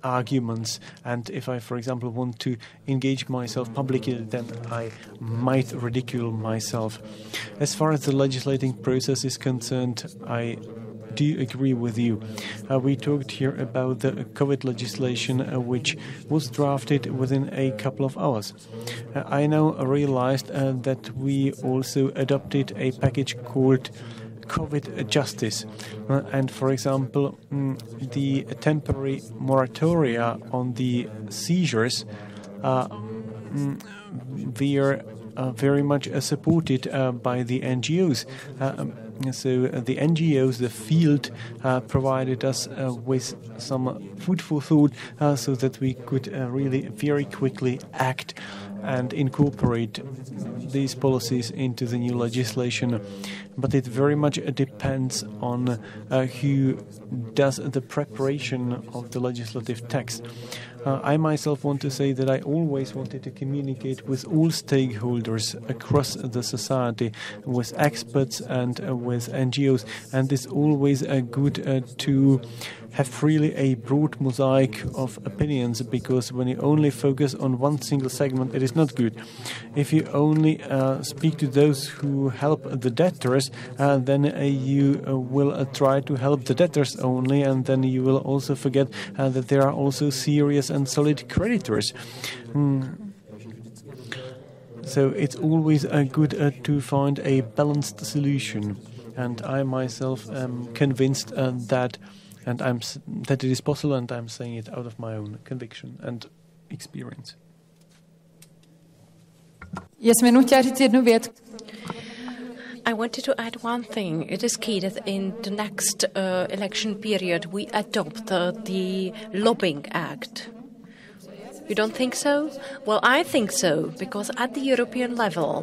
arguments, and if I, for example, want to engage myself publicly, then I might ridicule myself. As far as the legislating process is concerned, I do agree with you. We talked here about the COVID legislation, which was drafted within a couple of hours. I now realized that we also adopted a package called COVID justice, and for example, the temporary moratoria on the seizures were very much supported by the NGOs. So the NGOs, the field, provided us with some food for thought so that we could really very quickly act. and incorporate these policies into the new legislation. But it very much depends on who does the preparation of the legislative text. I myself want to say that I always wanted to communicate with all stakeholders across the society, with experts and with NGOs, and it's always good to have really a broad mosaic of opinions, because when you only focus on one single segment, it is not good. If you only speak to those who help the debtors, then you will try to help the debtors only, and then you will also forget that there are also serious and solid creditors. So it's always good to find a balanced solution, and I myself am convinced that it is possible, and I'm saying it out of my own conviction and experience.
I wanted to add one thing. It is key that in the next election period we adopt the Lobbying Act. You don't think so? Well, I think so, because at the European level,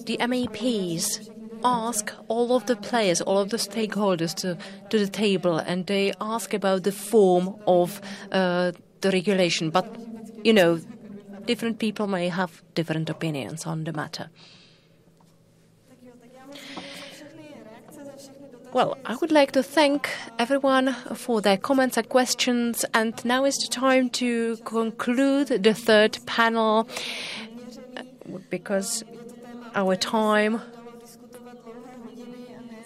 the MEPs ask all of the players, all of the stakeholders to the table, and they ask about the form of the regulation. But, you know, different people may have different opinions on the matter. Well, I would like to thank everyone for their comments and questions, and now is the time to conclude the third panel, because our time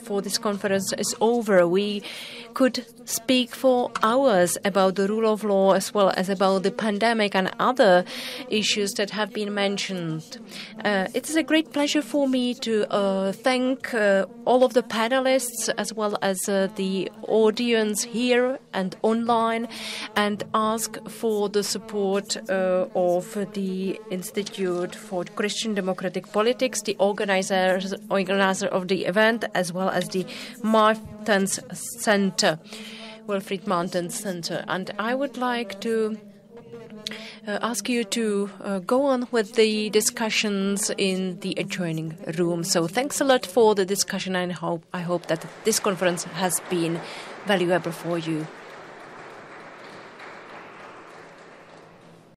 for this conference is over. We could speak for hours about the rule of law, as well as about the pandemic and other issues that have been mentioned. It is a great pleasure for me to thank all of the panelists, as well as the audience here and online, and ask for the support of the Institute for Christian Democratic Politics, the organizer of the event, as well as the Martens Center, Wilfried Martens Center. And I would like to ask you to go on with the discussions in the adjoining room. So thanks a lot for the discussion, and I hope that this conference has been valuable for you.